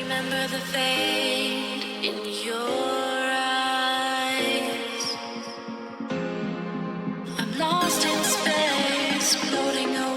Remember the fade in your eyes. I'm lost in space, floating away.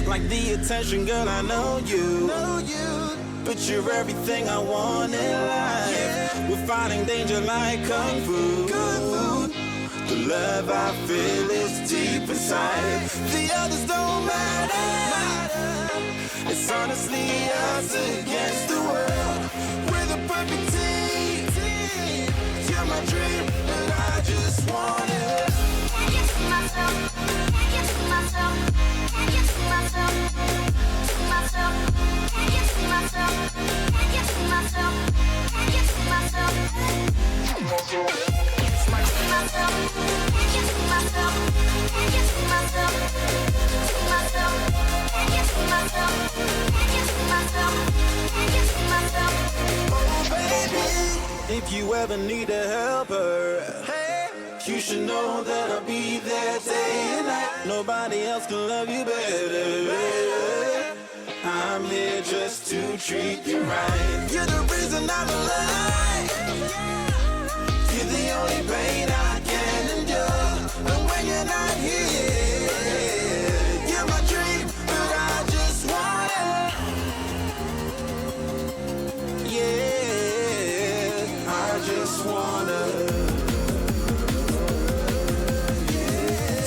Like the attention, girl, I know you. But you're everything I want in life. We're fighting danger like kung fu. The love I feel is deep inside. The others don't matter. It's honestly us against the world. We're the perfect team. You're my dream, but I just want it. Can't get to myself. Can't get to myself. Can't get to myself. To myself. Can't get to myself. Can't get to myself. Can't get to myself. To myself. Can't get to myself. Can't get to myself. To myself. Can't get to myself. Can't get to myself. Can't get to myself. Oh baby, if you ever need a helper, hey, you should know that I'll be there day and night. Nobody else can love you better. I'm here just to treat you right. You're the reason I'm alive. You're the only pain I can endure. But when you're not here, you're my dream, but I just want it. Yeah, I just wanna.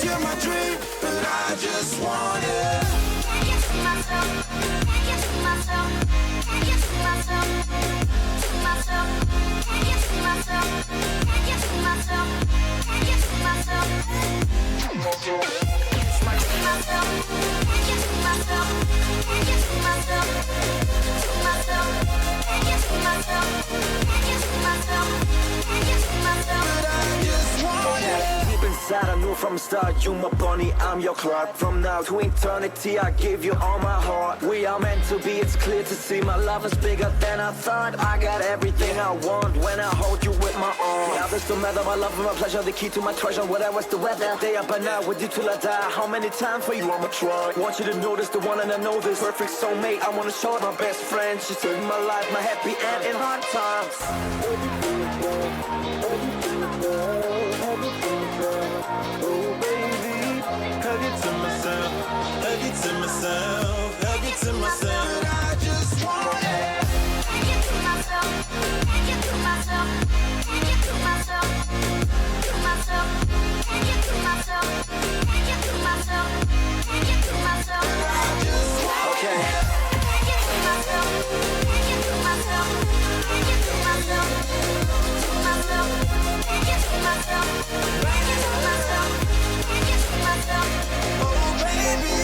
You're my dream, but I just want it. Can't get to myself. Can't get to myself. Can't get to myself. To myself. Can't get to myself. Can't get to myself. Can't get to myself. To myself. Can't get to myself. Can't get to myself. To myself. Can't get to myself. Can't get to myself. Can't get to myself. But I just want it. Deep inside I knew from the start, you my bunny, I'm your Clark. From now to eternity I give you all my heart. We are meant to be, it's clear to see. My love is bigger than I thought. I got everything I want when I hold you with my arms. Now this don't matter, my love and my pleasure, the key to my treasure. Whatever's the weather, day up and out with you till I die. How many times for you I'ma try? Want you to notice the one and I know this perfect soulmate. I wanna show it my best friend. She's in my life, my happy end in hard times. Oh baby, hug it to myself, hug it to myself, hug it to myself. But I just want it. Can't get to myself. Can't get to myself. Can't get to myself. To myself. Can't get to myself. Can't get to myself. Can't get to myself. I just want Okay. Can't get to myself. Can't get to myself. Can't get to myself. To myself. Can't get to myself. Can't get to myself. Can't get to myself. oh baby.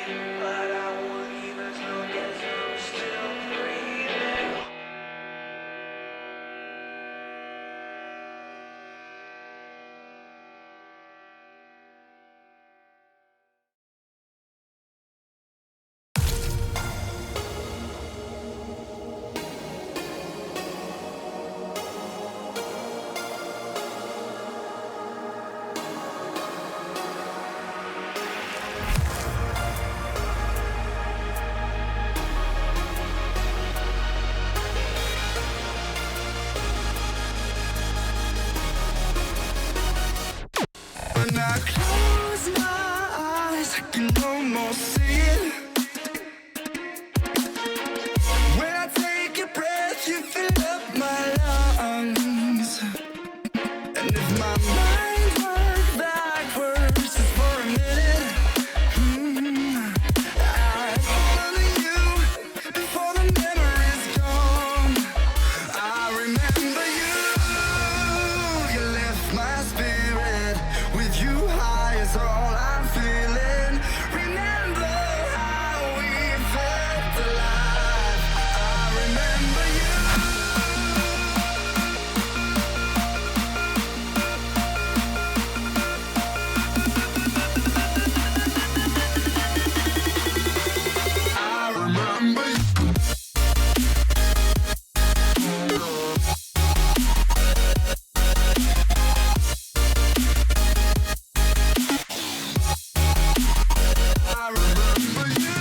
but I won't leave as long as I'm still breathing. When I close my eyes, I can almost see it. When I take a breath, you fill up my lungs. And if my mind worked backwards just for a minute, I'd follow you before the memory's gone. I remember you, you lift my spirit. With you high is all I'm feeling. Remember how we felt alive. I remember you. I remember you. I remember you.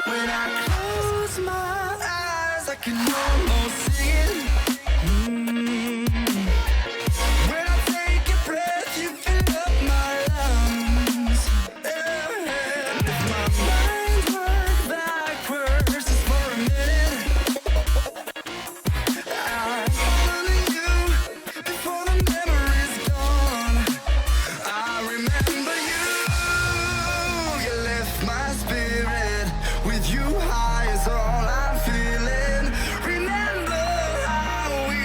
When I close my eyes, I can almost see it. When I take a breath, you fill up my lungs. And if my mind worked backwards just for a minute, I'd follow you before the memory's gone. I remember you, you lift my spirit. With you high is all I'm feeling. Remember how we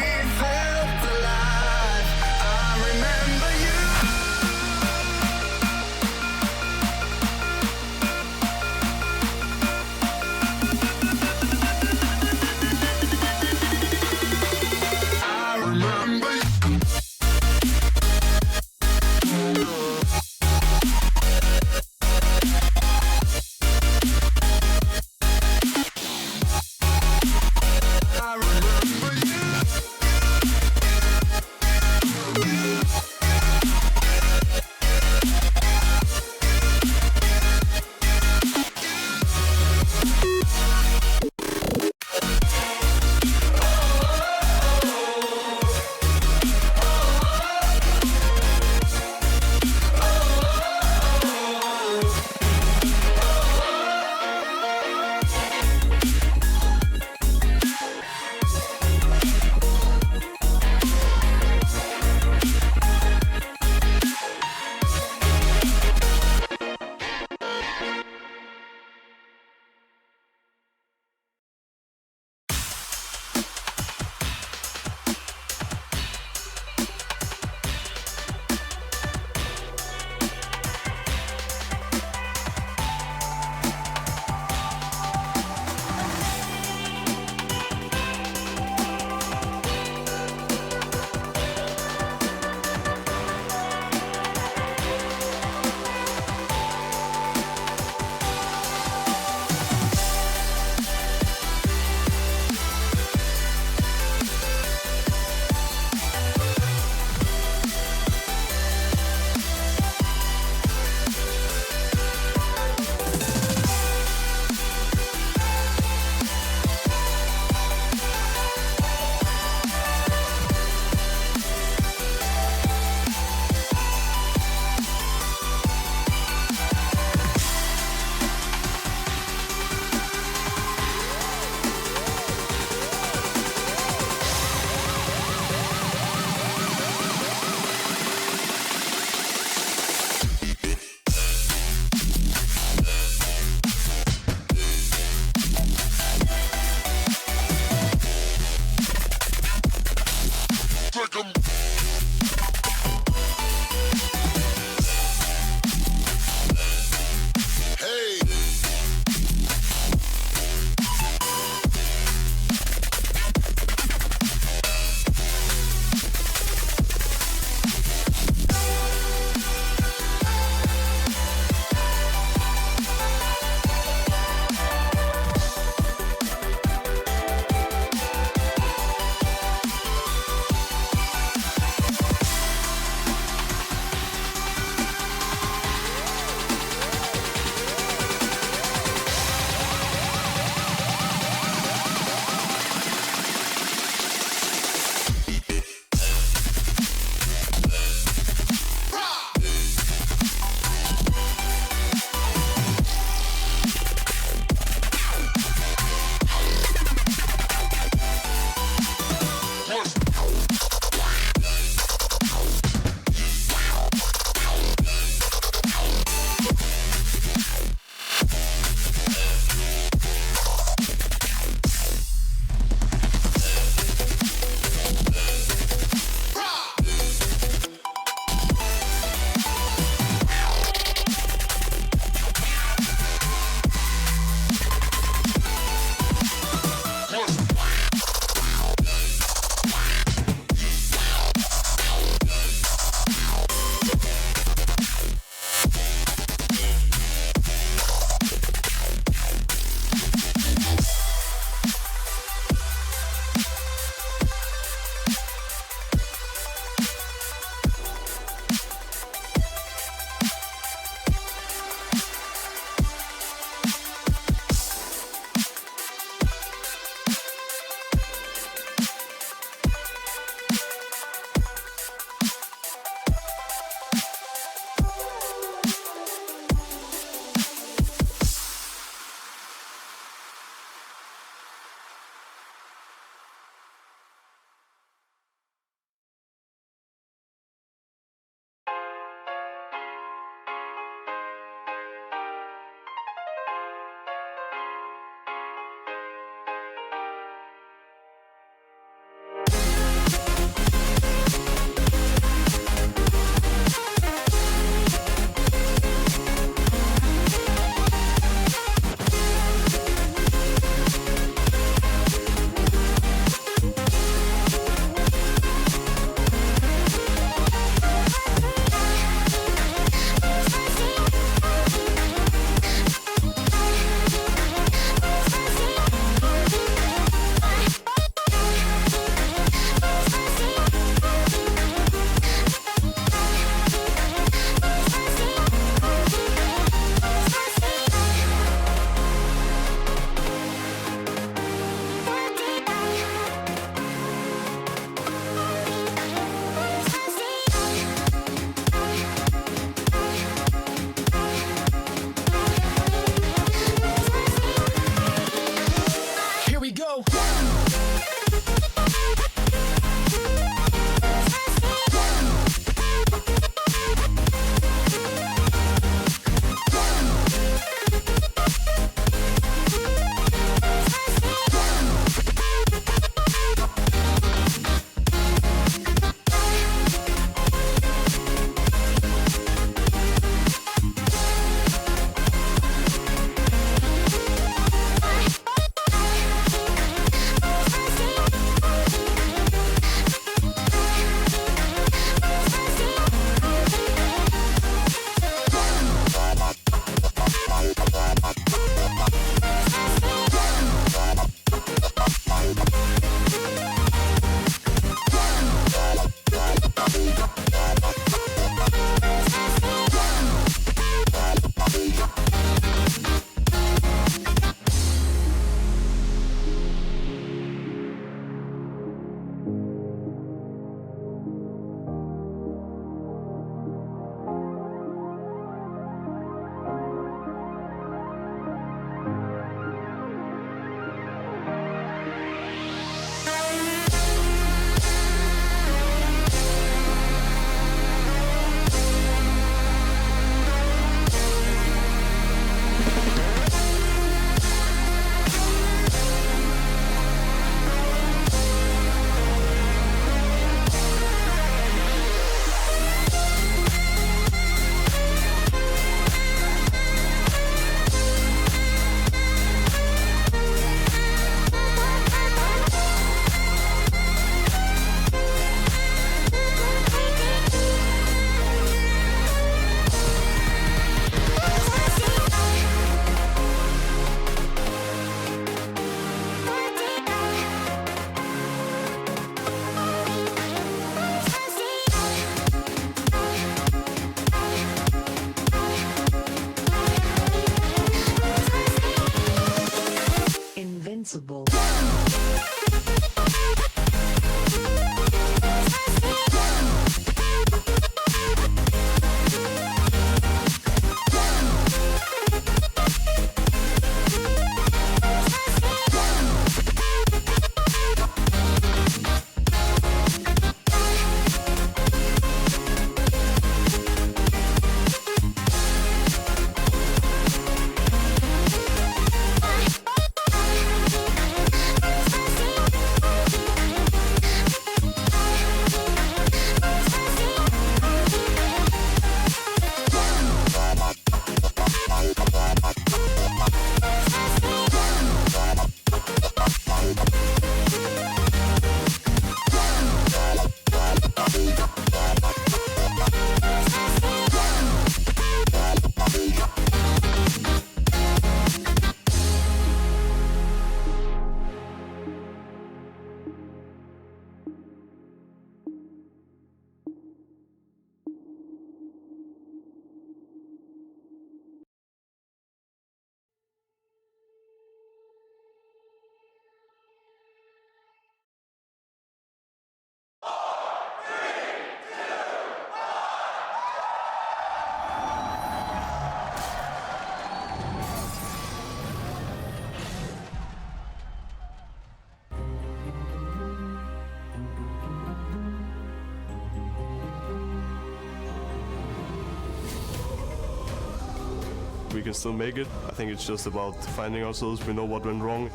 we can still make it. I think it's just about finding ourselves. We know what went wrong.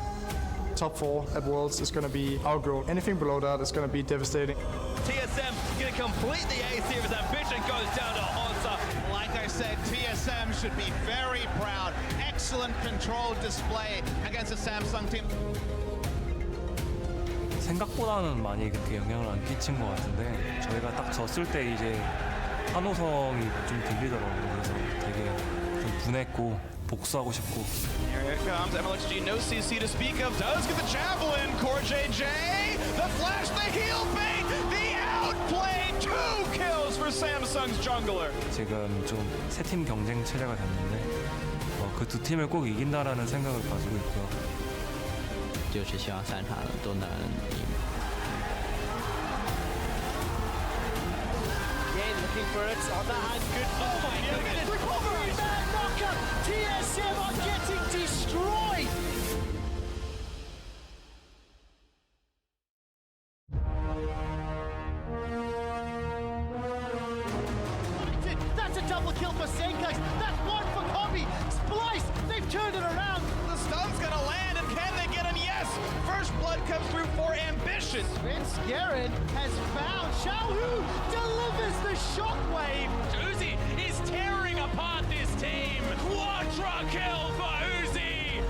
Top 4 at Worlds is going to be our goal. Anything below that is going to be devastating. TSM going to complete the A series. Ambition goes down to Onsa. Like I said, TSM should be very proud. Excellent controlled display against the Samsung team. 생각보다는 많이 그렇게 영향을 안 끼친 것 같은데 저희가 딱 졌을 때 이제 환호성이 좀 들리더라고요. 그래서 되게 좀 분했고 복수하고 싶고. Here it comes. MLXG, no CC to speak of. Does get the javelin. Core JJ. The flash, the heal bait. The outplay. 2 kills for Samsung's jungler. 지금 좀 세 팀 경쟁 체제가 됐는데 그 두 팀을 꼭 이긴다라는 생각을 가지고 있고요. 就是希望3场都能赢。 Looking for it on the hand. Good. Oh my goodness. Recovery. Knockup. TSM are getting destroyed. That's a double kill for Senkai. That's one for Kobe. Splice, they've turned it around. The stun's gonna land, and can they get him? Yes. First blood comes through for Ambition. Vince Guerin has found Xiaohu, delivers the shockwave. Uzi is tearing apart this team. Quadra kill for Uzi.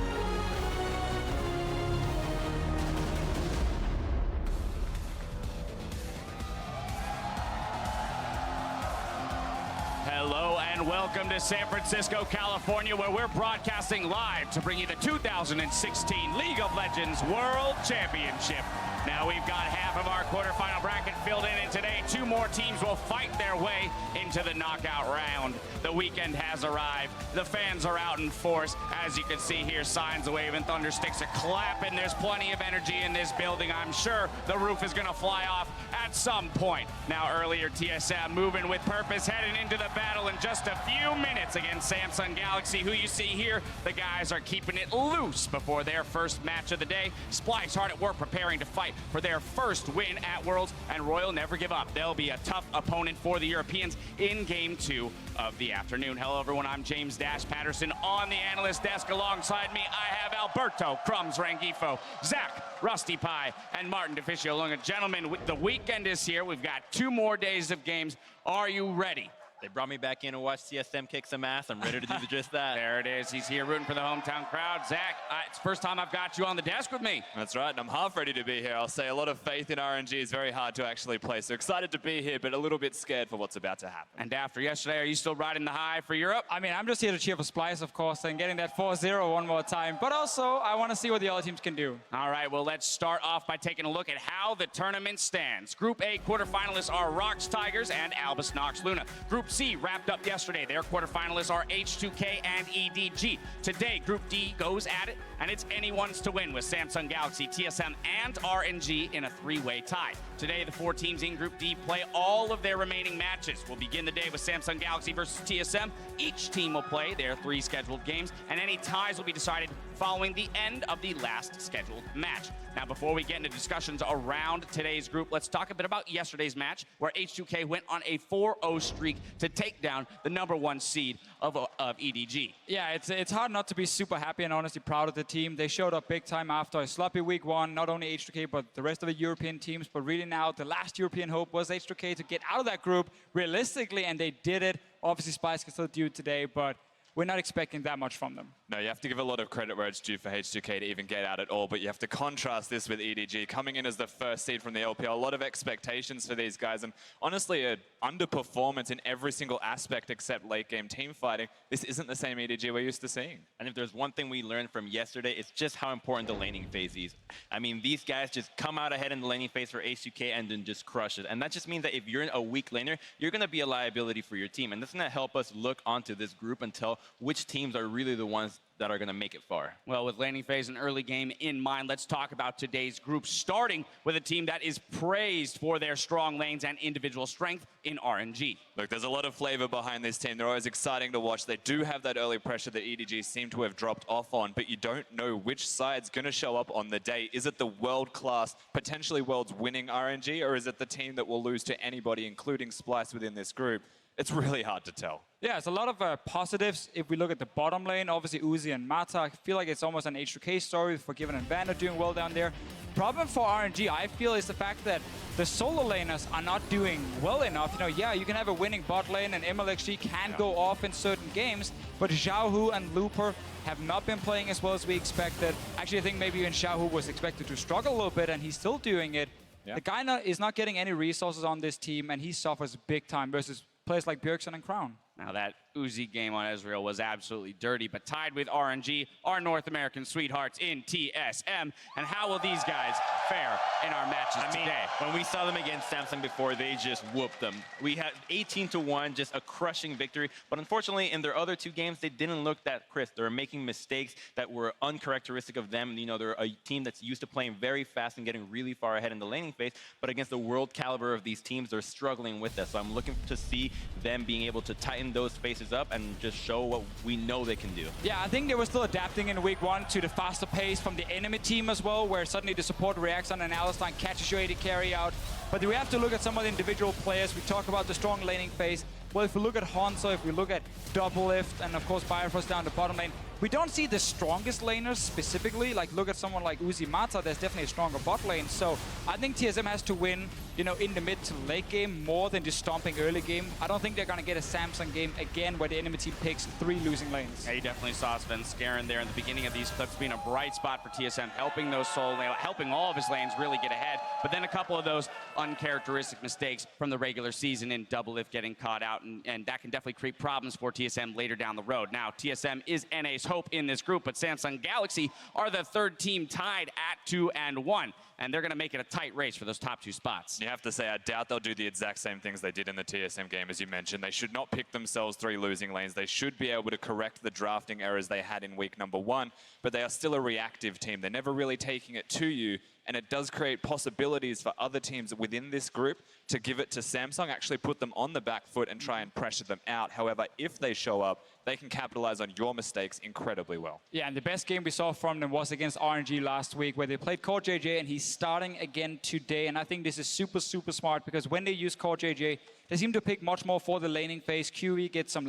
Hello and welcome to San Francisco, California, where we're broadcasting live to bring you the 2016 League of Legends World Championship. Now we've got half of our quarterfinal bracket filled in, and today 2 more teams will fight their way into the knockout round. The weekend has arrived. The fans are out in force. As you can see here, signs are waving, thunder sticks are clapping. There's plenty of energy in this building. I'm sure the roof is going to fly off at some point. Now earlier, TSM moving with purpose, heading into the battle in just a few minutes against Samsung Galaxy, who you see here. The guys are keeping it loose before their first match of the day. Splice hard at work preparing to fight for their first win at Worlds, and Royal never give up. They'll be a tough opponent for the Europeans in Game 2 of the afternoon. Hello everyone, I'm James Dash Patterson on the analyst desk. Alongside me, I have Alberto Crumbs Rangifo, Zach Rusty Pie, and Martin DeFicio Lunga. Gentlemen, the weekend is here. We've got 2 more days of games. Are you ready? They brought me back in to watch CSM kick some ass. I'm ready to do just that. There it is. He's here rooting for the hometown crowd. Zach, it's the first time I've got you on the desk with me. That's right, and I'm half ready to be here. I'll say a lot of faith in RNG is very hard to actually play. So excited to be here, but a little bit scared for what's about to happen. And after yesterday, are you still riding the high for Europe? I mean, I'm just here to cheer for Splice, of course, and getting that 4-0 one more time. But also, I want to see what the other teams can do. All right, well, let's start off by taking a look at how the tournament stands. Group A quarterfinalists are Rocks Tigers and Albus Nox Luna. Group C wrapped up yesterday. Their quarterfinalists are H2K and EDG. Today, Group D goes at it, and it's anyone's to win with Samsung Galaxy, TSM, and RNG in a 3-way tie. Today, the 4 teams in Group D play all of their remaining matches. We'll begin the day with Samsung Galaxy versus TSM. Each team will play their 3 scheduled games, and any ties will be decided following the end of the last scheduled match. Now, before we get into discussions around today's group, let's talk a bit about yesterday's match, where H2K went on a 4-0 streak to take down the #1 seed of EDG. Yeah, it's hard not to be super happy and honestly proud of the team. They showed up big time after a sloppy week 1, not only H2K, but the rest of the European teams. But really now, the last European hope was H2K to get out of that group realistically, and they did it. Obviously, Spice can still do it today, but we're not expecting that much from them. No, you have to give a lot of credit where it's due for H2K to even get out at all, but you have to contrast this with EDG. Coming in as the first seed from the LPL, a lot of expectations for these guys, and honestly, an underperformance in every single aspect except late-game team fighting. This isn't the same EDG we're used to seeing. And if there's one thing we learned from yesterday, it's just how important the laning phase is. I mean, these guys just come out ahead in the laning phase for H2K and then just crush it. And that just means that if you're a weak laner, you're going to be a liability for your team. And that's going to help us look onto this group and tell which teams are really the ones that are going to make it far. Well, with laning phase and early game in mind, let's talk about today's group, starting with a team that is praised for their strong lanes and individual strength in RNG. Look, there's a lot of flavor behind this team. They're always exciting to watch. They do have that early pressure that EDG seem to have dropped off on, but you don't know which side's going to show up on the day. Is it the world-class, potentially world's winning RNG, or is it the team that will lose to anybody, including Splice within this group? It's really hard to tell. Yeah, it's a lot of positives. If we look at the bottom lane, obviously Uzi and Mata, I feel like it's almost an H2K story for Given and Vander doing well down there. Problem for RNG, I feel, is the fact that the solo laners are not doing well enough. You know, yeah, you can have a winning bot lane and MLXG can go off in certain games, but Xiaohu and Looper have not been playing as well as we expected. Actually, I think maybe even Xiaohu was expected to struggle a little bit, and he's still doing it. Yeah. The guy is not getting any resources on this team, and he suffers big time versus players like Bjergsen and Crown. Now that Uzi game on Ezreal was absolutely dirty, but tied with RNG, our North American sweethearts in TSM. And how will these guys fare in our matches today? When we saw them against Samsung before, they just whooped them. We had 18-1, just a crushing victory. But unfortunately, in their other two games, they didn't look that crisp. They were making mistakes that were uncharacteristic of them. You know, they're a team that's used to playing very fast and getting really far ahead in the laning phase. But against the world caliber of these teams, they're struggling with that. So I'm looking to see them being able to tighten those spaces up and just show what we know they can do. Yeah, I think they were still adapting in week 1 to the faster pace from the enemy team as well, where suddenly the support reacts on an Alistar and catches your AD carry out. But we have to look at some of the individual players. We talk about the strong laning phase. Well, if we look at Hanzo, if we look at Doublelift, and of course Bifrost down the bottom lane, we don't see the strongest laners specifically. Like, look at someone like Uzi Mata, there's definitely a stronger bot lane. So I think TSM has to win, you know, in the mid to late game more than just stomping early game. I don't think they're going to get a Samsung game again where the enemy team picks 3 losing lanes. Yeah, you definitely saw Svenskeren there in the beginning of these clips being a bright spot for TSM, helping those solo lanes, helping all of his lanes really get ahead. But then a couple of those uncharacteristic mistakes from the regular season in Doublelift getting caught out, and that can definitely create problems for TSM later down the road. Now, TSM is NA's hope in this group, but Samsung Galaxy are the 3rd team tied at 2-1. And they're going to make it a tight race for those top 2 spots. You have to say, I doubt they'll do the exact same things they did in the TSM game, as you mentioned. They should not pick themselves 3 losing lanes. They should be able to correct the drafting errors they had in week number 1, but they are still a reactive team. They're never really taking it to you, and it does create possibilities for other teams within this group to give it to Samsung, actually put them on the back foot and try and pressure them out. However, if they show up, they can capitalize on your mistakes incredibly well. Yeah, and the best game we saw from them was against RNG last week, where they played Core JJ, and he's starting again today. And I think this is super, super smart, because when they use Core JJ, they seem to pick much more for the laning phase. QE gets some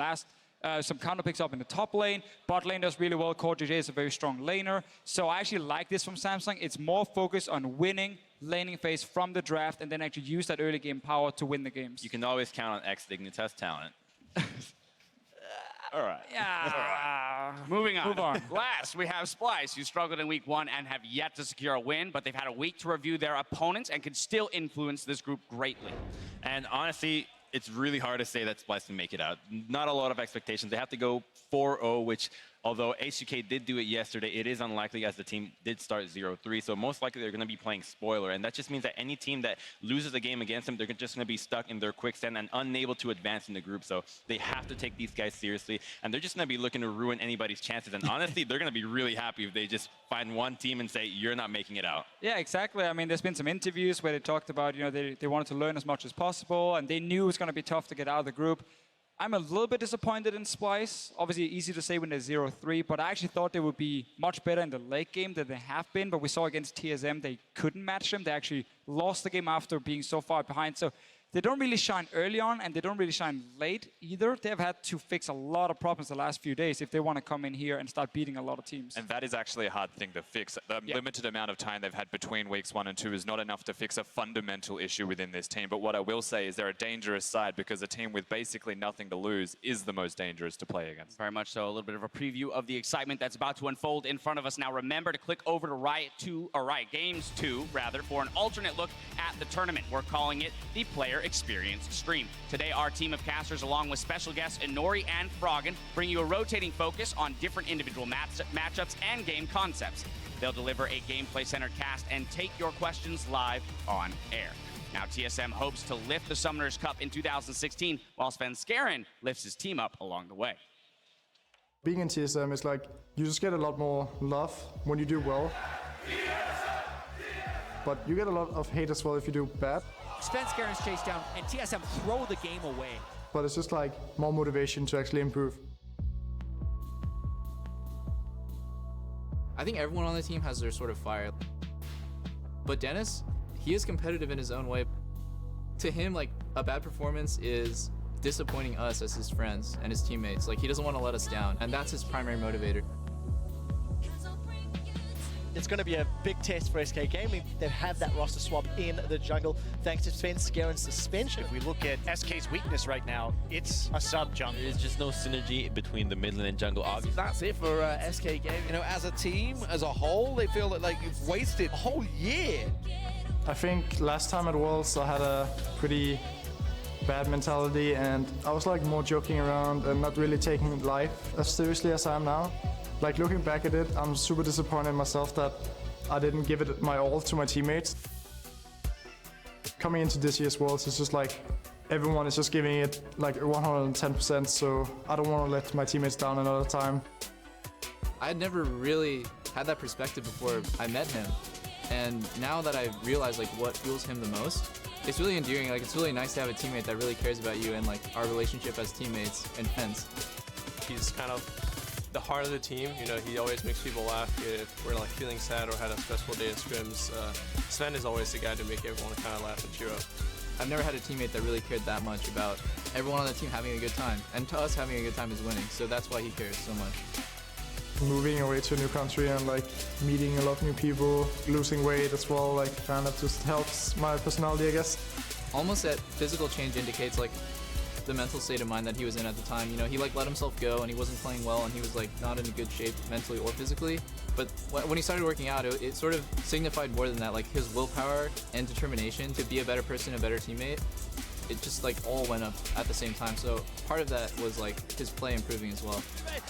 counter picks up in the top lane. Bot lane does really well. Core JJ is a very strong laner. So I actually like this from Samsung. It's more focused on winning laning phase from the draft, and then actually use that early game power to win the games. You can always count on X-Dignitas talent. All right. Yeah. Moving on. Move on. Last, we have Splice, who struggled in week 1 and have yet to secure a win, but they've had a week to review their opponents and can still influence this group greatly. And honestly, it's really hard to say that Splice can make it out. Not a lot of expectations. They have to go 4-0, which, although HUK did do it yesterday, it is unlikely, as the team did start 0-3. So most likely they're going to be playing spoiler. And that just means that any team that loses a game against them, they're just going to be stuck in their quicksand and unable to advance in the group. So they have to take these guys seriously. And they're just going to be looking to ruin anybody's chances. And honestly, they're going to be really happy if they just find one team and say, you're not making it out. Yeah, exactly. I mean, there's been some interviews where they talked about, you know, they wanted to learn as much as possible, and they knew it was going to be tough to get out of the group. I'm a little bit disappointed in Splice. Obviously, easy to say when they're 0-3, but I actually thought they would be much better in the late game than they have been. But we saw against TSM, they couldn't match them. They actually lost the game after being so far behind. So they don't really shine early on, and they don't really shine late either. They've had to fix a lot of problems the last few days if they want to come in here and start beating a lot of teams. And that is actually a hard thing to fix. The limited amount of time they've had between weeks 1 and 2 is not enough to fix a fundamental issue within this team. But what I will say is they're a dangerous side, because a team with basically nothing to lose is the most dangerous to play against. Very much so. A little bit of a preview of the excitement that's about to unfold in front of us. Now remember to click over to Riot Games 2, for an alternate look at the tournament. We're calling it the Player Experience Stream. Today, our team of casters, along with special guests Inori and Froggen, bring you a rotating focus on different individual matchups and game concepts. They'll deliver a gameplay-centered cast and take your questions live on air. Now, TSM hopes to lift the Summoners Cup in 2016, while Svenskeren lifts his team up along the way. Being in TSM is like, you just get a lot more love when you do well. But you get a lot of hate as well if you do bad. Svenskeren's chased down, and TSM throw the game away. But it's just like more motivation to actually improve. I think everyone on the team has their sort of fire. But Dennis, he is competitive in his own way. To him, like, a bad performance is disappointing us as his friends and his teammates. Like, he doesn't want to let us down, and that's his primary motivator. It's going to be a big test for SK Gaming. They've had that roster swap in the jungle thanks to Svenskaren's suspension. If we look at SK's weakness right now, it's a sub-jungle. There's just no synergy between the mid lane and jungle, obviously. That's it for SK Gaming. You know, as a team, as a whole, they feel that like you've wasted a whole year. I think last time at Worlds I had a pretty bad mentality and I was like more joking around and not really taking life as seriously as I am now. Like, looking back at it, I'm super disappointed in myself that I didn't give it my all to my teammates. Coming into this year's Worlds, it's just like everyone is just giving it like 110%, so I don't want to let my teammates down another time. I had never really had that perspective before I met him. And now that I realize like what fuels him the most, it's really endearing. Like, it's really nice to have a teammate that really cares about you and like our relationship as teammates and friends. He's kind of the heart of the team. You know, he always makes people laugh if we're like feeling sad or had a stressful day in scrims. Sven is always the guy to make everyone kind of laugh and cheer up. I've never had a teammate that really cared that much about everyone on the team having a good time. And to us, having a good time is winning. So that's why he cares so much. Moving away to a new country and like meeting a lot of new people, losing weight as well, like kind of just helps my personality, I guess. Almost that physical change indicates like the mental state of mind that he was in at the time. You know, he like let himself go and he wasn't playing well and he was like not in a good shape mentally or physically. But when he started working out, it sort of signified more than that, like his willpower and determination to be a better person, a better teammate. It just like all went up at the same time. So part of that was like his play improving as well.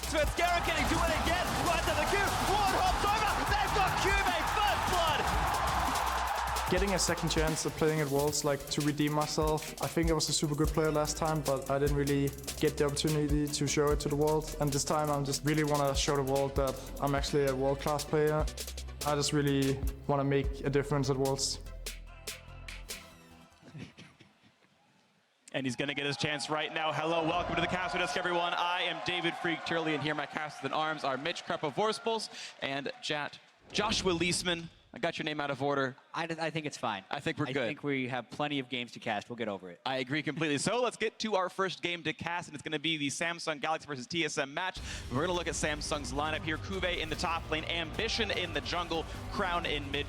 Svenskeren, can he do it again? Right to the queue. One hops over. They've got Cube, first blood. Getting a second chance at playing at Worlds, like to redeem myself. I think I was a super good player last time, but I didn't really get the opportunity to show it to the world. And this time I just really want to show the world that I'm actually a world-class player. I just really want to make a difference at Worlds. And he's going to get his chance right now. Hello, welcome to the Cast with Us, everyone. I am David Freak Turley, and here my cast in arms are Mitch Krepa-Vorspals and Joshua Leisman. I got your name out of order. I think it's fine. I think we're good. I think we have plenty of games to cast. We'll get over it. I agree completely. So let's get to our first game to cast, and it's going to be the Samsung Galaxy versus TSM match. We're going to look at Samsung's lineup here. Kube in the top lane, Ambition in the jungle, Crown in mid,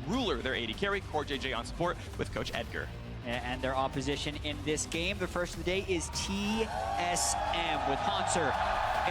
Ruler, their AD carry, Core JJ on support with Coach Edgar. And their opposition in this game, the first of the day, is TSM with Hanser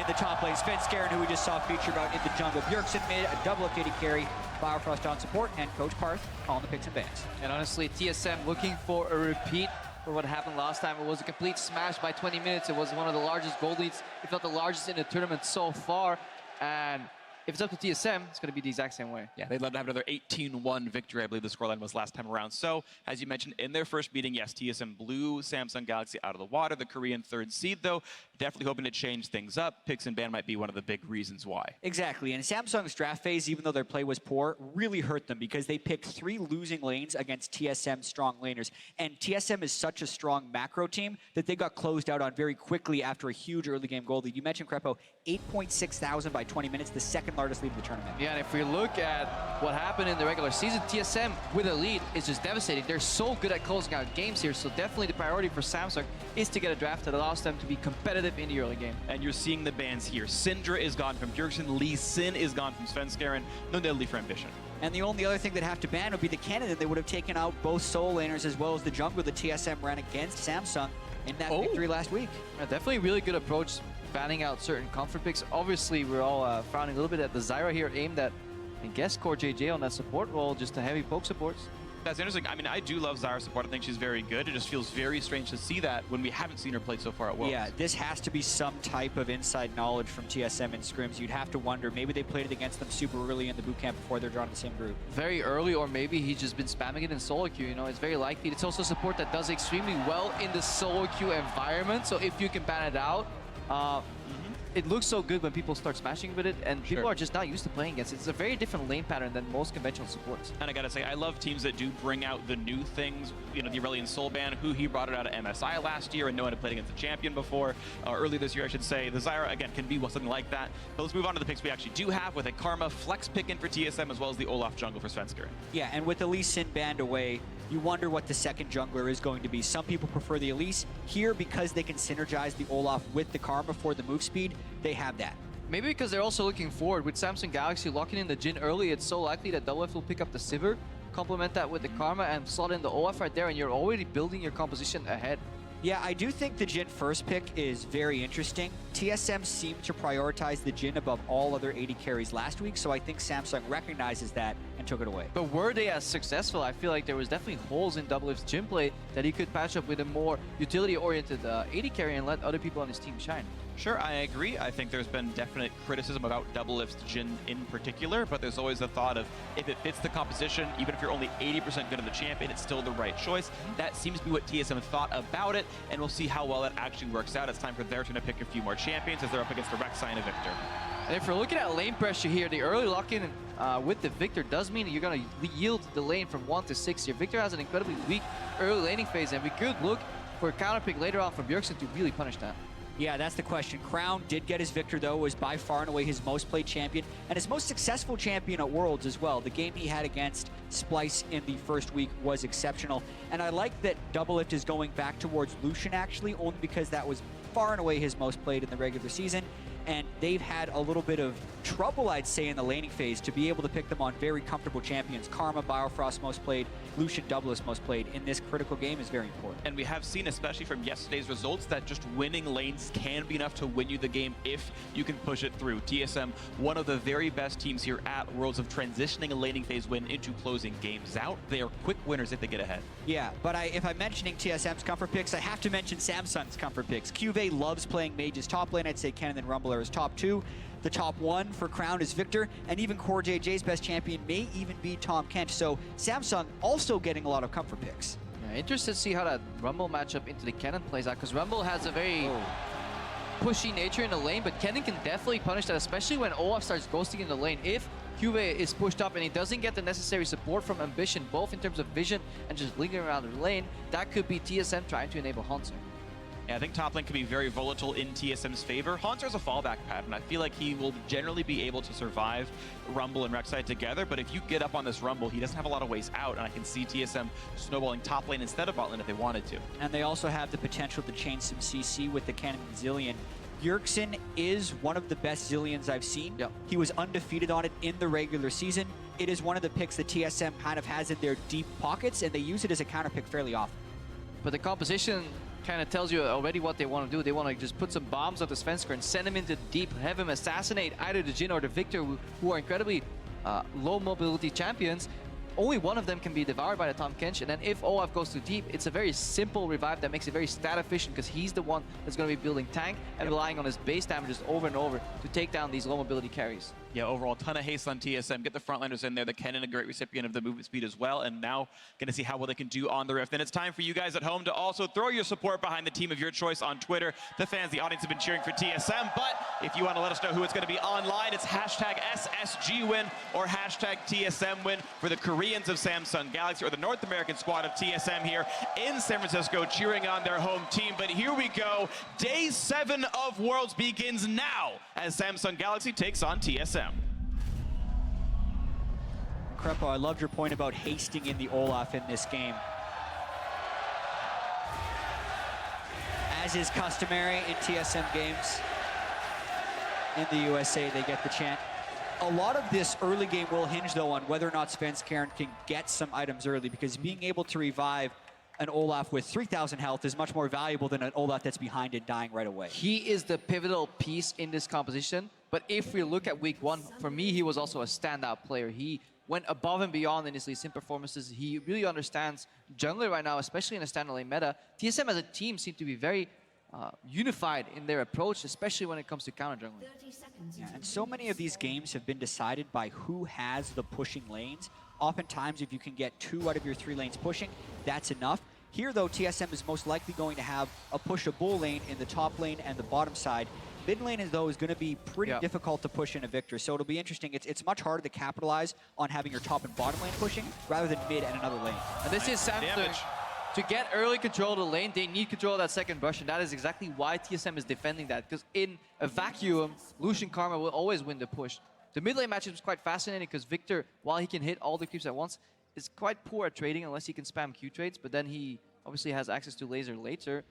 in the top lane, Svenskeren, who we just saw featured out in the jungle, Bjergsen mid, a double updated carry, Firefrost on support, and Coach Parth calling the picks and bans. And honestly, TSM looking for a repeat for what happened last time. It was a complete smash by 20 minutes. It was one of the largest gold leads, if not the largest in the tournament so far. And if it's up to TSM, it's going to be the exact same way. Yeah, they'd love to have another 18-1 victory, I believe the scoreline was last time around. So, as you mentioned, in their first meeting, yes, TSM blew Samsung Galaxy out of the water, the Korean third seed, though. Definitely hoping to change things up. Picks and ban might be one of the big reasons why. Exactly, and Samsung's draft phase, even though their play was poor, really hurt them because they picked 3 losing lanes against TSM's strong laners. And TSM is such a strong macro team that they got closed out on very quickly after a huge early game goal lead. You mentioned, Krepo, 8.6 thousand by 20 minutes, the second largest lead of the tournament. Yeah, and if we look at what happened in the regular season, TSM with a lead is just devastating. They're so good at closing out games here, so definitely the priority for Samsung is to get a draft that allows them to be competitive in the early game. And you're seeing the bans here. Syndra is gone from Bjergsen, Lee Sin is gone from Svenskeren, no Deadly for Ambition. And the only other thing they'd have to ban would be the candidate. They would have taken out both solo laners as well as the jungle that TSM ran against Samsung in that victory last week. Yeah, definitely really good approach, banning out certain comfort picks. Obviously, we're all frowning a little bit at the Zyra here, aimed at, I guess, Core JJ on that support role, just a heavy poke supports. That's interesting. I mean, I do love Zyra support. I think she's very good. It just feels very strange to see that when we haven't seen her play so far at Worlds. Yeah, this has to be some type of inside knowledge from TSM in scrims. You'd have to wonder, maybe they played it against them super early in the bootcamp before they're drawn in the same group. Very early, or maybe he's just been spamming it in solo queue. You know, it's very likely. It's also support that does extremely well in the solo queue environment. So if you can ban it out, it looks so good when people start smashing with it, and people are just not used to playing against it. It's a very different lane pattern than most conventional supports. And I gotta say, I love teams that do bring out the new things. You know, the Aurelion Soulban, who he brought it out of MSI last year, and no one had played against the champion before. Early this year, I should say. The Zyra, again, can be something like that. But let's move on to the picks we actually do have, with a Karma flex pick in for TSM, as well as the Olaf jungle for Svenskeren. Yeah, and with the Lee Sin banned away, you wonder what the second jungler is going to be. Some people prefer the Elise. Here, because they can synergize the Olaf with the Karma for the move speed, they have that. Maybe because they're also looking forward. With Samsung Galaxy locking in the Jhin early, it's so likely that Double F will pick up the Sivir, complement that with the Karma, and slot in the Olaf right there, and you're already building your composition ahead. Yeah, I do think the Jhin first pick is very interesting. TSM seemed to prioritize the Jhin above all other AD carries last week, so I think Samsung recognizes that and took it away. But were they as successful? I feel like there was definitely holes in Doublelift's Jhin play that he could patch up with a more utility-oriented AD carry and let other people on his team shine. Sure, I agree. I think there's been definite criticism about Doublelift's Jhin in particular, but there's always the thought of if it fits the composition, even if you're only 80% good of the champion, it's still the right choice. That seems to be what TSM thought about it, and we'll see how well that actually works out. It's time for their turn to pick a few more champions as they're up against the Rek'Sai and a Victor. And if we're looking at lane pressure here, the early lock-in with the Victor does mean that you're going to yield the lane from 1 to 6 here. Victor has an incredibly weak early laning phase, and we could look for a counter pick later on from Bjergsen to really punish that. Yeah, that's the question. Crown did get his Victor, though, was by far and away his most played champion, and his most successful champion at Worlds as well. The game he had against Splice in the first week was exceptional. And I like that Doublelift is going back towards Lucian, actually, only because that was far and away his most played in the regular season. And they've had a little bit of trouble, I'd say, in the laning phase to be able to pick them on very comfortable champions. Karma, Biofrost most played, Lucian, Doublelift most played in this critical game is very important. And we have seen, especially from yesterday's results, that just winning lanes can be enough to win you the game if you can push it through. TSM, one of the very best teams here at Worlds of transitioning a laning phase win into closing games out. They are quick winners if they get ahead. Yeah, but if I'm mentioning TSM's comfort picks, I have to mention Samsung's comfort picks. QV loves playing Mage's top lane. I'd say Kennen and Rumble are his top 2. The top 1 for Crown is Victor, and even Core JJ's best champion may even be Tom Kent. So Samsung also getting a lot of comfort picks. Yeah, interested to see how that Rumble matchup into the Kennen plays out, because Rumble has a very pushy nature in the lane, but Kennen can definitely punish that, especially when Olaf starts ghosting in the lane. If QV is pushed up and he doesn't get the necessary support from Ambition, both in terms of vision and just lingering around the lane, that could be TSM trying to enable Hanser. Yeah, I think top lane can be very volatile in TSM's favor. Hanser's a fallback pattern. I feel like he will generally be able to survive Rumble and Rek'Sai together, but if you get up on this Rumble, he doesn't have a lot of ways out, and I can see TSM snowballing top lane instead of bot lane if they wanted to. And they also have the potential to chain some CC with the Cannon and Zillion. Bjergsen is one of the best Zillions I've seen. Yep. He was undefeated on it in the regular season. It is one of the picks that TSM kind of has in their deep pockets, and they use it as a counter pick fairly often. But the composition kind of tells you already what they want to do. They want to just put some bombs on the Svensker and send him into deep, have him assassinate either the Jhin or the Victor, who are incredibly low mobility champions. Only one of them can be devoured by the Tahm Kench, and then if Olaf goes too deep, it's a very simple revive that makes it very stat efficient, because he's the one that's going to be building tank and relying on his base damages over and over to take down these low mobility carries. Yeah, overall, ton of haste on TSM. Get the frontliners in there. The Kennen, a great recipient of the movement speed as well, and now going to see how well they can do on the Rift. And it's time for you guys at home to also throw your support behind the team of your choice on Twitter. The fans, the audience have been cheering for TSM, but if you want to let us know who it's going to be online, it's hashtag SSGWin or hashtag TSMWin for the Koreans of Samsung Galaxy, or the North American squad of TSM here in San Francisco cheering on their home team. But here we go. Day 7 of Worlds begins now as Samsung Galaxy takes on TSM. Krepo, I loved your point about hasting in the Olaf in this game. As is customary in TSM games, in the USA, they get the chant. A lot of this early game will hinge, though, on whether or not Svenskeren can get some items early, because being able to revive an Olaf with 3,000 health is much more valuable than an Olaf that's behind it dying right away. He is the pivotal piece in this composition, but if we look at week 1, for me, he was also a standout player. He went above and beyond in his Lee Sin performances. He really understands jungler right now, especially in a standalone meta. TSM as a team seem to be very unified in their approach, especially when it comes to counter jungling. Yeah, and so many of these games have been decided by who has the pushing lanes. Oftentimes, if you can get 2 out of your 3 lanes pushing, that's enough. Here, though, TSM is most likely going to have a push-a-bull lane in the top lane and the bottom side. Mid lane, though, is going to be pretty difficult to push in a Victor, so it'll be interesting. It's much harder to capitalize on having your top and bottom lane pushing rather than mid and another lane. And this is Samsung. To get early control of the lane, they need control of that second brush, and that is exactly why TSM is defending that. Because in a vacuum, Lucian Karma will always win the push. The mid lane matchup is quite fascinating because Victor, while he can hit all the creeps at once, is quite poor at trading unless he can spam Q trades, but then he obviously has access to laser later.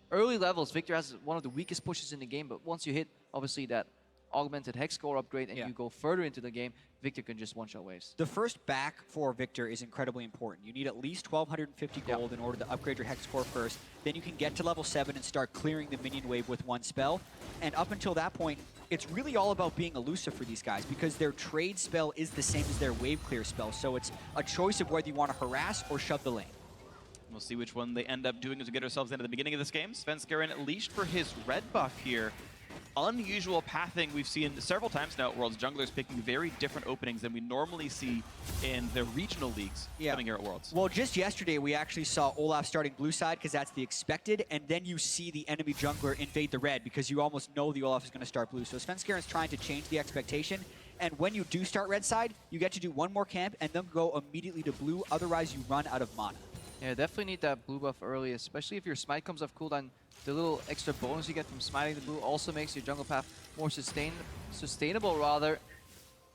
Early levels, Victor has one of the weakest pushes in the game, but once you hit, obviously, that augmented hex score upgrade and you go further into the game, Victor can just one-shot waves. The first back for Victor is incredibly important. You need at least 1,250 gold in order to upgrade your hex score first. Then you can get to level 7 and start clearing the minion wave with one spell. And up until that point, it's really all about being elusive for these guys because their trade spell is the same as their wave clear spell. So it's a choice of whether you want to harass or shove the lane. We'll see which one they end up doing as we get ourselves into the beginning of this game. Svenskeren leashed for his red buff here. Unusual pathing we've seen several times now at Worlds. Junglers picking very different openings than we normally see in the regional leagues coming here at Worlds. Well, just yesterday we actually saw Olaf starting blue side because that's the expected, and then you see the enemy jungler invade the red because you almost know the Olaf is going to start blue. So Svenskeren's trying to change the expectation, and when you do start red side, you get to do one more camp and then go immediately to blue, otherwise you run out of mana. Yeah, definitely need that blue buff early, especially if your smite comes off cooldown. The little extra bonus you get from smiting the blue also makes your jungle path more sustainable, rather.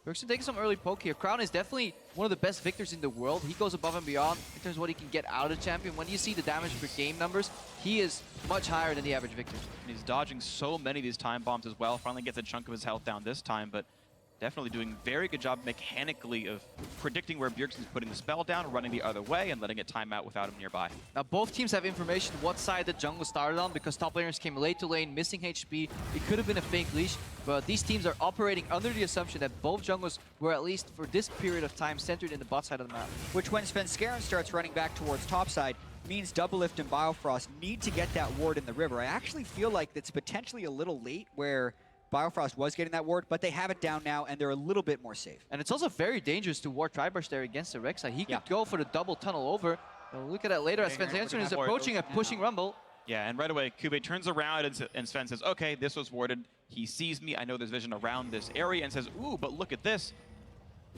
Bjergsen taking some early poke here. Crown is definitely one of the best Victors in the world. He goes above and beyond in terms of what he can get out of the champion. When you see the damage per game numbers, he is much higher than the average Victor. And he's dodging so many of these time bombs as well. Finally gets a chunk of his health down this time, but definitely doing a very good job mechanically of predicting where Bjergsen's putting the spell down, running the other way, and letting it time out without him nearby. Now, both teams have information what side the jungle started on because top laners came late to lane, missing HP. It could have been a fake leash, but these teams are operating under the assumption that both junglers were, at least for this period of time, centered in the bot side of the map. Which, when Svenskeren starts running back towards top side, means Doublelift and Biofrost need to get that ward in the river. I actually feel like it's potentially a little late where Biofrost was getting that ward, but they have it down now, and they're a little bit more safe. And it's also very dangerous to ward Tribrush there against the Rek'Sai. He could go for the double tunnel over. We'll look at that later as Svenskeren is approaching a pushing rumble. Yeah, and right away, Kube turns around and Sven says, okay, this was warded. He sees me. I know there's vision around this area and says, ooh, but look at this.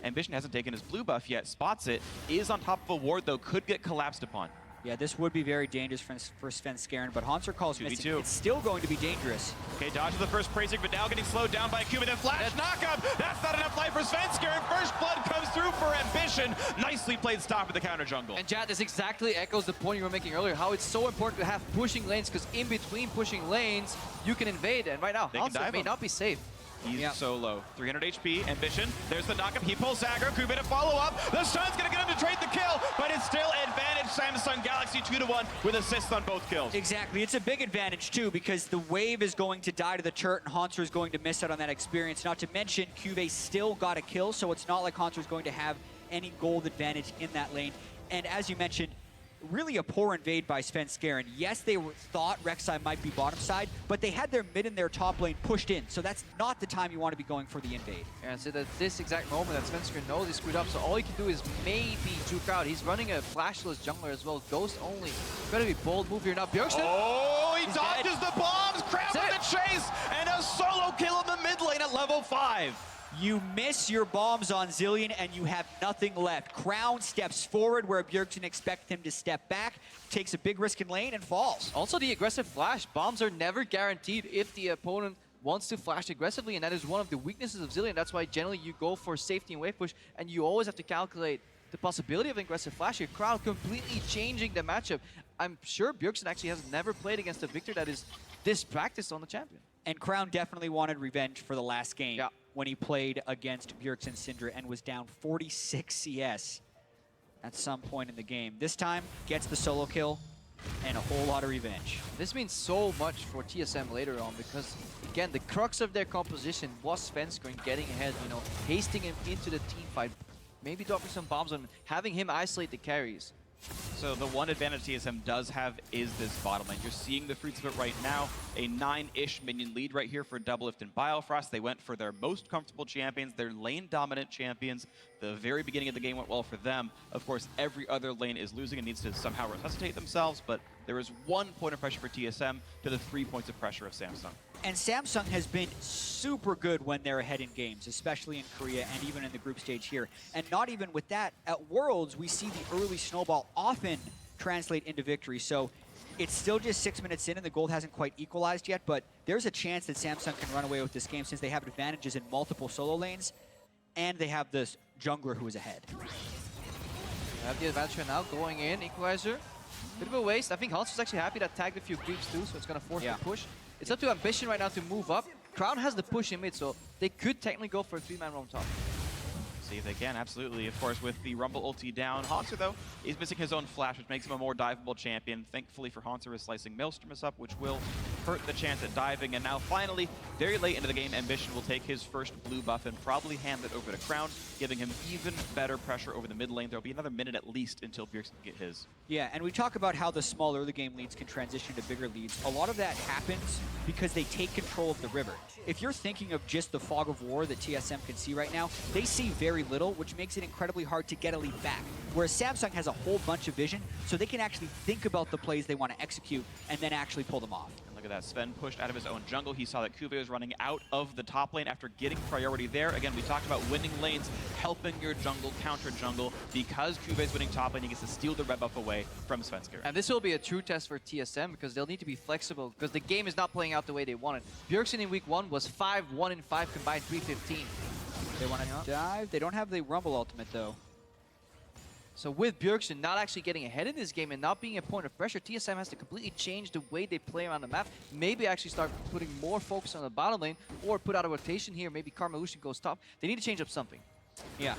Ambition hasn't taken his blue buff yet. Spots it. Is on top of a ward, though. Could get collapsed upon. Yeah, this would be very dangerous for Svenskeren, but Hanser calls missing. It's still going to be dangerous. Okay, dodges the first Praising, but now getting slowed down by Kube. Then flash knockup. That's not enough life for Svenskeren. First blood comes through for Ambition. Nicely played stop at the counter jungle. And Jad, this exactly echoes the point you were making earlier, how it's so important to have pushing lanes, because in between pushing lanes, you can invade. And right now, Hanser may not be safe. He's so low. 300 HP, Ambition. There's the knockup. He pulls aggro. Kube to follow up. The stun's going to get him to trade the kill, but it's still advantage Samsung Galaxy 2-1 with assists on both kills. Exactly. It's a big advantage, too, because the wave is going to die to the turret, and Hanser is going to miss out on that experience. Not to mention, Kube still got a kill, so it's not like Hanser is going to have any gold advantage in that lane. And as you mentioned, really a poor invade by Svenskeren. Yes, they thought Rek'Sai might be bottom side, but they had their mid and their top lane pushed in, so that's not the time you want to be going for the invade. And so at this exact moment that Svenskeren knows he's screwed up, so all he can do is maybe juke out. He's running a flashless jungler as well, ghost only. Gotta be bold move here now. Bjergsen! Oh, he dodges the bombs, Crown with the chase, and a solo kill in the mid lane at level 5. You miss your bombs on Zilean and you have nothing left. Crown steps forward where Bjergsen expected him to step back, takes a big risk in lane and falls. Also the aggressive flash. Bombs are never guaranteed if the opponent wants to flash aggressively, and that is one of the weaknesses of Zilean. That's why generally you go for safety and wave push, and you always have to calculate the possibility of an aggressive flash here. Crown completely changing the matchup. I'm sure Bjergsen actually has never played against a Victor that is this practiced on the champion. And Crown definitely wanted revenge for the last game when he played against Bjergsen Syndra and was down 46 CS at some point in the game. This time, gets the solo kill and a whole lot of revenge. This means so much for TSM later on because, again, the crux of their composition was Svenskeren getting ahead, you know, hasting him into the team fight, maybe dropping some bombs on him, having him isolate the carries. So the one advantage TSM does have is this bottom lane. You're seeing the fruits of it right now. A 9-ish minion lead right here for Doublelift and Biofrost. They went for their most comfortable champions, their lane-dominant champions. The very beginning of the game went well for them. Of course, every other lane is losing and needs to somehow resuscitate themselves, but there is 1 point of pressure for TSM to the 3 points of pressure of Samsung. And Samsung has been super good when they're ahead in games, especially in Korea and even in the group stage here. And not even with that, at Worlds, we see the early snowball often translate into victory. So it's still just 6 minutes in and the gold hasn't quite equalized yet, but there's a chance that Samsung can run away with this game since they have advantages in multiple solo lanes and they have this jungler who is ahead. Have the advantage right now, going in, equalizer. Bit of a waste. I think Hanser's actually happy that tagged a few creeps too, so it's gonna force the push. It's up to Ambition right now to move up. Crown has the push in mid, so they could technically go for a 3-man roam top. See if they can, absolutely. Of course, with the Rumble ulti down, Hanser, though, is missing his own flash, which makes him a more diveable champion. Thankfully for Hanser, is slicing Maelstrom up, which will hurt the chance at diving. And now, finally, very late into the game, Ambition will take his first blue buff and probably hand it over to Crown, giving him even better pressure over the mid lane. There'll be another minute at least until Bjergsen can get his. Yeah, and we talk about how the small early game leads can transition to bigger leads. A lot of that happens because they take control of the river. If you're thinking of just the fog of war that TSM can see right now, they see very little, which makes it incredibly hard to get a lead back. Whereas Samsung has a whole bunch of vision, so they can actually think about the plays they want to execute and then actually pull them off. And look at that, Sven pushed out of his own jungle. He saw that Kube was running out of the top lane after getting priority there. Again, we talked about winning lanes, helping your jungle, counter jungle. Because Kube is winning top lane, he gets to steal the red buff away from Svenskeren. And this will be a true test for TSM because they'll need to be flexible because the game is not playing out the way they wanted. Bjergsen in week 1 was 5-1-5 combined 315. They want to dive. They don't have the Rumble ultimate though. So with Bjergsen not actually getting ahead in this game and not being a point of pressure, TSM has to completely change the way they play around the map. Maybe actually start putting more focus on the bottom lane or put out a rotation here. Maybe Karmalushin goes top. They need to change up something. Yeah.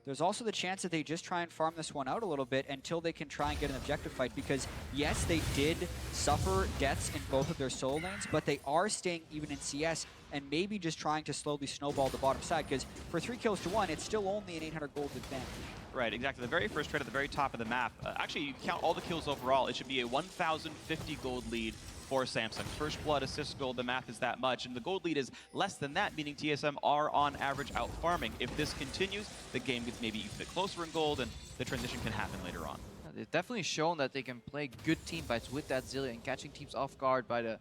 There's also the chance that they just try and farm this one out a little bit until they can try and get an objective fight because, yes, they did suffer deaths in both of their solo lanes, but they are staying even in CS and maybe just trying to slowly snowball the bottom side because for 3 kills to 1, it's still only an 800 gold advantage. Right, exactly. The very first trade at the very top of the map. Actually, you count all the kills overall, it should be a 1,050 gold lead for Samsung. First blood, assist gold, the math is that much, and the gold lead is less than that, meaning TSM are on average out farming. If this continues, the game gets maybe even a bit closer in gold, and the transition can happen later on. Yeah, they've definitely shown that they can play good team fights with that Zillia and catching teams off guard by the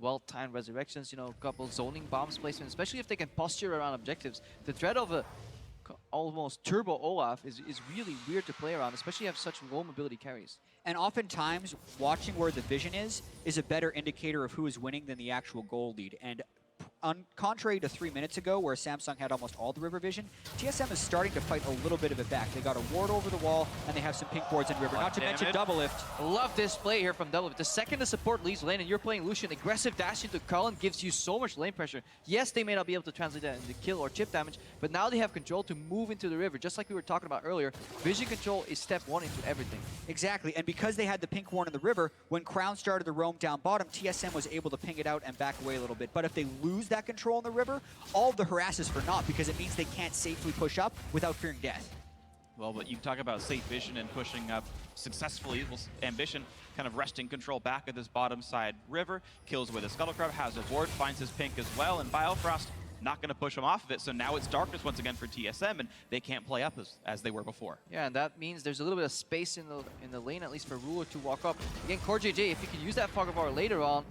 well-timed resurrections, you know, a couple zoning bombs placement, especially if they can posture around objectives. The dread of a almost turbo Olaf is really weird to play around, especially if you have such low mobility carries. And oftentimes, watching where the vision is a better indicator of who is winning than the actual goal lead. And contrary to 3 minutes ago, where Samsung had almost all the river vision, TSM is starting to fight a little bit of it back. They got a ward over the wall, and they have some pink boards in river, not to mention double lift. Love this play here from double lift. The second the support leaves lane and you're playing Lucian, aggressive dash into Cullen gives you so much lane pressure. Yes, they may not be able to translate that into kill or chip damage, but now they have control to move into the river, just like we were talking about earlier. Vision control is step 1 into everything. Exactly, and because they had the pink ward in the river, when Crown started to roam down bottom, TSM was able to ping it out and back away a little bit. But if they lose that control in the river, all of the harass is for naught because it means they can't safely push up without fearing death. Well, but you talk about safe vision and pushing up successfully. Well, Ambition kind of wresting control back of this bottom side river, kills with a Scuttle Crab, has a ward, finds his pink as well, and Biofrost not going to push him off of it, so now it's darkness once again for TSM, and they can't play up as they were before. Yeah, and that means there's a little bit of space in the lane, at least for Ruler to walk up. Again, CoreJJ, if he can use that Fog of War later on,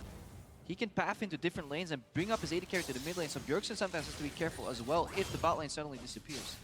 he can path into different lanes and bring up his AD carry to the mid lane, so Bjergsen sometimes has to be careful as well if the bot lane suddenly disappears.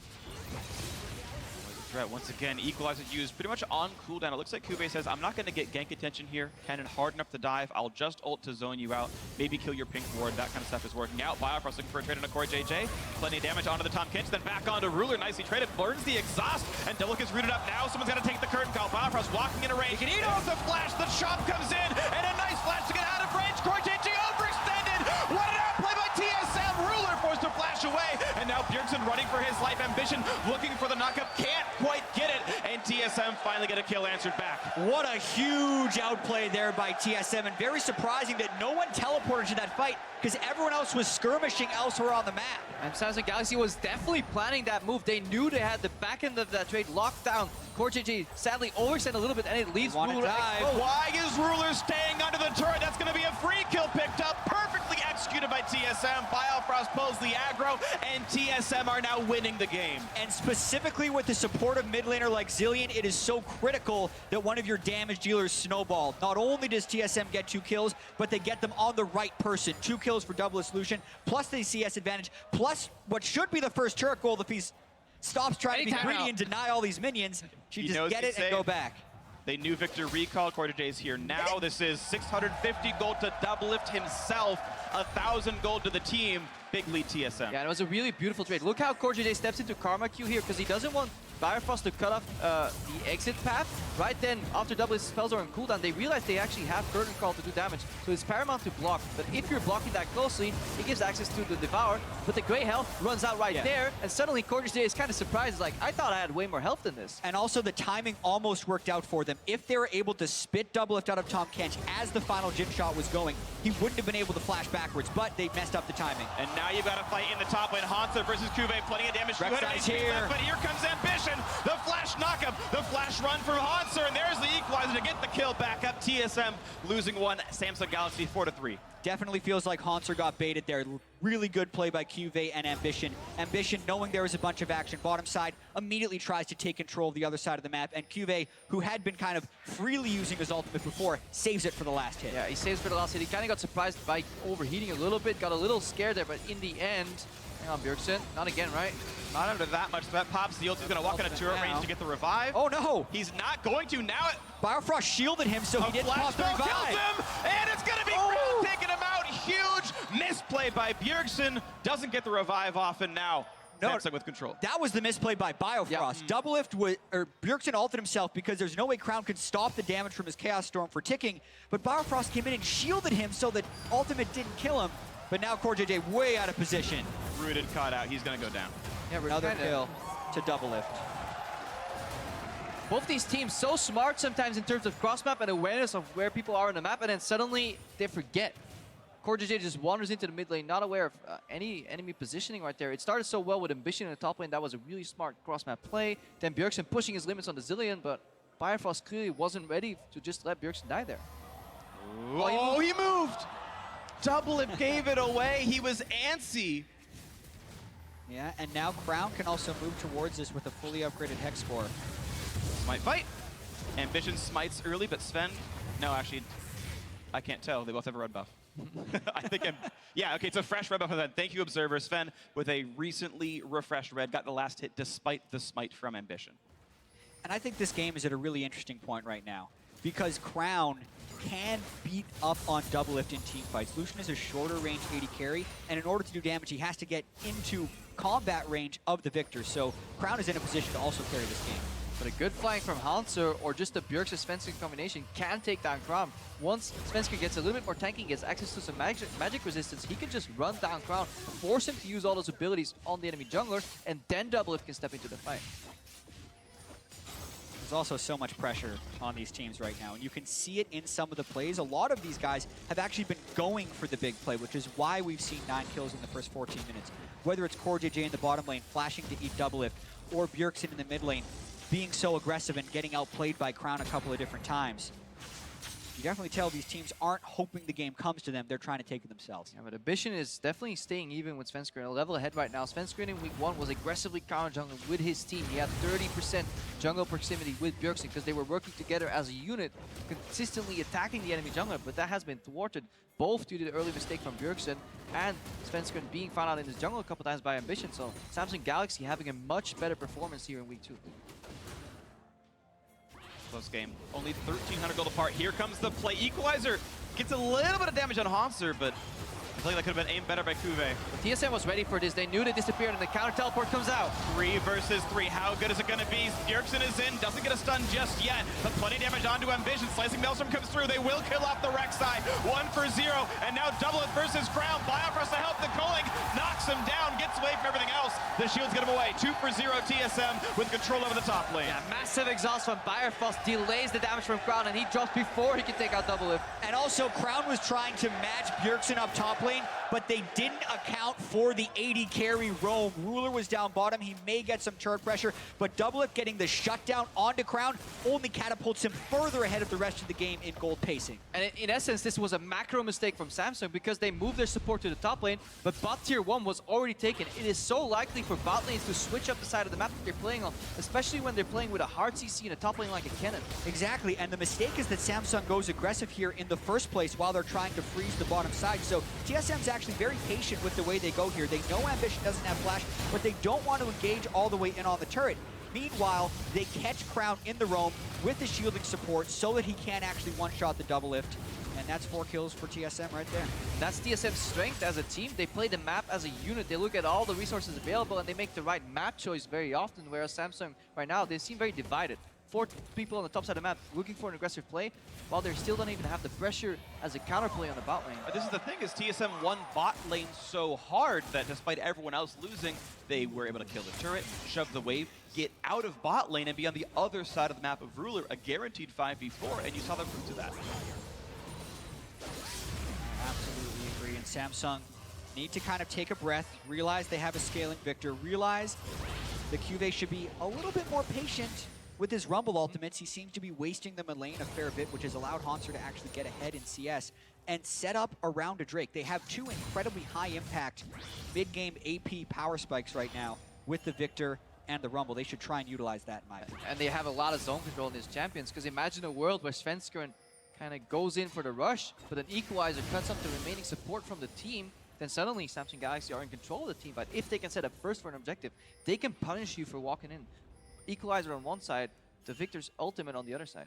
Once again, Equalizer used pretty much on cooldown. It looks like Kube says, I'm not going to get gank attention here. Cannon hard enough to dive. I'll just ult to zone you out. Maybe kill your pink ward. That kind of stuff is working out. Biofrost looking for a trade on a CoreJJ. Plenty of damage onto the Tom Kinch, then back onto Ruler. Nicely traded. Burns the exhaust, and Diluc is rooted up now. Someone's got to take the curtain call. Biofrost walking into range. He can eat off the flash. The chop comes in, and a nice flash to get out of range. CoreJJ overextended. What an outplay by TSM. Ruler forced to flash away, and now Bjergsen running for his life. Ambition looking for the knockup. Can't quite get it, and TSM finally get a kill answered back. What a huge outplay there by TSM, and very surprising that no one teleported to that fight because everyone else was skirmishing elsewhere on the map. And Samsung Galaxy was definitely planning that move. They knew they had the back end of that trade locked down. CoreJJ sadly overextended a little bit, and it leaves Ruler exposed. Why is Ruler staying under the turret? That's going to be a free kill picked up, perfectly executed by TSM. Biofrost pulls the aggro, and TSM are now winning the game. And specifically with the support of mid laner like Zillion, it is so critical that one of your damage dealers snowball. Not only does TSM get 2 kills, but they get them on the right person. 2 kills for double solution, plus the CS advantage, plus what should be the first turret goal if he stops trying to be greedy and deny all these minions. She just get it and go back. They knew Victor recalled. CoreJJ's here now. This is 650 gold to double lift himself, 1,000 gold to the team. big lead TSM. Yeah, and it was a really beautiful trade. Look how CoreJJ steps into Karma Q here, because he doesn't want Firefrost to cut off the exit path. Right then, after double spells are on cooldown, they realize they actually have Curtain Call to do damage, so it's paramount to block. But if you're blocking that closely, it gives access to the Devour, but the Grey Health runs out right there, and suddenly CoreJJ is kind of surprised. It's like, I thought I had way more health than this. And also the timing almost worked out for them. If they were able to spit double lift out of Tahm Kench as the final Jin shot was going, he wouldn't have been able to flash backwards, but they messed up the timing. And now you've got to fight in the top lane. Hanser versus Cuvée, plenty of damage. Rek'Sai's here. But here comes Ambition. The flash knockup, the flash run from Hanser, and there's the equalizer to get the kill back up. TSM losing one, Samsung Galaxy 4-3. Definitely feels like Hanser got baited there. Really good play by Cuvée and Ambition. Ambition, knowing there was a bunch of action bottom side, immediately tries to take control of the other side of the map, and Cuvée, who had been kind of freely using his ultimate before, saves it for the last hit. Yeah, he saves for the last hit. He kind of got surprised by overheating a little bit, got a little scared there, but in the end, hang on, Bjergsen, not again, right? Not under that much threat. Pops the ult. He's going to walk in a turret range to get the revive. Oh no! He's not going to. Now Biofrost shielded him, so he didn't pop the revive. Kills him, and it's going to be Crown taking him out. Huge misplay by Bjergsen. Doesn't get the revive off, and now Samsung with control. That was the misplay by Biofrost. Double lift was, or Bjergsen ulted himself because there's no way Crown could stop the damage from his Chaos Storm for ticking, but Biofrost came in and shielded him so that ultimate didn't kill him. But now CoreJJ way out of position. Rooted caught out. He's going to go down. Yeah, another kill to double lift. Both these teams so smart sometimes in terms of cross map and awareness of where people are on the map, and then suddenly they forget. CoreJJ just wanders into the mid lane, not aware of any enemy positioning right there. It started so well with Ambition in the top lane. That was a really smart cross map play. Then Bjergsen pushing his limits on the Zilean, but Firefrost clearly wasn't ready to just let Bjergsen die there. Oh, he moved! Double Lift gave it away. He was antsy. Yeah, and now Crown can also move towards this with a fully upgraded Hex score. Smite fight. Ambition smites early, but Sven... No, actually, I can't tell. They both have a red buff. I think yeah, okay, it's a fresh red buff for that. Thank you, Observer. Sven, with a recently refreshed red, got the last hit despite the smite from Ambition. And I think this game is at a really interesting point right now, because Crown can beat up on double lift in team fights. Lucian is a shorter range AD carry, and in order to do damage, he has to get into combat range of the victor. So Crown is in a position to also carry this game. But a good flank from Hanser or just a Bjergsen Svenskeren combination can take down Crown. Once Svenskeren gets a little bit more tanking, gets access to some magic resistance, he can just run down Crown, force him to use all those abilities on the enemy jungler, and then double lift can step into the fight. There's also so much pressure on these teams right now, and you can see it in some of the plays. A lot of these guys have actually been going for the big play, which is why we've seen 9 kills in the first 14 minutes. Whether it's CoreJJ in the bottom lane flashing to eat double lift, or Bjergsen in the mid lane being so aggressive and getting outplayed by Crown a couple of different times. You definitely tell these teams aren't hoping the game comes to them. They're trying to take it themselves. Yeah, but Ambition is definitely staying even with Svenskeren. A level ahead right now. Svenskeren in week 1 was aggressively counter-jungling with his team. He had 30% jungle proximity with Bjergsen because they were working together as a unit, consistently attacking the enemy jungler, but that has been thwarted both due to the early mistake from Bjergsen and Svenskeren being found out in his jungle a couple times by Ambition. So Samsung Galaxy having a much better performance here in week 2. Close game. Only 1,300 gold apart. Here comes the play. Equalizer gets a little bit of damage on Hanser, but I feel like that could have been aimed better by Cuvée. TSM was ready for this. They knew they disappeared, and the counter teleport comes out. 3 versus 3. How good is it going to be? Bjergsen is in. Doesn't get a stun just yet, but plenty of damage onto Ambition. Slicing Maelstrom comes through. They will kill off the Rek'Sai. 1 for 0, and now double it versus Crown. Biofrost to help the culling. Knocks him down. Gets away from everything else. The shields get him away. 2 for 0 TSM with control over the top lane. Yeah, massive exhaust from Biofrost delays the damage from Crown, and he drops before he can take out double lift. And also, Crown was trying to match Bjergsen up top lane, but they didn't account for the 80 carry roam. Ruler was down bottom. He may get some turret pressure, but double lift getting the shutdown onto Crown only catapults him further ahead of the rest of the game in gold pacing. And in essence, this was a macro mistake from Samsung because they moved their support to the top lane, but bot tier 1 was already taken. It is so likely for bot lanes to switch up the side of the map that they're playing on, especially when they're playing with a hard CC in a top lane like a Kennen. Exactly, and the mistake is that Samsung goes aggressive here in the first place while they're trying to freeze the bottom side. So TSM's actually very patient with the way they go here. They know Ambition doesn't have flash, but they don't want to engage all the way in on the turret. Meanwhile, they catch Crown in the roam with the shielding support so that he can actually one-shot the double lift. And that's 4 kills for TSM right there. That's TSM's strength as a team. They play the map as a unit. They look at all the resources available and they make the right map choice very often, whereas Samsung right now, they seem very divided. 4 people on the top side of the map looking for an aggressive play, while they still don't even have the pressure as a counterplay on the bot lane. This is the thing, is TSM won bot lane so hard that despite everyone else losing, they were able to kill the turret, shove the wave, get out of bot lane, and be on the other side of the map of Ruler, a guaranteed 5v4, and you saw the fruits of that. Absolutely agree. And Samsung need to kind of take a breath, realize they have a scaling Victor, realize the QV should be a little bit more patient with his Rumble ultimates. He seems to be wasting them in lane a fair bit, which has allowed Hanser to actually get ahead in CS and set up around a Drake. They have 2 incredibly high impact mid-game AP power spikes right now with the Victor and the Rumble. They should try and utilize that in my opinion. And they have a lot of zone control in these champions, because imagine a world where Svenskeren kind of goes in for the rush, but an Equalizer cuts up the remaining support from the team, then suddenly Samsung Galaxy are in control of the team. But if they can set up first for an objective, they can punish you for walking in. Equalizer on one side, the Victor's ultimate on the other side.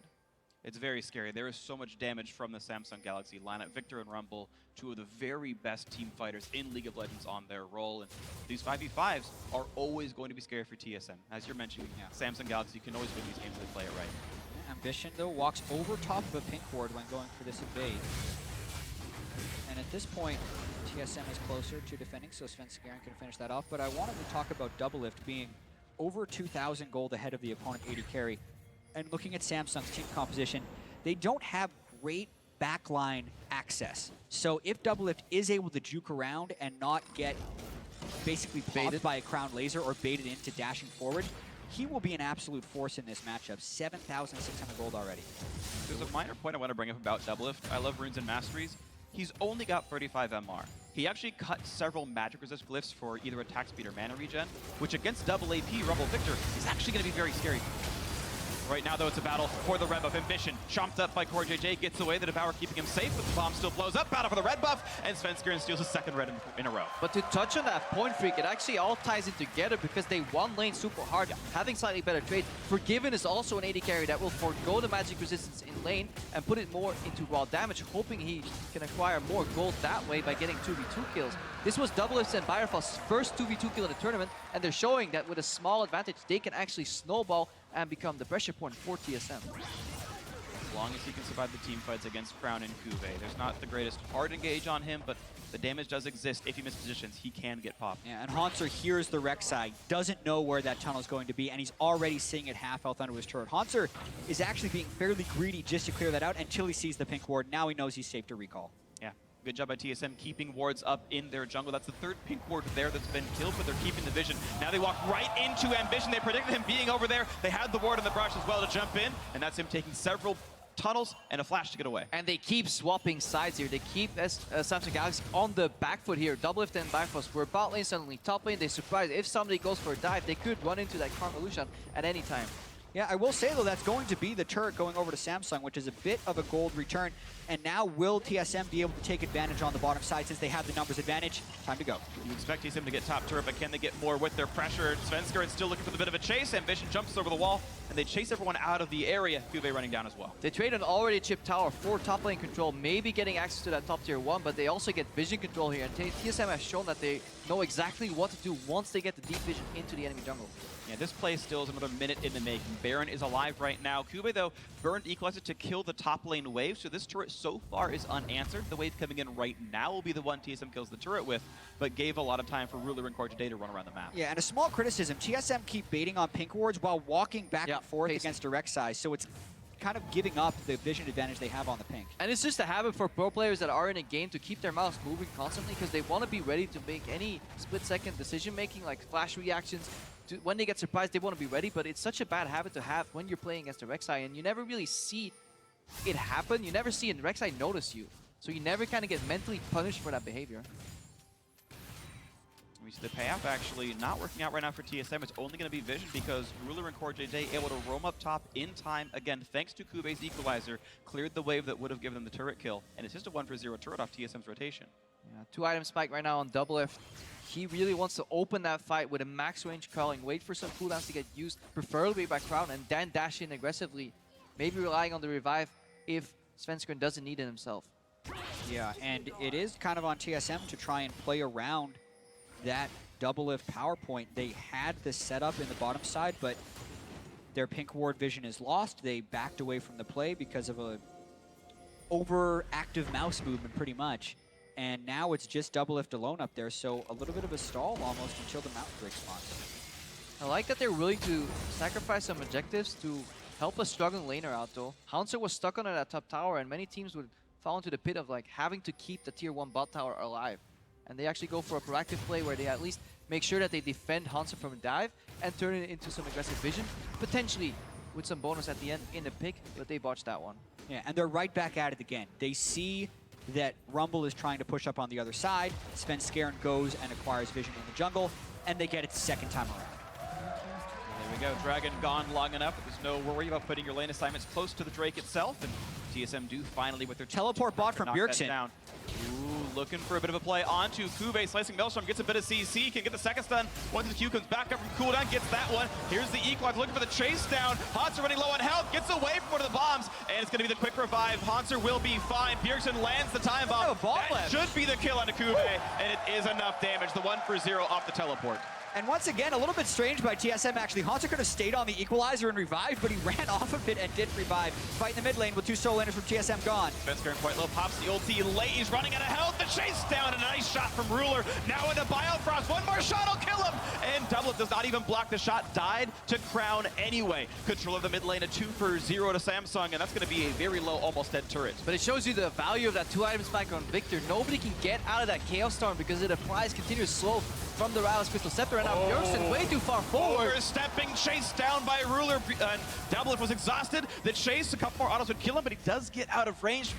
It's very scary. There is so much damage from the Samsung Galaxy lineup. Victor and Rumble, 2 of the very best team fighters in League of Legends on their role. And these 5v5s are always going to be scary for TSM. As you're mentioning, Samsung Galaxy can always win these games if they play it right. Ambition, though, walks over top of a pink ward when going for this invade. And at this point, TSM is closer to defending, so Svenskeren can finish that off. But I wanted to talk about Double Lift being over 2,000 gold ahead of the opponent 80 carry. And looking at Samsung's team composition, they don't have great backline access. So if Double Lift is able to juke around and not get basically popped by a Crown Laser or baited into dashing forward, he will be an absolute force in this matchup. 7,600 gold already. There's a minor point I want to bring up about Doublelift. I love Runes and Masteries. He's only got 35 MR. He actually cut several magic resist glyphs for either attack speed or mana regen, which against double AP Rumble Victor is actually going to be very scary. Right now, though, it's a battle for the red buff. Ambition, chomped up by Core JJ, gets away. The Devour keeping him safe, but the bomb still blows up. Battle for the red buff, and Svenskeren steals his 2nd red in a row. But to touch on that point, Freak, it actually all ties in together because they won lane super hard, having slightly better trade. Forgiven is also an AD carry that will forego the magic resistance in lane and put it more into raw damage, hoping he can acquire more gold that way by getting 2v2 kills. This was Doublelift's and Byrefall's first 2v2 kill in the tournament, and they're showing that with a small advantage, they can actually snowball and become the pressure point for TSM. As long as he can survive the team fights against Crown and Kuve, there's not the greatest hard engage on him, but the damage does exist. If he mispositions, he can get popped. Yeah, and Hanser hears the Rek'Sai, doesn't know where that tunnel is going to be, and he's already seeing it half health under his turret. Hanser is actually being fairly greedy just to clear that out until he sees the pink ward. Now he knows he's safe to recall. Yeah, good job by TSM keeping wards up in their jungle. That's the 3rd pink ward there that's been killed, but they're keeping the vision. Now they walk right into Ambition. They predicted him being over there. They had the ward on the brush as well to jump in, and that's him taking several tunnels and a flash to get away. And they keep swapping sides here. They keep Samsung Galaxy on the back foot here. Doublelift and Bifrost were bot lane, suddenly top lane. They surprise. If somebody goes for a dive, they could run into that Convolution at any time. Yeah, I will say, though, that's going to be the turret going over to Samsung, which is a bit of a gold return. And now will TSM be able to take advantage on the bottom side since they have the numbers advantage? Time to go. You expect TSM to get top turret, but can they get more with their pressure? Svenskeren still looking for the bit of a chase. Ambition jumps over the wall, and they chase everyone out of the area. Kuve running down as well. They trade an already chipped tower for top lane control, maybe getting access to that top tier 1, but they also get vision control here. And TSM has shown that they know exactly what to do once they get the deep vision into the enemy jungle. Yeah, this play still is another minute in the making. Baron is alive right now. Kuve, though, burned Equalizer to kill the top lane wave, so this turret so far is unanswered. The wave coming in right now will be the one TSM kills the turret with, but gave a lot of time for Ruler and Core today to run around the map. Yeah, and a small criticism, TSM keep baiting on pink wards while walking back and forth against direct size, so it's kind of giving up the vision advantage they have on the pink. And it's just a habit for pro players that are in a game to keep their mouse moving constantly because they want to be ready to make any split-second decision-making, like flash reactions. When they get surprised, they want to be ready, but it's such a bad habit to have when you're playing against the Rek'Sai, and you never really see it happen. You never see a Rek'Sai notice you, so you never kind of get mentally punished for that behavior. We see the payoff actually not working out right now for TSM. It's only going to be vision because Ruler and Core JJ able to roam up top in time. Again, thanks to Kuve's Equalizer, cleared the wave that would have given them the turret kill. And it's just a 1-for-0 turret off TSM's rotation. Yeah, 2-item spike right now on Double F. He really wants to open that fight with a max range calling, wait for some cooldowns to get used, preferably by Crown, and then dash in aggressively. Maybe relying on the revive if Svenskeren doesn't need it himself. Yeah, and it is kind of on TSM to try and play around that double lift power point. They had this setup in the bottom side, but their pink ward vision is lost. They backed away from the play because of a overactive mouse movement, pretty much. And now it's just double lift alone up there, so a little bit of a stall almost until the mountain break spawns. I like that they're willing to sacrifice some objectives to help a struggling laner out, though. Haunter was stuck under that top tower, and many teams would fall into the pit of like having to keep the tier 1 bot tower alive. And they actually go for a proactive play where they at least make sure that they defend Haunter from a dive and turn it into some aggressive vision, potentially with some bonus at the end in the pick, but they botched that one. Yeah, and they're right back at it again. They see that Rumble is trying to push up on the other side. Svenskeren goes and acquires vision in the jungle, and they get it second time around. There we go, Dragon gone long enough that there's no worry about putting your lane assignments close to the Drake itself, and TSM do finally with their teleport bot from Bjergsen. Down. Ooh, looking for a bit of a play onto Kube, slicing Maelstrom, gets a bit of CC, can get the second stun. Once the Q comes back up from cooldown, gets that one. Here's the Equinox looking for the chase down. Haunter running low on health, gets away from one of the bombs, and it's going to be the quick revive. Haunter will be fine. Bjergsen lands the time bomb. That should be the kill onto Kube, and it is enough damage. The 1-for-0 off the teleport. And once again, a little bit strange by TSM, actually. Haunter could have stayed on the equalizer and revived, but he ran off of it and did revive. Fight in the mid lane with 2 solo laners from TSM gone. Svenskeren quite low, pops the ulti late. He's running out of health. The chase down, and a nice shot from Ruler. Now into Biofrost. One more shot will kill him. And Doublet does not even block the shot. Died to Crown anyway. Control of the mid lane, a 2-for-0 to Samsung, and that's going to be a very low, almost dead turret. But it shows you the value of that 2-item spike on Victor. Nobody can get out of that Chaos Storm because it applies continuous slow from the Rylai's Crystal Scepter, and now Bjergsen way too far forward. Overstepping, chased down by Ruler, and Doublet was exhausted. The chase, a couple more autos would kill him, but he does get out of range.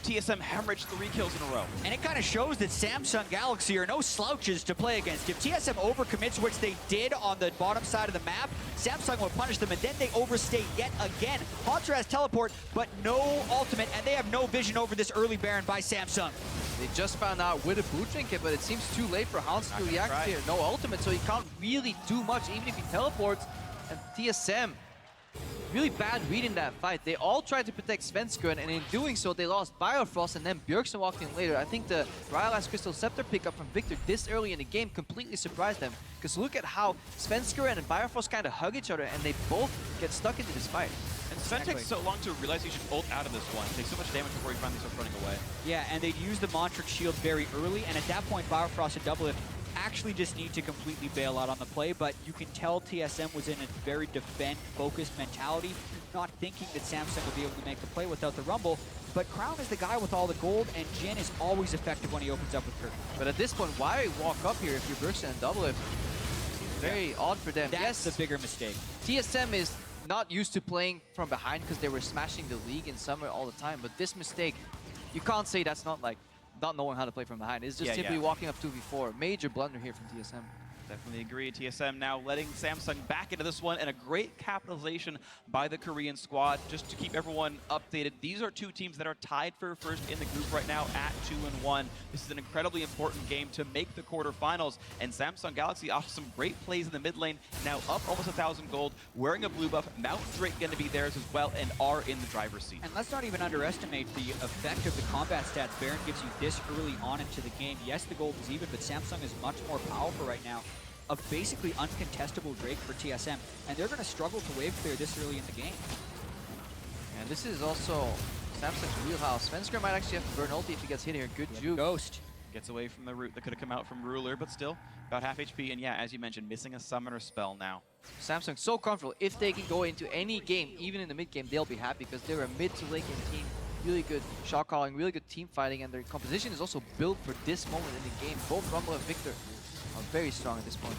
TSM hemorrhaged 3 kills in a row. And it kind of shows that Samsung Galaxy are no slouches to play against. If TSM overcommits, which they did on the bottom side of the map, Samsung will punish them, and then they overstay yet again. Haunter has teleport, but no ultimate, and they have no vision over this early Baron by Samsung. They just found out with a boot trinket, but it seems too late for Hans to react here. No ultimate, so he can't really do much, even if he teleports. And TSM, really bad read in that fight. They all tried to protect Svenskeren, and in doing so, they lost Biofrost, and then Bjergsen walked in later. I think the Rylai's Crystal Scepter pickup from Victor this early in the game completely surprised them. Because look at how Svenskeren and Biofrost kind of hug each other, and they both get stuck into this fight. And Sven takes so long to realize he should ult out of this one. Takes so much damage before he finally starts running away. Yeah, and they'd use the Montrix shield very early, and at that point, Biofrost and Double Lift actually just need to completely bail out on the play, but you can tell TSM was in a very defend-focused mentality, not thinking that Samsung would be able to make the play without the Rumble. But Crown is the guy with all the gold, and Jin is always effective when he opens up with Curtain. But at this point, why walk up here if you're Bjergsen and Double Lift? Very odd for them. That's the bigger mistake. TSM is not used to playing from behind because they were smashing the league in summer all the time, but this mistake, you can't say that's not like not knowing how to play from behind. It's just simply walking up 2v4. Major blunder here from TSM. Definitely agree. TSM now letting Samsung back into this one, and a great capitalization by the Korean squad just to keep everyone updated. These are 2 teams that are tied for first in the group right now at 2-1. This is an incredibly important game to make the quarterfinals, and Samsung Galaxy off some great plays in the mid lane, now up almost 1,000 gold, wearing a blue buff. Mountain Drake going to be theirs as well, and are in the driver's seat. And let's not even underestimate the effect of the combat stats Baron gives you this early on into the game. Yes, the gold is even, but Samsung is much more powerful right now. A basically uncontestable Drake for TSM, and they're going to struggle to wave clear this early in the game. And this is also Samsung's wheelhouse. Svenskeren might actually have to burn ulti if he gets hit here. Good juke. Ghost. Gets away from the root that could have come out from Ruler, but still about half HP. And yeah, as you mentioned, missing a summoner spell now. Samsung so comfortable. If they can go into any game, even in the mid game, they'll be happy because they're a mid to late game team. Really good shot calling, really good team fighting, and their composition is also built for this moment in the game. Both Rumble and Victor are very strong at this point.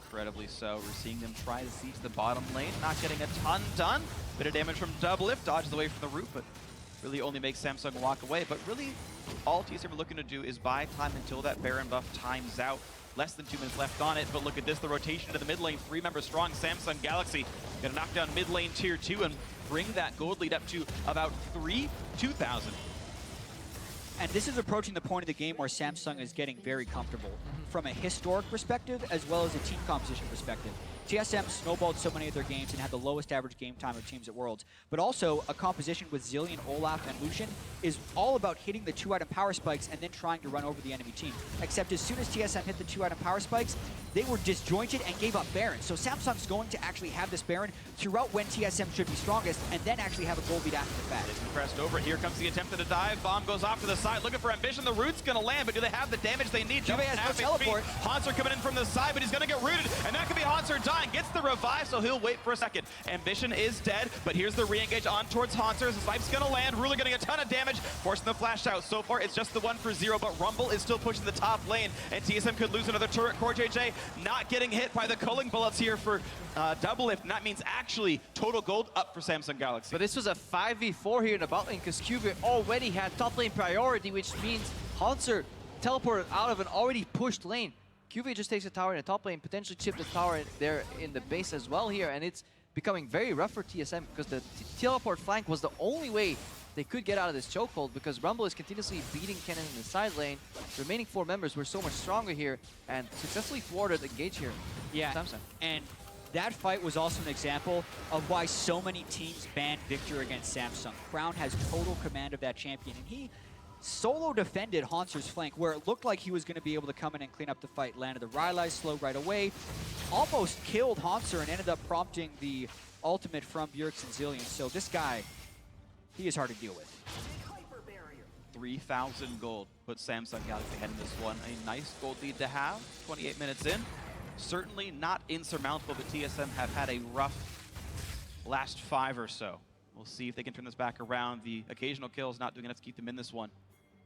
Incredibly so. We're seeing them try to siege the bottom lane, not getting a ton done. Bit of damage from Double Lift, dodges away from the root, but really only makes Samsung walk away. But really, all TSM are looking to do is buy time until that Baron buff times out. Less than 2 minutes left on it, but look at this, the rotation to the mid lane. 3-member strong Samsung Galaxy gonna knock down mid lane tier 2 and bring that gold lead up to about 2,000. And this is approaching the point of the game where Samsung is getting very comfortable from a historic perspective as well as a team composition perspective. TSM snowballed so many of their games and had the lowest average game time of teams at Worlds. But also, a composition with Zillion, Olaf, and Lucian is all about hitting the 2-item power spikes and then trying to run over the enemy team. Except as soon as TSM hit the 2-item power spikes, they were disjointed and gave up Baron. So Samsung's going to actually have this Baron throughout when TSM should be strongest and then actually have a gold lead after the fact. It's pressed over. Here comes the attempt at a dive. Bomb goes off to the side, looking for Ambition. The root's going to land, but do they have the damage they need? Juve has no teleport. Hanser coming in from the side, but he's going to get rooted, and that could be Hanser dying. Gets the revive, so he'll wait for a second. Ambition is dead, but here's the re-engage on towards Hanser. The snipe's going to land. Rula getting a ton of damage, forcing the flash out. So far, it's just the 1-for-0, but Rumble is still pushing the top lane, and TSM could lose another turret. Core JJ not getting hit by the culling bullets here for double lift, and that means actually total gold up for Samsung Galaxy. But this was a 5v4 here in the bot lane because QV already had top lane priority, which means Hanser teleported out of an already pushed lane. QV just takes a tower in the top lane, potentially chip the tower there in the base as well here, and it's becoming very rough for TSM because the teleport flank was the only way they could get out of this chokehold because Rumble is continuously beating Kennen in the side lane. The remaining 4 members were so much stronger here and successfully thwarted the engage here. Yeah, Samsung. And that fight was also an example of why so many teams banned Victor against Samsung. Crown has total command of that champion, and he solo defended Hanser's flank where it looked like he was going to be able to come in and clean up the fight. Landed the Rylai slow right away, almost killed Hanser and ended up prompting the ultimate from Bjergsen Zillion. So this guy, he is hard to deal with. 3,000 gold puts Samsung Galaxy ahead in this one. A nice gold lead to have, 28 minutes in. Certainly not insurmountable, but TSM have had a rough last 5 or so. We'll see if they can turn this back around. The occasional kills not doing enough to keep them in this one.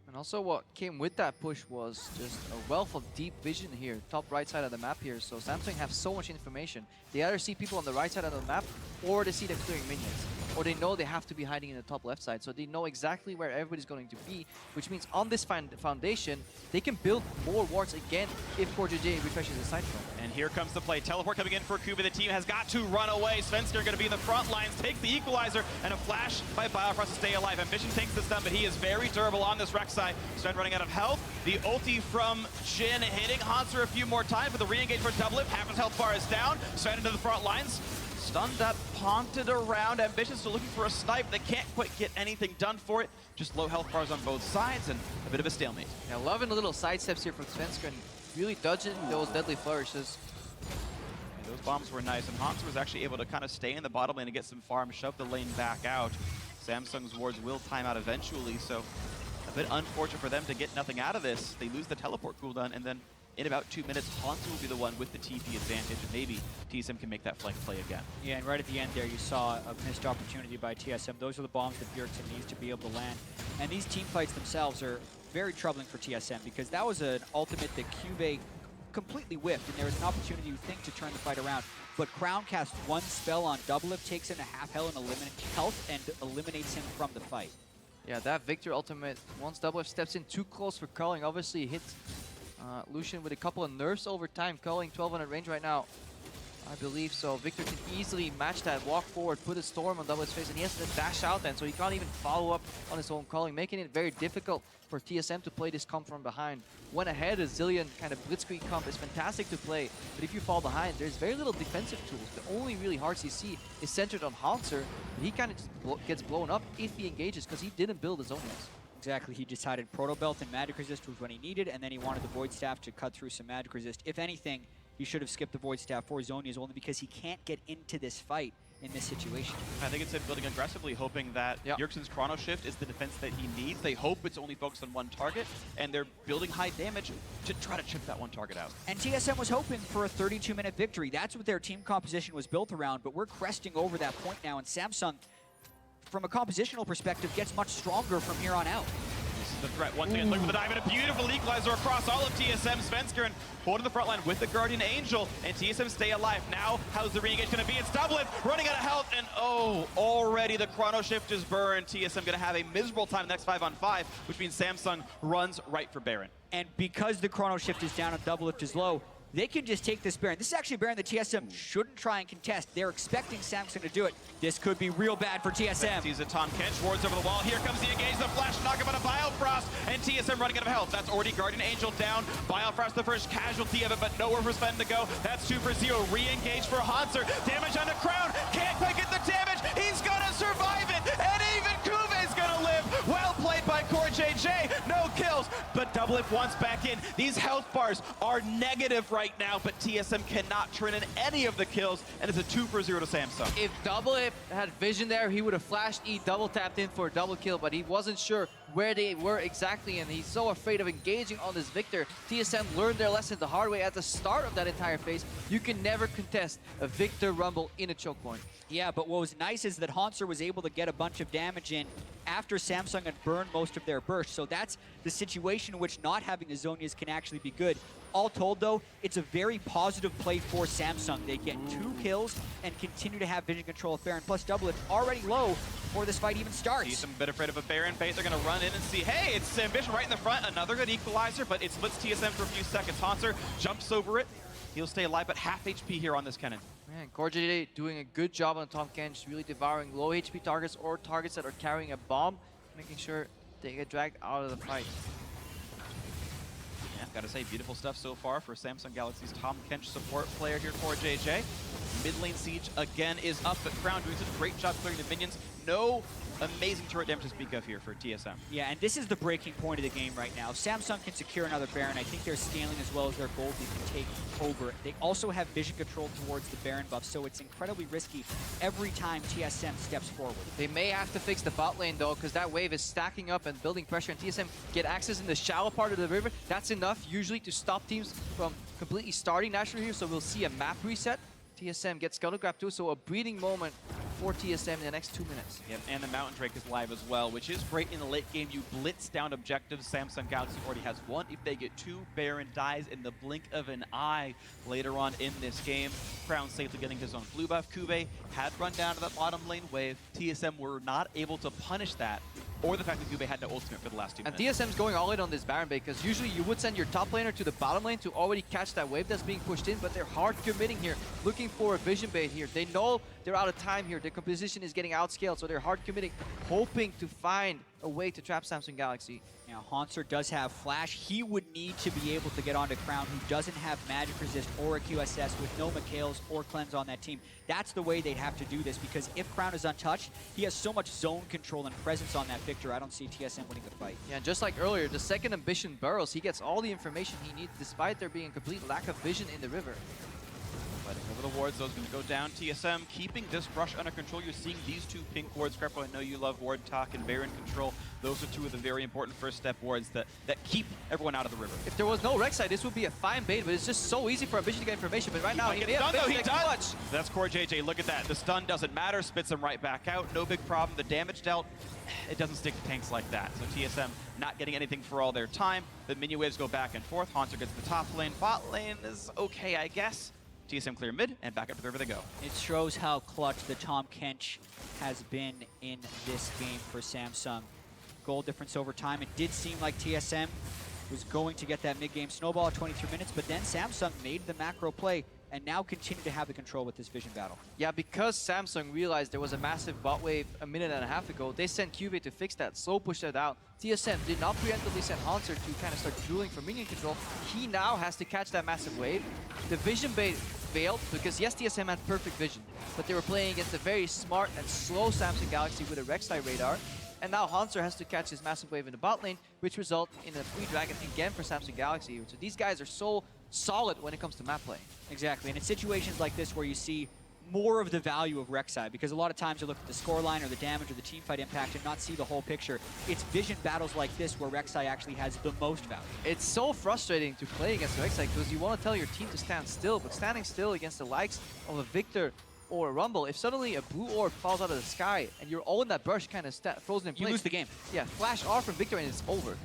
And also what came with that push was just a wealth of deep vision here, top right side of the map here. So Samsung have so much information. They either see people on the right side of the map, or they see them clearing minions. Or they know they have to be hiding in the top left side. So they know exactly where everybody's going to be, which means on this foundation, they can build more wards again if Core JJ refreshes the side front. And here comes the play. Teleport coming in for Kuba. The team has got to run away. Svensker going to be in the front lines, takes the equalizer, and a flash by Biofrost to stay alive. Ambition takes the stun, but he is very durable on this Rex side. Sven running out of health. The ulti from Jin hitting Hanser a few more times, but the re-engage for double lift. Half his health bar is down. Sven into the front lines. Stunned that, ponted around. Ambition still looking for a snipe. They can't quite get anything done for it. Just low health bars on both sides and a bit of a stalemate. Yeah, loving the little side steps here from Svensker and really dodging those deadly flourishes. And those bombs were nice, and Hanser was actually able to kind of stay in the bottom lane and get some farm, shove the lane back out. Samsung's wards will time out eventually, so a bit unfortunate for them to get nothing out of this. They lose the teleport cooldown, and then in about 2 minutes, Hanser will be the one with the TP advantage, and maybe TSM can make that flank play again. Yeah, and right at the end there, you saw a missed opportunity by TSM. Those are the bombs that Bjergsen needs to be able to land. And these team fights themselves are very troubling for TSM because that was an ultimate that Cube completely whiffed, and there was an opportunity, you think, to turn the fight around. But Crown casts one spell on double lift, takes him to half health and eliminates him from the fight. Yeah, that Victor ultimate, once double lift steps in too close for culling, obviously hits Lucian with a couple of nerfs over time. Culling 1200 range right now, I believe. So Victor can easily match that, walk forward, put a storm on double his face, and he has to dash out then, so he can't even follow up on his own culling, making it very difficult for TSM to play this comp from behind. Went ahead, a Zillion kind of blitzkrieg comp is fantastic to play, but if you fall behind, there's very little defensive tools. The only really hard CC is centered on Hanser, but he kind of just gets blown up if he engages because he didn't build his own nest. Exactly, he decided Proto Belt and Magic Resist was what he needed, and then he wanted the Void Staff to cut through some Magic Resist. If anything, he should have skipped the Void Staff for Zhonya's only because he can't get into this fight in this situation. I think it's him building aggressively, hoping that Bjergsen's Chrono Shift is the defense that he needs. They hope it's only focused on one target, and they're building high damage to try to chip that one target out. And TSM was hoping for a 32-minute victory. That's what their team composition was built around, but we're cresting over that point now, and Samsung, from a compositional perspective, gets much stronger from here on out. The threat once again, looking for the dive, and a beautiful equalizer across all of TSM. Svensker and holding the front line with the Guardian Angel, and TSM stay alive. Now, how's the re-engage going to be? It's double it, running out of health, and oh, already the Chrono Shift is burned. TSM going to have a miserable time next 5-on-5, which means Samsung runs right for Baron. And because the Chrono Shift is down and double lift is low, they can just take this Baron. This is actually a Baron that TSM shouldn't try and contest. They're expecting Samsung to do it. This could be real bad for TSM. Sees it, Tom Kench, wards over the wall. Here comes the engage, the flash knock him on a Biofrost, and TSM running out of health. That's already Guardian Angel down. Biofrost the first casualty of it, but nowhere for Sven to go. That's 2 for 0. Re-engage for Hanser. Damage on the Crown. Can't quite get the damage. He's gonna survive it, and even Kuve's gonna live. Well played by Core JJ. No kills, but Doublelift once back in. These health bars are negative right now, but TSM cannot turn in any of the kills, and it's a 2 for 0 to Samsung. If Doublelift had vision there, he would have flashed E, double tapped in for a double kill, but he wasn't sure where they were exactly, and he's so afraid of engaging on this Victor. TSM learned their lesson the hard way at the start of that entire phase. You can never contest a Victor Rumble in a choke point. Yeah, but what was nice is that Hanser was able to get a bunch of damage in after Samsung had burned most of their burst. So that's the situation in which not having the Zhonya's can actually be good. All told, though, it's a very positive play for Samsung. They get 2 kills and continue to have vision control of Baron. Plus, Doublelift already low before this fight even starts. TSM a bit afraid of a Baron bait. They're going to run in and see, hey, it's Ambition right in the front. Another good equalizer, but it splits TSM for a few seconds. Hanser jumps over it. He'll stay alive, but half HP here on this cannon. Man, Core JJ doing a good job on Tom Kench, really devouring low HP targets or targets that are carrying a bomb, making sure they get dragged out of the fight. Yeah, gotta say, beautiful stuff so far for Samsung Galaxy's Tom Kench support player here, Core JJ. Mid lane siege again is up, but Crown doing such a great job clearing the minions. No amazing turret damage to speak of here for TSM. Yeah, and this is the breaking point of the game right now. Samsung can secure another Baron. I think they're scaling as well as their gold. They can take over. They also have vision control towards the Baron buff, so it's incredibly risky every time TSM steps forward. They may have to fix the bot lane though, because that wave is stacking up and building pressure, and TSM get access in the shallow part of the river. That's enough usually to stop teams from completely starting naturally here, so we'll see a map reset. TSM gets Scuttle Grab too, so a breathing moment for TSM in the next 2 minutes. Yep, and the Mountain Drake is live as well, which is great in the late game. You blitz down objectives. Samsung Galaxy already has 1. If they get 2, Baron dies in the blink of an eye later on in this game. Crown safely getting his own blue buff. Kuve had run down to that bottom lane wave. TSM were not able to punish that, or the fact that Kuve had no ultimate for the last 2 minutes. And TSM's going all in on this Baron bait, because usually you would send your top laner to the bottom lane to already catch that wave that's being pushed in, but they're hard committing here, looking for a vision bait here. They know they're out of time here. Their composition is getting outscaled, so they're hard committing, hoping to find a way to trap Samsung Galaxy. Now, Hanser does have Flash. He would need to be able to get onto Crown, who doesn't have Magic Resist or a QSS with no Mikhails or Cleanse on that team. That's the way they'd have to do this, because if Crown is untouched, he has so much zone control and presence on that Victor. I don't see TSM winning the fight. Yeah, just like earlier, the second Ambition burrows, he gets all the information he needs, despite there being a complete lack of vision in the river. Letting over the wards, those going to go down. TSM keeping this rush under control. You're seeing these 2 pink wards. Crepo, I know you love ward talk and Baron control. Those are 2 of the very important first step wards that keep everyone out of the river. If there was no Rek'Sai, this would be a fine bait, but it's just so easy for Ambition to get information. But right now, he does. That's Core JJ. Look at that. The stun doesn't matter. Spits him right back out. No big problem. The damage dealt, it doesn't stick to tanks like that. So TSM not getting anything for all their time. The minion waves go back and forth. Hanser gets the top lane. Bot lane is okay, I guess. TSM clear mid, and back up to the river they go. It shows how clutch the Tom Kench has been in this game for Samsung. Goal difference over time. It did seem like TSM was going to get that mid-game snowball at 23 minutes, but then Samsung made the macro play and now continue to have the control with this vision battle. Yeah, because Samsung realized there was a massive bot wave a minute and a half ago, they sent Kuve to fix that, slow push that out. TSM did not preemptively send Hanser to kind of start dueling for minion control. He now has to catch that massive wave. The vision bait failed because, yes, TSM had perfect vision, but they were playing against a very smart and slow Samsung Galaxy with a Rek'Sai radar. And now Hanser has to catch his massive wave in the bot lane, which result in a free dragon again for Samsung Galaxy. So these guys are so solid when it comes to map play. Exactly, and in situations like this where you see more of the value of Rek'Sai, because a lot of times you look at the scoreline or the damage or the teamfight impact and not see the whole picture. It's vision battles like this where Rek'Sai actually has the most value. It's so frustrating to play against Rek'Sai because you want to tell your team to stand still, but standing still against the likes of a Victor or a Rumble, if suddenly a blue orb falls out of the sky and you're all in that brush kind of frozen in place, you lose the game. Yeah, flash off from Victor and it's over.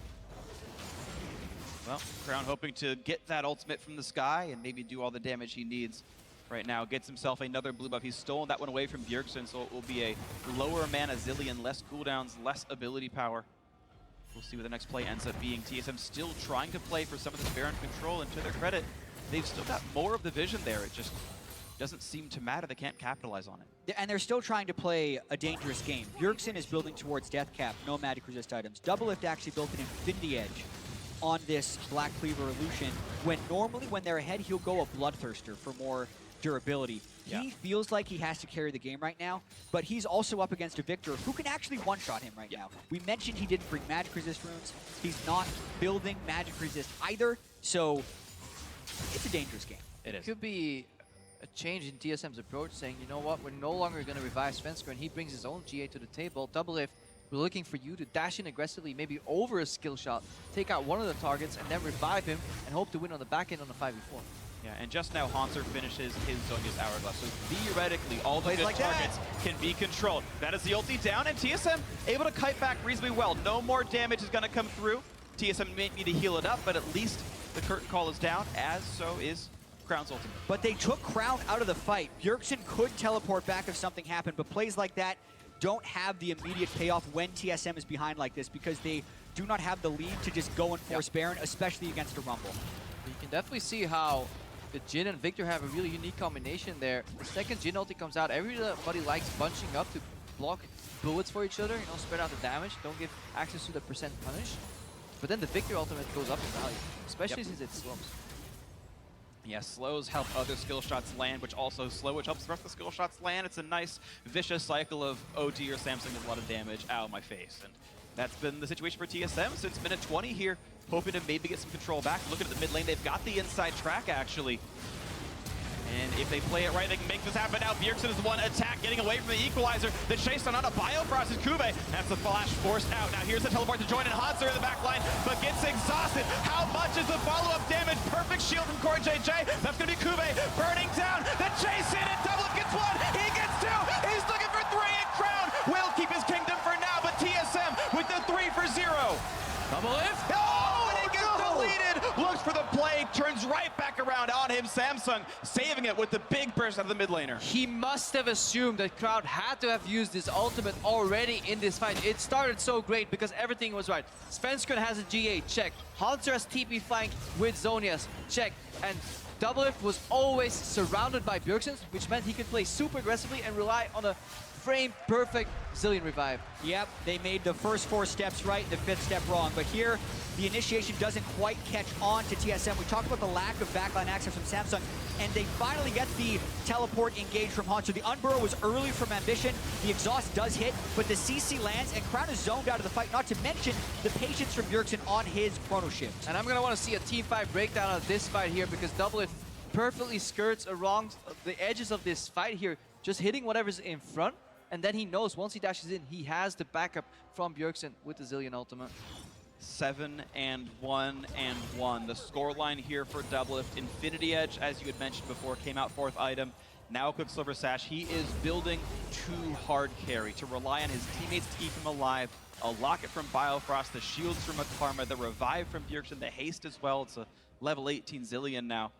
Well, Crown hoping to get that ultimate from the sky and maybe do all the damage he needs right now. Gets himself another blue buff. He's stolen that one away from Bjergsen, so it will be a lower mana Zillion, less cooldowns, less ability power. We'll see what the next play ends up being. TSM still trying to play for some of this Baron control, and to their credit, they've still got more of the vision there. It just doesn't seem to matter. They can't capitalize on it. And they're still trying to play a dangerous game. Bjergsen is building towards Death Cap, no magic resist items. Doublelift actually built an Infinity Edge on this Black Cleaver illusion, when normally when they're ahead, he'll go a Bloodthirster for more durability. Yeah. He feels like he has to carry the game right now, but he's also up against a Victor who can actually one-shot him right now. We mentioned he didn't bring magic resist runes. He's not building magic resist either, so it's a dangerous game. It could be a change in TSM's approach, saying, you know what, we're no longer going to revive Svensker, and he brings his own GA to the table. Doublelift, we're looking for you to dash in aggressively, maybe over a skill shot, take out one of the targets, and then revive him, and hope to win on the back end on the 5v4. Yeah, and just now Hanser finishes his Zhonya's Hourglass, so theoretically all the good like targets can be controlled. That is the ulti down, and TSM able to kite back reasonably well. No more damage is going to come through. TSM may need to heal it up, but at least the curtain call is down, as so is Crown's ultimate. But they took Crown out of the fight. Bjergsen could teleport back if something happened, but plays like that don't have the immediate payoff when TSM is behind like this, because they do not have the lead to just go and force Baron, especially against a Rumble. You can definitely see how the Jhin and Victor have a really unique combination there. The second Jhin ulti comes out, everybody likes bunching up to block bullets for each other, you know, spread out the damage, don't give access to the percent punish. But then the Victor ultimate goes up in value, especially since it slows. Yeah, slows help other skill shots land, which also slow, which helps the rest of the skill shots land. It's a nice, vicious cycle of OT or Samsung does a lot of damage. Ow, my face. And that's been the situation for TSM since minute 20 here, hoping to maybe get some control back. Looking at the mid lane, they've got the inside track, actually. And if they play it right, they can make this happen. Now Bjergsen is the one attack, getting away from the equalizer. The chase on a Biofrost is Kube. That's the flash forced out. Now here's the teleport to join in. Hanser in the back line, but gets exhausted. How much is the follow-up damage? Perfect shield from Core JJ. That's going to be Kube burning down. The chase in, and Doublelift gets one. He gets two. He's looking for three, and Crown will keep his kingdom for now, but TSM with the 3-0. Doublelift. Oh, and he gets deleted. Looks for the play, turns right back around on him. Samsung saving it with the big burst out of the mid laner. He must have assumed that Crowd had to have used his ultimate already in this fight. It started so great because everything was right. Svensker has a GA, check. Hanser has TP flank with Zhonya's, check. And Doublelift was always surrounded by Bjergsen, which meant he could play super aggressively and rely on a frame-perfect Zillion revive. Yep, they made the first 4 steps right, the 5th step wrong. But here, the initiation doesn't quite catch on to TSM. We talked about the lack of backline access from Samsung, and they finally get the teleport engaged from Hanser. The Unburrow was early from Ambition. The exhaust does hit, but the CC lands, and Crown is zoned out of the fight, not to mention the patience from Bjergsen on his chrono shift. And I'm going to want to see a team fight breakdown of this fight here, because Doublelift perfectly skirts around the edges of this fight here, just hitting whatever's in front. And then he knows once he dashes in, he has the backup from Bjergsen with the Zillion ultimate. 7-1-1. The scoreline here for Doublelift. Infinity Edge, as you had mentioned before, came out 4th item. Now Quicksilver Sash. He is building to hard carry, to rely on his teammates to keep him alive. A locket from Biofrost, the shields from Akarma, the revive from Bjergsen, the haste as well. It's a level 18 Zillion now.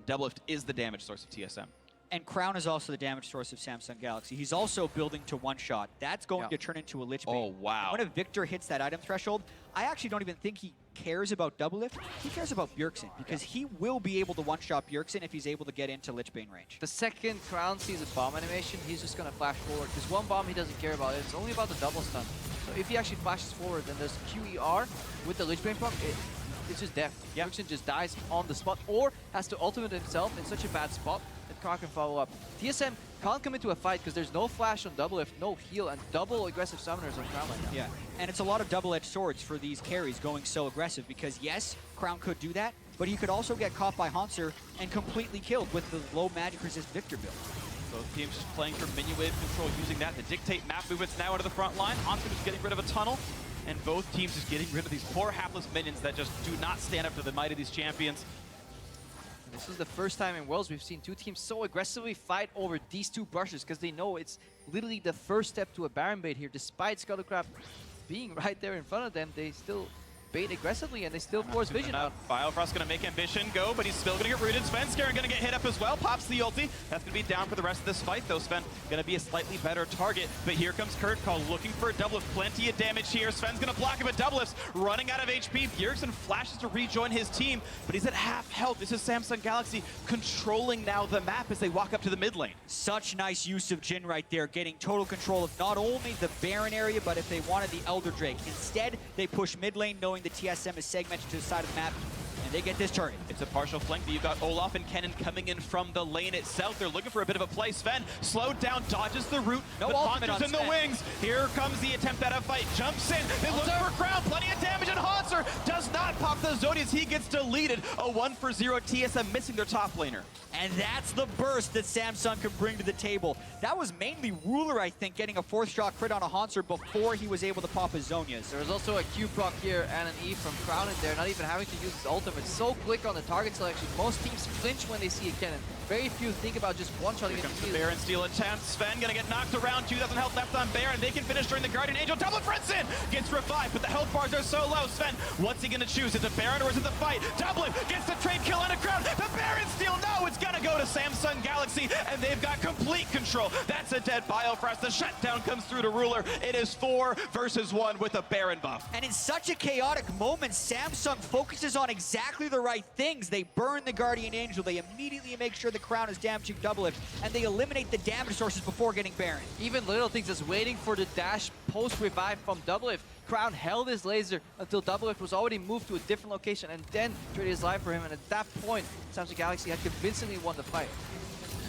Doublelift is the damage source of TSM. And Crown is also the damage source of Samsung Galaxy. He's also building to one-shot. That's going to turn into a Lich Bane. Oh, wow. When a Victor hits that item threshold, I actually don't even think he cares about Doublelift. He cares about Bjergsen, because he will be able to one-shot Bjergsen if he's able to get into Lich Bane range. The second Crown sees a bomb animation, he's just going to flash forward. Because one bomb he doesn't care about. It's only about the double stun. So if he actually flashes forward, then there's QER with the Lich Bane proc. It's just death. Bjergsen just dies on the spot, or has to ultimate himself in such a bad spot that Crown can follow up. TSM can't come into a fight because there's no flash on Doublelift, no heal, and double aggressive summoners on Crown right now. Yeah, and it's a lot of double-edged swords for these carries going so aggressive, because yes, Crown could do that, but he could also get caught by Hanser and completely killed with the low magic resist Victor build. Both teams just playing for minion wave control, using that to dictate map movements now into the front line. Hanser just getting rid of a tunnel, and both teams just getting rid of these poor hapless minions that just do not stand up to the might of these champions. This is the first time in Worlds we've seen two teams so aggressively fight over these two brushes, because they know it's literally the first step to a Baron bait here. Despite Scuttlecraft being right there in front of them, they still bait aggressively, and they still force vision out. Biofrost gonna make Ambition go, but he's still gonna get rooted. Svenskeren gonna get hit up as well. Pops the ulti. That's gonna be down for the rest of this fight, though. Sven gonna be a slightly better target. But here comes Kurt Call looking for a double. Plenty of damage here. Sven's gonna block him, but Doublelift's running out of HP. Bjergsen flashes to rejoin his team, but he's at half health. This is Samsung Galaxy controlling now the map as they walk up to the mid lane. Such nice use of Jhin right there, getting total control of not only the Baron area, but if they wanted the Elder Drake. Instead, they push mid lane, knowing the TSM is segmented to the side of the map, and they get this turret. It's a partial flank, but you've got Olaf and Kennen coming in from the lane itself. They're looking for a bit of a play. Sven slowed down, dodges the root, but Haunter's in the wings. Here comes the attempt at a fight. Jumps in, they look for Crown, plenty of damage, and Haunter does not pop the Zodias. He gets deleted. A 1-for-0 TSM missing their top laner. And that's the burst that Samsung can bring to the table. That was mainly Ruler, I think, getting a 4th-shot crit on a Haunter before he was able to pop his Zhonya's. There was also a Q proc here and an E from Crown in there, not even having to use his ultimate. So quick on the target selection. Most teams flinch when they see a Kennen. Very few think about just one-shotting it. Here comes the Baron steal attempt. Sven gonna get knocked around. 2,000 health left on Baron. They can finish during the Guardian Angel. Double Fritz in! Gets revived, but the health bars are so low. Sven, what's he gonna choose? Is it Baron or is it the fight? Doublet gets the trade kill on a Crown. The Baron steal, no! It's gonna go to Samsung Galaxy, and they've got complete control. That's a dead Biofrost. The shutdown comes through to Ruler. It is 4 versus 1 with a Baron buff. And in such a chaotic moment, Samsung focuses on exactly the right things. They burn the Guardian Angel. They immediately make sure the Crown is damaging Doublelift, and they eliminate the damage sources before getting Baron. Even little things, just waiting for the dash post-revive from Doublelift. Crown held his laser until Doublelift was already moved to a different location and then traded his life for him. And at that point, Samsung Galaxy had convincingly won the fight.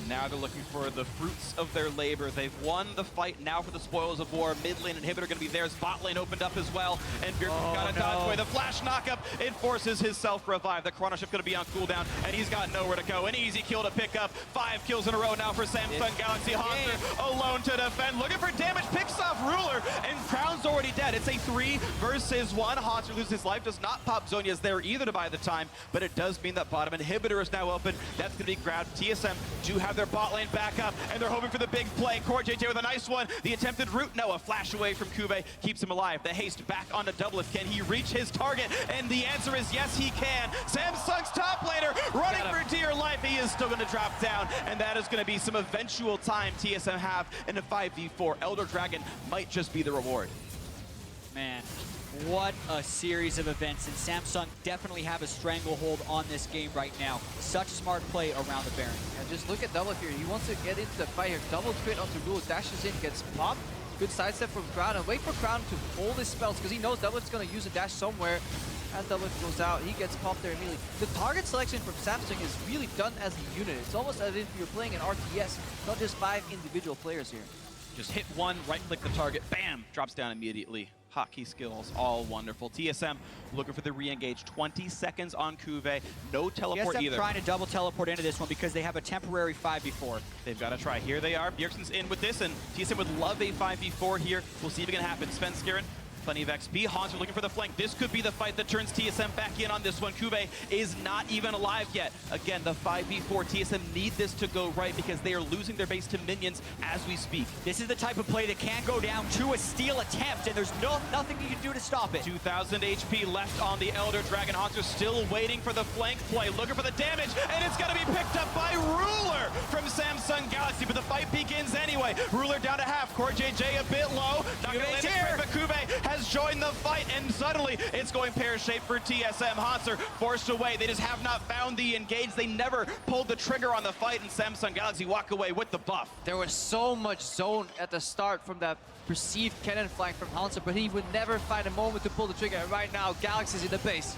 Now they're looking for the fruits of their labor. They've won the fight now for the spoils of war. Mid lane inhibitor gonna be theirs. Bot lane opened up as well. And Bjergsen's got a dodge away. The flash knockup, it forces his self-revive. The Chrono Shift gonna be on cooldown, and he's got nowhere to go. An easy kill to pick up. 5 kills in a row now for Samsung Galaxy. Haunter alone to defend. Looking for damage, picks off Ruler, and Crown's already dead. It's a 3 versus 1. Haunter loses his life, does not pop Zhonya's there either to buy the time, but it does mean that bottom inhibitor is now open. That's gonna be grabbed. TSM do have their bot lane back up, and they're hoping for the big play. CoreJJ with a nice one. The attempted root, no, a flash away from Kube keeps him alive. The haste back onto Doublelift. Can he reach his target? And the answer is yes, he can. Samsung's top laner running for dear life. He is still going to drop down, and that is going to be some eventual time TSM have in a 5v4. Elder Dragon might just be the reward. Man, what a series of events, and Samsung definitely have a stranglehold on this game right now. Such smart play around the Baron. And just look at Doublelift here. He wants to get into the fight here. Double crit onto Rule, dashes in, gets popped. Good sidestep from Crown, and wait for Crown to hold his spells because he knows Doublelift's going to use a dash somewhere. As Doublelift goes out, he gets popped there immediately. The target selection from Samsung is really done as a unit. It's almost as if you're playing an RTS, not just 5 individual players here. Just hit one, right-click the target, bam, drops down immediately. Hotkey skills, all wonderful. TSM looking for the re-engage. 20 seconds on Kube. No teleport TSM either. trying to double teleport into this one because they have a temporary 5v4. They've got to try. Here they are. Bjergsen's in with this, and TSM would love a 5v4 here. We'll see if it can happen. Svenskeren, plenty of XP. Haunter looking for the flank. This could be the fight that turns TSM back in on this one. Kube is not even alive yet. Again, the 5v4. TSM need this to go right because they are losing their base to minions as we speak. This is the type of play that can go down to a steal attempt, and there's nothing you can do to stop it. 2,000 HP left on the Elder Dragon. Haunter still waiting for the flank play, looking for the damage, and it's going to be picked up by Ruler from Samsung Galaxy, but the fight begins anyway. Ruler down to half. CoreJJ a bit low. Not going to land it, but Kube has joined the fight, and suddenly it's going pear-shaped for TSM. Haunter forced away. They just have not found the engage. They never pulled the trigger on the fight, and Samsung Galaxy walk away with the buff. There was so much zone at the start from that perceived Kennen flank from Haunter, but he would never find a moment to pull the trigger. And right now, Galaxy's in the base.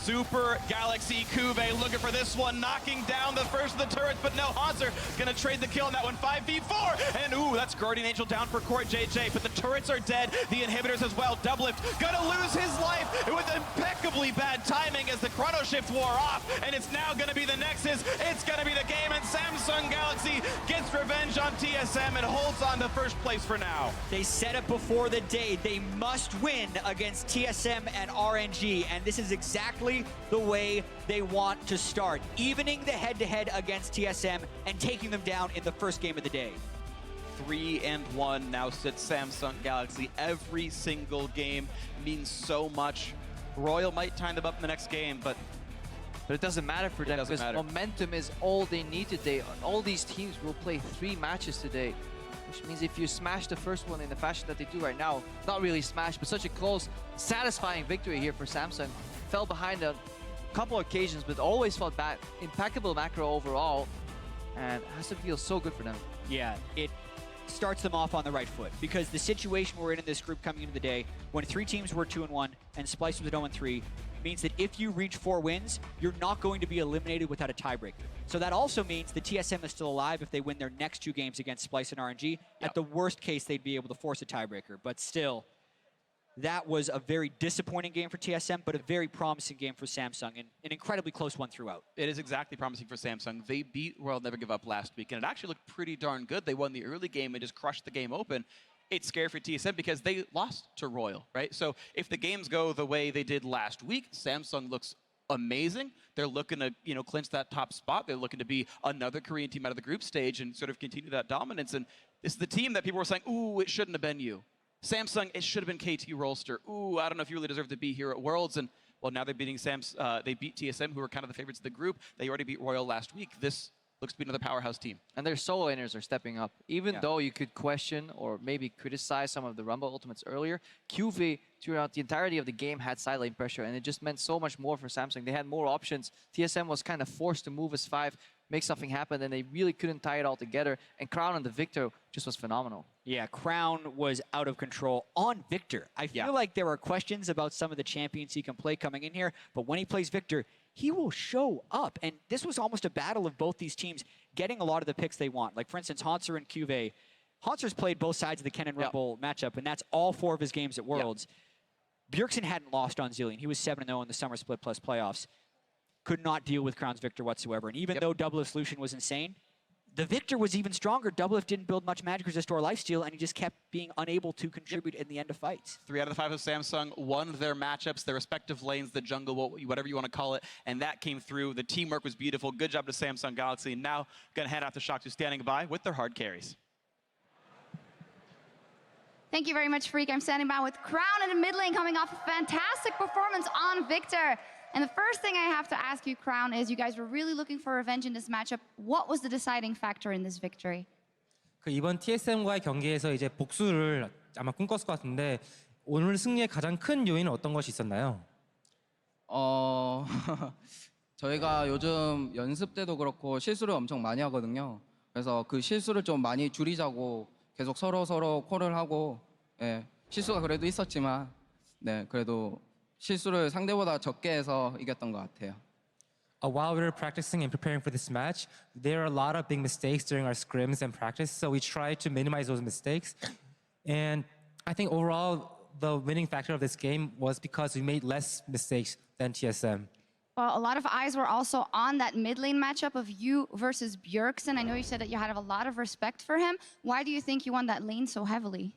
Super Galaxy Kube looking for this one, knocking down the first of the turrets, but no, Haunter gonna trade the kill on that one. 5v4, and ooh, that's Guardian Angel down for CoreJJ, but the turrets are dead, the inhibitors as well. Doublelift gonna lose his life with impeccably bad timing as the Chrono Shift wore off, and it's now gonna be the Nexus, it's gonna be the game, and Samsung Galaxy gets revenge on TSM and holds on to first place for now. They said it before the day, they must win against TSM and RNG, and this is exactly the way they want to start, evening the head-to-head against TSM and taking them down in the first game of the day. 3-1 now sits Samsung Galaxy. Every single game means so much Royal might time them up in the next game, but it doesn't matter for them because matter. momentum is all they need today. All these teams will play 3 matches today, which means if you smash the first one in the fashion that they do right now, not really smash, but such a close, satisfying victory here for Samsung. Fell behind a couple occasions, but always fought back. Impeccable macro overall, and it has to feel so good for them. Yeah, it starts them off on the right foot because the situation we're in this group coming into the day, when 3 teams were 2-1 and Splice was 0-3, means that if you reach 4 wins, you're not going to be eliminated without a tiebreaker. So that also means the TSM is still alive if they win their next 2 games against Splice and RNG. At the worst case, they'd be able to force a tiebreaker. But still, that was a very disappointing game for TSM, but a very promising game for Samsung, and an incredibly close one throughout. it is exactly promising for Samsung. They beat Royal Never Give Up last week, and it actually looked pretty darn good. They won the early game and just crushed the game open. It's scary for TSM because they lost to Royal, right? So if the games go the way they did last week, Samsung looks amazing. They're looking to, clinch that top spot. They're looking to be another Korean team out of the group stage and sort of continue that dominance. And this is the team that people were saying, ooh, it shouldn't have been you. Samsung, it should have been KT Rolster. Ooh, I don't know if you really deserve to be here at Worlds. And well, now they're beating they beat TSM, who were kind of the favorites of the group. They already beat Royal last week. This looks to be another powerhouse team. And their solo laners are stepping up. Even though you could question or maybe criticize some of the Rumble ultimates earlier, QV throughout the entirety of the game had side lane pressure, and it just meant so much more for Samsung. They had more options. TSM was kind of forced to move as 5, make something happen, and they really couldn't tie it all together. And Crown and the Victor just was phenomenal. Yeah, Crown was out of control on Victor. I feel like there were questions about some of the champions he can play coming in here, but when he plays Victor, he will show up. And this was almost a battle of both these teams getting a lot of the picks they want. Like, for instance, Hanser and QV. Hanser's played both sides of the Ken and Rumble matchup, and that's all 4 of his games at Worlds. Bjergsen hadn't lost on Zillion. He was 7-0 in the Summer Split Plus playoffs. Could not deal with Crown's Victor whatsoever. And even though Doublelift solution was insane, the Victor was even stronger. Doublelift didn't build much magic resist or lifesteal, and he just kept being unable to contribute in the end of fights. 3 out of the 5 of Samsung won their matchups, their respective lanes, the jungle, whatever you want to call it, and that came through. The teamwork was beautiful. Good job to Samsung Galaxy. And now, going to hand off to Shock, who's standing by with their hard carries. Thank you very much, Freak. I'm standing by with Crown in the mid lane, coming off a fantastic performance on Victor. And the first thing I have to ask you, Crown, is you guys were really looking for revenge in this matchup. What was the deciding factor in this victory? 이번 TSM과의 경기에서 이제 복수를 아마 꿈꿨을 것 같은데 오늘 승리의 가장 큰 요인은 어떤 것이 있었나요? 저희가 요즘 연습 때도 그렇고 실수를 엄청 많이 하거든요. 그래서 그 실수를 좀 많이 줄이자고 계속 서로 콜을 하고, 실수가 그래도 있었지만, 그래도 실수를 상대보다 적게 해서 이겼던 것 같아요. While we were practicing and preparing for this match, there are a lot of big mistakes during our scrims and practice, so we tried to minimize those mistakes. And I think overall, the winning factor of this game was because we made less mistakes than TSM. Well, a lot of eyes were also on that mid lane matchup of you versus Bjergsen. I know you said that you had a lot of respect for him. Why do you think you won that lane so heavily?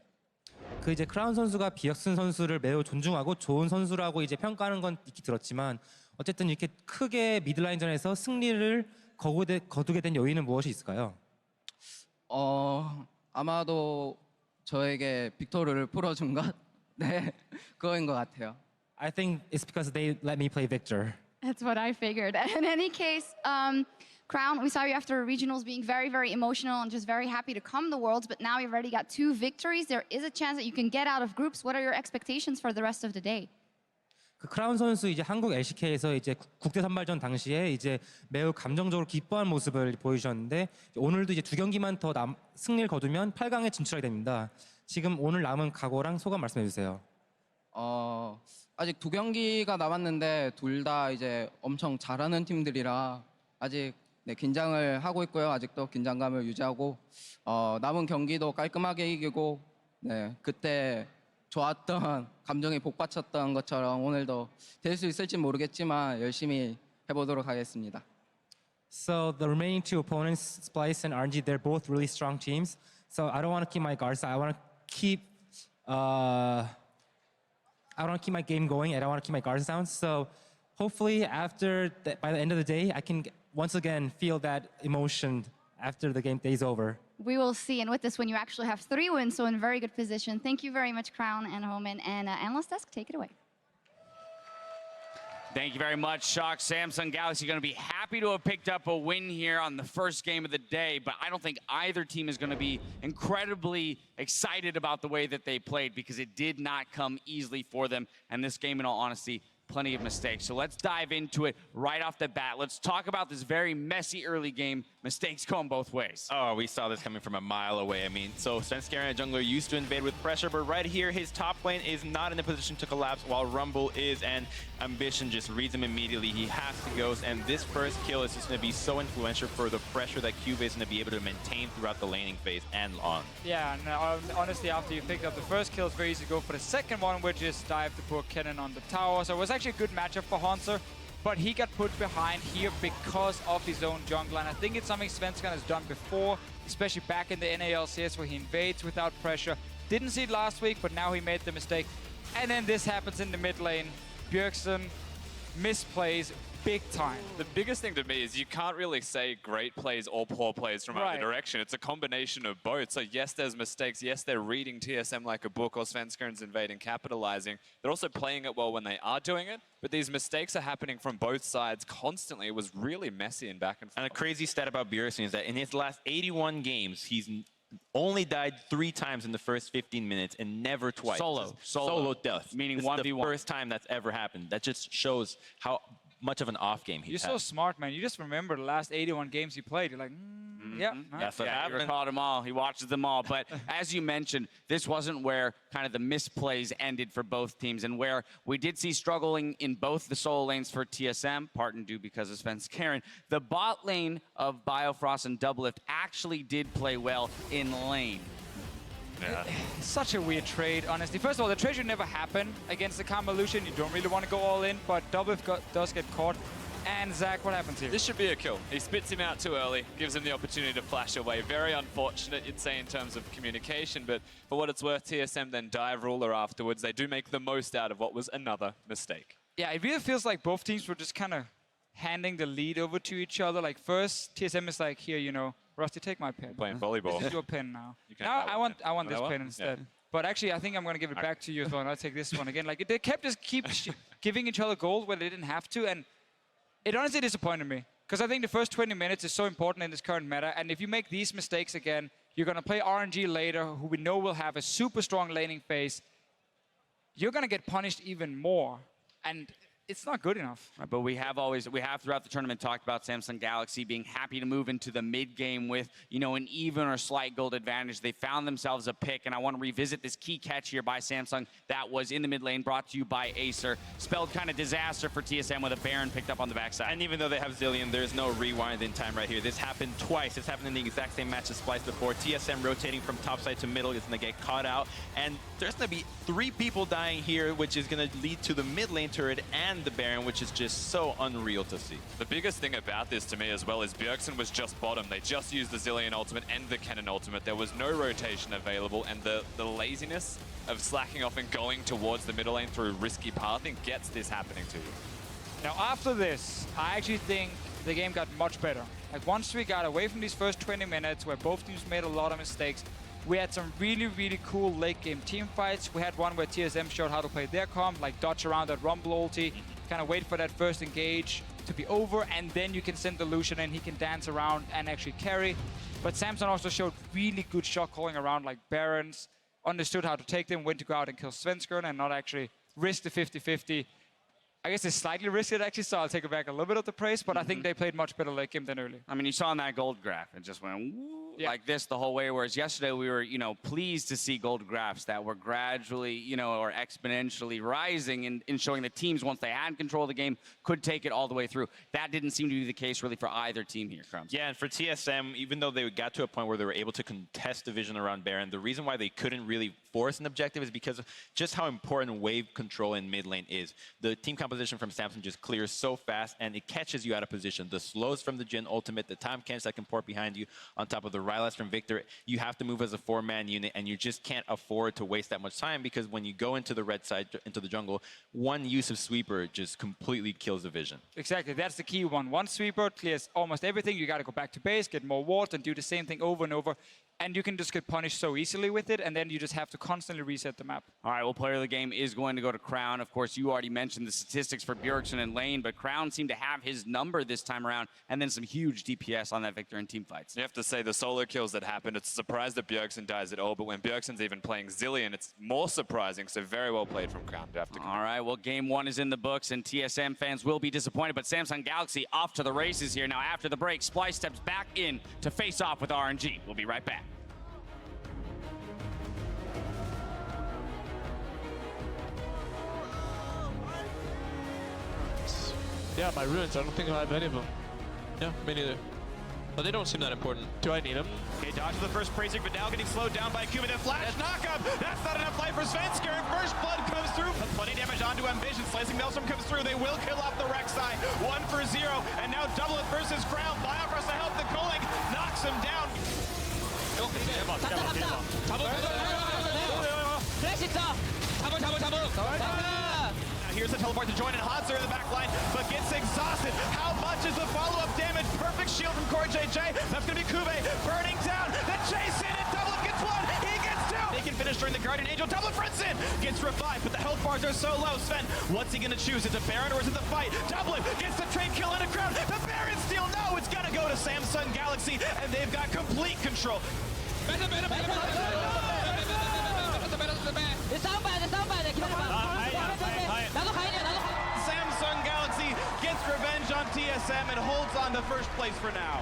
그 이제 크라운 선수가 비역슨 선수를 매우 존중하고 좋은 선수라고 이제 평가하는 건 익히 들었지만 어쨌든 이렇게 크게 미드라인전에서 승리를 거두게 된 요인은 무엇이 있을까요? 아마도 저에게 빅토르를 풀어준 것? 그거인 것 같아요. I think it's because they let me play Victor. That's what I figured. In any case, Crown, we saw you after regionals being very, very emotional and just very happy to come the Worlds, but now you've already got 2 victories. There is a chance that you can get out of groups. What are your expectations for the rest of the day? 그 크라운 선수 이제 한국 LCK에서 이제 국대 선발전 당시에 이제 매우 감정적으로 기뻐한 모습을 보여주셨는데 오늘도 이제 2경기만 더 승리를 거두면 8강에 진출하게 됩니다. 지금 오늘 남은 각오랑 소감 말씀해 주세요. 아직 2경기가 남았는데 둘 다 이제 엄청 잘하는 팀들이라 아직 긴장을 하고 있고요. 아직도 긴장감을 유지하고 남은 경기도 깔끔하게 이기고 그때 좋았던 감정이 복받쳤던 것처럼 오늘도 될 수 있을지 모르겠지만 열심히 해보도록 하겠습니다. So the remaining 2 opponents, Splice and RNG, they're both really strong teams. So I don't want to keep my guards down. I want to keep my game going and I want to keep my guards down. So hopefully by the end of the day, I can once again feel that emotion after the game day's over. We will see. And with this one, you actually have 3 wins, so in very good position. Thank you very much, Crown and Homan. And Analyst Desk, take it away. Thank you very much, Shock. Samsung Galaxy going to be happy to have picked up a win here on the first game of the day, but I don't think either team is going to be incredibly excited about the way that they played because it did not come easily for them. And this game, in all honesty, plenty of mistakes. So let's dive into it right off the bat. Let's talk about this very messy early game. Mistakes going both ways. Oh, we saw this coming from a mile away. I mean, so Svenskeren, a jungler, used to invade with pressure, but right here, his top lane is not in a position to collapse while Rumble is, and Ambition just reads him immediately. He has to go, and this first kill is just going to be so influential for the pressure that Cube is going to be able to maintain throughout the laning phase and on. Yeah, and honestly, after you picked up the first kill, it's very easy to go for the second one, which is dive the poor Kennen on the tower. So it was actually a good matchup for Hanser, but he got put behind here because of his own jungle, and I think it's something Svenskeren has done before, especially back in the NALCS where he invades without pressure. Didn't see it last week, but now he made the mistake. And then this happens in the mid lane. Bjergsen misplays big time. The biggest thing to me is you can't really say great plays or poor plays from either direction. It's a combination of both. So yes, there's mistakes. Yes, they're reading TSM like a book, or Svenskeren's invading, capitalizing. They're also playing it well when they are doing it. But these mistakes are happening from both sides constantly. It was really messy and back and forth. And a crazy stat about Bjergsen is that in his last 81 games, he's only died 3 times in the first 15 minutes and never twice. Solo death. Meaning 1v1. The first time that's ever happened. That just shows how much of an off game he You're so smart, man. You just remember the last 81 games he played. You're like, yeah. That's what happened. He recalled them all. He watches them all. But as you mentioned, this wasn't where kind of the misplays ended for both teams, and where we did see struggling in both the solo lanes for TSM, part and due because of Svenskeren. The bot lane of Biofrost and Doublelift actually did play well in lane. Yeah. Such a weird trade, honestly. First of all, the trade should never happen against the Karma Lucian. You don't really want to go all in, but Doublelift does get caught. And Zach, what happens here? This should be a kill. He spits him out too early, gives him the opportunity to flash away. Very unfortunate, you'd say, in terms of communication, but for what it's worth, TSM then dive ruler afterwards. They do make the most out of what was another mistake. Yeah, it really feels like both teams were just kind of handing the lead over to each other. Like first, TSM is like, here, you know, Rusty, take my pin. Playing volleyball. This is your pin now. Now I want this pin instead. Yeah. But actually, I think I'm going to give it back to you as well, and I'll take this one again. Like, they kept just giving each other gold where they didn't have to, and it honestly disappointed me. Because I think the first 20 minutes is so important in this current meta, and if you make these mistakes again, you're going to play RNG later, who we know will have a super strong laning phase. You're going to get punished even more, and it's not good enough. Right, but we have throughout the tournament talked about Samsung Galaxy being happy to move into the mid game with, you know, an even or slight gold advantage. They found themselves a pick, and I want to revisit this key catch here by Samsung that was in the mid lane, brought to you by Acer. Spelled kind of disaster for TSM with a Baron picked up on the backside. And even though they have Zillion, there's no rewind in time right here. This happened twice. It's happened in the exact same match as Splice before. TSM rotating from top side to middle is going to get caught out, and there's going to be 3 people dying here, which is going to lead to the mid lane turret and the Baron, which is just so unreal to see. The biggest thing about this to me as well is Bjergsen was just bottom. They just used the Zillion ultimate and the Kennen ultimate. There was no rotation available, and the laziness of slacking off and going towards the middle lane through risky pathing gets this happening to you. Now after this, I actually think the game got much better. Like once we got away from these first 20 minutes where both teams made a lot of mistakes, we had some really, really cool late game team fights. We had one where TSM showed how to play their comp, like dodge around that Rumble ulti, kind of wait for that first engage to be over, and then you can send the Lucian and he can dance around and actually carry. But Samsung also showed really good shot calling around, like Barons, understood how to take them, when to go out and kill Svenskeren and not actually risk the 50-50. I guess they slightly risked it actually, so I'll take it back a little bit of the praise, but I think they played much better late game than early. I mean, you saw in that gold graph, it just went like this the whole way, whereas yesterday we were, you know, pleased to see gold graphs that were gradually, you know, or exponentially rising in showing that teams, once they had control of the game, could take it all the way through. That didn't seem to be the case really for either team here, Crumbs. Yeah, and for TSM, even though they got to a point where they were able to contest the vision around Baron, the reason why they couldn't really force an objective is because of just how important wave control in mid lane is. The team composition from Samsung just clears so fast, and it catches you out of position. The slows from the Jhin ultimate, the time camps that can port behind you, on top of the Rylas from Victor, you have to move as a 4-man unit, and you just can't afford to waste that much time, because when you go into the red side, into the jungle, one use of sweeper just completely kills the vision. Exactly, that's the key one. One sweeper clears almost everything. You got to go back to base, get more wards, and do the same thing over and over. and you can just get punished so easily with it, and then you just have to constantly reset the map. All right, well, player of the game is going to go to Crown. Of course, you already mentioned the statistics for Bjergsen and Lane, but Crown seemed to have his number this time around, and then some huge DPS on that Victor in team fights. You have to say the solo kills that happened, it's a surprise that Bjergsen dies at all, but when Bjergsen's even playing Zillion, it's more surprising, so very well played from Crown. All right, well, game one is in the books, and TSM fans will be disappointed, but Samsung Galaxy off to the races here. Now, after the break, Splice steps back in to face off with RNG. We'll be right back. Yeah, my ruins. I don't think I have any of them. Yeah, me neither. But they don't seem that important. Do I need them? Okay, dodges the first Praising, but now getting slowed down by Cuba. The flash knockup. That's not enough life for Svensker. First blood comes through. Plenty of damage onto Ambition. Slicing Maelstrom comes through. They will kill off the Rek'Sai. 1-0. And now Double It versus Crown. Bioffers to help the Koling. Knocks him down. Here's the teleport to join in Hanser in the back line, but gets exhausted. How much is the follow-up damage? Perfect shield from Core JJ. That's going to be Kube burning down. The chase in it. Double gets one. He gets two. They can finish during the Guardian Angel. Double fronts in. Gets revived, but the health bars are so low. Sven, what's he going to choose? Is it Baron or is it the fight? Double gets the trade kill in a crowd. The Baron steal. No, it's going to go to Samsung Galaxy, and they've got complete control. Samsung Galaxy gets revenge on TSM and holds on to first place for now.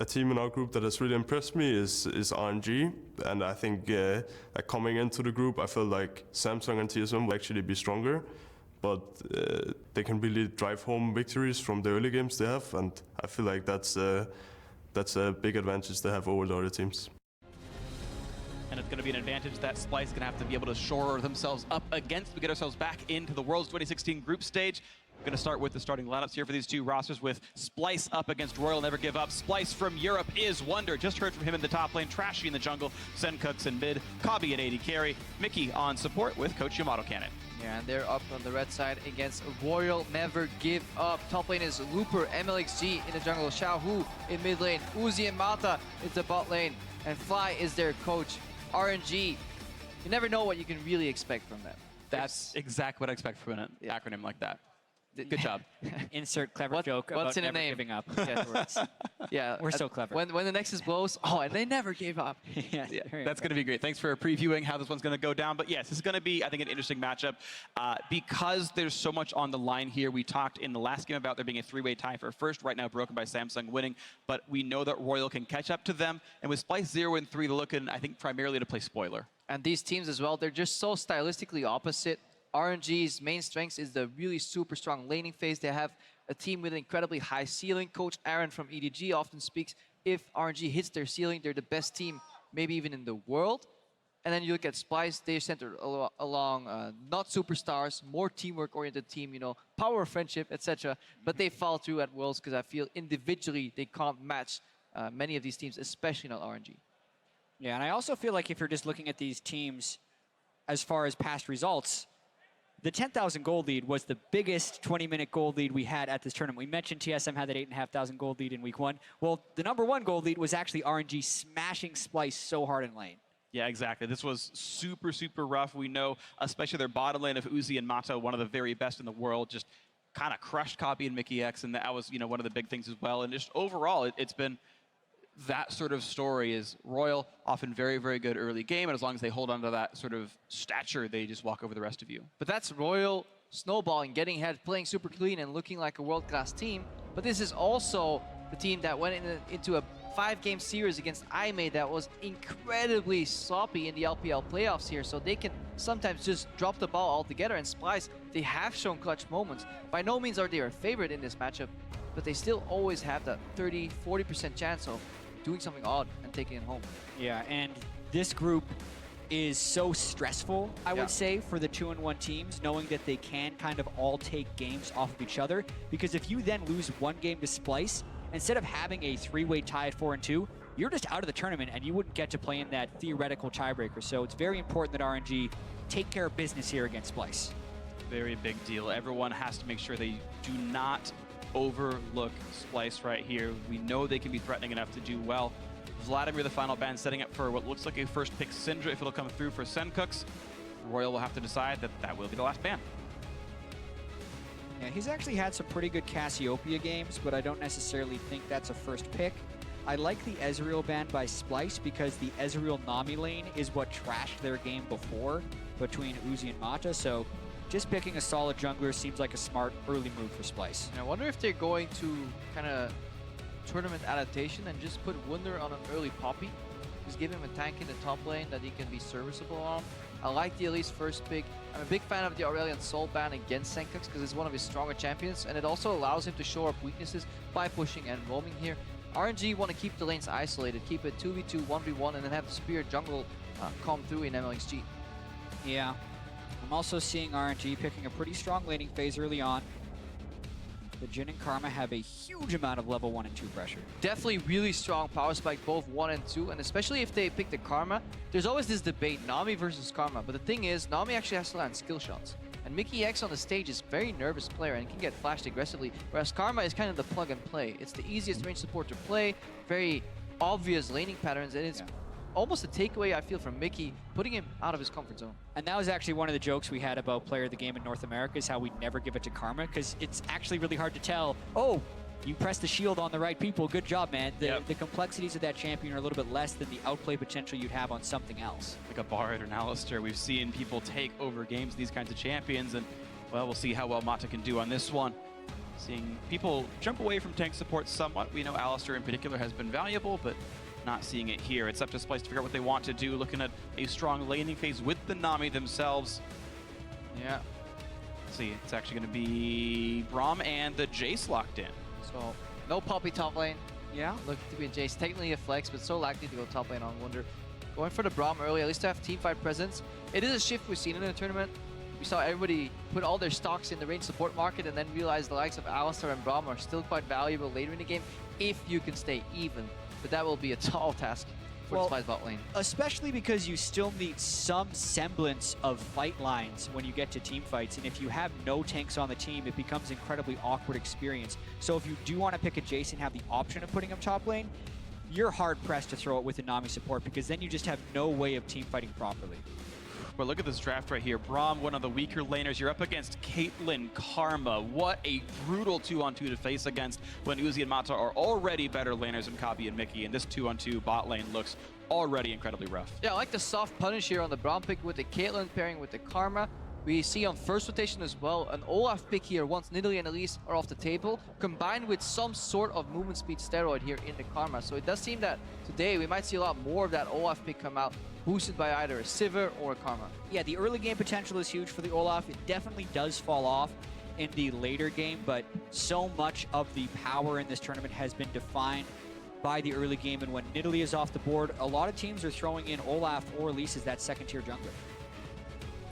A team in our group that has really impressed me is RNG, and I think that coming into the group, I felt like Samsung and TSM will actually be stronger, but they can really drive home victories from the early games they have, and I feel like that's a big advantage they have over the other teams. And it's going to be an advantage that Splyce is going to have to be able to shore themselves up against to get ourselves back into the Worlds 2016 group stage. We're going to start with the starting lineups here for these two rosters with Splyce up against Royal Never Give Up. Splyce from Europe is Wonder. Just heard from him in the top lane. Trashy in the jungle. Sencooks in mid. Kabi at AD carry. Mickey on support with Coach Yamato Cannon. Yeah, and they're up on the red side against Royal Never Give Up. Top lane is Looper, MLXG in the jungle. Xiaohu in mid lane. Uzi and Mata is the bot lane. And Fly is their coach. RNG, you never know what you can really expect from them. That's exactly what I expect from an acronym like that. Good job. Insert clever joke what's about in a never name? giving up. Yeah, We're so clever. When the Nexus blows, and they never gave up. Yeah, That's going to be great. Thanks for previewing how this one's going to go down. But yes, this is going to be, I think, an interesting matchup because there's so much on the line here. We talked in the last game about there being a three-way tie for first, right now broken by Samsung winning. But we know that Royal can catch up to them. And with Splyce 0-3, they're looking, I think, primarily to play spoiler. And these teams as well, they're just so stylistically opposite. RNG's main strength is the really super strong laning phase. They have a team with an incredibly high ceiling. Coach Aaron from EDG often speaks, if RNG hits their ceiling, they're the best team, maybe even in the world. And then you look at Splyce, they're centered along not superstars, more teamwork-oriented team, you know, power of friendship, etc. But they fall through at Worlds because I feel individually they can't match many of these teams, especially not RNG. Yeah, and I also feel like if you're just looking at these teams as far as past results, the 10,000 gold lead was the biggest 20-minute gold lead we had at this tournament. We mentioned TSM had that 8,500 gold lead in week 1. Well, the #1 gold lead was actually RNG smashing Splyce so hard in lane. Yeah, exactly. This was super, super rough. We know, especially their bottom lane of Uzi and Mata, one of the very best in the world, just kind of crushed Kabi and Mickey X, and that was, you know, one of the big things as well. And just overall, it's been that sort of story. Is Royal often very, very good early game, and as long as they hold on to that sort of stature, they just walk over the rest of you. But that's Royal snowballing, getting ahead, playing super clean, and looking like a world-class team. But this is also the team that went into a 5-game series against IMA that was incredibly sloppy in the LPL playoffs here, so they can sometimes just drop the ball altogether. And Splyce, they have shown clutch moments. By no means are they a favorite in this matchup, but they still always have that 30-40% chance of doing something odd and taking it home. Yeah, and this group is so stressful, I would say, for the 2-1 teams, knowing that they can kind of all take games off of each other. Because if you then lose one game to Splyce, instead of having a 3-way tie at 4-2, you're just out of the tournament and you wouldn't get to play in that theoretical tiebreaker. So it's very important that RNG take care of business here against Splyce. Very big deal. Everyone has to make sure they do not overlook Splyce right here. We know they can be threatening enough to do well. Vladimir, the final ban, setting up for what looks like a first pick Syndra if it'll come through for Sencooks. Royal will have to decide that that will be the last ban. Yeah, he's actually had some pretty good Cassiopeia games, but I don't necessarily think that's a first pick. I like the Ezreal ban by Splyce because the Ezreal Nami lane is what trashed their game before between Uzi and Mata, so just picking a solid jungler seems like a smart early move for Splyce. And I wonder if they're going to kind of tournament adaptation and just put Wunder on an early Poppy. Just give him a tank in the top lane that he can be serviceable on. I like the Elise first pick. I'm a big fan of the Aurelion Soul ban against Sencooks because it's one of his stronger champions, and it also allows him to show up weaknesses by pushing and roaming here. RNG want to keep the lanes isolated, keep it 2v2, 1v1, and then have the Spear jungle come through in MLXG. Yeah. I'm also seeing RNG picking a pretty strong laning phase early on. The Jhin and Karma have a huge amount of level 1 and 2 pressure. Definitely really strong power spike, both 1 and 2, and especially if they pick the Karma. There's always this debate, Nami versus Karma, but the thing is, Nami actually has to land skill shots. And Mickey X on the stage is a very nervous player and can get flashed aggressively, whereas Karma is kind of the plug and play. It's the easiest range support to play, very obvious laning patterns, and it's almost a takeaway, I feel, from Mickey, putting him out of his comfort zone. And that was actually one of the jokes we had about player of the game in North America, is how we never give it to Karma, because it's actually really hard to tell, oh, you press the shield on the right people, good job, man. The complexities of that champion are a little bit less than the outplay potential you'd have on something else. Like a Bard or an Alistair, we've seen people take over games, these kinds of champions, and, well, we'll see how well Mata can do on this one. Seeing people jump away from tank support somewhat. We know Alistair in particular has been valuable, but not seeing it here. It's up to Splice to figure out what they want to do, looking at a strong laning phase with the Nami themselves. Yeah. Let's see, it's actually going to be Braum and the Jace locked in. So, no Poppy top lane. Yeah. Looking to be a Jace. Technically a flex, but so likely to go top lane on Wunder. Going for the Braum early, at least to have teamfight presence. It is a shift we've seen in the tournament. We saw everybody put all their stocks in the range support market and then realize the likes of Alistair and Braum are still quite valuable later in the game if you can stay even. But that will be a tall task for the Spice bot lane. Especially because you still need some semblance of fight lines when you get to team fights, and if you have no tanks on the team, it becomes an incredibly awkward experience. So if you do want to pick a Jace and have the option of putting him top lane, you're hard-pressed to throw it with a Nami support because then you just have no way of team fighting properly. But look at this draft right here. Braum, one of the weaker laners. You're up against Caitlyn, Karma. What a brutal 2-on-2 to face against when Uzi and Mata are already better laners than Kabi and Mickey. And this 2-on-2 bot lane looks already incredibly rough. Yeah, I like the soft punish here on the Braum pick with the Caitlyn pairing with the Karma. We see on first rotation as well, an Olaf pick here once Nidalee and Elise are off the table, combined with some sort of movement speed steroid here in the Karma. So it does seem that today we might see a lot more of that Olaf pick come out, boosted by either a Sivir or a Karma. Yeah, the early game potential is huge for the Olaf. It definitely does fall off in the later game, but so much of the power in this tournament has been defined by the early game, and when Nidalee is off the board, a lot of teams are throwing in Olaf or Elise as that second-tier jungler.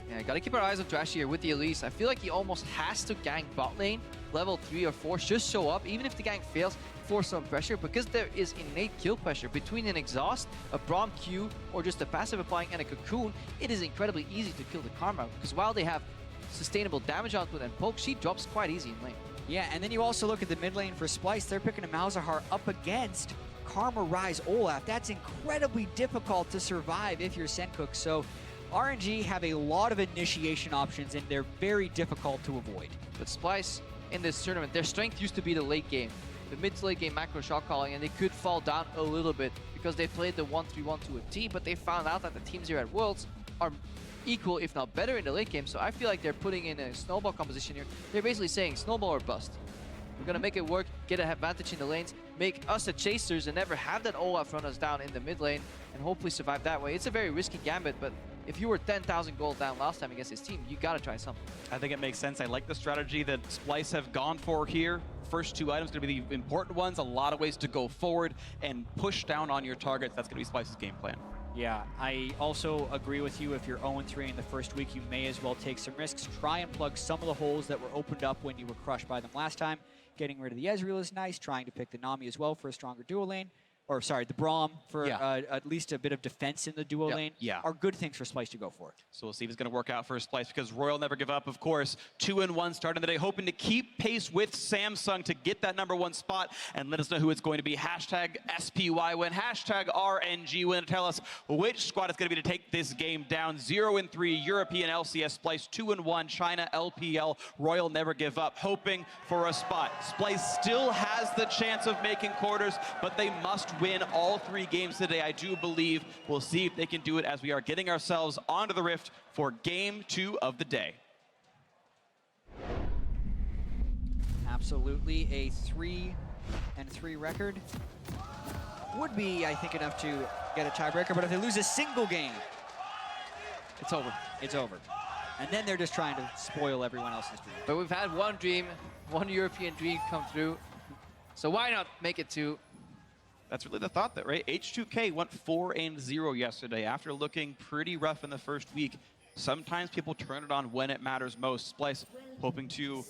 Yeah, gotta keep our eyes on Trashy here with the Elise. I feel like he almost has to gank bot lane, level 3 or 4, just show up, even if the gank fails, for some pressure, because there is innate kill pressure. Between an exhaust, a Braum Q, or just a passive applying and a cocoon, it is incredibly easy to kill the Karma, because while they have sustainable damage output and poke, she drops quite easy in lane. Yeah, and then you also look at the mid lane for Splice. They're picking a Malzahar up against Karma Rise Olaf. That's incredibly difficult to survive if you're Senkook. So RNG have a lot of initiation options, and they're very difficult to avoid. But Splice, in this tournament, their strength used to be the late game. The mid to late game macro shot calling, and they could fall down a little bit because they played the 1-3-1 to a T, but they found out that the teams here at Worlds are equal, if not better, in the late game. So I feel like they're putting in a snowball composition here. They're basically saying snowball or bust. We're gonna make it work, get an advantage in the lanes, make us the chasers and never have that Olaf run us down in the mid lane, and hopefully survive that way. It's a very risky gambit, but if you were 10,000 gold down last time against his team, you gotta try something. I think it makes sense. I like the strategy that Splice have gone for here. First two items going to be the important ones. A lot of ways to go forward and push down on your targets. That's going to be Splice's game plan. Yeah, I also agree with you. If you're 0-3 in the first week, you may as well take some risks. Try and plug some of the holes that were opened up when you were crushed by them last time. Getting rid of the Ezreal is nice. Trying to pick the Nami as well for a stronger duo lane. Or, sorry, the Braum for at least a bit of defense in the duo lane are good things for Splice to go for it. So we'll see if it's going to work out for Splice, because Royal never give up, of course. 2-1 starting the day, hoping to keep pace with Samsung to get that #1 spot, and let us know who it's going to be. Hashtag SPY win, hashtag RNG win, to tell us which squad it's going to be to take this game down. 0-3 European LCS Splice, 2-1 China LPL. Royal never give up, hoping for a spot. Splice still has the chance of making quarters, but they must win all 3 games today, I do believe. We'll see if they can do it as we are getting ourselves onto the Rift for Game 2 of the day. Absolutely, a 3-3 record would be, I think, enough to get a tiebreaker, but if they lose a single game, it's over. It's over. And then they're just trying to spoil everyone else's dream. But we've had one dream, one European dream come through, so why not make it 2? That's really the thought, that right? H2K went 4-0 yesterday after looking pretty rough in the first week. Sometimes people turn it on when it matters most. Splice hoping to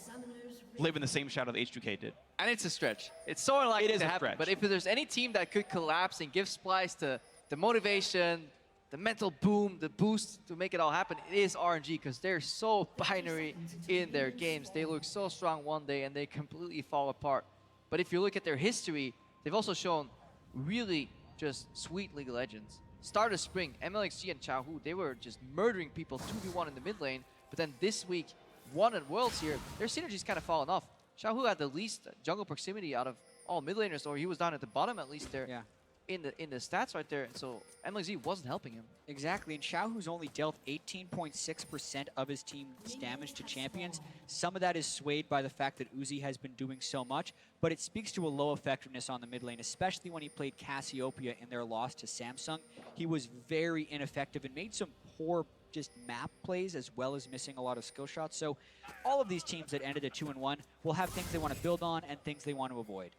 live in the same shadow that H2K did. And it's a stretch. It's so unlikely to happen. But if there's any team that could collapse and give Splice the motivation, the mental boom, the boost to make it all happen, it is RNG, because they're so binary in their games. They look so strong one day and they completely fall apart. But if you look at their history, they've also shown really just sweet League of Legends. Start of spring, MLXG and Chaohu, they were just murdering people 2v1 in the mid lane, but then this week, one at Worlds here, their synergy's kind of fallen off. Chaohu had the least jungle proximity out of all mid laners, or he was down at the bottom at least there. Yeah. in the stats right there. So MLXG wasn't helping him. Exactly, and Xiaohu's only dealt 18.6% of his team's damage to champions. Some of that is swayed by the fact that Uzi has been doing so much, but it speaks to a low effectiveness on the mid lane, especially when he played Cassiopeia in their loss to Samsung. He was very ineffective and made some poor just map plays as well as missing a lot of skill shots. So all of these teams that ended at 2-1 will have things they want to build on and things they want to avoid.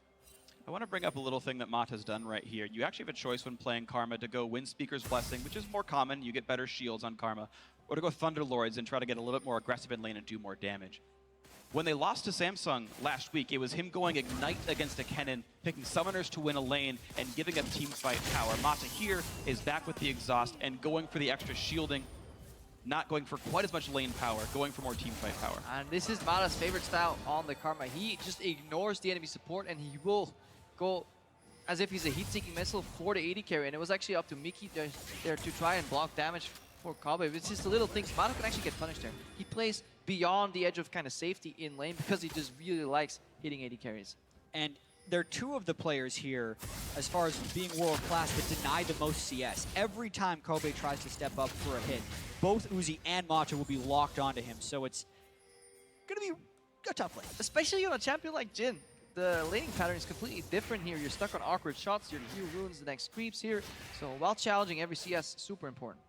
I want to bring up a little thing that Mata's done right here. You actually have a choice when playing Karma to go Wind Speaker's Blessing, which is more common. You get better shields on Karma. Or to go Thunderlords and try to get a little bit more aggressive in lane and do more damage. When they lost to Samsung last week, it was him going Ignite against a Kennen, picking Summoners to win a lane, and giving up team fight power. Mata here is back with the Exhaust and going for the extra shielding, not going for quite as much lane power, going for more team fight power. And this is Mata's favorite style on the Karma. He just ignores the enemy support, and he will go as if he's a heat-seeking missile for the AD carry. And it was actually up to Miki there to try and block damage for Kabe. It's just the little things. Mata can actually get punished there. He plays beyond the edge of kind of safety in lane because he just really likes hitting AD carries. And there are two of the players here, as far as being world-class, that deny the most CS. Every time Kobe tries to step up for a hit, both Uzi and Mata will be locked onto him. So it's going to be a tough lane. Especially on a champion like Jhin. The laning pattern is completely different here. You're stuck on awkward shots. Your Q ruins the next creeps here. So while challenging every CS, super important.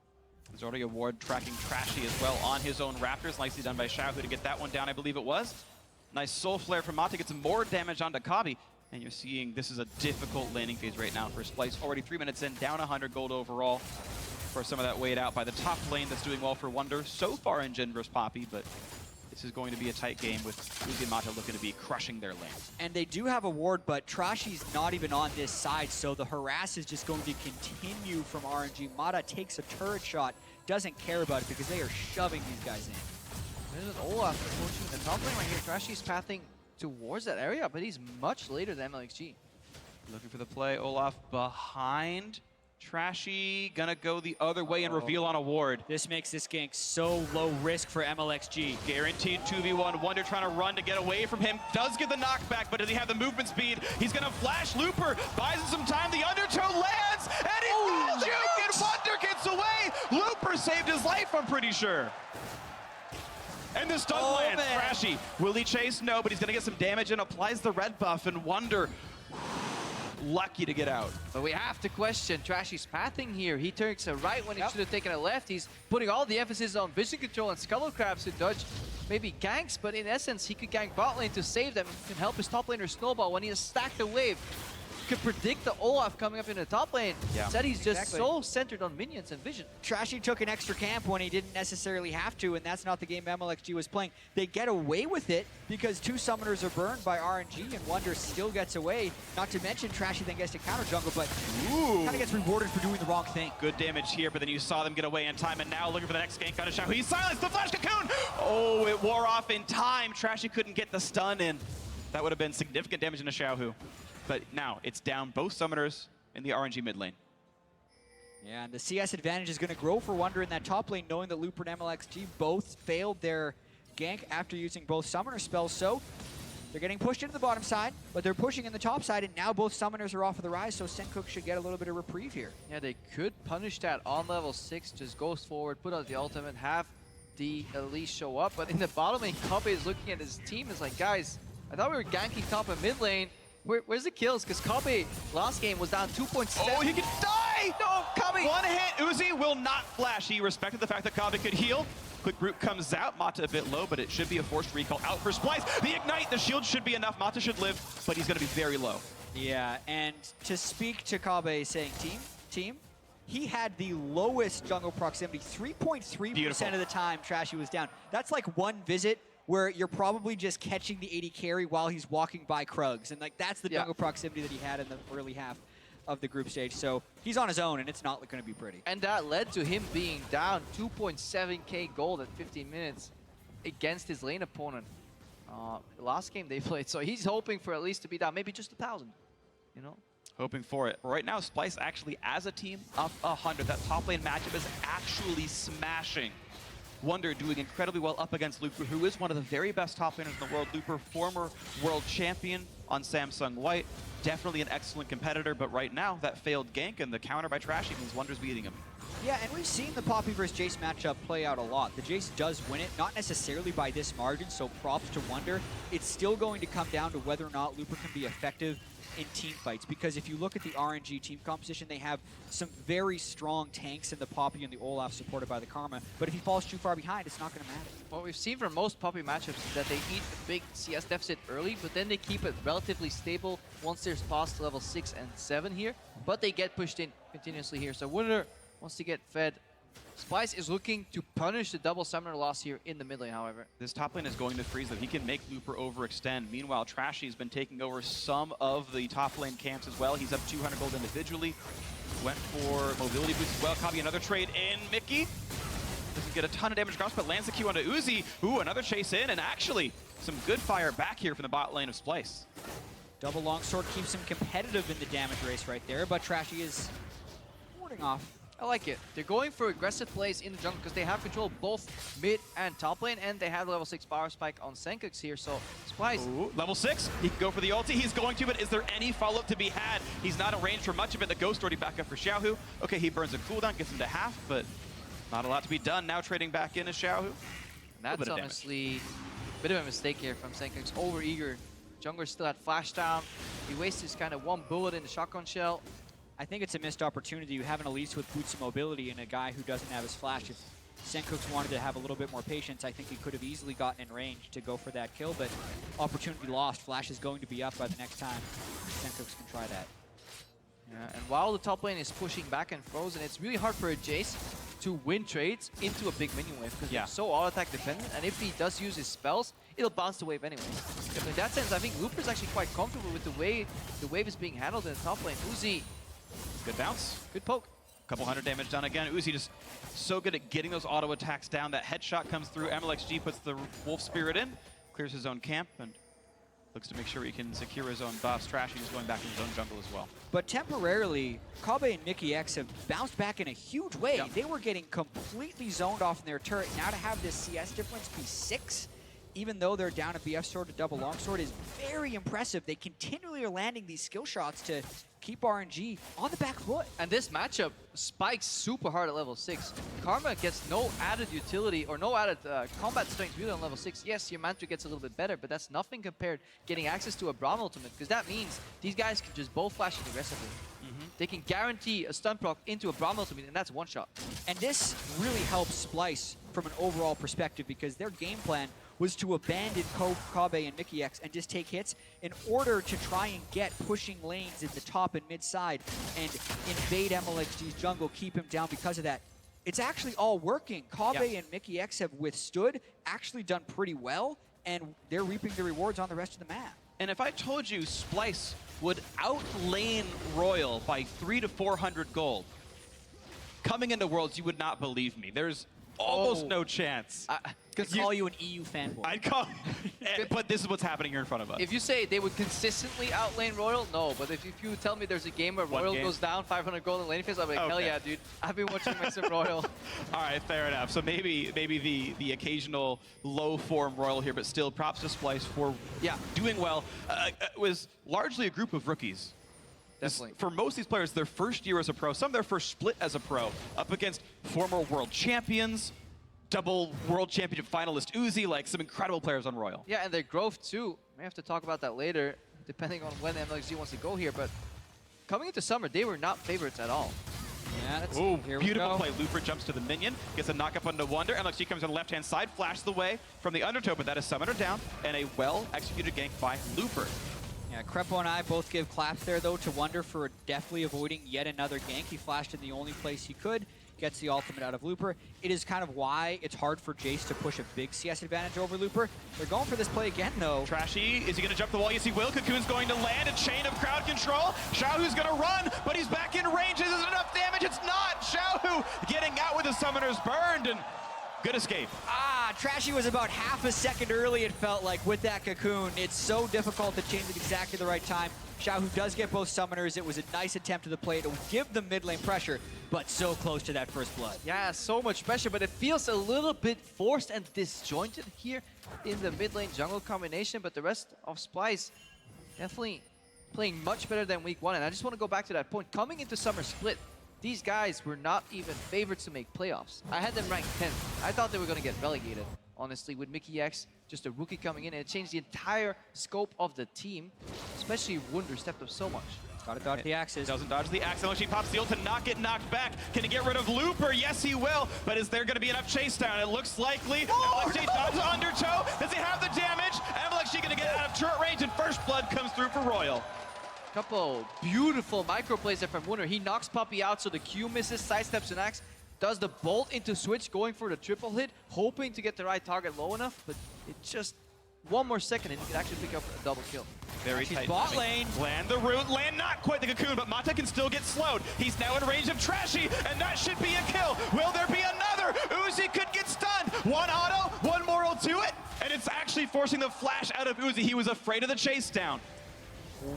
There's already a ward tracking Trashy as well on his own Raptors. Nicely done by Xiaohu to get that one down, I believe it was. Nice Soul Flare from Mata, gets some more damage onto Kabi. And you're seeing this is a difficult laning phase right now for Splice. Already 3 minutes in, down 100 gold overall. For some of that weighed out by the top lane that's doing well for Wonder so far in Jhin versus Poppy, but this is going to be a tight game with Uzi and Mata looking to be crushing their lane. And they do have a ward, but Trashy's not even on this side, so the harass is just going to continue from RNG. Mata takes a turret shot, doesn't care about it because they are shoving these guys in. There's an Olaf approaching the top lane right here. Trashy's pathing towards that area, but he's much later than MLXG. Looking for the play, Olaf behind. Trashy gonna go the other way and reveal on a ward. This makes this gank so low risk for MLXG. Guaranteed 2v1. Wonder trying to run to get away from him. Does get the knockback, but does he have the movement speed? He's gonna flash Looper, buys him some time. The undertow lands, and he falls juke, and Wonder gets away. Looper saved his life, I'm pretty sure. And the stun lands. Trashy, will he chase? No, but he's gonna get some damage and applies the red buff, and Wonder lucky to get out. But we have to question Trashy's pathing here. He takes a right when he should have taken a left. He's putting all the emphasis on vision control and Scuttle Crabs to dodge maybe ganks, but in essence, he could gank bot lane to save them and help his top laner snowball when he has stacked the wave. Could predict the Olaf coming up in the top lane. Instead, he's just so centered on minions and vision. Trashy took an extra camp when he didn't necessarily have to, and that's not the game MLXG was playing. They get away with it because 2 summoners are burned by RNG, and Wonder still gets away. Not to mention Trashy then gets to counter jungle, but kind of gets rewarded for doing the wrong thing. Good damage here, but then you saw them get away in time, and now looking for the next gank on a Xiaohu. He silenced the Flash Cocoon! Oh, it wore off in time. Trashy couldn't get the stun in. That would have been significant damage in a Xiaohu. But now it's down both summoners in the RNG mid lane. Yeah, and the CS advantage is going to grow for Wonder in that top lane, knowing that Looper and MLXG both failed their gank after using both summoner spells. So they're getting pushed into the bottom side, but they're pushing in the top side, and now both summoners are off of the rise, so Senkook should get a little bit of reprieve here. Yeah, they could punish that on level 6, just goes forward, put out the ultimate, have the Elise show up, but in the bottom lane, Kabe is looking at his team, is like, guys, I thought we were ganking top and mid lane. Where's the kills? Because Kabe last game was down 2.7. Oh, he could die! No, Kabe! One hit, Uzi will not flash. He respected the fact that Kabe could heal. Quick root comes out, Mata a bit low, but it should be a forced recall out for Splice. The Ignite, the shield should be enough. Mata should live, but he's gonna be very low. Yeah, and to speak to Kabe saying team, he had the lowest jungle proximity, 3.3% of the time Trashy was down. That's like one visit where you're probably just catching the AD carry while he's walking by Krugs. And like that's the jungle proximity that he had in the early half of the group stage. So he's on his own, and it's not going to be pretty. And that led to him being down 2.7k gold at 15 minutes against his lane opponent. Last game they played, so he's hoping for at least to be down, maybe just 1,000, you know? Hoping for it. Right now, Splice actually, as a team, up 100. That top lane matchup is actually smashing. Wonder doing incredibly well up against Looper, who is one of the very best top laners in the world. Looper, former world champion, on Samsung White. Definitely an excellent competitor, but right now, that failed gank and the counter by Trashy means Wonder's beating him. Yeah, and we've seen the Poppy versus Jace matchup play out a lot. The Jace does win it, not necessarily by this margin, so props to Wonder. It's still going to come down to whether or not Looper can be effective in team fights, because if you look at the RNG team composition, they have some very strong tanks in the Poppy and the Olaf supported by the Karma, but if he falls too far behind, it's not going to matter. What we've seen from most Poppy matchups is that they eat a big CS deficit early, but then they keep it relatively stable once they're past level 6 and 7 here, but they get pushed in continuously here. So Wonder wants to get fed. Splice is looking to punish the double summoner loss here in the mid lane, however. This top lane is going to freeze them. He can make Looper overextend. Meanwhile, Trashy's been taking over some of the top lane camps as well. He's up 200 gold individually. Went for mobility boost as well. Copy another trade in. Mickey doesn't get a ton of damage across, but lands the Q onto Uzi. Ooh, another chase in, and actually some good fire back here from the bot lane of Splice. Double longsword keeps him competitive in the damage race right there, but Trashy is warding off. I like it. They're going for aggressive plays in the jungle because they have control of both mid and top lane, and they have level 6 power spike on Senkux here, so Splice. Ooh, level 6. He can go for the ulti. He's going to, but is there any follow-up to be had? He's not arranged for much of it. The Ghost already back up for Xiaohu. Okay, he burns a cooldown, gets him to half, but not a lot to be done. Now trading back in as Xiaohu. That's honestly a bit of a mistake here from Senkux. Over-eager. Jungler still had flash down. He wasted his kind of one bullet in the shotgun shell. I think it's a missed opportunity. You have an Elise with boots of mobility and a guy who doesn't have his flash. If Senkux wanted to have a little bit more patience, I think he could have easily gotten in range to go for that kill, but opportunity lost. Flash is going to be up by the next time Senkux can try that. Yeah, and while the top lane is pushing back and frozen, it's really hard for a Jace to win trades into a big minion wave because they're so auto-attack dependent, and if he does use his spells, it'll bounce the wave anyways. So in that sense, I think Looper's actually quite comfortable with the way the wave is being handled in the top lane. Uzi. Good bounce. Good poke. Couple hundred damage done again. Uzi just so good at getting those auto attacks down. That headshot comes through. MLXG puts the Wolf Spirit in, clears his own camp, and looks to make sure he can secure his own buffs. Trashy is going back in his own jungle as well. But temporarily, Kabe and Mickey X have bounced back in a huge way. Yep. They were getting completely zoned off in their turret. Now to have this CS difference be 6, even though they're down a BF sword to double longsword, is very impressive. They continually are landing these skill shots to keep RNG on the back foot. And this matchup spikes super hard at level 6. Karma gets no added utility or no added combat strength really on level 6. Yes, your mantra gets a little bit better, but that's nothing compared getting access to a Braum ultimate, because that means these guys can just both flash in aggressively. They can guarantee a stun proc into a Braum ultimate, and that's one shot. And this really helps Splice from an overall perspective, because their game plan was to abandon Kabe and Mickey X and just take hits in order to try and get pushing lanes in the top and mid side and invade MLXG's jungle, keep him down because of that. It's actually all working. Kabe and Mickey X have withstood, actually done pretty well, and they're reaping the rewards on the rest of the map. And if I told you Splice would outlane Royal by 300 to 400 gold, coming into Worlds, you would not believe me. There's almost no chance. Could call you an EU fanboy. I'd call, but this is what's happening here in front of us. If you say they would consistently outlane Royal, no. But if you tell me there's a game where Royal goes down 500 gold in lane phase, I'm like, hell yeah, dude. I've been watching my sim Royal. All right, fair enough. So maybe the occasional low form Royal here, but still props to Splice for doing well. It was largely a group of rookies. Definitely. For most of these players, their first year as a pro, some their first split as a pro, up against former world champions, double world championship finalist Uzi, like some incredible players on Royal. Yeah, and their growth too. We have to talk about that later, depending on when MLXG wants to go here. But coming into summer, they were not favorites at all. Yeah, that's beautiful play. Looper jumps to the minion, gets a knock up onto Wonder. MLXG comes on the left-hand side, flashes the way from the undertow, but that is Summoner down, and a well-executed gank by Looper. Yeah, Crepo and I both give claps there, though, to Wonder for definitely avoiding yet another gank. He flashed in the only place he could, gets the ultimate out of Looper. It is kind of why it's hard for Jace to push a big CS advantage over Looper. They're going for this play again, though. Trashy, is he going to jump the wall? Yes, he will. Cocoon's going to land a chain of crowd control. Xiaohu's going to run, but he's back in range. Is it enough damage? It's not. Xiaohu getting out with the summoners burned, and good escape. Trashy was about half a second early, it felt like, with that Cocoon. It's so difficult to change at exactly the right time. Xiaohu does get both summoners. It was a nice attempt to the play to give them mid lane pressure, but so close to that first blood. Yeah, so much pressure, but it feels a little bit forced and disjointed here in the mid lane jungle combination, but the rest of Splice definitely playing much better than week 1. And I just want to go back to that point. Coming into Summer Split, these guys were not even favorites to make playoffs. I had them ranked 10th. I thought they were going to get relegated, honestly, with Mickey X, just a rookie coming in, and it changed the entire scope of the team, especially Wunder stepped up so much. Gotta dodge the axes. Doesn't dodge the axe. Unless he pops the ult to not get knocked back. Can he get rid of Looper? Yes, he will. But is there going to be enough chase down? It looks likely. MLXG dodges Undertow. Does he have the damage? MLXG going to get out of turret range, and first blood comes through for Royal. Couple beautiful micro plays there from Wunder. He knocks Puppey out, so the Q misses, sidesteps an axe, does the bolt into switch, going for the triple hit, hoping to get the right target low enough, but it just one more second and he could actually pick up a double kill. Very tight. Bot lane. Land the root, land not quite the cocoon, but Mata can still get slowed. He's now in range of Trashy, and that should be a kill. Will there be another? Uzi could get stunned. One auto, one more will do it, and it's actually forcing the flash out of Uzi. He was afraid of the chase down.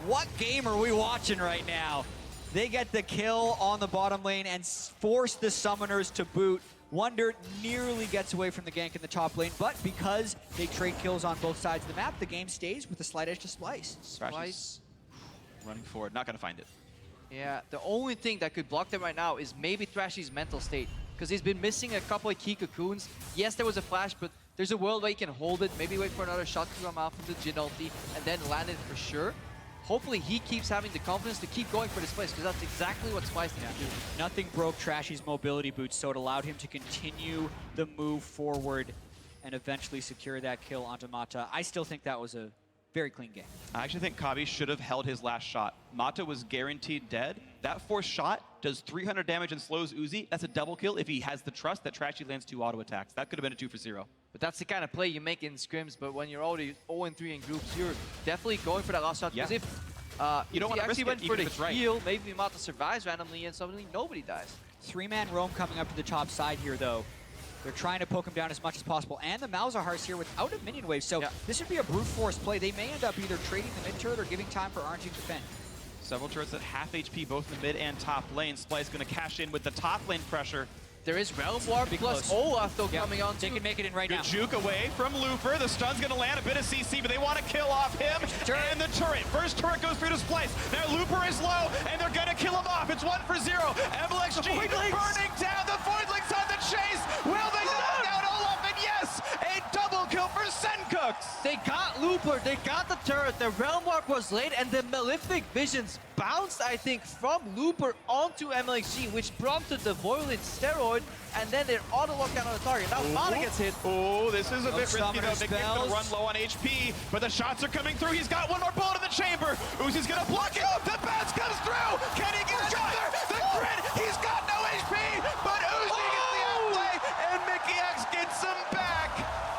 What game are we watching right now? They get the kill on the bottom lane and force the summoners to boot. Wunder nearly gets away from the gank in the top lane, but because they trade kills on both sides of the map, the game stays with a slight edge to Splice. Splice running forward, not gonna find it. Yeah, the only thing that could block them right now is maybe Thrashy's mental state, because he's been missing a couple of key cocoons. Yes, there was a flash, but there's a world where he can hold it, maybe wait for another shot to come out from the Jhin ulti, and then land it for sure. Hopefully he keeps having the confidence to keep going for this place, because that's exactly what Splice needs to do. Nothing broke Trashy's mobility boots, so it allowed him to continue the move forward and eventually secure that kill onto Mata. I still think that was a very clean game. I actually think Kabi should have held his last shot. Mata was guaranteed dead. That fourth shot does 300 damage and slows Uzi. That's a double kill if he has the trust that Trashy lands 2 auto attacks. That could have been a 2 for 0. But that's the kind of play you make in scrims, but when you're already 0-3 in groups, you're definitely going for that last shot. Because if you don't want to risk went it, for even the if it's right. heal, maybe Mata survives randomly and suddenly nobody dies. 3-man roam coming up to the top side here, though. They're trying to poke him down as much as possible. And the Malzahar's here without a minion wave, so this would be a brute force play. They may end up either trading the mid turret or giving time for RNG to defend. Several turrets at half HP, both in the mid and top lane. Splice going to cash in with the top lane pressure. There is Realm Warp plus Olaf though coming on. They can make it in right Good now. juke away from Looper. The stun's going to land a bit of CC, but they want to kill off him and the turret. First turret goes through to Splice. Now Looper is low, and they're going to kill him off. It's 1 for 0. MLXG burning down the Voidlings on the chase. Will they knock down Olaf? And yes, a double kill for Sencooks. They got Looper, they got the turret, the Realm Warp was late, and the Malefic Visions bounced, I think, from Looper onto MLXG, which prompted the Voidling steroid, and then they're auto lockdown on the target. Now Mana gets hit. Oh, this is a bit risky though. Nick's gonna run low on HP, but the shots are coming through. He's got one more bullet in the chamber. Uzi's gonna block it. The bounce comes through. Can he get another? The grid. He's got no HP, but Uzi gets the outplay, and Mickey X gets him back.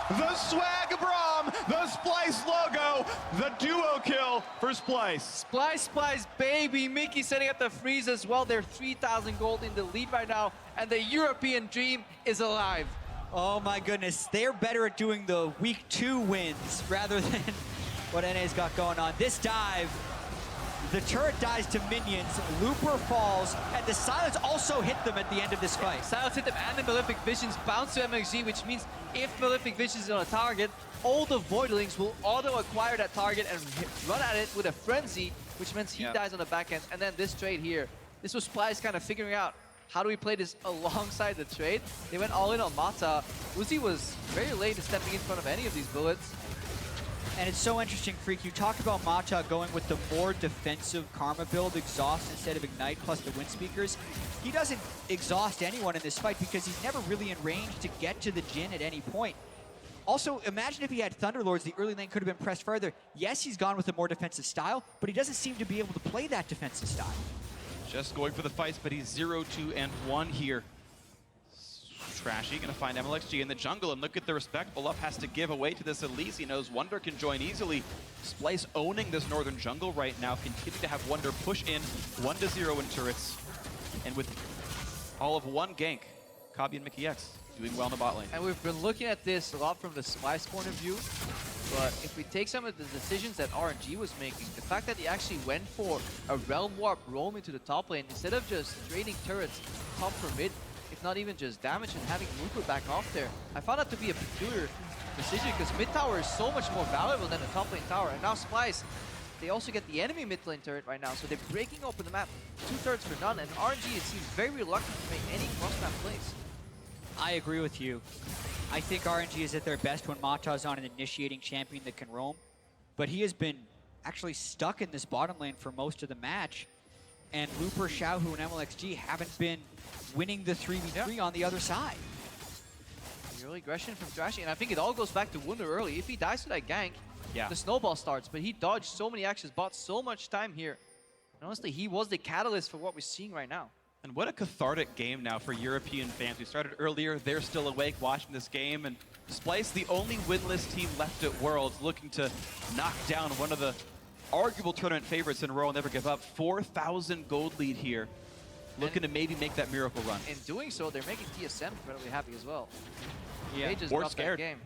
The swag Braum, the Splice logo, the duo kill for Splice. Splice, baby. Mickey setting up the freeze as well. They're 3,000 gold in the lead right now, and the European dream is alive. Oh my goodness, they're better at doing the week 2 wins rather than what NA's got going on. This dive, the turret dies to minions, Looper falls, and the silence also hit them at the end of this fight. Silence hit them, and the Malefic Visions bounce to MXG, which means if Malefic Visions is on a target, all the Voidlings will auto-acquire that target and run at it with a frenzy, which means he dies on the back end. And then this trade here, this was Splice kind of figuring out how do we play this alongside the trade. They went all in on Mata. Uzi was very late in stepping in front of any of these bullets. And it's so interesting, Freak. You talked about Mata going with the more defensive Karma build, Exhaust instead of Ignite, plus the Wind Speakers. He doesn't exhaust anyone in this fight because he's never really in range to get to the Jhin at any point. Also, imagine if he had Thunderlords, the early lane could have been pressed further. Yes, he's gone with a more defensive style, but he doesn't seem to be able to play that defensive style. Just going for the fights, but he's 0, 2, and 1 here. Trashy gonna find MLXG in the jungle, and look at the respect Olaf has to give away to this Elise. He knows Wunder can join easily. Splice owning this northern jungle right now, continue to have Wunder push in 1 to 0 in turrets. And with all of 1 gank, Kabi and Mickey X doing well in the bot lane. And we've been looking at this a lot from the Splice point of view, but if we take some of the decisions that RNG was making, the fact that he actually went for a Realm Warp roam into the top lane, instead of just trading turrets top for mid, if not even just damage and having Looper back off there, I found that to be a peculiar decision because mid tower is so much more valuable than the top lane tower. And now Splice they also get the enemy mid lane turret right now, so they're breaking open the map. 2 turrets for none, and RNG seems very reluctant to make any cross-map plays. I agree with you. I think RNG is at their best when Mata's on an initiating champion that can roam, but he has been actually stuck in this bottom lane for most of the match, and Looper, Xiaohu, and MLXG haven't been winning the 3v3 on the other side. The early aggression from Trashy, and I think it all goes back to Wunder early. If he dies to that gank, the snowball starts, but he dodged so many actions, bought so much time here. And honestly, he was the catalyst for what we're seeing right now. And what a cathartic game now for European fans. We started earlier, they're still awake watching this game, and Splice, the only winless team left at Worlds, looking to knock down one of the arguable tournament favorites in Royal Never Give Up. 4,000 gold lead here, looking to maybe make that miracle run. In doing so, they're making TSM incredibly happy as well. Yeah, they just or dropped scared. That game.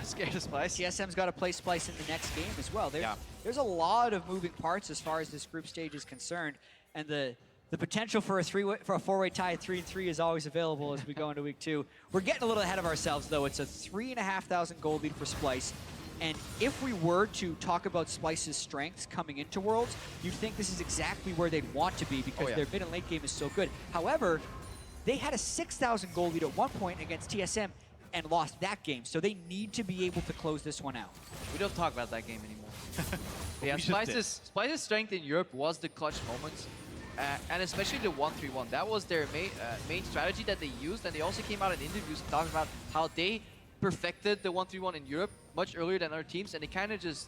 Scared of Splice. TSM's got to play Splice in the next game as well. There's a lot of moving parts as far as this group stage is concerned, and the potential for a four-way tie at 3-3 is always available as we go into week 2. We're getting a little ahead of ourselves, though. It's a 3,500 gold lead for Splice. And if we were to talk about Splice's strengths coming into Worlds, you'd think this is exactly where they'd want to be because their mid and late game is so good. However, they had a 6,000 gold lead at one point against TSM and lost that game. So they need to be able to close this one out. We don't talk about that game anymore. Yeah, Splice's strength in Europe was the clutch moments. And especially the 1-3-1. That was their main strategy that they used. And they also came out in interviews and talked about how they perfected the 1-3-1 in Europe much earlier than other teams. And they kind of just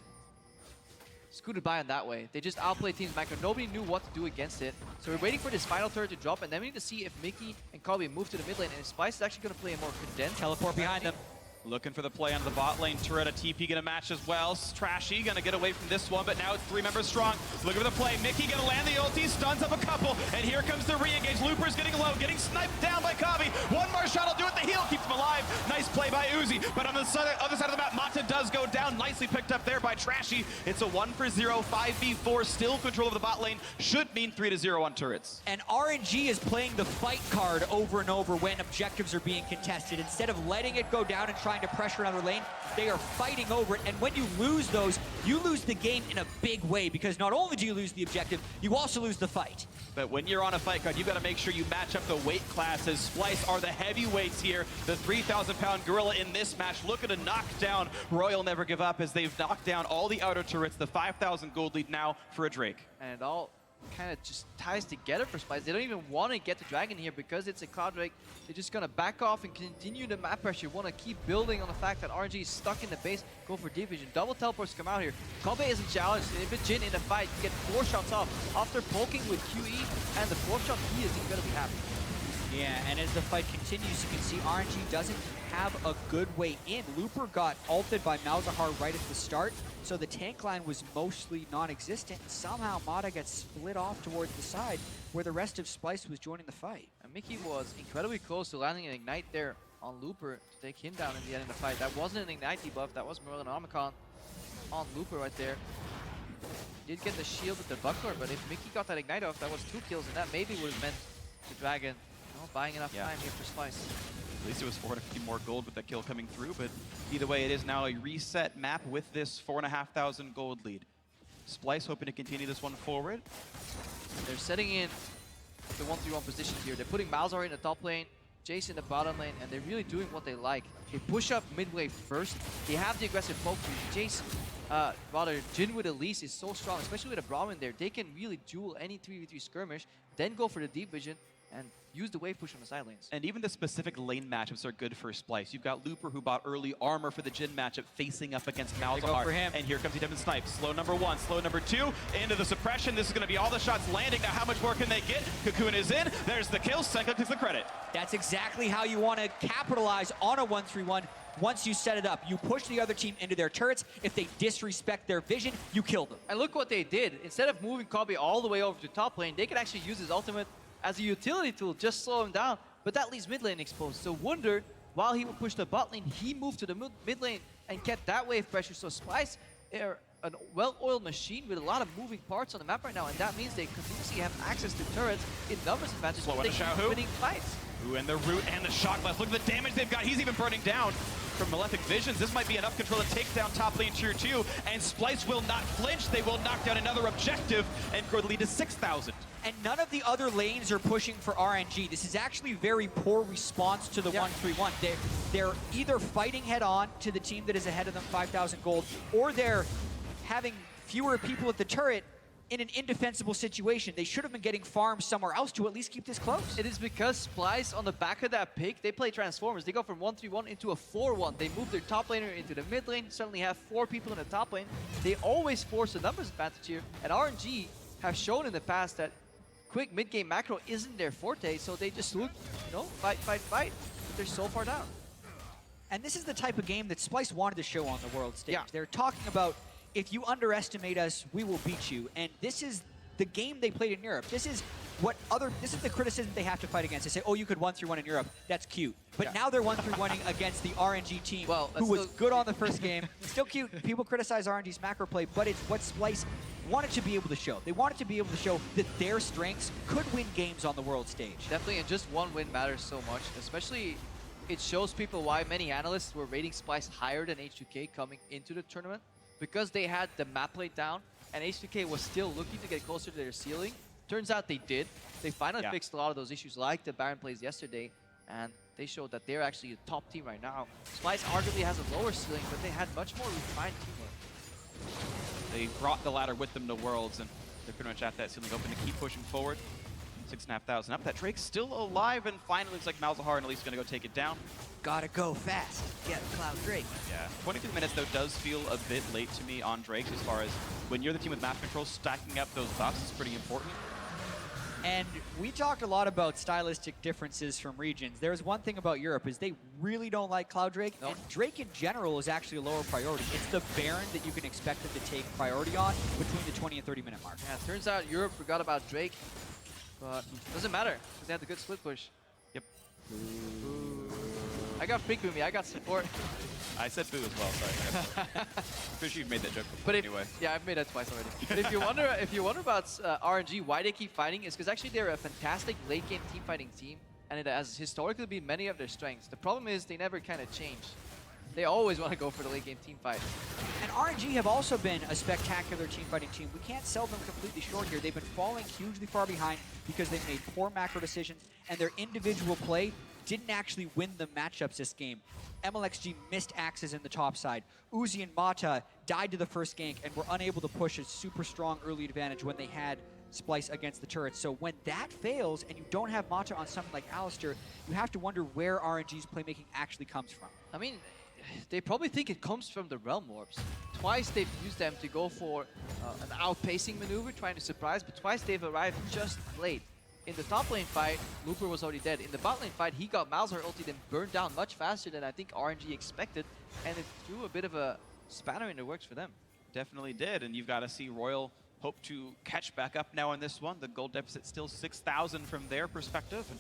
scooted by on that way. They just outplayed Teams Micro. Nobody knew what to do against it. So we're waiting for this final turret to drop. And then we need to see if Mickey and Kobe move to the mid lane. And Splice is actually going to play a more condensed. Teleport behind them. Looking for the play on the bot lane. Turret, a TP gonna match as well. Trashy gonna get away from this one, but now it's 3 members strong. Looking for the play. Mickey gonna land the ulti, stuns up a couple, and here comes the re-engage. Looper's getting low, getting sniped down by Kavi. One more shot will do it. The heal keeps him alive. Nice play by Uzi, but on the other side of the map, Mata does go down. Nicely picked up there by Trashy. It's a 1-for-0, 5v4, still control of the bot lane. Should mean 3-0 on turrets. And RNG is playing the fight card over and over when objectives are being contested. Instead of letting it go down and trying to pressure another lane, they are fighting over it. And when you lose those, you lose the game in a big way because not only do you lose the objective, you also lose the fight. But when you're on a fight card, you've got to make sure you match up the weight classes. Splice are the heavyweights here. The 3,000-pound gorilla in this match looking to knock down Royal Never Give Up as they've knocked down all the outer turrets. The 5,000 gold lead now for a Drake. And it all kind of just ties together for Splice. They don't even want to get the dragon here because it's a Cloud Drake. They're just going to back off and continue the map pressure. Want to keep building on the fact that RNG is stuck in the base. Go for deep vision. Double teleports come out here. Kobe isn't challenged. If Jin in the fight, you get 4 shots off. After poking with QE and the 4th shot, he is incredibly happy. Yeah, and as the fight continues, you can see RNG doesn't have a good way in. Looper got ulted by Malzahar right at the start, so the tank line was mostly non-existent. Somehow Mata gets split off towards the side where the rest of Splice was joining the fight. And Mickey was incredibly close to landing an Ignite there on Looper to take him down in the end of the fight. That wasn't an Ignite debuff, that was more than an Omicron on Looper right there. He did get the shield with the buckler, but if Mickey got that Ignite off, that was 2 kills, and that maybe would have meant the Dragon buying enough time here for Splice. At least it was 450 more gold with that kill coming through, but either way, it is now a reset map with this 4,500 gold lead. Splice hoping to continue this one forward. They're setting in the 1-3-1 position here. They're putting Malzahar in the top lane, Jace in the bottom lane, and they're really doing what they like. They push up mid wave first. They have the aggressive poke. Jace, Jin with Elise is so strong, especially with a Brahmin there. They can really duel any 3v3 skirmish, then go for the deep vision, and use the wave push on the side lanes. And even the specific lane matchups are good for Splice. You've got Looper, who bought early armor for the Jin matchup, facing up against Malzahar. And here comes Edem and Snipe. Slow number 1, slow number 2, into the suppression. This is going to be all the shots landing. Now, how much more can they get? Cocoon is in. There's the kill. Senka takes the credit. That's exactly how you want to capitalize on a 1-3-1. Once you set it up, you push the other team into their turrets. If they disrespect their vision, you kill them. And look what they did. Instead of moving Kobe all the way over to top lane, they could actually use his ultimate as a utility tool, just slow him down, but that leaves mid lane exposed. So Wunder, while he would push the bot lane, he moved to the mid lane and kept that wave pressure. So Splice are a well-oiled machine with a lot of moving parts on the map right now, and that means they continuously have access to turrets in numbers advantage, so they keep winning fights. Ooh, and the root and the shock blast. Look at the damage they've got. He's even burning down from Malefic Visions. This might be enough control to take down top lane tier 2, and Splice will not flinch. They will knock down another objective and grow the lead to 6,000. And none of the other lanes are pushing for RNG. This is actually very poor response to the 1-3-1. They're either fighting head-on to the team that is ahead of them 5,000 gold, or they're having fewer people at the turret in an indefensible situation. They should have been getting farms somewhere else to at least keep this close. It is because Splice, on the back of that pick, they play Transformers. They go from 1-3-1 into a 4-1. They move their top laner into the mid lane, suddenly have 4 people in the top lane. They always force a numbers advantage here, and RNG have shown in the past that quick mid-game macro isn't their forte, so they just look, you know, fight, but they're so far down. And this is the type of game that Splice wanted to show on the world stage. They're talking about, if you underestimate us, we will beat you. And this is the game they played in Europe. This is the criticism they have to fight against. They say, oh, you could 1-3-1 in Europe. That's cute. But now they're 1-3-1ing against the RNG team, who was good on the first game. Still cute. People criticize RNG's macro play, but it's what Splice wanted to be able to show. They wanted to be able to show that their strengths could win games on the world stage. Definitely, and just one win matters so much, especially it shows people why many analysts were rating Splice higher than H2K coming into the tournament, because they had the map laid down, and H2K was still looking to get closer to their ceiling. Turns out they did. They finally fixed a lot of those issues, like the Baron plays yesterday, and they showed that they're actually a top team right now. Splice arguably has a lower ceiling, but they had much more refined teamwork. They brought the ladder with them to Worlds, and they're pretty much at that ceiling open to keep pushing forward. 6,500 up. That Drake's still alive, and finally looks like Malzahar and Elise going to go take it down. Gotta go fast. Get Cloud Drake. Yeah, 23 minutes, though, does feel a bit late to me on Drake, as far as when you're the team with map control, stacking up those buffs is pretty important. And we talked a lot about stylistic differences from regions. There's one thing about Europe, is they really don't like Cloud Drake, and Drake in general is actually a lower priority. It's the Baron that you can expect them to take priority on between the 20 and 30 minute mark. Yeah, it turns out Europe forgot about Drake, but doesn't matter, because they had the good split push. Yep. I got Freak with me, I got support. I said boo as well, sorry. Pretty sure you've made that joke before, But anyway. Yeah, I've made that twice already. But if you wonder about RNG, why they keep fighting, is because actually they're a fantastic late game team fighting team, and it has historically been many of their strengths. The problem is they never kind of change. They always want to go for the late game team fight. And RNG have also been a spectacular team fighting team. We can't sell them completely short here. They've been falling hugely far behind because they've made poor macro decisions, and their individual play didn't actually win the matchups this game. MLXG missed axes in the top side. Uzi and Mata died to the first gank and were unable to push a super strong early advantage when they had Splice against the turrets. So when that fails and you don't have Mata on something like Alistair, you have to wonder where RNG's playmaking actually comes from. I mean, they probably think it comes from the Realm Warps. Twice they've used them to go for an outpacing maneuver, trying to surprise, but twice they've arrived just late. In the top lane fight, Looper was already dead. In the bot lane fight, he got Malzahar ulted and burned down much faster than I think RNG expected, and it threw a bit of a spanner in the works for them. Definitely did, and you've got to see Royal hope to catch back up now on this one. The gold deficit still 6,000 from their perspective, and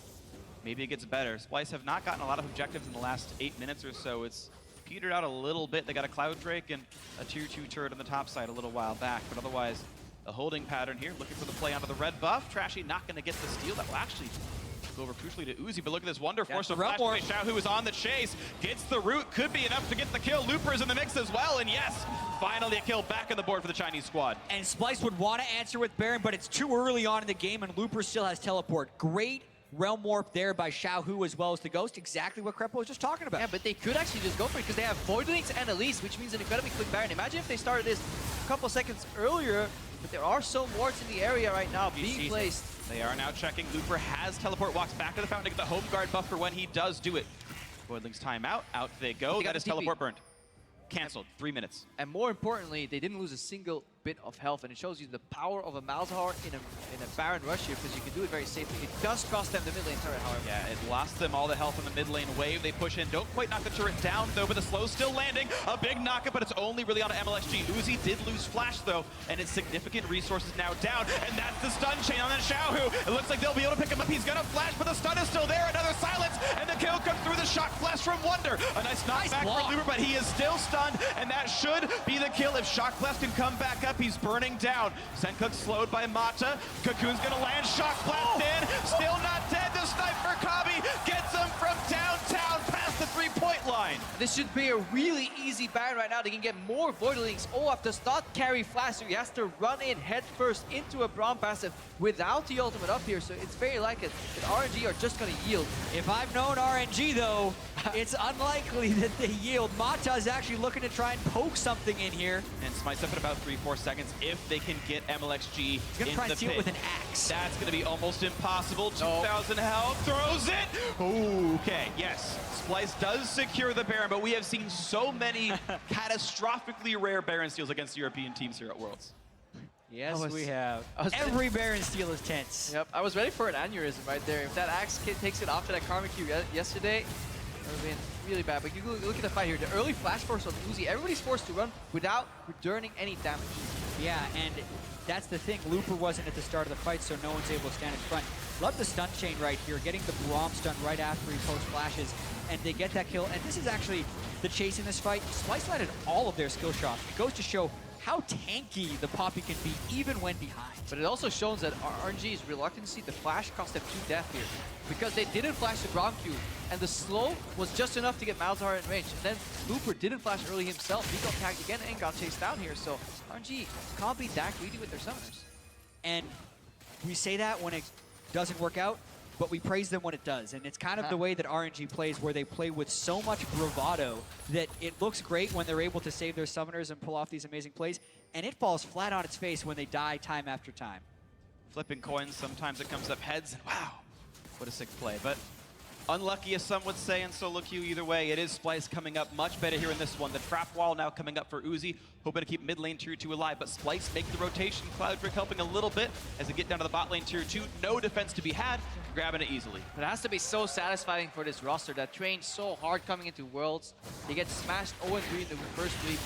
maybe it gets better. Splice have not gotten a lot of objectives in the last 8 minutes or so. It's petered out a little bit. They got a Cloud Drake and a tier 2 turret on the top side a little while back, but otherwise, a holding pattern here, looking for the play onto the red buff. Trashy not going to get the steal. That will actually go over crucially to Uzi, but look at this Wonder Force. So Flash play, Xiao, who is on the chase, gets the root, could be enough to get the kill. Looper is in the mix as well, and yes, finally a kill back on the board for the Chinese squad. And Splice would want to answer with Baron, but it's too early on in the game, and Looper still has teleport. Great Realm Warp there by Xiaohu as well as the Ghost, exactly what Krepo was just talking about. Yeah, but they could actually just go for it because they have Voidlings and Elise, which means an incredibly quick Baron. Imagine if they started this a couple seconds earlier, but there are some wards in the area right now being placed. They are now checking. Looper has teleport, walks back to the fountain to get the home guard buff for when he does do it. Voidlings timeout, out they go. That is teleport burned. Canceled, 3 minutes. And more importantly, they didn't lose a single bit of health, and it shows you the power of a Malzahar in a Baron rush here, because you can do it very safely. It does cost them the mid lane turret, however. Yeah, it lost them all the health in the mid lane wave. They push in, don't quite knock the turret down, though, but the slow still landing. A big knockup, but it's only really onto MLXG. Uzi did lose Flash, though, and its significant resources now down, and that's the stun chain on that Xiaohu. It looks like they'll be able to pick him up. He's gonna flash, but the stun is still there. Another silence, and the kill comes through the shock flash from Wonder. A nice knockback for Looper, but he is still stunned, and that should be the kill. If Shock Blast can come back up, he's burning down. Sencook slowed by Mata. Cocoon's gonna land. Shock Blast in. Still not dead. The snipe for Kabi gets This should be a really easy Baron right now. They can get more Voidlings. Olaf does not carry flash, so he has to run in head first into a Braum passive without the ultimate up here. So it's very likely that RNG are just going to yield. If I've known RNG, though, it's unlikely that they yield. Mata is actually looking to try and poke something in here. And Smite's up in about 3-4 seconds if they can get MLXG He's going to try and steal it with an axe. That's going to be almost impossible. 2,000 health, throws it. Okay, yes. Splice does secure the Baron, but we have seen so many catastrophically rare Baron steals against European teams here at Worlds. Yes, we have. Every Baron steal is tense. Yep, I was ready for an aneurysm right there. If that Axe Kid takes it after that Karma Q yesterday, it would have been really bad. But you look at the fight here. The early flash force on Uzi, everybody's forced to run without returning any damage. Yeah, and that's the thing. Looper wasn't at the start of the fight, so no one's able to stand in front. Love the stun chain right here, getting the Braum stun right after he post flashes, and they get that kill. And this is actually the chase in this fight. Splice landed all of their skill shots. It goes to show how tanky the Poppy can be, even when behind. But it also shows that RNG's reluctancy to flash cost them 2 death here. Because they didn't flash the Braum Q, and the slow was just enough to get Malzahar in range. And then Looper didn't flash early himself. He got tagged again and got chased down here. So RNG can't be that greedy with their summoners. And we say that when it doesn't work out, but we praise them when it does. And it's kind of the way that RNG plays, where they play with so much bravado that it looks great when they're able to save their summoners and pull off these amazing plays, and it falls flat on its face when they die time after time. Flipping coins, sometimes it comes up heads, and wow, what a sick play. But unlucky, as some would say, in solo queue. Either way, it is Splice coming up much better here in this one. The trap wall now coming up for Uzi, hoping to keep mid lane tier 2 alive, but Splice make the rotation. Cloudrick helping a little bit as they get down to the bot lane tier 2. No defense to be had, grabbing it easily. But it has to be so satisfying for this roster that trained so hard coming into Worlds. They get smashed 0-3 in the first week,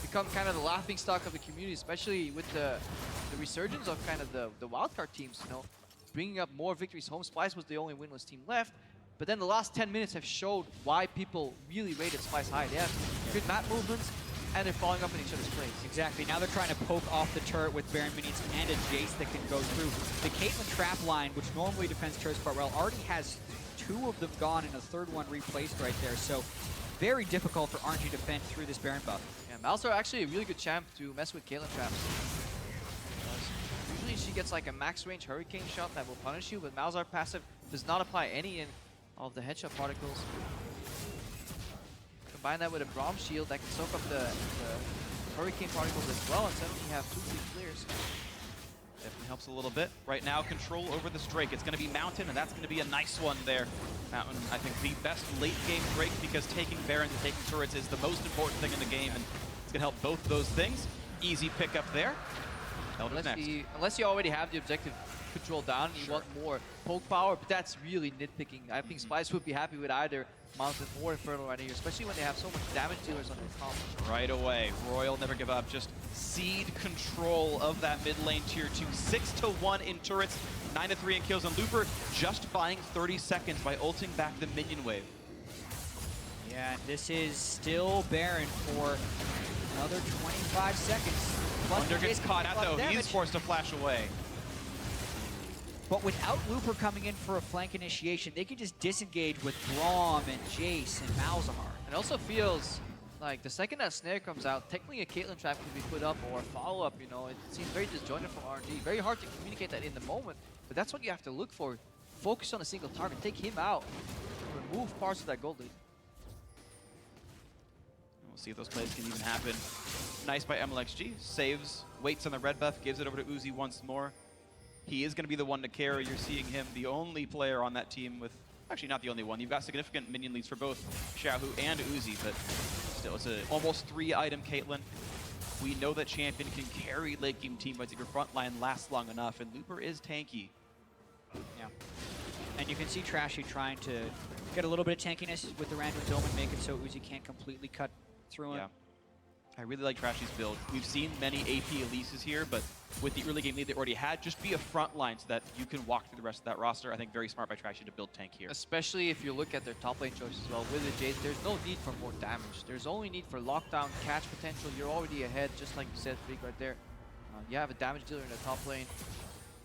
become kind of the laughing stock of the community, especially with the resurgence of kind of the wildcard teams, you know, bringing up more victories home. Splice was the only winless team left. But then the last 10 minutes have showed why people really rated Splice high. They have good map movements, and they're following up in each other's plays. Exactly. Now they're trying to poke off the turret with Baron minions and a Jace that can go through. The Caitlyn trap line, which normally defends turrets quite well, already has 2 of them gone and a third one replaced right there. So very difficult for RNG to defend through this Baron buff. Yeah, Malzahar actually a really good champ to mess with Caitlyn traps. Usually she gets like a max range hurricane shot that will punish you, but Malzahar passive does not apply any of the headshot particles. Combine that with a Braum shield that can soak up the hurricane particles as well, and suddenly you have 2 big clears. Definitely helps a little bit. Right now, control over this Drake. It's going to be Mountain, and that's going to be a nice one there. Mountain, I think, the best late-game Drake, because taking Barons and taking turrets is the most important thing in the game, and it's going to help both those things. Easy pick up there. Unless you already have the objective control down and you want more poke power, but that's really nitpicking. I think Splice would be happy with either Mountain or Infernal right here, especially when they have so much damage dealers on their comp. Right away, Royal never give up, just seed control of that mid lane tier 2. 6-1 in turrets, 9-3 in kills, and Looper just buying 30 seconds by ulting back the minion wave. Yeah, and this is still Baron for another 25 seconds. Wonder gets caught out though, he's forced to flash away. But without Looper coming in for a flank initiation, they can just disengage with Braum and Jace and Malzahar. It also feels like the second that Snare comes out, technically a Caitlyn trap can be put up or a follow-up, you know. It seems very disjointed from RNG. Very hard to communicate that in the moment, but that's what you have to look for. Focus on a single target, take him out, remove parts of that gold lead. We'll see if those plays can even happen. Nice by MLXG, saves, waits on the red buff, gives it over to Uzi once more. He is going to be the one to carry. You're seeing him, the only player on that team with, actually not the only one. You've got significant minion leads for both Xiaohu and Uzi, but still, it's an almost 3-item Caitlyn. We know that Champion can carry late game team fights if your front line lasts long enough, and Looper is tanky. Yeah. And you can see Trashy trying to get a little bit of tankiness with the random dome and make it so Uzi can't completely cut through him. Yeah. I really like Trashy's build. We've seen many AP Elises here, but with the early game lead they already had, just be a front line so that you can walk through the rest of that roster. I think very smart by Trashy to build tank here. Especially if you look at their top lane choices as well. With the Jace, there's no need for more damage. There's only need for lockdown, catch potential. You're already ahead, just like you said, Freak, right there. You have a damage dealer in the top lane.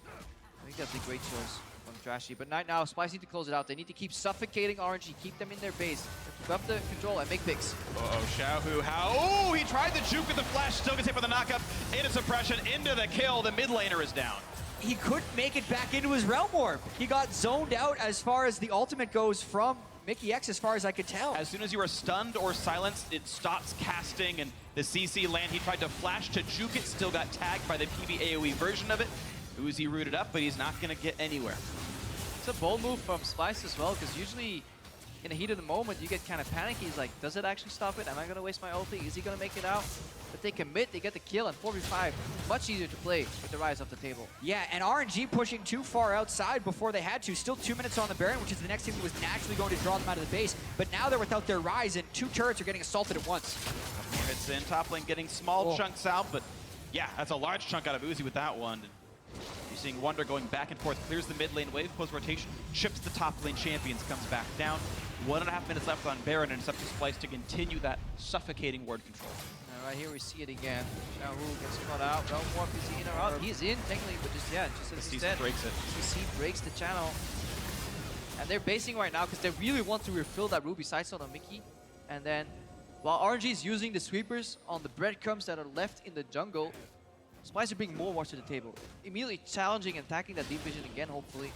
I think that's a great choice. from Trashy. But right now, Spice need to close it out. They need to keep suffocating RNG, keep them in their base, keep up the control and make picks. Uh-oh, Xiaohu, how? Oh, he tried the juke with the flash, still gets hit for the knockup, into suppression, into the kill. The mid laner is down. He couldn't make it back into his Realm Warp. He got zoned out as far as the ultimate goes from Mickey X, as far as I could tell. As soon as you are stunned or silenced, it stops casting, and the CC land, he tried to flash to juke it, still got tagged by the PB AoE version of it. Uzi rooted up, but he's not going to get anywhere. It's a bold move from Splice as well, because usually in the heat of the moment, you get kind of panicky. He's like, does it actually stop it? Am I going to waste my ulti? Is he going to make it out? But they commit, they get the kill, and 4v5, much easier to play with the Rise off the table. Yeah, and RNG pushing too far outside before they had to. Still 2 minutes on the Baron, which is the next thing that was naturally going to draw them out of the base. But now they're without their Rise, and 2 turrets are getting assaulted at once. More hits in, top lane getting small chunks out, but yeah, that's a large chunk out of Uzi with that one. You're seeing Wonder going back and forth, clears the mid lane wave, post rotation, chips the top lane champions, comes back down. 1.5 minutes left on Baron, and it's up to Splice to continue that suffocating ward control. Right here we see it again. Xiaohu gets caught out. Realm Warp, is he in or out? He's in technically, but just as he said, breaks it. CC breaks the channel. And they're basing right now because they really want to refill that Ruby side on Mickey. And then while RNG is using the sweepers on the breadcrumbs that are left in the jungle, Splice are bringing more wards to the table. Immediately challenging and attacking that deep vision again, hopefully.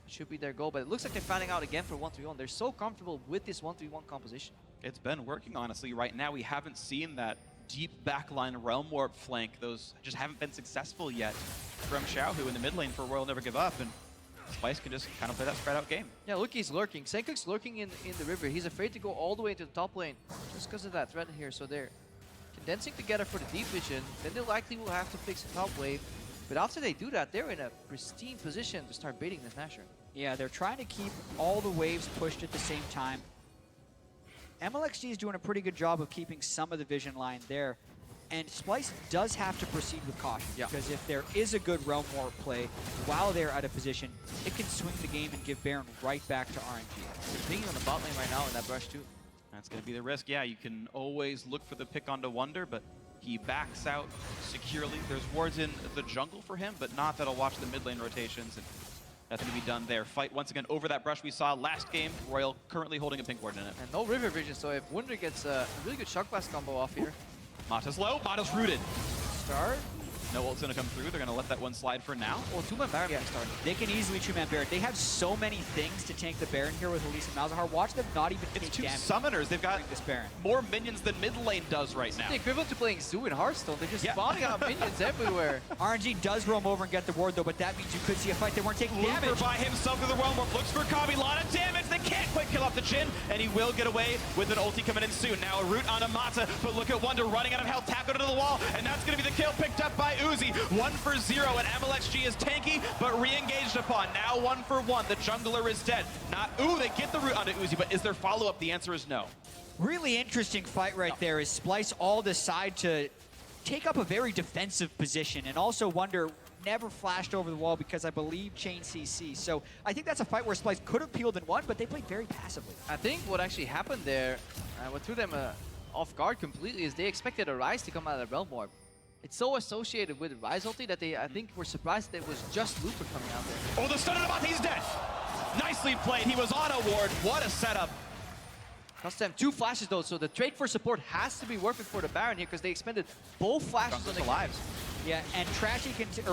Should be their goal, but it looks like they're finding out again for 1-3-1. They're so comfortable with this 1-3-1 composition. It's been working, honestly. Right now, we haven't seen that deep backline Realm Warp flank. Those just haven't been successful yet from Xiaohu in the mid lane for Royal Never Give Up, and Splice can just kind of play that spread out game. Yeah, look, he's lurking. Senkuk's lurking in the river. He's afraid to go all the way to the top lane just because of that threat here. So they're condensing together for the deep vision. Then they likely will have to fix the top wave. But after they do that, they're in a pristine position to start baiting this Nasher. Yeah, they're trying to keep all the waves pushed at the same time. MLXG is doing a pretty good job of keeping some of the vision line there. And Splice does have to proceed with caution, because if there is a good Realm Warp play while they're out of position, it can swing the game and give Baron right back to RNG. They're pinging on the bot lane right now in that brush too. That's going to be the risk. Yeah, you can always look for the pick onto Wonder, but he backs out securely. There's wards in the jungle for him, but not that'll watch the mid lane rotations. And nothing to be done there. Fight once again over that brush we saw last game. Royal currently holding a pink ward in it. And no river vision, so if Wonder gets a really good Shock Blast combo off here. Mata's low, Mata's rooted. Start. No ult's gonna come through. They're gonna let that one slide for now. Well, 2-man Baron start. They can easily 2-man Baron. They have so many things to tank the Baron here with Elise and Malzahar. Watch them not even take It's 2 damage. summoners. They've got this Baron. more minions than mid lane does right now. It's the equivalent to playing Zoo in Hearthstone. They're just spawning out minions everywhere. RNG does roam over and get the ward though, but that means you could see a fight. They weren't taking Looper damage. by himself through the Realm Warp. Looks for Kabi. Lot of damage. They can't quite kill off the chin, and he will get away with an ulti coming in soon. Now a root on Amata, but look at Wonder running out of health, tapped into the wall, and that's going to be the kill picked up by Uzi. 1-for-0, and MLXG is tanky, but re-engaged upon. Now 1-for-1. The jungler is dead. Ooh, they get the root onto Uzi, but is there follow-up? The answer is no. Really interesting fight right there as Splice all decide to take up a very defensive position, and also Wonder never flashed over the wall because I believe chain CC. So I think that's a fight where Splice could have peeled and won, but they played very passively. I think what actually happened there, what threw them off guard completely, is they expected a Rise to come out of the Realm Warp. It's so associated with Rise ulti that they, I think, were surprised that it was just Looper coming out there. Oh, the stun on Amata, he's dead! Nicely played, he was on a ward. What a setup. Cost them 2 flashes though, so the trade for support has to be worth it for the Baron here because they expended both flashes on the lives. Yeah, and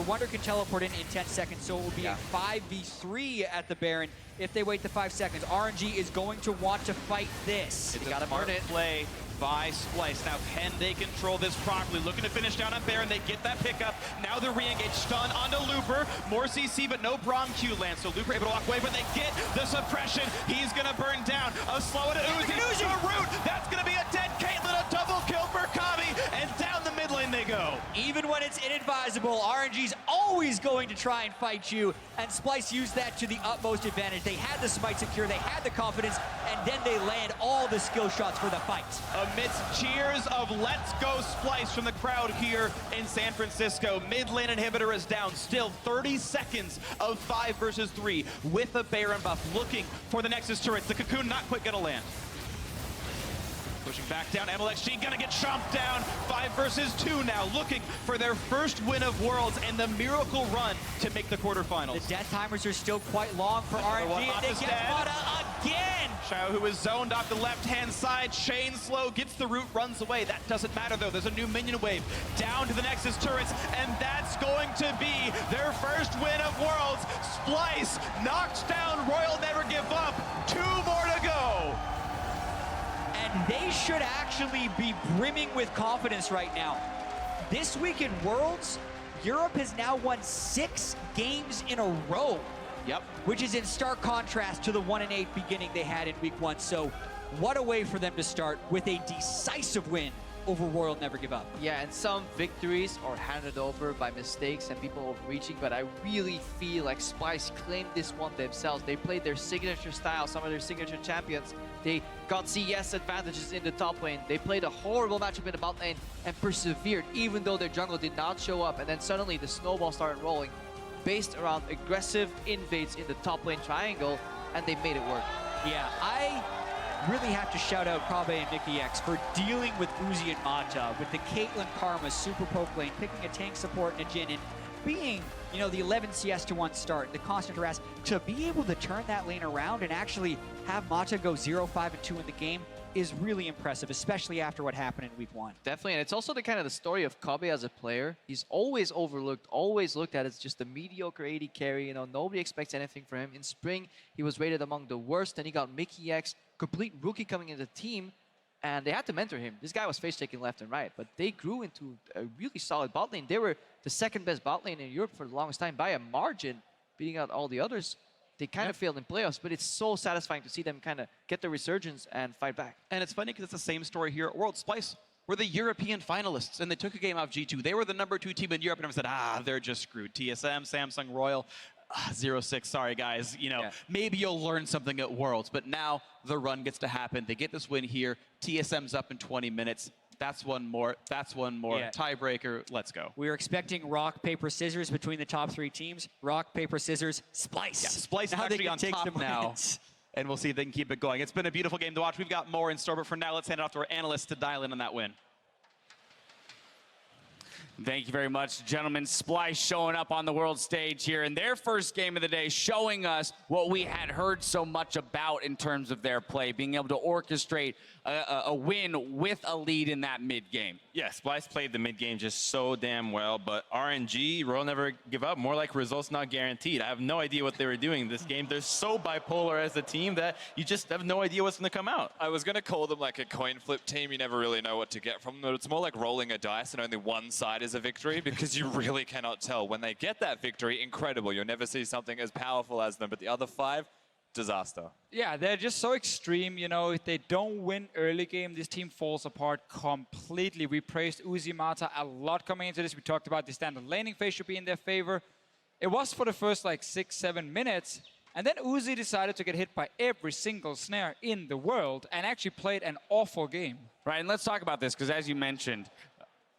Wonder can teleport in 10 seconds, so it will be a 5v3 at the Baron if they wait the 5 seconds. RNG is going to want to fight this. It's a smart play by Splice. Now, can they control this properly? Looking to finish down on Baron. They get that pickup. Now they're re-engaged. Stun onto Looper. More CC, but no Braum Q land. So Looper able to walk away, but they get the suppression. He's going to burn down. A slow to Uzi. The root. That's going to be a dead Caitlyn. A double kill for Kabi. And down the mid lane they go. Even when it's inadvisable, RNG's always going to try and fight you, and Splice used that to the utmost advantage. They had the smite secure, they had the confidence, and then they land all the skill shots for the fight. Amidst cheers of "Let's go Splice" from the crowd here in San Francisco, mid lane inhibitor is down. Still 30 seconds of 5 versus 3 with a Baron buff, looking for the Nexus turrets. The Cocoon not quite gonna land. Pushing back down, MLXG gonna get chomped down. 5 versus 2 now, looking for their first win of Worlds and the miracle run to make the quarterfinals. The death timers are still quite long for RNG, and they get Mata again! Xiao, who is zoned off the left-hand side, Shane slow, gets the root, runs away. That doesn't matter though, there's a new minion wave down to the Nexus turrets, and that's going to be their first win of Worlds. Splice knocks down Royal Never Give Up, 2 more to go. And they should actually be brimming with confidence right now. This week in Worlds, Europe has now won 6 games in a row. Yep. Which is in stark contrast to the 1-8 beginning they had in week 1. So what a way for them to start with a decisive win over Royal Never Give Up. Yeah, and some victories are handed over by mistakes and people overreaching, but I really feel like Splice claimed this one themselves. They played their signature style, some of their signature champions. They got CS advantages in the top lane. They played a horrible matchup in the bot lane and persevered, even though their jungle did not show up. And then suddenly the snowball started rolling based around aggressive invades in the top lane triangle, and they made it work. Yeah, I really have to shout out Kabe and Mickey X for dealing with Uzi and Mata, with the Caitlyn Karma super poke lane, picking a tank support and a Jhin, and being, you know, the 11 CS to 1 start, the constant harass, to be able to turn that lane around and actually have Mata go 0-5-2 in the game is really impressive, especially after what happened in week 1. Definitely, and it's also the kind of the story of Kabe as a player. He's always overlooked, always looked at as just a mediocre AD carry. You know, nobody expects anything from him. In spring, he was rated among the worst, and he got Mickey X, complete rookie coming into the team, and they had to mentor him. This guy was face-taking left and right, but they grew into a really solid bot lane. They were the second best bot lane in Europe for the longest time by a margin, beating out all the others. They kind of failed in playoffs, but it's so satisfying to see them kind of get the resurgence and fight back. And it's funny because it's the same story here at World. Splice were the European finalists, and they took a game off G2. They were the #2 team in Europe, and everyone said, they're just screwed. TSM, Samsung, Royal, 0-6, sorry guys. You know, maybe you'll learn something at Worlds, but now the run gets to happen. They get this win here. TSM's up in 20 minutes. That's one more. That's one more. Yeah. Tiebreaker. Let's go. We were expecting rock, paper, scissors between the top 3 teams. Rock, paper, scissors, Splice. Yeah, Splice is now actually on top now. And we'll see if they can keep it going. It's been a beautiful game to watch. We've got more in store, but for now, let's hand it off to our analysts to dial in on that win. Thank you very much, gentlemen. Splice showing up on the world stage here in their first game of the day, showing us what we had heard so much about in terms of their play, being able to orchestrate a win with a lead in that mid-game. Yeah, Splice played the mid-game just so damn well, but RNG, Royal Never Give Up, more like results not guaranteed. I have no idea what they were doing this game. They're so bipolar as a team that you just have no idea what's going to come out. I was going to call them like a coin flip team. You never really know what to get from them, but it's more like rolling a dice and only one side is a victory because you really cannot tell. When they get that victory, incredible. You'll never see something as powerful as them, but the other 5, disaster. Yeah, they're just so extreme. You know, if they don't win early game, this team falls apart completely. We praised Uzi Mata a lot coming into this. We talked about the standard laning phase should be in their favor. It was for the first like 6-7 minutes. And then Uzi decided to get hit by every single snare in the world and actually played an awful game. Right, and let's talk about this, because as you mentioned,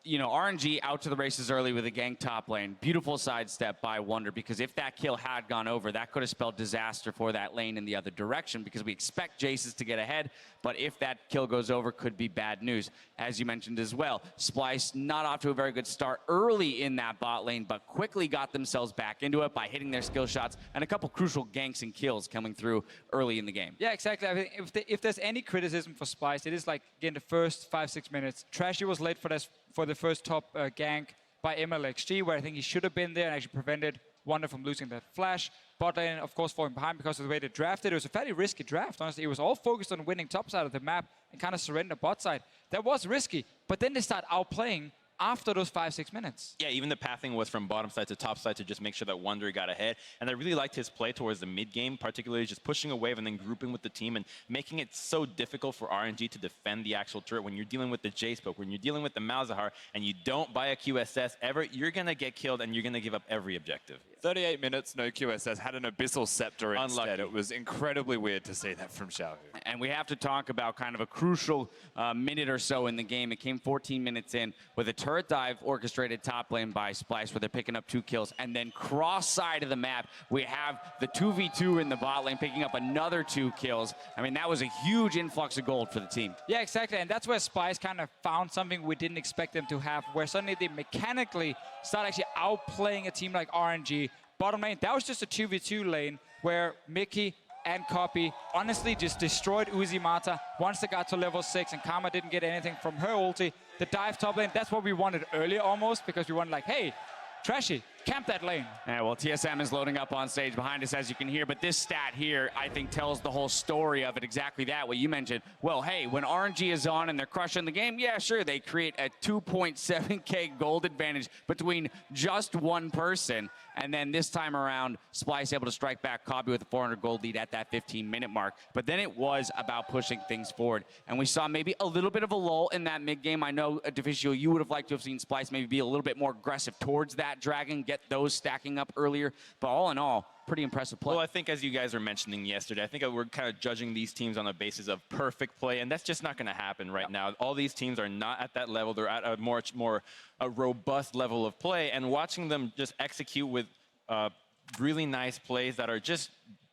you know, RNG out to the races early with a gank top lane. Beautiful sidestep by Wonder, because if that kill had gone over, that could have spelled disaster for that lane in the other direction, because we expect Jaces to get ahead, but if that kill goes over, could be bad news. As you mentioned as well, Splice not off to a very good start early in that bot lane, but quickly got themselves back into it by hitting their skill shots and a couple crucial ganks and kills coming through early in the game. Yeah, exactly. I mean, if there's any criticism for Splice, it is like, again, the first 5-6 minutes. Trashy was late for the first top gank by MLXG, where I think he should have been there and actually prevented Wonder from losing that flash. Bot lane, of course, falling behind because of the way they drafted. It was a fairly risky draft, honestly. It was all focused on winning top side of the map and kind of surrender bot side. That was risky, but then they start outplaying after those 5-6 minutes. Yeah, even the pathing was from bottom side to top side to just make sure that Wonder got ahead. And I really liked his play towards the mid game, particularly just pushing a wave and then grouping with the team and making it so difficult for RNG to defend the actual turret. When you're dealing with the Jace, but when you're dealing with the Malzahar and you don't buy a QSS ever, you're going to get killed and you're going to give up every objective. 38 minutes, no QSS, had an Abyssal Scepter instead. Unlucky. It was incredibly weird to see that from Xiaohu. And we have to talk about kind of a crucial minute or so in the game. It came 14 minutes in with a turret turret dive orchestrated top lane by Splice, where they're picking up 2 kills. And then cross side of the map, we have the 2v2 in the bot lane picking up another 2 kills. I mean, that was a huge influx of gold for the team. Yeah, exactly. And that's where Splice kind of found something we didn't expect them to have, where suddenly they mechanically start actually outplaying a team like RNG. Bottom lane, that was just a 2v2 lane where Mickey and Copy honestly just destroyed Uzimata once they got to level 6, and Karma didn't get anything from her ulti. The dive top lane, that's what we wanted earlier almost, because we wanted like, hey, Trashy, camp that lane. Yeah, well, TSM is loading up on stage behind us, as you can hear, but this stat here, I think, tells the whole story of it exactly that, what you mentioned. Well, hey, when RNG is on and they're crushing the game, yeah, sure, they create a 2.7k gold advantage between just one person, and then this time around, Splice able to strike back Cobby with a 400 gold lead at that 15-minute mark, but then it was about pushing things forward, and we saw maybe a little bit of a lull in that mid-game. I know, Deficio, you would have liked to have seen Splice maybe be a little bit more aggressive towards that Dragon, get those stacking up earlier, but all in all, pretty impressive play. Well, I think as you guys were mentioning yesterday, I think we're kind of judging these teams on the basis of perfect play, and that's just not going to happen right now. All these teams are not at that level. They're at a much more robust level of play, and watching them just execute with really nice plays that are just,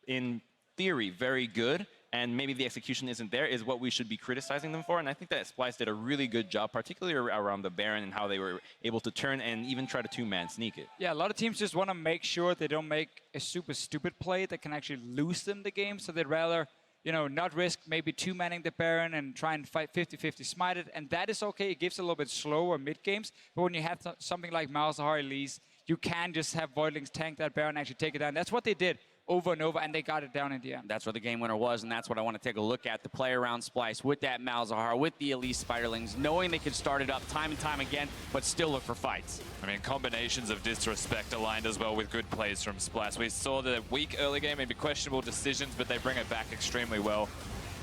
in theory, very good, and maybe the execution isn't there, is what we should be criticizing them for. And I think that Splice did a really good job, particularly around the Baron and how they were able to turn and even try to 2-man sneak it. Yeah, a lot of teams just want to make sure they don't make a super stupid play that can actually lose them the game. So they'd rather, you know, not risk maybe 2-manning the Baron and try and fight 50-50 smite it. And that is okay. It gives a little bit slower mid games. But when you have something like Malzahar Elise, you can just have Voidlings tank that Baron and actually take it down. That's what they did over and over, and they got it down in the end. That's where the game winner was, and that's what I want to take a look at. The play around Splice with that Malzahar, with the Elise Spiderlings, knowing they could start it up time and time again, but still look for fights. I mean, combinations of disrespect aligned as well with good plays from Splice. We saw the weak early game, maybe questionable decisions, but they bring it back extremely well.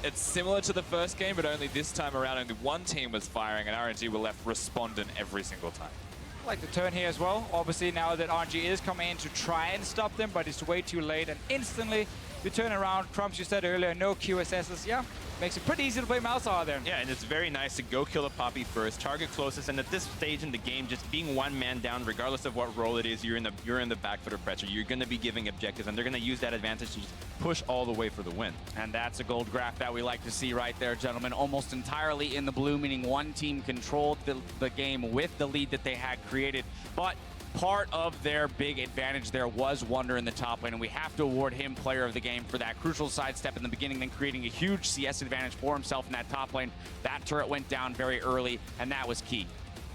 It's similar to the first game, but only this time around, only one team was firing, and RNG were left respondent every single time. Like the turn here as well. Obviously now that RNG is coming in to try and stop them, but it's way too late, and instantly you turn around. Crumbs, you said earlier, no QSSs. Yeah, makes it pretty easy to play Malzahar there. Yeah, and it's very nice to go kill a Poppy first, target closest, and at this stage in the game, just being one man down, regardless of what role it is, you're in the back foot of pressure. You're going to be giving objectives, and they're going to use that advantage to just push all the way for the win. And that's a gold graph that we like to see right there, gentlemen. Almost entirely in the blue, meaning one team controlled the game with the lead that they had created. But part of their big advantage there was Wunder in the top lane, and we have to award him player of the game for that crucial sidestep in the beginning, then creating a huge CS advantage for himself in that top lane. That turret went down very early, and that was key.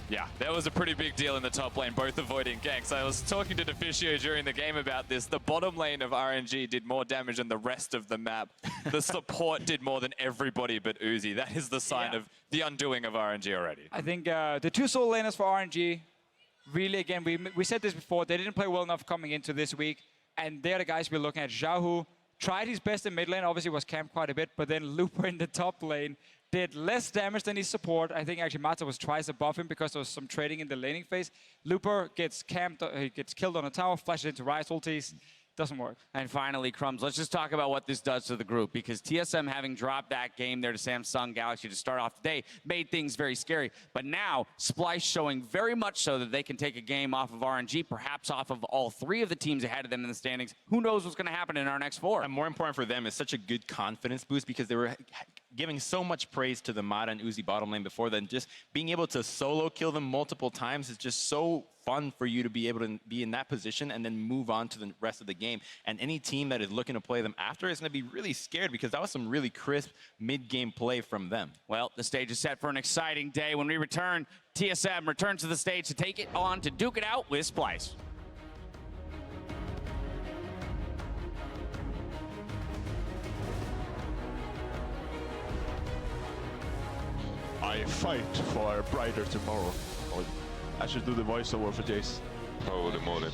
Yeah, that was a pretty big deal in the top lane, both avoiding ganks. I was talking to Deficio during the game about this. The bottom lane of RNG did more damage than the rest of the map. The support did more than everybody but Uzi. That is the sign of the undoing of RNG already. I think the two solo laners for RNG, really, again, we said this before, they didn't play well enough coming into this week, and they're the guys we're looking at. Xiaohu tried his best in mid lane, obviously was camped quite a bit, but then Looper in the top lane did less damage than his support. I think actually Mata was twice above him because there was some trading in the laning phase. Looper gets camped, he gets killed on a tower, flashes into Rice ultis. Doesn't work. And finally, Crumbs, let's just talk about what this does to the group, because TSM having dropped that game there to Samsung Galaxy to start off the day made things very scary. But now, Splice showing very much so that they can take a game off of RNG, perhaps off of all 3 of the teams ahead of them in the standings. Who knows what's going to happen in our next 4? And more important for them is such a good confidence boost, because they were giving so much praise to the Mata and Uzi bottom lane before then. Just being able to solo kill them multiple times is just so fun for you to be able to be in that position and then move on to the rest of the game. And any team that is looking to play them after is going to be really scared, because that was some really crisp mid-game play from them. Well, the stage is set for an exciting day. When we return, TSM returns to the stage to take it on to duke it out with Splice. I fight for a brighter tomorrow. I should do the voiceover for Jace. Holy moly.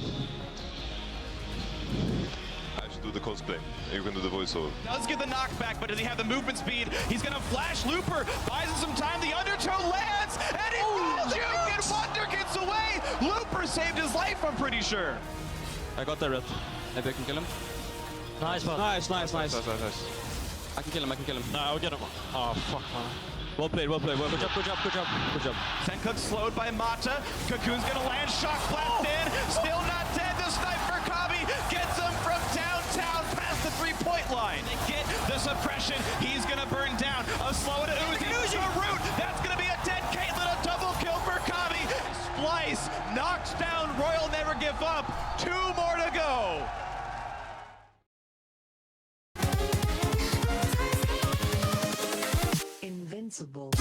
I should do the cosplay. You can do the voiceover. Does get the knockback, but does he have the movement speed? He's gonna flash Looper, buys him some time, the undertow lands, and he falls out, and Wunder gets away! Looper saved his life, I'm pretty sure. I got the red. Maybe I can kill him. Nice, man. Nice. I can kill him, Nah, I'll get him. Oh, fuck, man. Well played, well played. Good job, good job, good job, good job. Sencook slowed by Mata. Cocoon's gonna land, shock blast in. Still not dead. The sniper Kabi gets him from downtown past the three-point line. They get the suppression. He's gonna burn down. A slow to Uzi. A root. That's gonna be a dead Caitlyn. A double kill for Kabi. Splice knocks down Royal Never Give Up. 2 more to go. Invincible.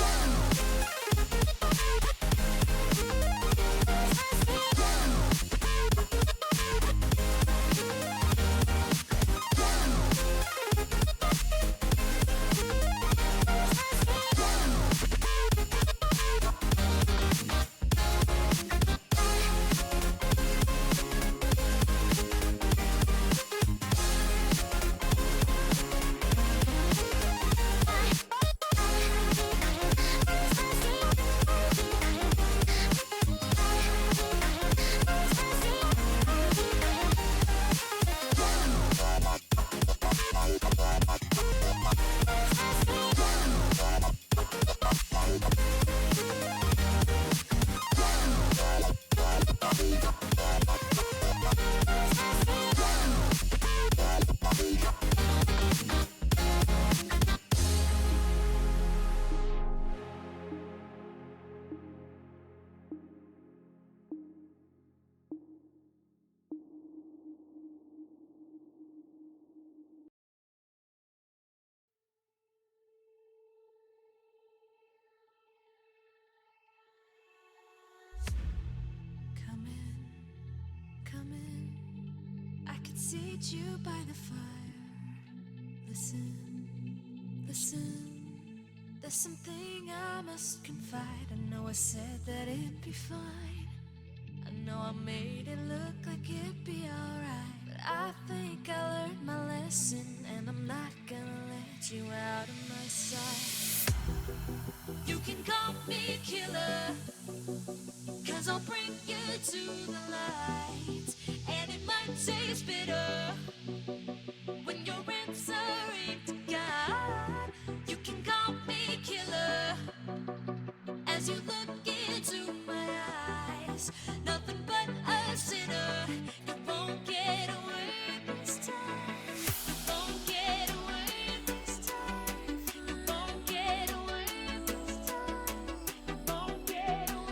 Seat you by the fire. Listen, listen. There's something I must confide. I know I said that it'd be fine. I know I made it look like it'd be alright, but I think I learned my lesson, and I'm not gonna let you out of my sight. You can call me killer, 'cause I'll bring you to the light. And it might taste bitter when you're answering to God. You can call me killer as you look into my eyes. Nothing but a sinner. You won't get away this time. You won't get away this time. You won't get away this time. You won't get away.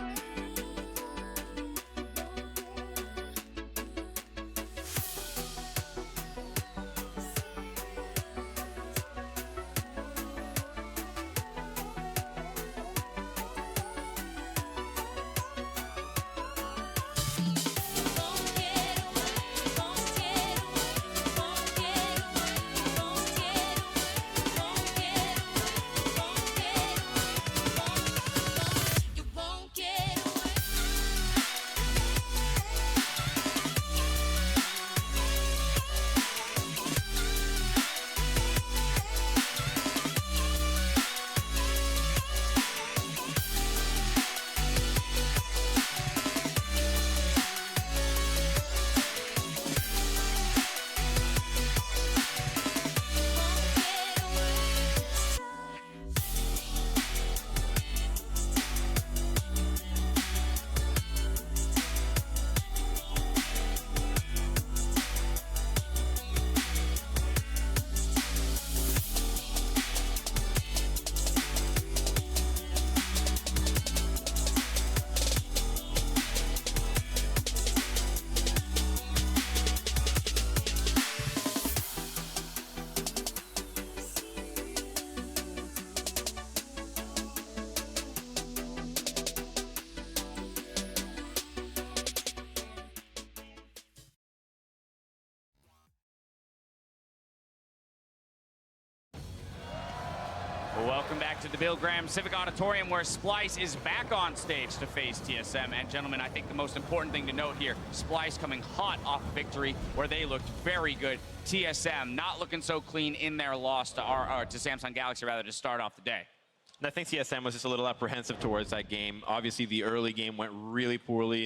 Welcome back to the Bill Graham Civic Auditorium, where Splice is back on stage to face TSM. And gentlemen, I think the most important thing to note here, Splice coming hot off victory, where they looked very good. TSM not looking so clean in their loss to Samsung Galaxy, rather, to start off the day. And I think TSM was just a little apprehensive towards that game. Obviously, the early game went really poorly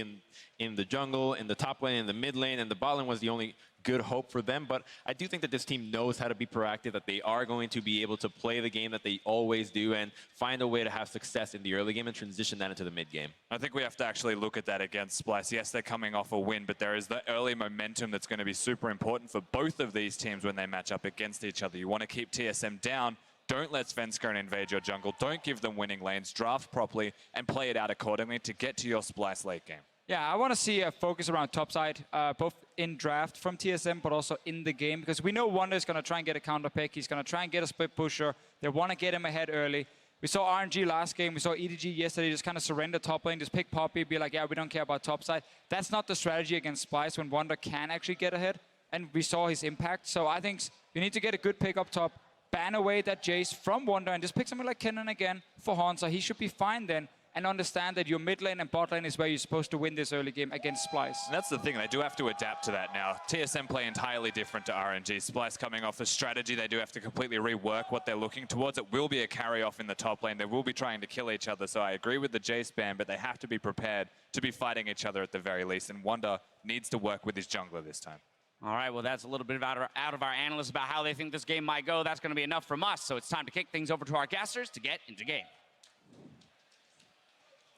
in the jungle, in the top lane, in the mid lane, and the bot lane was the only good hope for them. But I do think that this team knows how to be proactive, that they are going to be able to play the game that they always do and find a way to have success in the early game and transition that into the mid game. I think we have to actually look at that against Splice. Yes, they're coming off a win, but there is the early momentum that's going to be super important for both of these teams when they match up against each other. You want to keep TSM down. Don't let Svenskeren invade your jungle. Don't give them winning lanes. Draft properly and play it out accordingly to get to your Splice late game. Yeah, I want to see a focus around topside, both in draft from TSM, but also in the game, because we know Wonder is going to try and get a counter pick. He's going to try and get a split pusher. They want to get him ahead early. We saw RNG last game. We saw EDG yesterday just kind of surrender top lane, just pick Poppy, be like, yeah, we don't care about topside. That's not the strategy against Splice when Wonder can actually get ahead, and we saw his impact. So I think you need to get a good pick up top, ban away that Jace from Wonder, and just pick someone like Kennen again for Hansa. He should be fine then. And understand that your mid lane and bot lane is where you're supposed to win this early game against Splice. And that's the thing, they do have to adapt to that now. TSM play entirely different to RNG. Splice coming off a strategy, they do have to completely rework what they're looking towards. It will be a carry-off in the top lane. They will be trying to kill each other, so I agree with the Jace ban, but they have to be prepared to be fighting each other at the very least, and Wonder needs to work with his jungler this time. All right, well, that's a little bit out of our analysts about how they think this game might go. That's going to be enough from us, so it's time to kick things over to our guesters to get into game.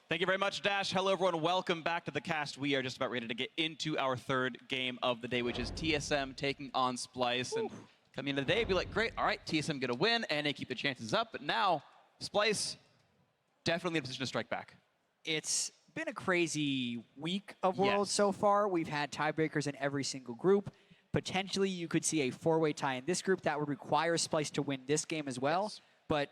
Thank you very much, Dash. Hello, everyone. Welcome back to the cast. We are just about ready to get into our third game of the day, which is TSM taking on Splice. And coming into the day, be like, great, all right, TSM going to win, and they keep the chances up. But now, Splice definitely in a position to strike back. It's been a crazy week of Worlds so far. We've had tiebreakers in every single group. Potentially, you could see a four-way tie in this group. That would require Splice to win this game as well. But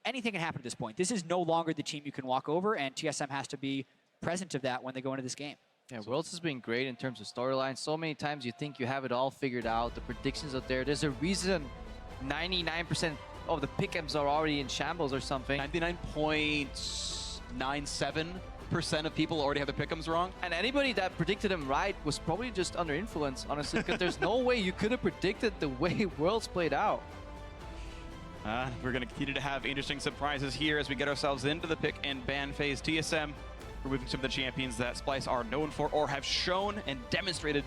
anything can happen at this point. This is no longer the team you can walk over, and TSM has to be present of that when they go into this game. Yeah, Worlds has been great in terms of storyline. So many times you think you have it all figured out. The predictions are there. There's a reason 99% of the pick'ems are already in shambles or something. 99.97% of people already have their pick'ems wrong. And anybody that predicted them right was probably just under influence, honestly, because there's no way you could have predicted the way Worlds played out. We're going to continue to have interesting surprises here as we get ourselves into the pick and ban phase. TSM removing some of the champions that Splice are known for or have shown and demonstrated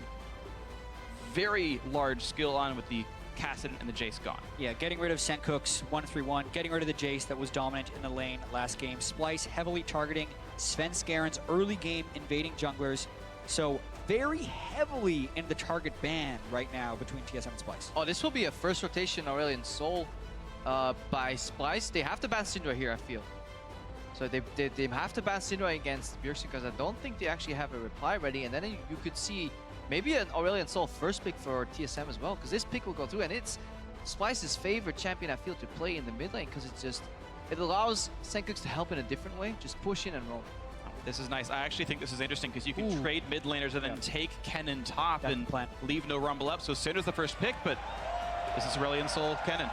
very large skill on with the Kassadin and the Jace gone. Yeah, getting rid of Senkook's 1-3-1, getting rid of the Jace that was dominant in the lane last game. Splice heavily targeting Svenskeren's early game invading junglers. So very heavily in the target ban right now between TSM and Splice. Oh, this will be a first rotation Aurelion Sol by Splice. They have to ban Syndra here, I feel. So they have to ban Syndra against VODS because I don't think they actually have a reply ready. And then you could see maybe an Aurelion Sol first pick for TSM as well, because this pick will go through. And it's Splice's favorite champion, I feel, to play in the mid lane, because it allows Senkooks to help in a different way. Just push in and roll. This is nice. I actually think this is interesting because you can trade mid laners and then take Kennen top and leave no rumble up. So Syndra's the first pick, but this is Aurelion Sol Kennen.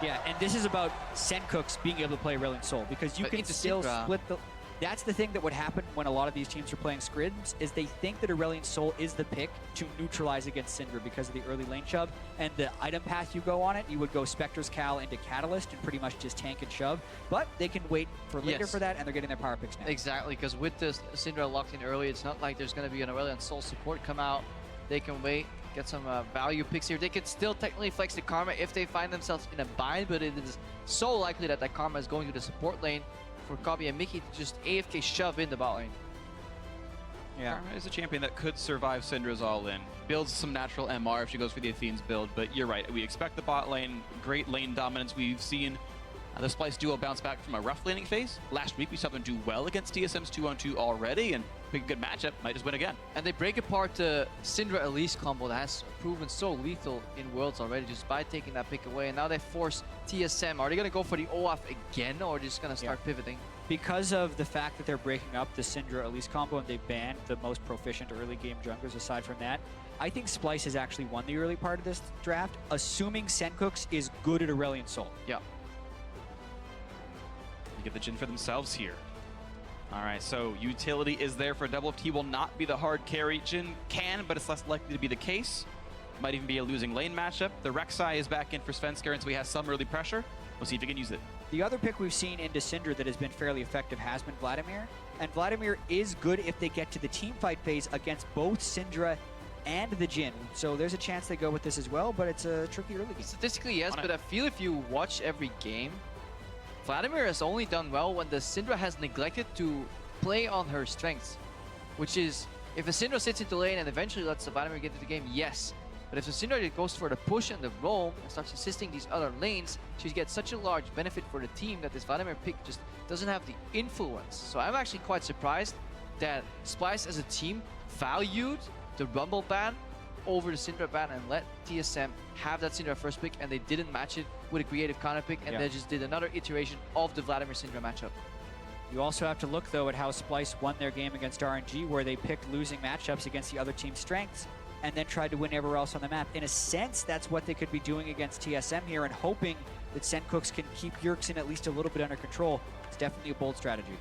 Yeah, and this is about Senkooks being able to play Aurelion Sol, because you can still split the... That's the thing that would happen when a lot of these teams are playing scrims, is they think that Aurelion Sol is the pick to neutralize against Syndra because of the early lane shove, and the item path you go on it, you would go Spectre's Cal into Catalyst and pretty much just tank and shove, but they can wait for later for that, and they're getting their power picks now. Exactly, because with this Syndra locked in early, it's not like there's going to be an Aurelion Sol support come out. They can wait, get some value picks here. They can still technically flex the Karma if they find themselves in a bind, but it is so likely that that Karma is going to the support lane for Kobe and Mickey to just AFK shove in the bot lane. Yeah, Karma is a champion that could survive Syndra's all-in. Builds some natural MR if she goes for the Athene's build, but you're right. We expect the bot lane, great lane dominance. We've seen the Splice duo bounce back from a rough laning phase. Last week we saw them do well against TSM's 2-on-2 already, and pick a good matchup, might just win again. And they break apart the Syndra Elise combo that has proven so lethal in Worlds already just by taking that pick away. And now they force TSM. Are they going to go for the Olaf again, or are they just going to start pivoting? Because of the fact that they're breaking up the Syndra Elise combo and they banned the most proficient early game junglers aside from that, I think Splice has actually won the early part of this draft, assuming Senkooks is good at Aurelion Sol. Yeah. You get the Jhin for themselves here. All right, so utility is there for double. T will not be the hard carry. Jhin can, but it's less likely to be the case. Might even be a losing lane matchup. The Rek'Sai is back in for Svenskeren, so he has some early pressure. We'll see if he can use it. The other pick we've seen into Syndra that has been fairly effective has been Vladimir. And Vladimir is good if they get to the team fight phase against both Syndra and the Jhin. So there's a chance they go with this as well, but it's a tricky early game. Statistically, yes, but I feel if you watch every game, Vladimir has only done well when the Syndra has neglected to play on her strengths, which is if a Syndra sits into lane and eventually lets the Vladimir get into the game, yes. But if the Syndra goes for the push and the roam and starts assisting these other lanes, she gets such a large benefit for the team that this Vladimir pick just doesn't have the influence. So I'm actually quite surprised that Splyce as a team valued the Rumble ban over the Syndra ban and let TSM have that Syndra first pick, and they didn't match it with a creative counter pick, and they just did another iteration of the Vladimir Syndra matchup. You also have to look, though, at how Splyce won their game against RNG, where they picked losing matchups against the other team's strengths and then tried to win everywhere else on the map. In a sense, that's what they could be doing against TSM here, and hoping that Sencooks can keep Bjergsen at least a little bit under control. It's definitely a bold strategy.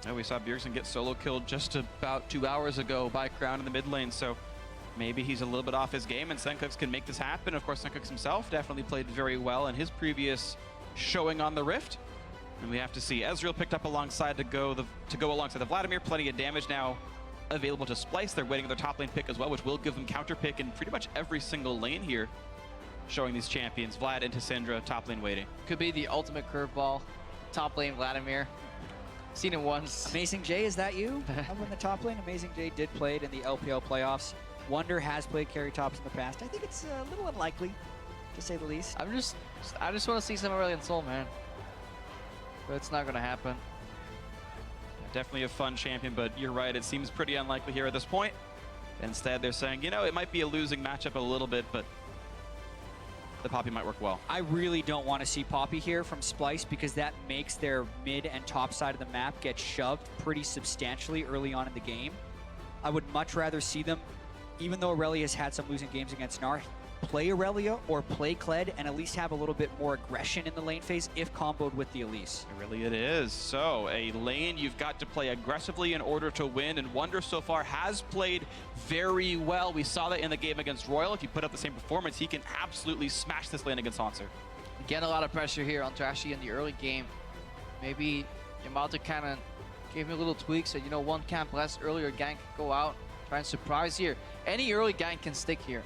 And we saw Bjergsen get solo killed just about 2 hours ago by Crown in the mid lane, so maybe he's a little bit off his game and Sencooks can make this happen. Of course, Sencooks himself definitely played very well in his previous showing on the Rift. And we have to see. Ezreal picked up alongside to go alongside the Vladimir. Plenty of damage now available to Splyce. They're waiting their top lane pick as well, which will give them counter pick in pretty much every single lane here. Showing these champions. Vlad into Syndra, top lane waiting. Could be the ultimate curveball. Top lane Vladimir. Seen it once. Amazing J, is that you? Up in the top lane, Amazing J did play it in the LPL playoffs. Wonder has played carry tops in the past. I think it's a little unlikely, to say the least. I just want to see some Aurelion Sol, man. But it's not going to happen. Definitely a fun champion, but you're right, it seems pretty unlikely here at this point. Instead, they're saying, you know, it might be a losing matchup a little bit, but the Poppy might work well. I really don't want to see Poppy here from Splyce, because that makes their mid and top side of the map get shoved pretty substantially early on in the game. I would much rather see them, even though Aurelia has had some losing games against Gnar, play Aurelia or play Kled and at least have a little bit more aggression in the lane phase if comboed with the Elise. Really it is. So a lane you've got to play aggressively in order to win, and Wonder so far has played very well. We saw that in the game against Royal. If you put up the same performance, he can absolutely smash this lane against Hanser. Again, a lot of pressure here on Trashy in the early game. Maybe Yamato kind of gave me a little tweak, said, you know, one camp less, earlier gank, go out, try and surprise here. Any early gank can stick here.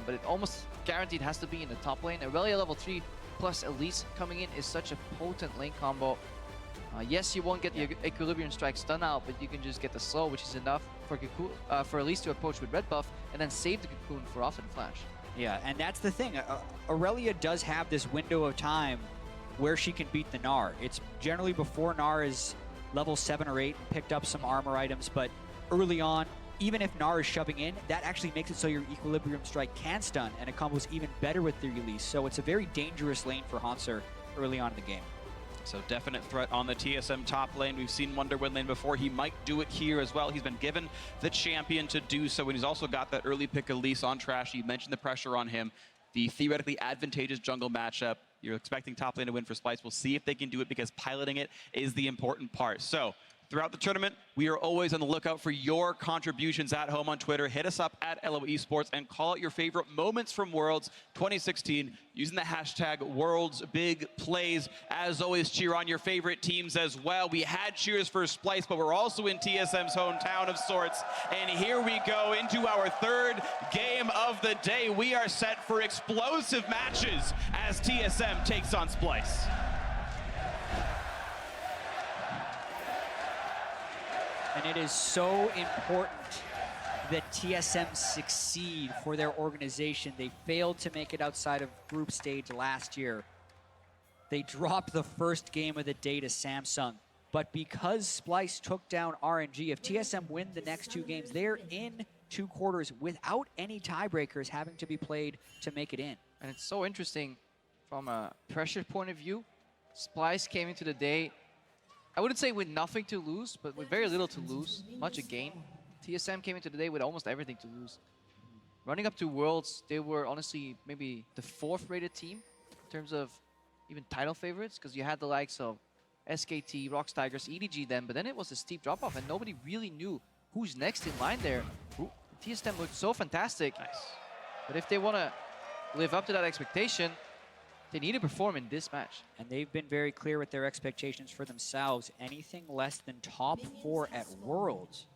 But it almost guaranteed has to be in the top lane. Aurelia level 3 plus Elise coming in is such a potent lane combo. Yes, you won't get the Equilibrium Strike stun out, but you can just get the slow, which is enough for Elise to approach with red buff and then save the cocoon for off and flash. Yeah, and that's the thing. Aurelia does have this window of time where she can beat the Gnar. It's generally before Gnar is level 7 or 8 and picked up some armor items, but early on, even if Gnar is shoving in, that actually makes it so your Equilibrium Strike can stun, and it combos even better with the release. So it's a very dangerous lane for Hanser early on in the game. So definite threat on the TSM top lane. We've seen Wonder win lane before. He might do it here as well. He's been given the champion to do so, and he's also got that early pick Elise on Trash. You mentioned the pressure on him. The theoretically advantageous jungle matchup. You're expecting top lane to win for Splyce. We'll see if they can do it, because piloting it is the important part. So throughout the tournament, we are always on the lookout for your contributions at home on Twitter. Hit us up at LO Esports and call out your favorite moments from Worlds 2016 using the hashtag Worlds Big Plays. As always, cheer on your favorite teams as well. We had cheers for Splyce, but we're also in TSM's hometown of sorts. And here we go into our third game of the day. We are set for explosive matches as TSM takes on Splyce. And it is so important that TSM succeed for their organization. They failed to make it outside of group stage last year. They dropped the first game of the day to Samsung. But because Splyce took down RNG, if TSM win the next 2 games, they're in 2 quarters without any tiebreakers having to be played to make it in. And it's so interesting from a pressure point of view. Splyce came into the day, I wouldn't say with nothing to lose, but with very little to lose, much to gain. TSM came into the day with almost everything to lose. Running up to Worlds, they were honestly maybe the 4th rated team in terms of even title favorites, because you had the likes of SKT, Rocks Tigers, EDG then, but then it was a steep drop-off and nobody really knew who's next in line there. TSM looked so fantastic. Nice. But if they want to live up to that expectation, they need to perform in this match. And they've been very clear with their expectations for themselves. Anything less than top 4 at Worlds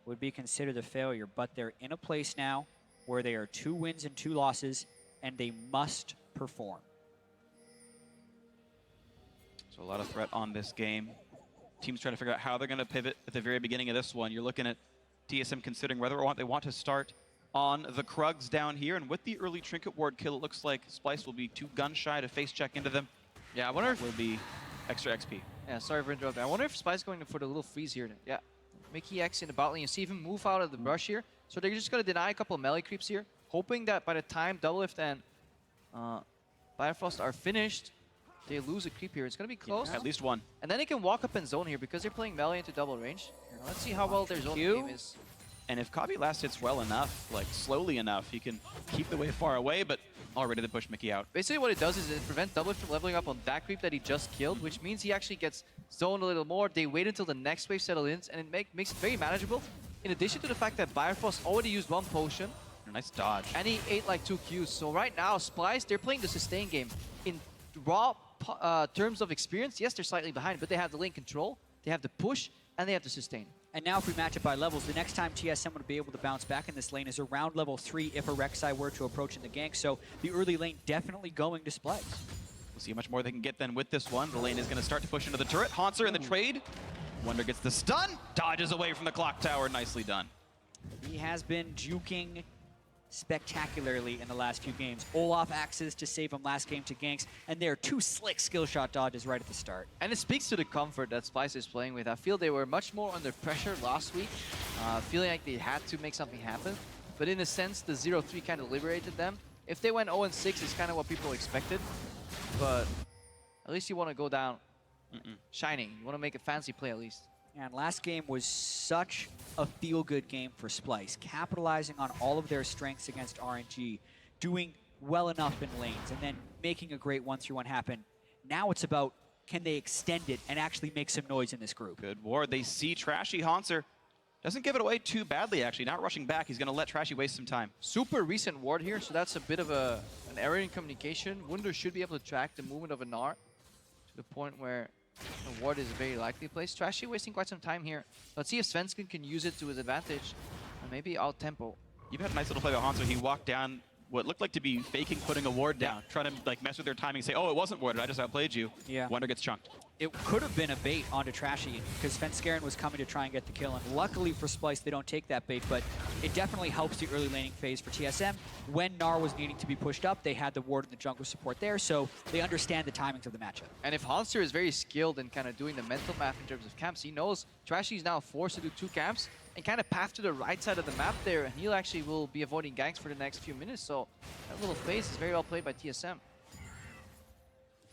would be considered a failure, but they're in a place now where they are 2 wins and 2 losses, and they must perform. So a lot of threat on this game. Teams trying to figure out how they're going to pivot at the very beginning of this one. You're looking at TSM considering whether or not they want to start on the Krugs down here. And with the early Trinket Ward kill, it looks like Splice will be 2 gun shy to face check into them. Yeah, I wonder if... will be extra XP. Yeah, sorry for interrupting. I wonder if Splice going for the little freeze here. Yeah, Mickey X in the bot lane. You see him move out of the brush here. So they're just going to deny a couple of melee creeps here, hoping that by the time Doublelift and Bifrost are finished, they lose a creep here. It's going to be close. Yeah, at least one. And then they can walk up in zone here because they're playing melee into double range. Let's see how well their zone game is. And if Kabi last hits well enough, like slowly enough, he can keep the wave far away, but already they push Mickey out. Basically what it does is it prevents Doublelift from leveling up on that creep that he just killed, which means he actually gets zoned a little more. They wait until the next wave settles in, and it makes it very manageable. In addition to the fact that Bifrost already used 1 potion. Nice dodge. And he ate like 2 Qs. So right now, Splice, they're playing the sustain game. In raw terms of experience, yes, they're slightly behind, but they have the lane control, they have the push, and they have the sustain. And now if we match it by levels, the next time TSM would be able to bounce back in this lane is around level 3 if a Rek'Sai were to approach in the gank. So the early lane definitely going to Splice. We'll see how much more they can get then with this one. The lane is going to start to push into the turret. Haunter in the trade. Wonder gets the stun. Dodges away from the clock tower. Nicely done. He has been juking spectacularly in the last few games. Olaf axes to save him last game to ganks, and there are 2 slick skill shot dodges right at the start. And it speaks to the comfort that Splice is playing with. I feel they were much more under pressure last week, feeling like they had to make something happen. But in a sense, the 0-3 kind of liberated them. If they went 0-6, it's kind of what people expected. But at least you want to go down shining. You want to make a fancy play at least. And last game was such a feel-good game for Splice, capitalizing on all of their strengths against RNG, doing well enough in lanes, and then making a great 1-3-1 happen. Now it's about, can they extend it and actually make some noise in this group? Good ward. They see Trashy. Haunter doesn't give it away too badly, actually. Not rushing back. He's going to let Trashy waste some time. Super recent ward here, so that's a bit of an error in communication. Wunder should be able to track the movement of a Gnar to the point where the ward is a very likely place. Trashy wasting quite some time here. Let's see if Svensson can use it to his advantage. And maybe out tempo. You've had a nice little play by Haunter. He walked down what looked like to be faking putting a ward down, trying to like mess with their timing, say, oh, it wasn't warded, I just outplayed you. Yeah. Wonder gets chunked. It could have been a bait onto Trashy because Svenskeren was coming to try and get the kill, and luckily for Splice, they don't take that bait, but it definitely helps the early laning phase for TSM. When Gnar was needing to be pushed up, they had the ward and the jungle support there, so they understand the timings of the matchup. And if Haunter is very skilled in kind of doing the mental math in terms of camps, he knows Trashy is now forced to do 2 camps and kind of path to the right side of the map there, and he actually will be avoiding ganks for the next few minutes, so that little phase is very well played by TSM.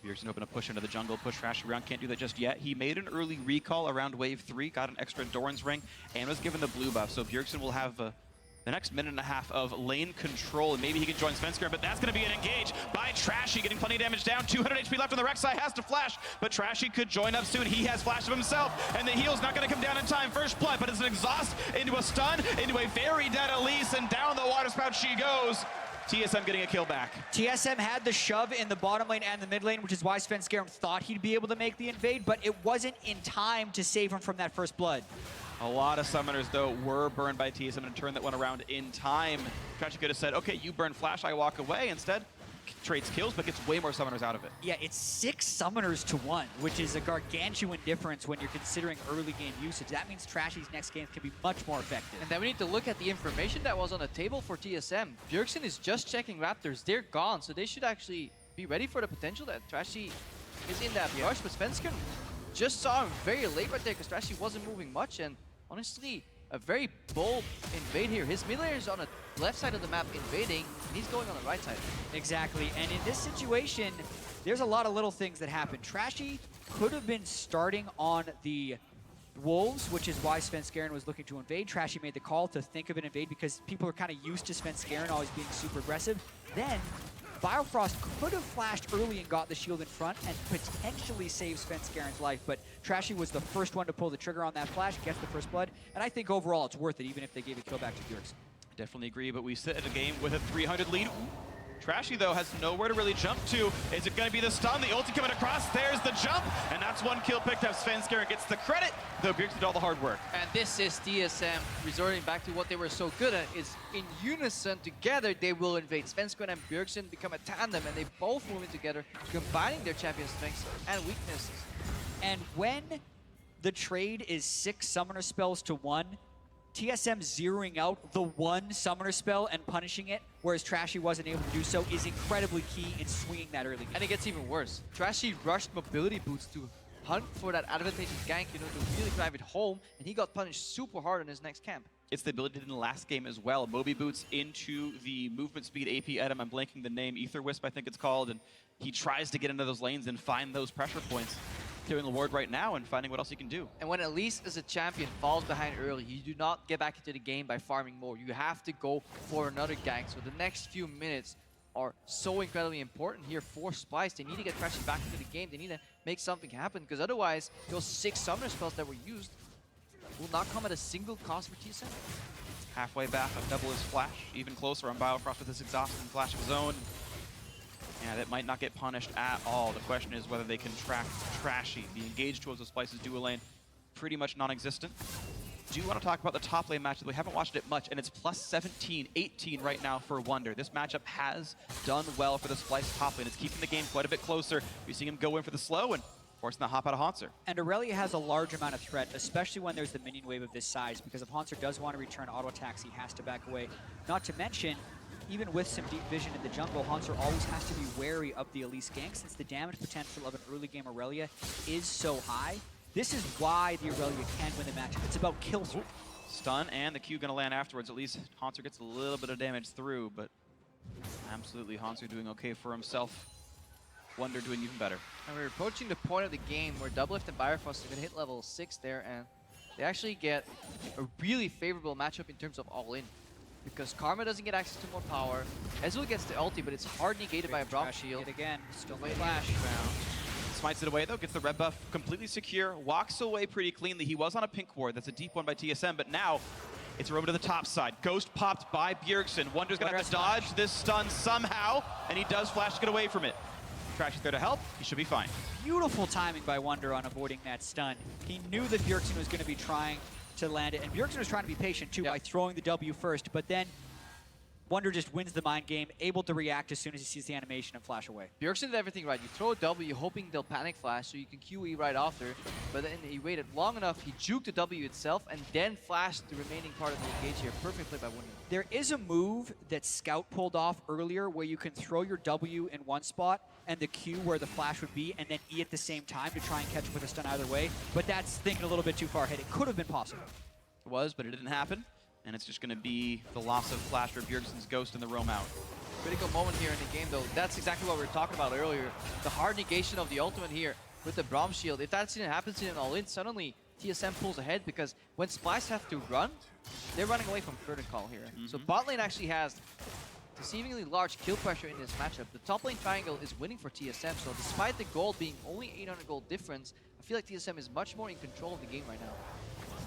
Bjergsen open a push into the jungle, push Trashy around, can't do that just yet. He made an early recall around wave 3, got an extra Doran's ring, and was given the blue buff, so Bjergsen will have the next minute and a half of lane control, and maybe he can join Svenskeren, but that's going to be an engage by Trashy, getting plenty of damage down. 200 HP left on the Rek'Sai, has to flash, but Trashy could join up soon. He has flash of himself, and the heal's not going to come down in time. First blood, but it's an exhaust into a stun, into a very dead Elise, and down the water spout she goes. TSM getting a kill back. TSM had the shove in the bottom lane and the mid lane, which is why Svenskeren thought he'd be able to make the invade, but it wasn't in time to save him from that first blood. A lot of summoners, though, were burned by TSM in a turn that went around in time. Trashy could have said, okay, you burn flash, I walk away. Instead, trades kills, but gets way more summoners out of it. Yeah, it's 6 summoners to 1, which is a gargantuan difference when you're considering early game usage. That means Trashy's next games can be much more effective. And then we need to look at the information that was on the table for TSM. Bjergsen is just checking Raptors. They're gone, so they should actually be ready for the potential that Trashy is in that rush. But Svenskeren just saw him very late right there because Trashy wasn't moving much. And honestly, a very bold invade here. His mid laner is on the left side of the map invading, and he's going on the right side. Exactly, and in this situation, there's a lot of little things that happen. Trashy could have been starting on the Wolves, which is why Svenskeren was looking to invade. Trashy made the call to think of an invade because people are kind of used to Svenskeren always being super aggressive. Then, Bifrost could have flashed early and got the shield in front and potentially saved Svenskeren's life, but Trashy was the first one to pull the trigger on that flash, gets the first blood, and I think overall it's worth it, even if they gave a kill back to Bjergsen. Definitely agree, but we sit at a game with a 300 lead. Trashy, though, has nowhere to really jump to. Is it going to be the stun? The ulti coming across. There's the jump. And that's one kill picked up. Svenskeren gets the credit, though Bjergsen did all the hard work. And this is TSM resorting back to what they were so good at, is in unison together they will invade. Svenskeren and Bjergsen become a tandem, and they both move in together, combining their champion strengths and weaknesses. And when the trade is 6 summoner spells to 1, TSM zeroing out the 1 summoner spell and punishing it, whereas Trashy wasn't able to do so, is incredibly key in swinging that early game. And it gets even worse. Trashy rushed mobility boots to hunt for that advantageous gank, you know, to really drive it home, and he got punished super hard in his next camp. It's the ability in the last game as well. Moby boots into the movement speed AP item. I'm blanking the name, Ether Wisp I think it's called, and he tries to get into those lanes and find those pressure points. Clearing the ward right now and finding what else he can do. And when Elise as a champion falls behind early, you do not get back into the game by farming more. You have to go for another gank. So the next few minutes are so incredibly important here for Splyce. They need to get Trashy back into the game. They need to make something happen, because otherwise those 6 summoner spells that were used will not come at a single cost for TSM. Halfway back on double his flash, even closer on Biofrost with his exhaust and flash of his own. Yeah, that might not get punished at all. The question is whether they can track Trashy. The engaged towards the Splyce's dual lane, pretty much non-existent. Do want to talk about the top lane matchup. We haven't watched it much, and it's plus 17, 18 right now for Wunder. This matchup has done well for the Splyce top lane. It's keeping the game quite a bit closer. We've seen him go in for the slow and forcing the hop out of Hauntzer. And Aurelia has a large amount of threat, especially when there's the minion wave of this size, because if Hauntzer does want to return auto attacks, he has to back away. Not to mention, even with some deep vision in the jungle, Hauntzer always has to be wary of the Elise gank, since the damage potential of an early game Aurelia is so high. This is why the Aurelia can win the matchup. It's about kill through. Stun and the Q gonna land afterwards. At least Hauntzer gets a little bit of damage through, but absolutely Hauntzer doing okay for himself. Wunder doing even better. And we're approaching the point of the game where Doublelift and Bifrost are going to hit level 6 there, and they actually get a really favorable matchup in terms of all-in. Because Karma doesn't get access to more power. Ezreal gets the ulti, but it's hard negated by a Braum shield. Again, still no flash. Smites it away though, gets the red buff completely secure, walks away pretty cleanly. He was on a pink ward, that's a deep one by TSM, but now it's over to the top side. Ghost popped by Bjergsen. Wunder's gonna have to dodge this stun somehow, and he does flash to get away from it. Trashy's there to help, he should be fine. Beautiful timing by Wunder on avoiding that stun. He knew that Bjergsen was going to be trying to land it, and Bjergsen was trying to be patient too by throwing the W first, but then Wunder just wins the mind game, able to react as soon as he sees the animation and flash away. Bjergsen did everything right. You throw a W hoping they'll panic flash so you can QE right after, but then he waited long enough, he juked the W itself, and then flashed the remaining part of the engage here. Perfect play by Wunder. There is a move that Scout pulled off earlier where you can throw your W in one spot and the Q where the flash would be, and then E at the same time to try and catch up with a stun either way, but that's thinking a little bit too far ahead. It could have been possible. It was, but it didn't happen. And it's just going to be the loss of flash for Bjergsen's Ghost in the roam out. Critical moment here in the game, though. That's exactly what we were talking about earlier. The hard negation of the ultimate here with the Braum shield. If that didn't happen in an all-in, suddenly TSM pulls ahead, because when Splyce have to run, they're running away from Curtain Call here. So bot lane actually has deceivingly large kill pressure in this matchup. The top lane triangle is winning for TSM, so despite the gold being only 800 gold difference, I feel like TSM is much more in control of the game right now.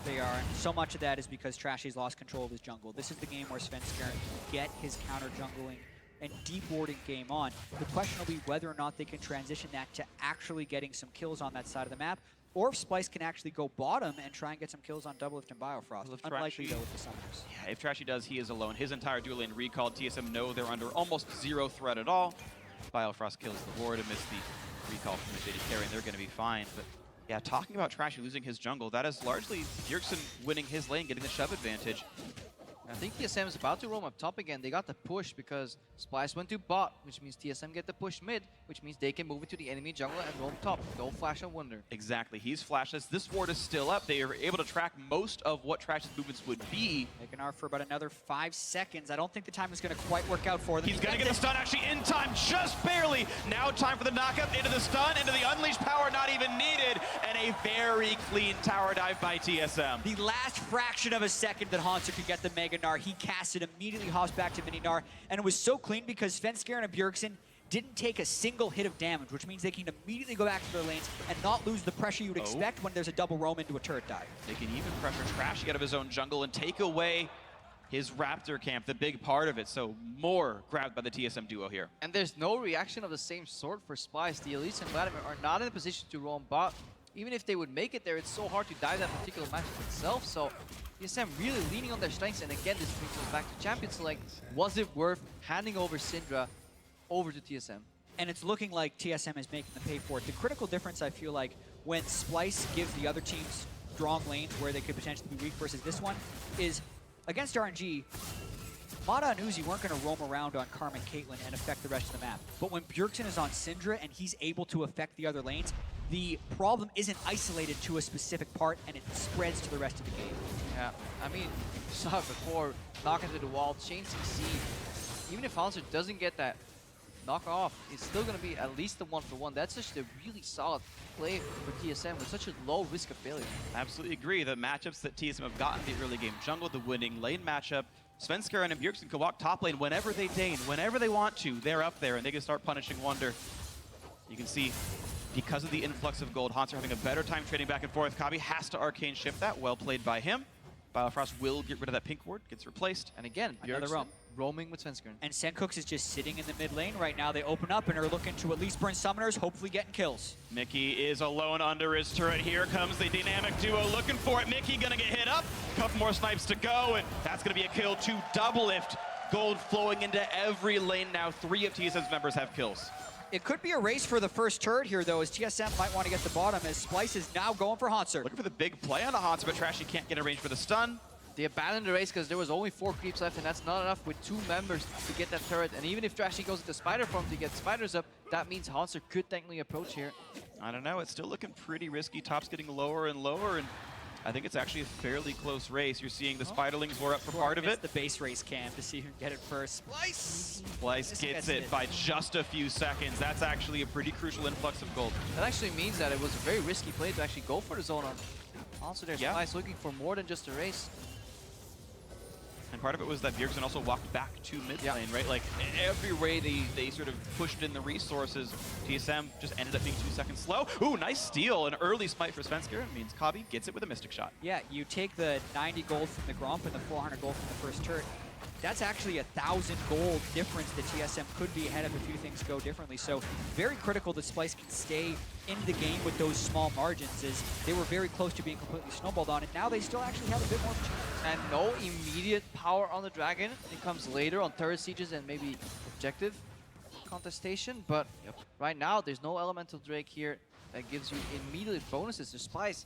They are, and so much of that is because Trashy's lost control of his jungle. This is the game where Svenskeren can get his counter jungling and deep warding game on. The question will be whether or not they can transition that to actually getting some kills on that side of the map, or if Splyce can actually go bottom and try and get some kills on Doublelift and Biofrost. Unlikely though with the summoners. Yeah, if Trashy does, he is alone. His entire dual lane recalled. TSM know they're under almost zero threat at all. Biofrost kills the ward amidst the recall from the JD carry, and they're going to be fine. But yeah, talking about Trashy losing his jungle, that is largely Bjergsen winning his lane, getting the shove advantage. I think TSM is about to roam up top again. They got the push because Splyce went to bot, which means TSM get the push mid, which means they can move into the enemy jungle and roam top. Don't flash on Wunder. Exactly, he's flashless. This ward is still up. They are able to track most of what Trashy's movements would be. Taking R for about another 5 seconds. I don't think the time is going to quite work out for them. He's going to get the stun actually in time, just barely. Now time for the knockup into the stun, into the unleashed power, not even needed, and a very clean tower dive by TSM. The last fraction of a second that Hauntzer could get the Mega Gnar, he cast it, immediately hops back to Mini Gnar, and it was so clean because Svenskeren and Bjergsen didn't take a single hit of damage, which means they can immediately go back to their lanes and not lose the pressure you'd expect when there's a double roam into a turret dive. They can even pressure Trashy out of his own jungle and take away his Raptor camp, the big part of it. So more grabbed by the TSM duo here. And there's no reaction of the same sort for Splice. The Elites and Vladimir are not in a position to roam bot. Even if they would make it there, it's so hard to dive that particular matchup itself. So TSM really leaning on their strengths. And again, this brings us back to Champion Select. Was it worth handing over Syndra over to TSM? And it's looking like TSM is making the pay for it. The critical difference, I feel like, when Splice gives the other teams strong lanes where they could potentially be weak versus this one, is against RNG, Mata and Uzi weren't going to roam around on Karma and Caitlyn and affect the rest of the map. But when Bjergsen is on Syndra and he's able to affect the other lanes, the problem isn't isolated to a specific part and it spreads to the rest of the game. Yeah, I mean, you saw it before, knock into the wall, chain CC. Even if Hanser doesn't get that knock off, it's still going to be at least the 1-for-1. That's just a really solid play for TSM with such a low risk of failure. Absolutely agree. The matchups that TSM have gotten in the early game jungle, the winning lane matchup, Svenskeren and Bjergsen can walk top lane whenever they deign, whenever they want to. They're up there and they can start punishing Wonder. You can see, because of the influx of gold, Hanser having a better time trading back and forth. Kabi has to arcane shift that. Well played by him. Biofrost will get rid of that pink ward, gets replaced. And again, Bjergsen roaming with Svenskeren. And Sencooks is just sitting in the mid lane right now. They open up and are looking to at least burn summoners, hopefully getting kills. Mickey is alone under his turret. Here comes the dynamic duo looking for it. Mickey gonna get hit up. Couple more snipes to go, and that's gonna be a kill to double lift. Gold flowing into every lane now. 3 of TSM's members have kills. It could be a race for the first turret here, though, as TSM might want to get the bottom, as Splice is now going for Hanser. Looking for the big play on the Hanser, but Trashy can't get a range for the stun. They abandoned the race because there was only 4 creeps left, and that's not enough with 2 members to get that turret. And even if Trashy goes into spider form to get spiders up, that means Hanser could technically approach here. I don't know, it's still looking pretty risky. Top's getting lower and lower, and I think it's actually a fairly close race. You're seeing the Spiderlings were up for part of it. The base race cam to see who can get it first. Splice! Splice gets it by just a few seconds. That's actually a pretty crucial influx of gold. That actually means that it was a very risky play to actually go for the zone on. Also, there's Splice looking for more than just a race. And part of it was that Bjergsen also walked back to mid lane, right? Like, every way they sort of pushed in the resources, TSM just ended up being 2 seconds slow. Ooh, nice steal. An early smite for Svenskeren means Kabi gets it with a Mystic Shot. Yeah, you take the 90 gold from the Gromp and the 400 gold from the first turret. That's actually 1,000 gold difference that TSM could be ahead if a few things go differently. So very critical that Splice can stay in the game with those small margins, as they were very close to being completely snowballed on, and now they still actually have a bit more of a chance. And no immediate power on the Dragon. It comes later on turret sieges and maybe objective contestation, but right now there's no Elemental Drake here that gives you immediate bonuses to Splice.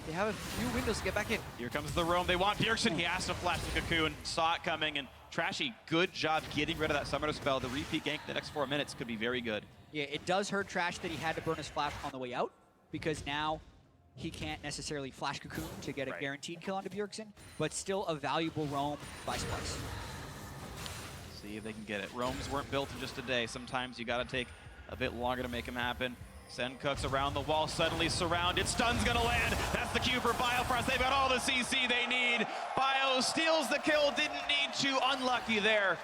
They have a few windows to get back in. Here comes the roam. They want Bjergsen. He has to flash the Cocoon. Saw it coming, and Trashy, good job getting rid of that Summoner spell. The repeat gank the next 4 minutes could be very good. Yeah, it does hurt Trash that he had to burn his flash on the way out, because now he can't necessarily flash Cocoon to get a guaranteed kill onto Bjergsen, but still a valuable roam by Splice. See if they can get it. Roams weren't built in just a day. Sometimes you got to take a bit longer to make them happen. Sencooks around the wall, suddenly surrounded. Stun's gonna land. That's the cue for Biofrost. They've got all the CC they need. Bio steals the kill, didn't need to. Unlucky there,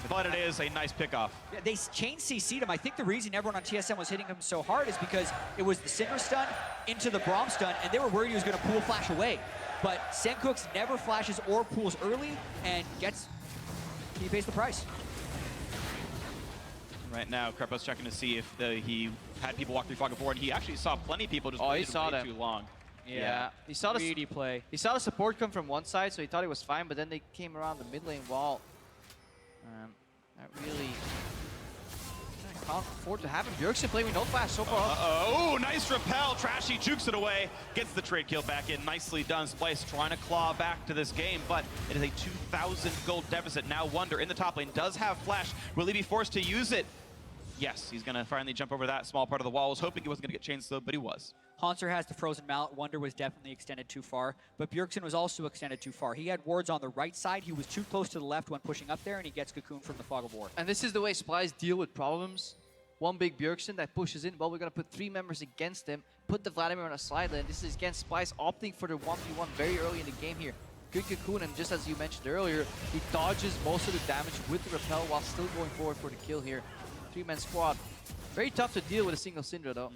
but it is a nice pickoff. Yeah, they chain CC'd him. I think the reason everyone on TSM was hitting him so hard is because it was the Cinder stun into the Braum stun, and they were worried he was gonna pool flash away. But Sencooks never flashes or pools early, and he pays the price. Right now, Krepo's checking to see if he had people walk through Fog of War, and he actually saw plenty of people just waited way too long. Yeah, he saw the play. He saw the support come from one side, so he thought it was fine, but then they came around the mid lane wall. That really can't afford to happen. Bjergsen playing with no flash so far. Oh, nice repel. Trashy jukes it away. Gets the trade kill back in. Nicely done. Splice trying to claw back to this game, but it is a 2,000 gold deficit. Now Wonder in the top lane does have flash. Will he be forced to use it? Yes, he's going to finally jump over that small part of the wall. I was hoping he wasn't going to get chain slowed, but he was. Hanser has the Frozen Mallet. Wonder was definitely extended too far, but Bjergsen was also extended too far. He had wards on the right side. He was too close to the left when pushing up there, and he gets Cocoon from the Fog of War. And this is the way Splice deal with problems. One big Bjergsen that pushes in. Well, we're going to put 3 members against him, put the Vladimir on a side lane. This is against Splice opting for the 1v1 very early in the game here. Good Cocoon, and just as you mentioned earlier, he dodges most of the damage with the repel while still going forward for the kill here. 3-man squad. Very tough to deal with a single Syndra, though.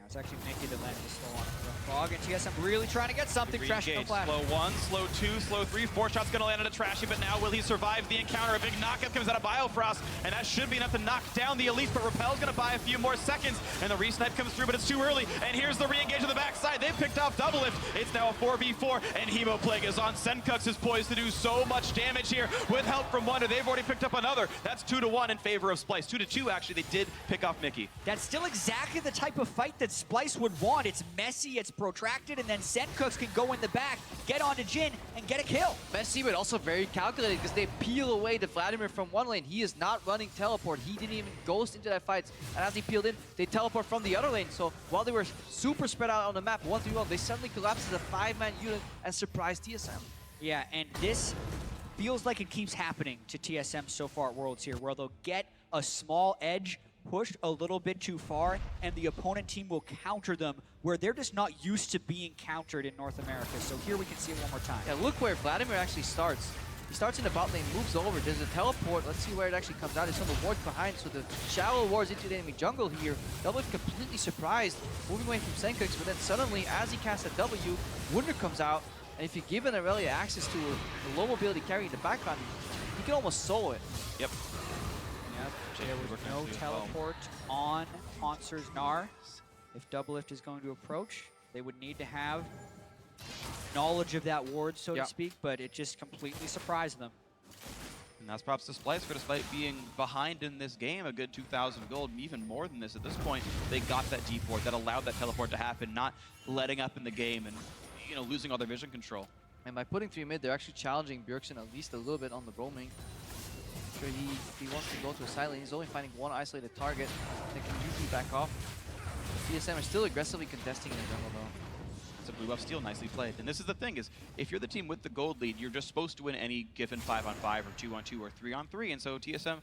Now It's actually Mickey that landed the slow on Frog, and TSM really trying to get something. Trashy no flash. Slow 1, slow 2, slow 3. 4 shots gonna land on a Trashy, but now will he survive the encounter? A big knockup comes out of Biofrost, and that should be enough to knock down the Elite, but Repel's gonna buy a few more seconds, and the resnipe comes through, but it's too early. And here's the re-engage on the backside. They've picked off Double Lift. It's now a 4v4, and Hemoplague is on. Senkux is poised to do so much damage here with help from Wonder. They've already picked up another. That's 2-1 in favor of Splice. 2-2, actually, they did pick off Mickey. That's still exactly the type of fight that Splice would want. It's messy, it's protracted, and then Senkux can go in the back, get onto Jin, and get a kill. Messy, but also very calculated because they peel away the Vladimir from one lane. He is not running teleport. He didn't even ghost into that fight. And as he peeled in, they teleport from the other lane. So while they were super spread out on the map, 1-3-1, they suddenly collapsed as a 5-man unit and surprised TSM. Yeah, and this feels like it keeps happening to TSM so far at Worlds here, where they'll get a small edge, push a little bit too far, and the opponent team will counter them where they're just not used to being countered in North America. So here we can see it one more time. Yeah, look where Vladimir actually starts. He starts in the bot lane, moves over, there's a teleport. Let's see where it actually comes out. There's some wards behind, so the shallow wards into the enemy jungle here. Double completely surprised, moving away from Senkux, but then suddenly, as he casts a W, Wunder comes out, and if you give an Aurelia access to a low mobility carry in the background, you can almost solo it. Yep. There was no teleport on Hauntzer's Gnar. If Double Lift is going to approach, they would need to have knowledge of that ward, so to speak, but it just completely surprised them. And that's props to Splice for, despite being behind in this game, a good 2,000 gold, even more than this at this point. They got that deep ward that allowed that teleport to happen, not letting up in the game and, you know, losing all their vision control. And by putting 3 mid, they're actually challenging Bjergsen at least a little bit on the roaming. Sure, if he wants to go to a side lane, he's only finding one isolated target. They can usually back off. TSM are still aggressively contesting in the jungle though. It's a blue buff steal, nicely played. And this is the thing, is if you're the team with the gold lead, you're just supposed to win any given 5-on-5 or 2-on-2 or 3-on-3. And so TSM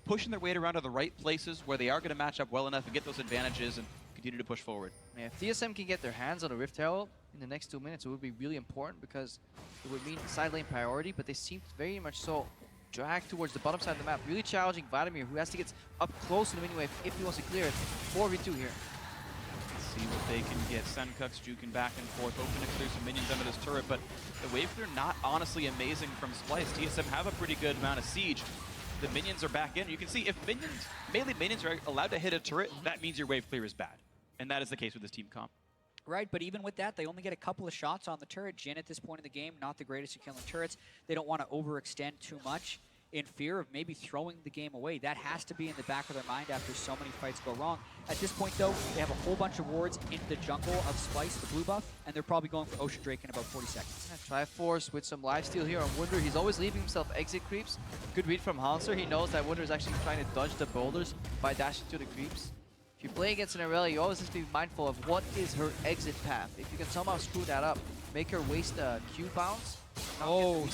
pushing their weight around to the right places where they are going to match up well enough and get those advantages and continue to push forward. Yeah, if TSM can get their hands on a Rift Herald in the next 2 minutes, it would be really important because it would mean side lane priority, but they seem very much so dragged towards the bottom side of the map, really challenging Vladimir, who has to get up close in the mini wave if he wants to clear it. 4v2 here. Let's see what they can get. Senkux juking back and forth, hoping to clear some minions under this turret, but the wave clear not honestly amazing from Splice. TSM have a pretty good amount of siege. The minions are back in. You can see if melee minions are allowed to hit a turret, that means your wave clear is bad. And that is the case with this team comp. Right, but even with that, they only get a couple of shots on the turret. Jin at this point in the game, not the greatest at killing turrets. They don't want to overextend too much in fear of maybe throwing the game away. That has to be in the back of their mind after so many fights go wrong. At this point, though, they have a whole bunch of wards in the jungle of Splice, the blue buff, and they're probably going for Ocean Drake in about 40 seconds. Yeah, Triforce with some lifesteal here on Wunder. He's always leaving himself exit creeps. Good read from Haunzer. He knows that Wunder is actually trying to dodge the boulders by dashing to the creeps. If you play against an Aurelia, you always have to be mindful of what is her exit path. If you can somehow screw that up, make her waste a Q bounce, oh,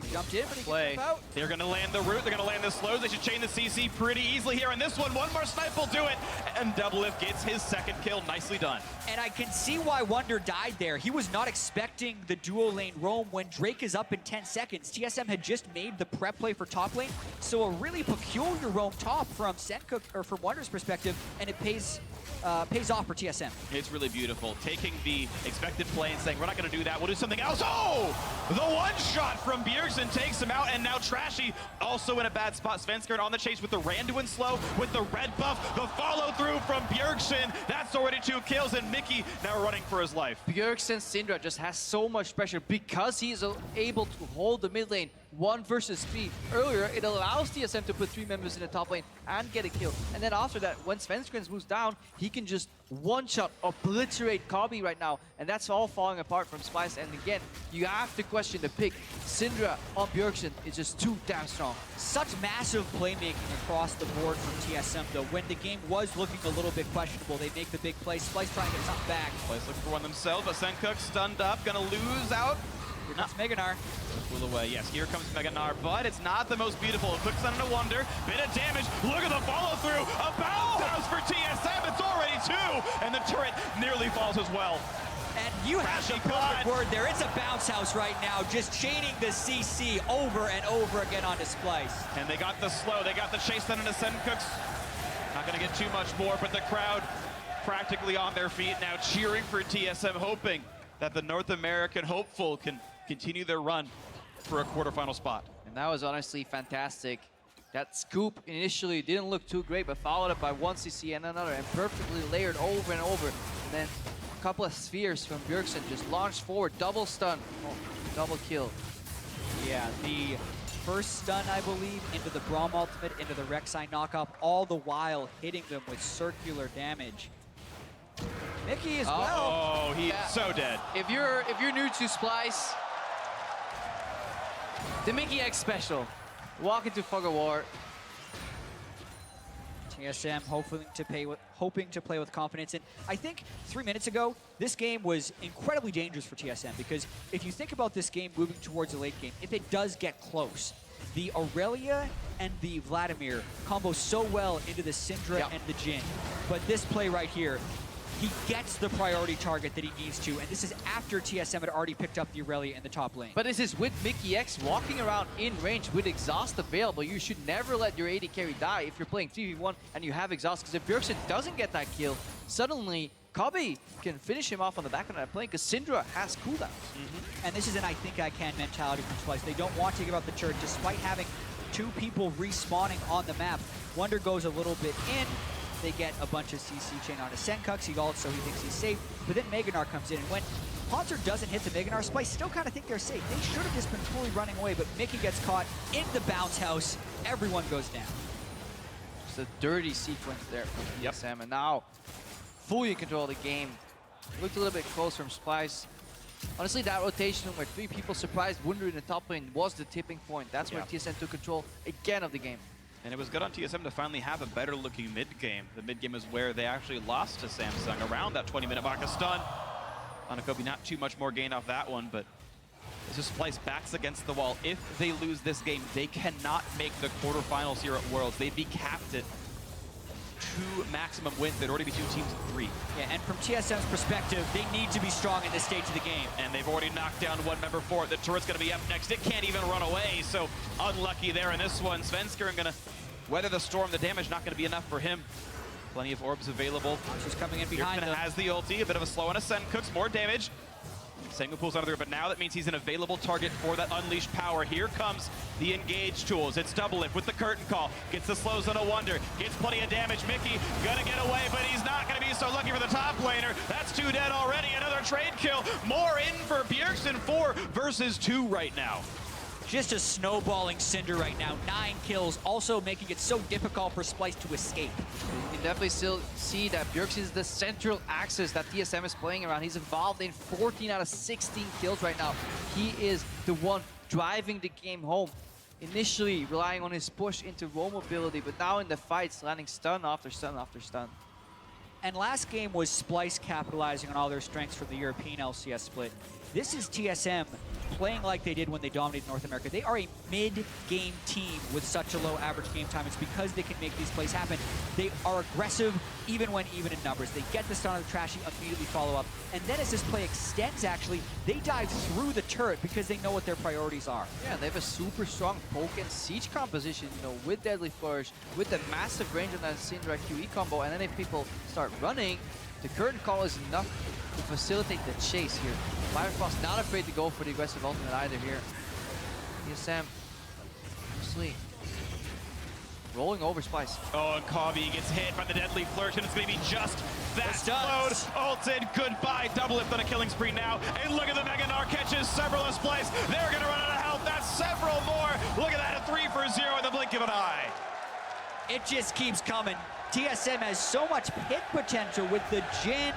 he jumped in, but he play. Out. They're going to land the root. They're going to land the slows. They should chain the CC pretty easily here. And this one more snipe will do it. And Double Lift gets his second kill. Nicely done. And I can see why Wunder died there. He was not expecting the duo lane roam when Drake is up in 10 seconds. TSM had just made the prep play for top lane. So a really peculiar roam top from Senkux, or from Wunder's perspective, and it pays off for TSM. It's really beautiful. Taking the expected play and saying, we're not going to do that, we'll do something else. Oh! The one shot from Bjergsen takes him out, and now Trashy also in a bad spot. Svenskeren on the chase with the Randuin slow, with the red buff, the follow through from Bjergsen. That's already 2 kills, and Mickey now running for his life. Bjergsen's Syndra just has so much pressure because he's able to hold the mid lane 1 versus 3. Earlier, it allows TSM to put 3 members in the top lane and get a kill. And then after that, when Svenskeren moves down, he can just one-shot obliterate Kobe right now. And that's all falling apart from Splice. And again, you have to question the pick. Syndra on Bjergsen is just too damn strong. Such massive playmaking across the board from TSM, though. When the game was looking a little bit questionable, they make the big play. Splice trying to get something back. Splice looking for one themselves, but Senkux stunned up, gonna lose out. Here comes Meganar. Pull away, yes, here comes Meganar, but it's not the most beautiful. It clicks on a Wonder, bit of damage. Look at the follow through. A bounce house for TSM. It's already 2, and the turret nearly falls as well. And you have the perfect word there. It's a bounce house right now, just chaining the CC over and over again on Splice. And they got the slow, they got the chase then into Senkux. Not gonna get too much more, but the crowd practically on their feet now, cheering for TSM, hoping that the North American hopeful can continue their run for a quarterfinal spot. And that was honestly fantastic. That scoop initially didn't look too great, but followed up by one CC and another, and perfectly layered over and over. And then a couple of spheres from Bjergsen just launched forward, double stun, double kill. Yeah, the first stun, I believe, into the Braum ultimate, into the Rek'Sai knockup, all the while hitting them with circular damage. Mickey as well. Oh, he's so dead. If you're new to Splice, the Mickey X special. Walk into Fog of War. TSM hoping to play with confidence. And I think 3 minutes ago, this game was incredibly dangerous for TSM, because if you think about this game moving towards the late game, if it does get close, the Aurelia and the Vladimir combo so well into the Syndra and the Jhin. But this play right here, he gets the priority target that he needs to, and this is after TSM had already picked up the Aurelia in the top lane. But this is with Mickey X walking around in range with exhaust available. You should never let your AD carry die if you're playing 3v1 and you have exhaust, because if Bjergsen doesn't get that kill, suddenly Kobe can finish him off on the back of that plane, because Syndra has cooldowns. And this is an I think I can mentality from Splice. They don't want to give up the turret despite having two people respawning on the map. Wonder goes a little bit in. They get a bunch of CC chain onto Senkux. He ults, so he thinks he's safe. But then Meganar comes in, and when Haunter doesn't hit the Meganar, Splice still kind of think they're safe. They should have just been fully running away, but Mickey gets caught in the bounce house. Everyone goes down. Just a dirty sequence there from TSM, and now fully in control of the game. Looked a little bit close from Splice. Honestly, that rotation where three people surprised Wunder in the top lane was the tipping point. That's where TSM took control again of the game. And it was good on TSM to finally have a better looking mid game. The mid game is where they actually lost to Samsung around that 20-minute mark. A stun on a Kobe, not too much more gain off that one, but it's just Splice backs against the wall. If they lose this game, they cannot make the quarterfinals here at Worlds. They'd be capped at 2 maximum wins. They'd already be 2 teams of 3. Yeah, and from TSM's perspective, they need to be strong in this stage of the game. And they've already knocked down one member for it. The turret's going to be up next. It can't even run away, so unlucky there in this one. Svenskeren going to weather the storm. The damage not going to be enough for him. Plenty of orbs available. Just coming in behind them. Has the ulti, a bit of a slow on ascent. Cooks more damage. Sengu pulls out of there, but now that means he's an available target for that unleashed power. Here comes the engage tools. It's Doublelift with the curtain call. Gets the slows on a Wonder. Gets plenty of damage. Mickey gonna get away, but he's not gonna be so lucky for the top laner. That's 2 dead already. Another trade kill. More in for Bjergsen. 4 versus 2 right now. Just a snowballing Cinder right now. 9 kills, also making it so difficult for Splice to escape. You can definitely still see that Bjergsen is the central axis that TSM is playing around. He's involved in 14 out of 16 kills right now. He is the one driving the game home. Initially relying on his push into roam mobility, but now in the fights, landing stun after stun after stun. And last game was Splice capitalizing on all their strengths for the European LCS split. This is TSM playing like they did when they dominated North America. They are a mid-game team with such a low average game time. It's because they can make these plays happen. They are aggressive even when even in numbers. They get the stun on the Trashy, immediately follow up. And then as this play extends, actually, they dive through the turret because they know what their priorities are. Yeah, they have a super strong poke and siege composition, you know, with Deadly Flourish, with the massive range on that Syndra QE combo. And then if people start running, the curtain call is enough to facilitate the chase here. Firefrost not afraid to go for the aggressive ultimate either here. TSM, obviously, rolling over Splice. Oh, and Kobe gets hit by the Deadly Flourish, and it's going to be just that load. Ulted, goodbye. Doublelift on a killing spree now. And look at the Meganar catches several of Splice. They're going to run out of health. That's several more. Look at that, a 3 for 0 in the blink of an eye. It just keeps coming. TSM has so much pit potential with the Jhin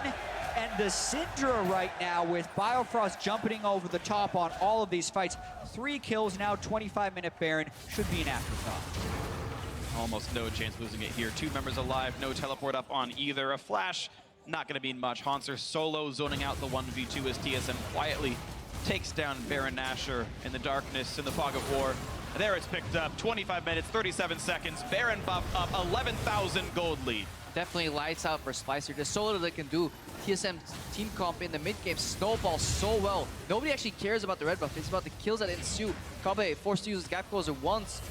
and the Syndra right now, with Biofrost jumping over the top on all of these fights. 3 kills now, 25-minute Baron. Should be an afterthought. Almost no chance losing it here. 2 members alive, no teleport up on either. A flash, not going to mean much. Haunter solo zoning out the 1v2 as TSM quietly takes down Baron Nashor in the darkness, in the fog of war. There it's picked up, 25 minutes, 37 seconds. Baron buff up, 11,000 gold lead. Definitely lights out for Splicer. There's so little they can do. TSM's team comp in the mid game snowballs so well. Nobody actually cares about the red buff. It's about the kills that ensue. Kobe forced to use his gap closer once.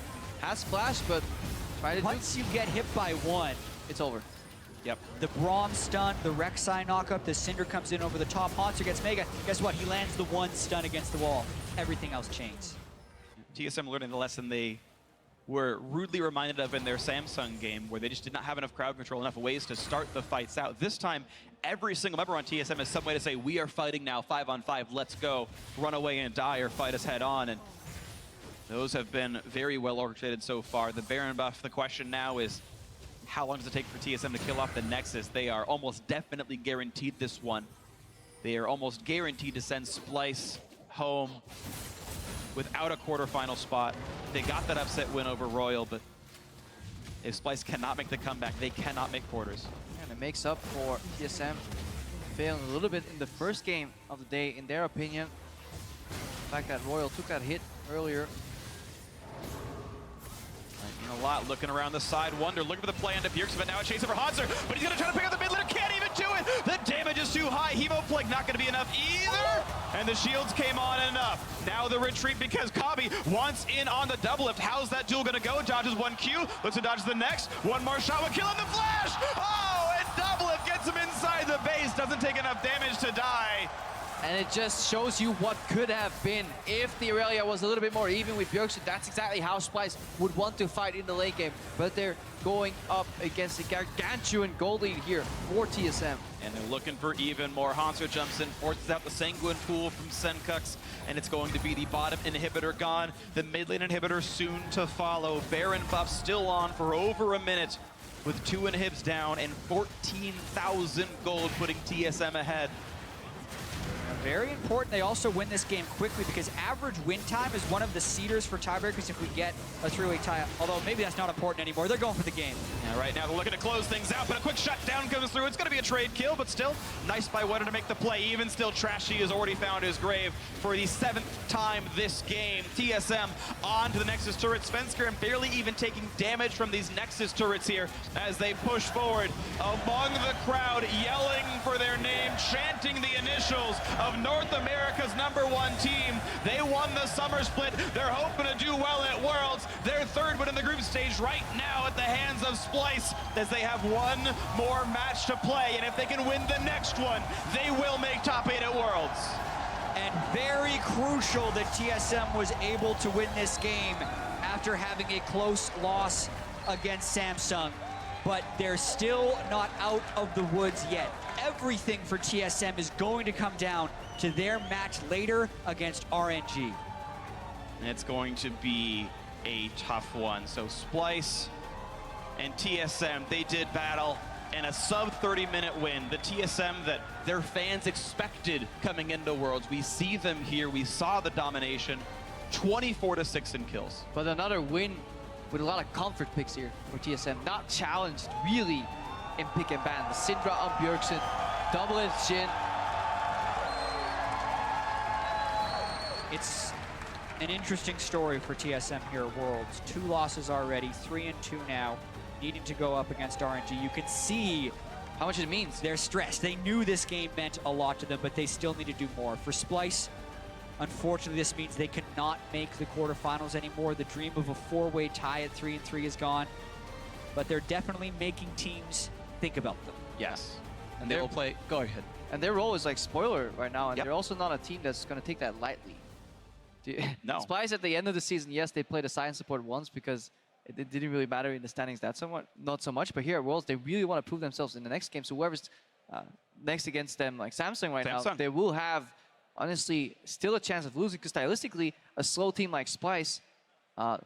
Has flash, but once you get hit by one, it's over. Yep. The Braum stun, the Rek'Sai knockup, the Cinder comes in over the top, Hanser gets Mega. Guess what? He lands the one stun against the wall. Everything else chains. TSM learning the lesson they were rudely reminded of in their Samsung game, where they just did not have enough crowd control, enough ways to start the fights out. This time, every single member on TSM has some way to say, we are fighting now, 5-on-5, let's go. Run away and die or fight us head on. And those have been very well orchestrated so far. The Baron buff, the question now is, how long does it take for TSM to kill off the Nexus? They are almost definitely guaranteed this one. They are almost guaranteed to send Splice home without a quarterfinal spot. They got that upset win over Royal, but if Splice cannot make the comeback, they cannot make quarters. And it makes up for TSM failing a little bit in the first game of the day, in their opinion. The fact that Royal took that hit earlier. A lot looking around the side. Wonder looking for the play into Bjergsen, but now a chase over Hanser. But he's going to try to pick up the mid laner. Can't even do it. The damage is too high. Hemo Plague not going to be enough either. And the shields came on enough. Now the retreat because Kabi wants in on the double lift. How's that duel going to go? Dodges one Q. Looks to dodge the next. One more shot will kill him. The flash. Oh, and double lift gets him inside the base. Doesn't take enough damage to die. And it just shows you what could have been if the Aurelia was a little bit more even with Bjergsen. That's exactly how Splice would want to fight in the late game. But they're going up against the gargantuan gold lead here for TSM. And they're looking for even more. Hanser jumps in, forces out the Sanguine Pool from Senkux, and it's going to be the bottom inhibitor gone. The mid lane inhibitor soon to follow. Baron buff still on for over a minute with 2 inhibs down and 14,000 gold, putting TSM ahead. Very important they also win this game quickly, because average win time is one of the seeders for tiebreakers if we get a 3-way tie. Although maybe that's not important anymore. They're going for the game. Yeah, right now they're looking to close things out, but a quick shutdown comes through. It's going to be a trade kill, but still nice by Wetter to make the play. Even still, Trashy has already found his grave for the 7th time this game. TSM onto the Nexus turret. Svensker barely even taking damage from these Nexus turrets here as they push forward among the crowd, yelling for their name, chanting the initials of North America's #1 team. They won the summer split. They're hoping to do well at Worlds. They're 3rd win in the group stage right now at the hands of Splice, as they have one more match to play. And if they can win the next one, they will make top 8 at Worlds. And very crucial that TSM was able to win this game after having a close loss against Samsung. But they're still not out of the woods yet. Everything for TSM is going to come down to their match later against RNG. And it's going to be a tough one. So Splice and TSM, they did battle in a sub 30-minute win. The TSM that their fans expected coming into Worlds. We see them here. We saw the domination. 24-6 in kills. But another win with a lot of comfort picks here for TSM. Not challenged really in pick and ban. The Syndra on Bjergsen, double his Jhin. It's an interesting story for TSM here at Worlds. 2 losses already, 3-2 now, needing to go up against RNG. You can see how much it means. They're stressed. They knew this game meant a lot to them, but they still need to do more. For Splice, unfortunately, this means they cannot make the quarterfinals anymore. The dream of a 4-way tie at 3-3 is gone, but they're definitely making teams think about them. Yes. And they will play. Go ahead. And their role is like spoiler right now, and they're also not a team that's going to take that lightly. No. Splice at the end of the season, yes, they played a science support once because it didn't really matter in the standings that somewhat, not so much. But here at Worlds, they really want to prove themselves in the next game. So whoever's next against them, like Samsung right now, they will have, honestly, still a chance of losing, because stylistically, a slow team like Splice,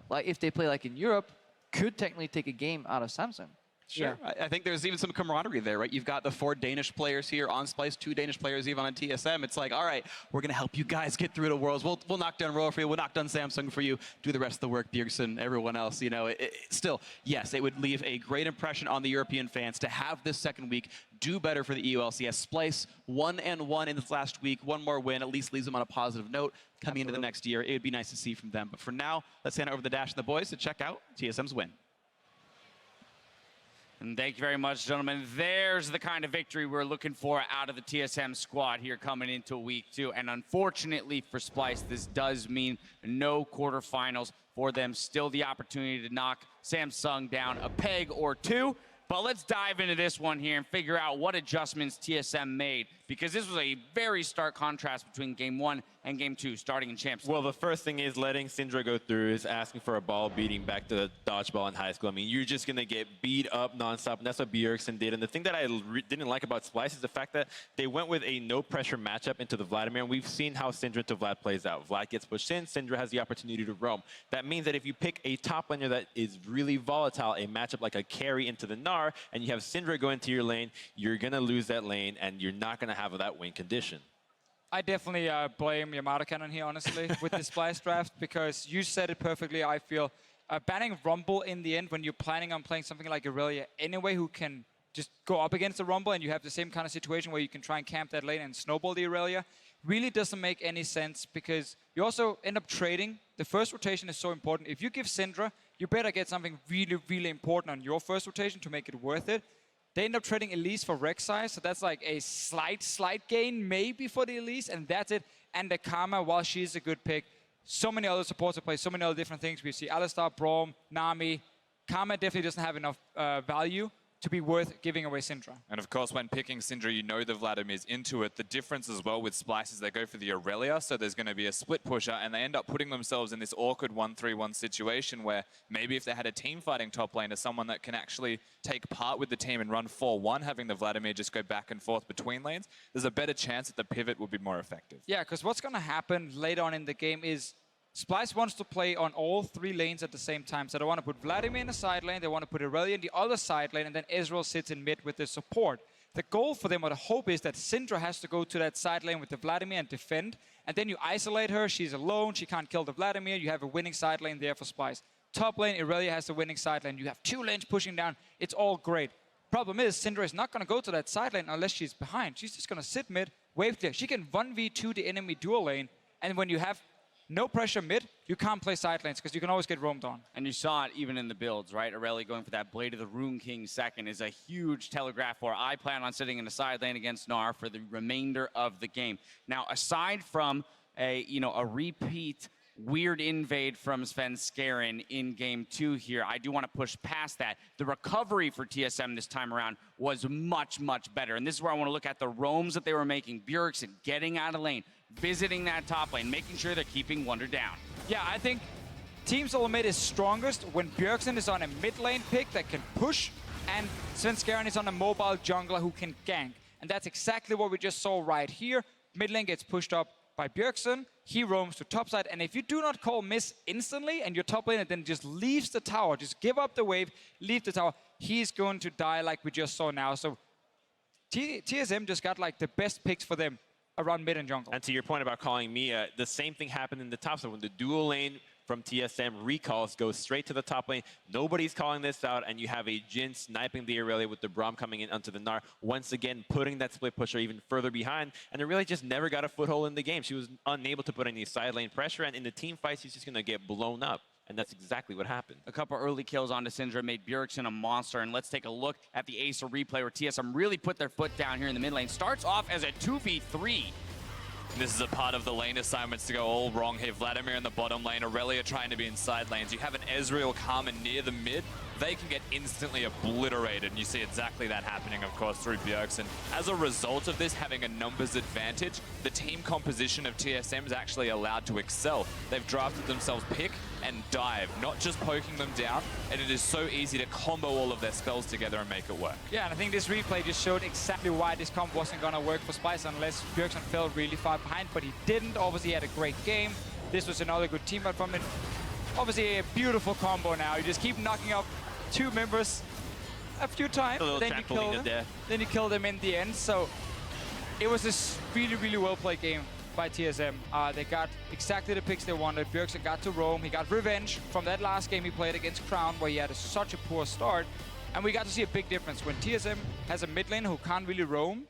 like if they play like in Europe, could technically take a game out of Samsung. Sure. Yeah. I think there's even some camaraderie there, right? You've got the 4 Danish players here on Splice, 2 Danish players even on TSM. It's like, all right, we're going to help you guys get through the Worlds. We'll knock down Royal for you. We'll knock down Samsung for you. Do the rest of the work, Bjergsen, everyone else. You know, still, yes, it would leave a great impression on the European fans to have this second week do better for the EULCS. Splice 1-1 in this last week. One more win at least leaves them on a positive note coming into the next year. It would be nice to see from them. But for now, let's hand it over to the Dash and the boys to check out TSM's win. And thank you very much, gentlemen. There's the kind of victory we're looking for out of the TSM squad here coming into week 2. And unfortunately for Splice, this does mean no quarterfinals for them. Still the opportunity to knock Samsung down a peg or 2. But let's dive into this one here and figure out what adjustments TSM made, because this was a very stark contrast between Game 1 and Game 2, starting in Champs. Well, the first thing is letting Syndra go through is asking for a ball beating back to dodgeball in high school. I mean, you're just going to get beat up nonstop, and that's what Bjergsen did. And the thing that I didn't like about Splice is the fact that they went with a no-pressure matchup into the Vladimir, and we've seen how Syndra to Vlad plays out. Vlad gets pushed in, Syndra has the opportunity to roam. That means that if you pick a top laner that is really volatile, a matchup like a carry into the Gnar, and you have Syndra go into your lane, you're going to lose that lane, and you're not going to have that win condition. I definitely blame Yamato Cannon here, honestly, with the Splice draft, because you said it perfectly, I feel. Banning Rumble in the end when you're planning on playing something like Irelia anyway, who can just go up against the Rumble, and you have the same kind of situation where you can try and camp that lane and snowball the Irelia, really doesn't make any sense, because you also end up trading. The first rotation is so important. If you give Syndra, you better get something really, really important on your first rotation to make it worth it. They end up trading Elise for Rek'Sai, so that's like a slight gain maybe for the Elise, and that's it. And the Karma, while she's a good pick, so many other supports to play, so many other different things. We see Alistar, Braum, Nami. Karma definitely doesn't have enough value to be worth giving away Syndra. And of course, when picking Syndra, you know the Vladimir's into it. The difference as well with Splice is they go for the Irelia, so there's going to be a split pusher, and they end up putting themselves in this awkward 1-3-1 situation where maybe if they had a team fighting top lane as someone that can actually take part with the team and run 4-1, having the Vladimir just go back and forth between lanes, there's a better chance that the pivot will be more effective. Yeah, because what's going to happen later on in the game is Splice wants to play on all three lanes at the same time. So they want to put Vladimir in the side lane, they want to put Irelia in the other side lane, and then Ezreal sits in mid with the support. The goal for them, or the hope, is that Syndra has to go to that side lane with the Vladimir and defend, and then you isolate her, she's alone, she can't kill the Vladimir, you have a winning side lane there for Splice. Top lane, Irelia has the winning side lane, you have two lanes pushing down, it's all great. Problem is, Syndra is not going to go to that side lane unless she's behind. She's just going to sit mid, wave clear. She can 1v2 the enemy dual lane, and when you have no pressure mid, you can't play side lanes because you can always get roamed on. And you saw it even in the builds, right? Irelia going for that Blade of the Rune King second is a huge telegraph for I plan on sitting in the side lane against Gnar for the remainder of the game. Now, aside from a repeat weird invade from Svenskeren in Game 2 here, I do want to push past that. The recovery for TSM this time around was much, much better. And this is where I want to look at the roams that they were making. Bjergsen getting out of lane, visiting that top lane, making sure they're keeping Wunder down. Yeah, I think Team Solomid is strongest when Bjergsen is on a mid lane pick that can push, and Svenskeren is on a mobile jungler who can gank. And that's exactly what we just saw right here. Mid lane gets pushed up by Bjergsen, he roams to topside, and if you do not call miss instantly and your top laner then just leaves the tower, just give up the wave, leave the tower, he's going to die like we just saw now. So TSM just got like the best picks for them around mid and jungle. And to your point about calling Mia, the same thing happened in the top side when the dual lane from TSM recalls goes straight to the top lane. Nobody's calling this out, and you have a Jhin sniping the Irelia with the Braum coming in onto the Gnar, once again putting that split pusher even further behind, and Irelia just never got a foothold in the game. She was unable to put any side lane pressure, and in the team fight, she's just going to get blown up. And that's exactly what happened. A couple early kills onto Syndra made Bjergsen a monster. And let's take a look at the Acer replay where TSM really put their foot down here in the mid lane. Starts off as a 2v3. This is a part of the lane assignments to go all wrong here. Vladimir in the bottom lane, Irelia trying to be in side lanes. You have an Ezreal Karma near the mid. They can get instantly obliterated, and you see exactly that happening, of course, through Bjergsen. As a result of this having a numbers advantage, the team composition of TSM is actually allowed to excel. They've drafted themselves pick and dive, not just poking them down, and it is so easy to combo all of their spells together and make it work. Yeah, and I think this replay just showed exactly why this comp wasn't going to work for Splice unless Bjergsen fell really far behind, but he didn't. Obviously, he had a great game. This was another good team fight from it. Obviously, a beautiful combo now. You just keep knocking up two members a few times, then you kill them in the end. So it was this really, really well-played game by TSM. They got exactly the picks they wanted. Bjergsen got to roam. He got revenge from that last game he played against Crown, where he had such a poor start. And we got to see a big difference. When TSM has a mid lane who can't really roam,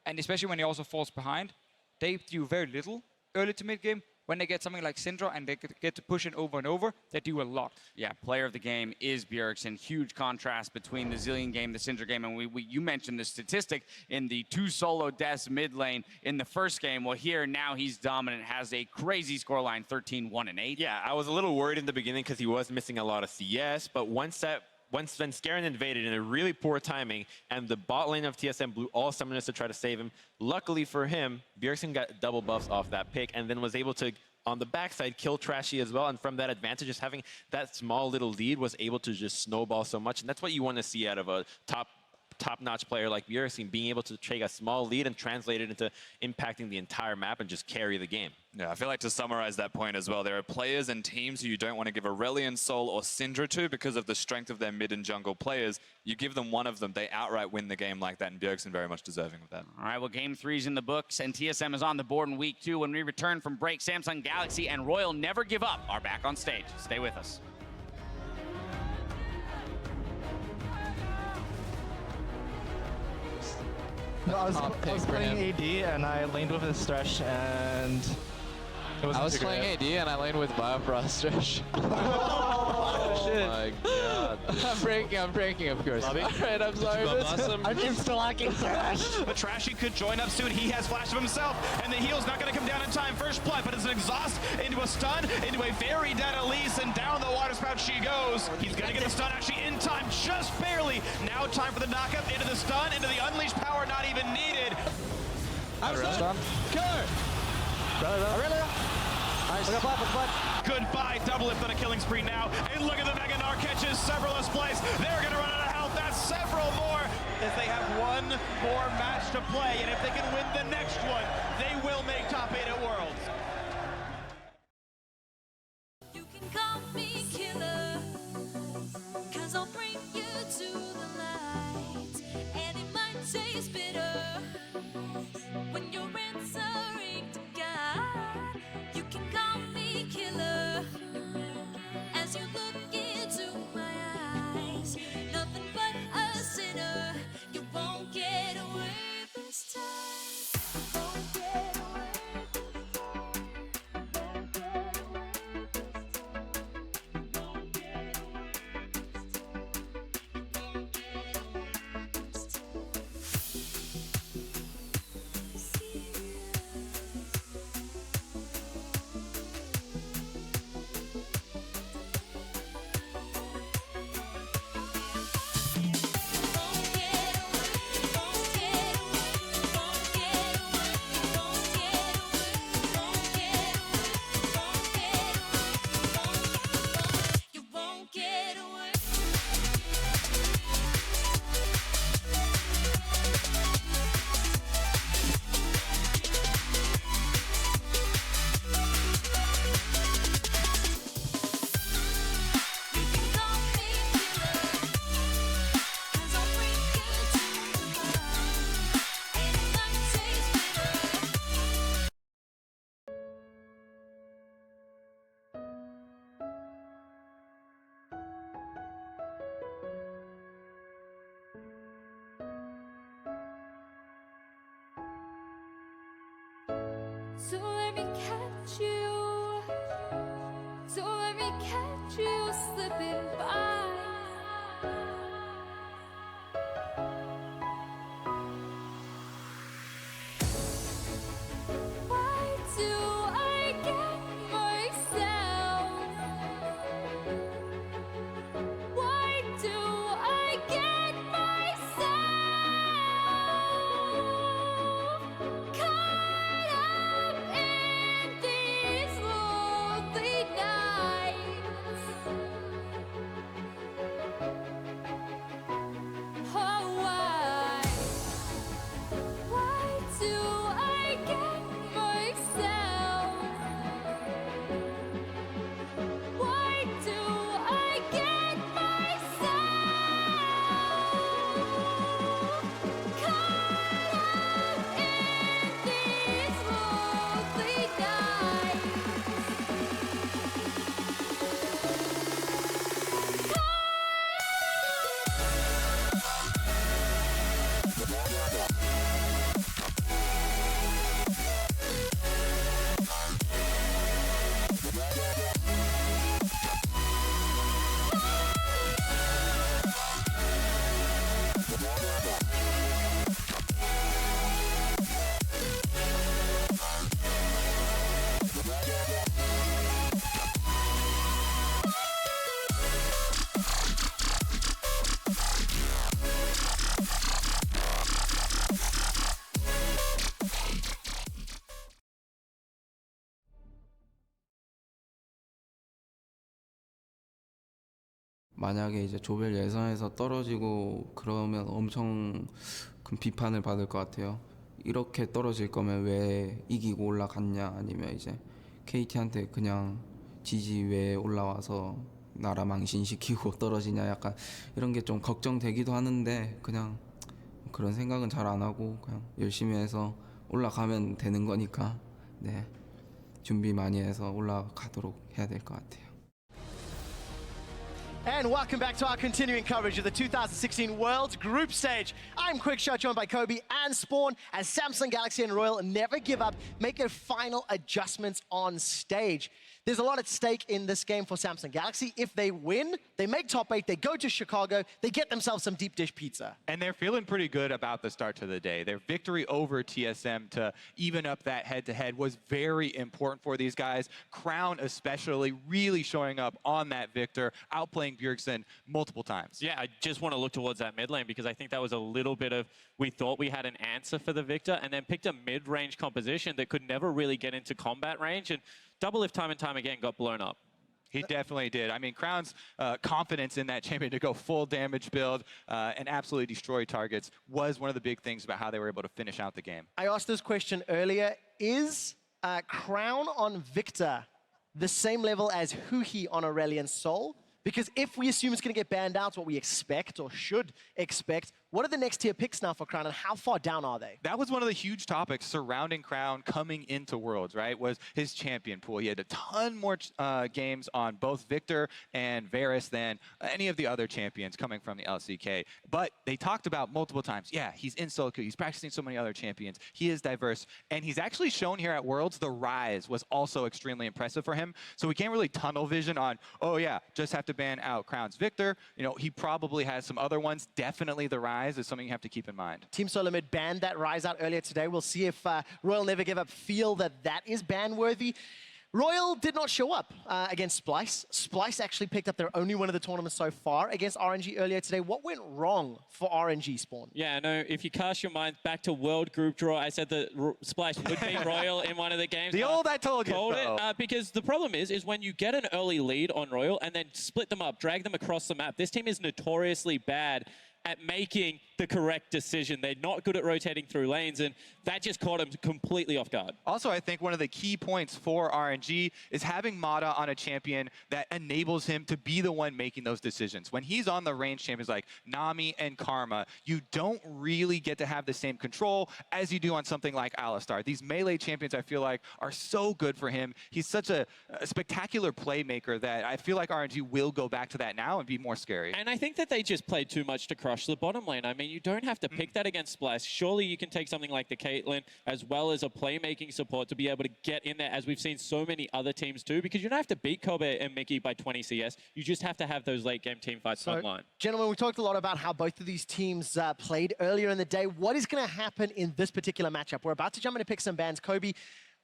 and especially when he also falls behind, they do very little early to mid game. When they get something like Syndra and they get to push it over and over, they do a lot. Yeah, player of the game is Bjergsen. Huge contrast between the Zillion game, the Syndra game, and you mentioned the statistic in the 2 solo deaths mid lane in the first game. Well, here now he's dominant, has a crazy scoreline, 13-1-8. Yeah, I was a little worried in the beginning because he was missing a lot of CS, but once that once when Scarin invaded in a really poor timing, and the bot lane of TSM blew all summoners to try to save him. Luckily for him, Bjergsen got double buffs off that pick, and then was able to, on the backside, kill Trashy as well. And from that advantage, just having that small little lead, was able to just snowball so much. And that's what you want to see out of a top-notch player like Bjergsen, being able to take a small lead and translate it into impacting the entire map and just carry the game. Yeah, I feel like to summarize that point as well, there are players and teams who you don't want to give Aurelion Sol or Syndra to because of the strength of their mid and jungle players. You give them one of them, they outright win the game like that, and Bjergsen very much deserving of that. All right, well, Game 3's in the books, and TSM is on the board in Week 2. When we return from break, Samsung Galaxy and Royal Never Give Up are back on stage. Stay with us. No, I was playing AD and I laned with his Thresh and it was I was playing AD and I laned with Biofrost Thresh. Oh my god. I'm breaking, of course. Alright, I'm sorry. I'm insta-locking Thresh. But Trashy could join up soon. He has flash of himself, and the heal's not going to come down in time. First blood, but it's an exhaust into a stun, into a very dead Elise, and down the water spout she goes. He's going to get the stun actually in time, just barely. Now time for the knockup into the stun, into the unleashed power, not even needed. Stun. Killer. Aurelia. Nice. Goodbye, double lift on a killing spree now. And look at the Mega Gnar catches several plays. They're going to run out of health. That's several more as they have one more match to play. And if they can win the next one, they will make top 8 at Worlds. You can call me killer, 'cause I'll bring you to the light. And it might taste bitter when you're answering to God. You can call me killer as you look into my eyes. Nothing but a sinner. You won't get away this time. Won't get away this time. Won't get away this time. Won't get away this time. Won't get away this time. You won't get away. You can call me killer, 'cause I'll bring you to the light. And it might taste bitter. So let me catch you. So let me catch you slipping by. Why do I get myself? Why do I get myself caught up in these lonely nights? 만약에 이제 조별 예선에서 떨어지고 그러면 엄청 큰 비판을 받을 것 같아요. 이렇게 떨어질 거면 왜 이기고 올라갔냐, 아니면 이제 KT한테 그냥 지지 왜 올라와서 나라 망신시키고 떨어지냐, 약간 이런 게 좀 걱정되기도 하는데 그냥 그런 생각은 잘 안 하고 그냥 열심히 해서 올라가면 되는 거니까 네, 준비 많이 해서 올라가도록 해야 될 것 같아요. And welcome back to our continuing coverage of the 2016 Worlds Group Stage. I'm QuickShot, joined by Kobe and Spawn, as Samsung Galaxy and Royal never give up, make their final adjustments on stage. There's a lot at stake in this game for Samsung Galaxy. If they win, they make top 8, they go to Chicago, they get themselves some deep dish pizza. And they're feeling pretty good about the start to the day. Their victory over TSM to even up that head-to-head was very important for these guys. Crown especially really showing up on that Victor, outplaying Bjergsen multiple times. Yeah, I just want to look towards that mid lane because I think that was a little bit of, we thought we had an answer for the Victor and then picked a mid-range composition that could never really get into combat range, and Double Lift time and time again got blown up. He definitely did. I mean, Crown's confidence in that champion to go full damage build and absolutely destroy targets was one of the big things about how they were able to finish out the game. I asked this question earlier. Is Crown on Victor the same level as Huhi on Aurelion Sol? Because if we assume it's going to get banned out, what we expect or should expect, what are the next tier picks now for Crown and how far down are they? That was one of the huge topics surrounding Crown coming into Worlds, right? Was his champion pool. He had a ton more games on both Victor and Varus than any of the other champions coming from the LCK. But they talked about multiple times, yeah, he's in solo queue, he's practicing so many other champions, he is diverse, and he's actually shown here at Worlds the Rise was also extremely impressive for him. So we can't really tunnel vision on, oh yeah, just have to ban out Crown's Victor. You know, he probably has some other ones. Definitely the Rise is something you have to keep in mind. Team Solomid banned that Rise out earlier today. We'll see if Royal Never Give Up feel that that is ban-worthy. Royal did not show up against Splice. Splice actually picked up their only win of the tournament so far against RNG earlier today. What went wrong for RNG, Spawn? Yeah, no, if you cast your mind back to World Group Draw, I said that Splice would beat Royal in one of the games. The old I told you called so. it, because the problem is when you get an early lead on Royal and then split them up, drag them across the map, this team is notoriously bad at making the correct decision. They're not good at rotating through lanes, and that just caught them completely off guard. Also, I think one of the key points for RNG is having Mata on a champion that enables him to be the one making those decisions. When he's on the range champions like Nami and Karma, you don't really get to have the same control as you do on something like Alistar. These melee champions, I feel like, are so good for him. He's such a spectacular playmaker that I feel like RNG will go back to that now and be more scary. And I think that they just played too much to crush the bottom lane. I mean, you don't have to pick that against Splice. Surely you can take something like the Caitlyn as well as a playmaking support to be able to get in there, as we've seen so many other teams do, because you don't have to beat Kobe and Mickey by 20 CS. You just have to have those late game team fights online. Gentlemen, we talked a lot about how both of these teams played earlier in the day. What is going to happen in this particular matchup? We're about to jump in to pick some bans. Kobe,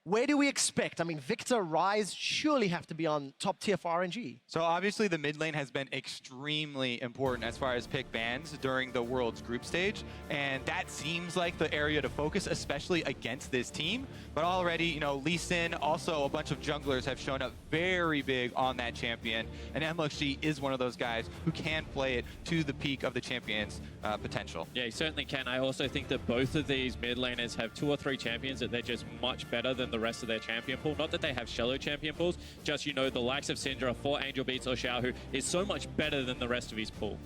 where do we expect? I mean, Victor, Rise surely have to be on top tier for RNG. So obviously the mid lane has been extremely important as far as pick bans during the World's group stage. And that seems like the area to focus, especially against this team. But already, you know, Lee Sin, also a bunch of junglers have shown up very big on that champion. And MLXG is one of those guys who can play it to the peak of the champion's potential. Yeah, he certainly can. I also think that both of these mid laners have 2 or 3 champions that they're just much better than the rest of their champion pool. Not that they have shallow champion pools, just, you know, the likes of Syndra, 4 Angel Beats or Xiao, who is so much better than the rest of his pool.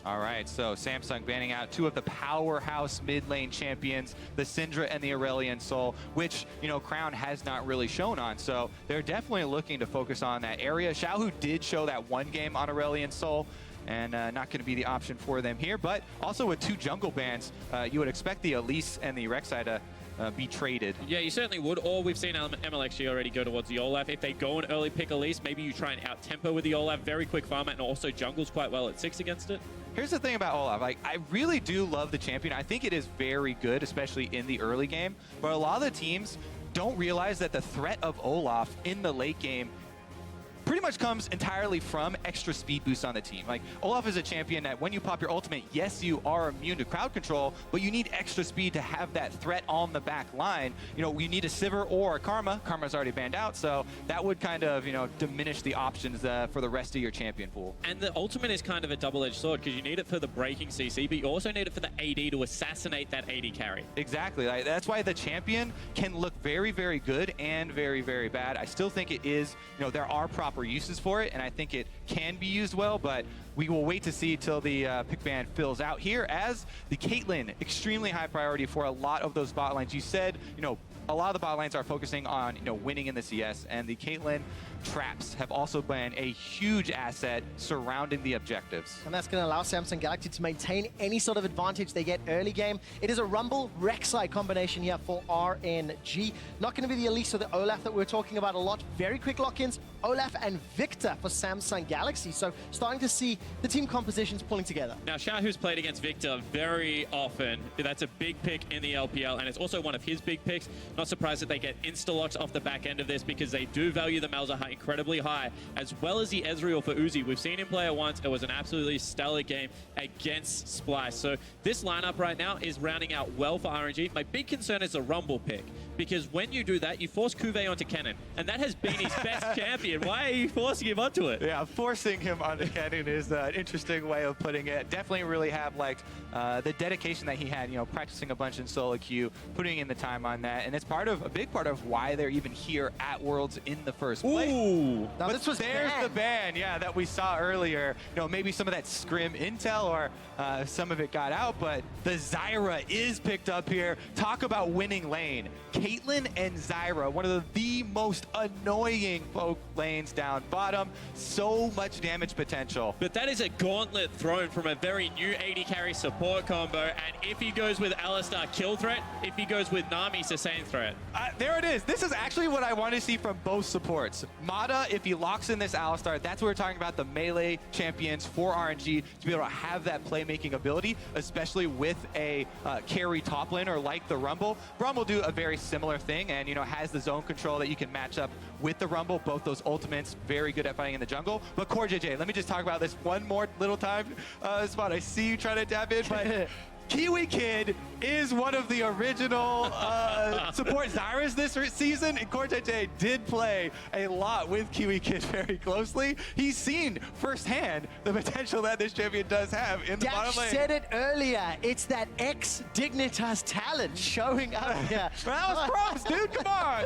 All right, so Samsung banning out 2 of the powerhouse mid lane champions, the Syndra and the Aurelion Sol, which, you know, Crown has not really shown on. So they're definitely looking to focus on that area. Xiao, who did show that 1 game on Aurelion Sol, and not going to be the option for them here. But also with 2 jungle bans, you would expect the Elise and the Rek'Sai to be traded. Yeah, you certainly would. Or we've seen MLXG already go towards the Olaf. If they go an early pick Elise, maybe you try and out-tempo with the Olaf. Very quick farm and also jungles quite well at 6 against it. Here's the thing about Olaf. Like, I really do love the champion. I think it is very good, especially in the early game. But a lot of the teams don't realize that the threat of Olaf in the late game pretty much comes entirely from extra speed boost on the team. Like, Olaf is a champion that when you pop your ultimate, yes, you are immune to crowd control, but you need extra speed to have that threat on the back line. You know, you need a Sivir or a Karma. Karma's already banned out, so that would kind of, you know, diminish the options for the rest of your champion pool. And the ultimate is kind of a double-edged sword because you need it for the breaking CC, but you also need it for the AD to assassinate that AD carry. Exactly. Like, that's why the champion can look very, very good and very, very bad. I still think it is, you know, there are proper uses for it, and I think it can be used well, but we will wait to see till the pick ban fills out here, as the Caitlyn, extremely high priority for a lot of those bot lanes. You said, you know, a lot of the bot lanes are focusing on, you know, winning in the CS, and the Caitlyn traps have also been a huge asset surrounding the objectives. And that's going to allow Samsung Galaxy to maintain any sort of advantage they get early game. It is a Rumble Rek'Sai combination here for RNG. Not going to be the Elise or the Olaf that we were talking about a lot. Very quick lock-ins, Olaf and Victor for Samsung Galaxy. So starting to see the team compositions pulling together. Now, Shahu's played against Victor very often. That's a big pick in the LPL, and it's also one of his big picks. Not surprised that they get insta-locks off the back end of this because they do value the Malzahar incredibly high, as well as the Ezreal for Uzi. We've seen him play it once. It was an absolutely stellar game against Splice. So this lineup right now is rounding out well for RNG. My big concern is the Rumble pick, because when you do that, you force Cuvée onto Kennen, and that has been his best champion. Why are you forcing him onto it? Yeah, forcing him onto Kennen is an interesting way of putting it. Definitely really have liked the dedication that he had, you know, practicing a bunch in solo queue, putting in the time on that, and it's a big part of why they're even here at Worlds in the first place. Ooh. Now, but there's the ban, yeah, that we saw earlier. You know, maybe some of that scrim intel or some of it got out, but the Zyra is picked up here. Talk about winning lane. Caitlyn and Zyra, one of the most annoying poke lanes down bottom. So much damage potential. But that is a gauntlet thrown from a very new AD carry support combo, and if he goes with Alistar, kill threat. If he goes with Nami, sustain threat. There it is. This is actually what I want to see from both supports. Mata, if he locks in this Alistar, that's what we're talking about, the melee champions for RNG, to be able to have that playmaking ability, especially with a carry top laner like the Rumble. Rumble do a very similar thing, and, you know, has the zone control that you can match up with the Rumble. Both those ultimates, very good at fighting in the jungle. But Core JJ, let me just talk about this one more little time. Spot, I see you trying to tap in, but Kiwi Kid is one of the original support Zyras this season, and Core JJ did play a lot with Kiwi Kid very closely. He's seen firsthand the potential that this champion does have in the bottom lane. Said it earlier, it's that ex-Dignitas talent showing up here. That was props, dude, come on.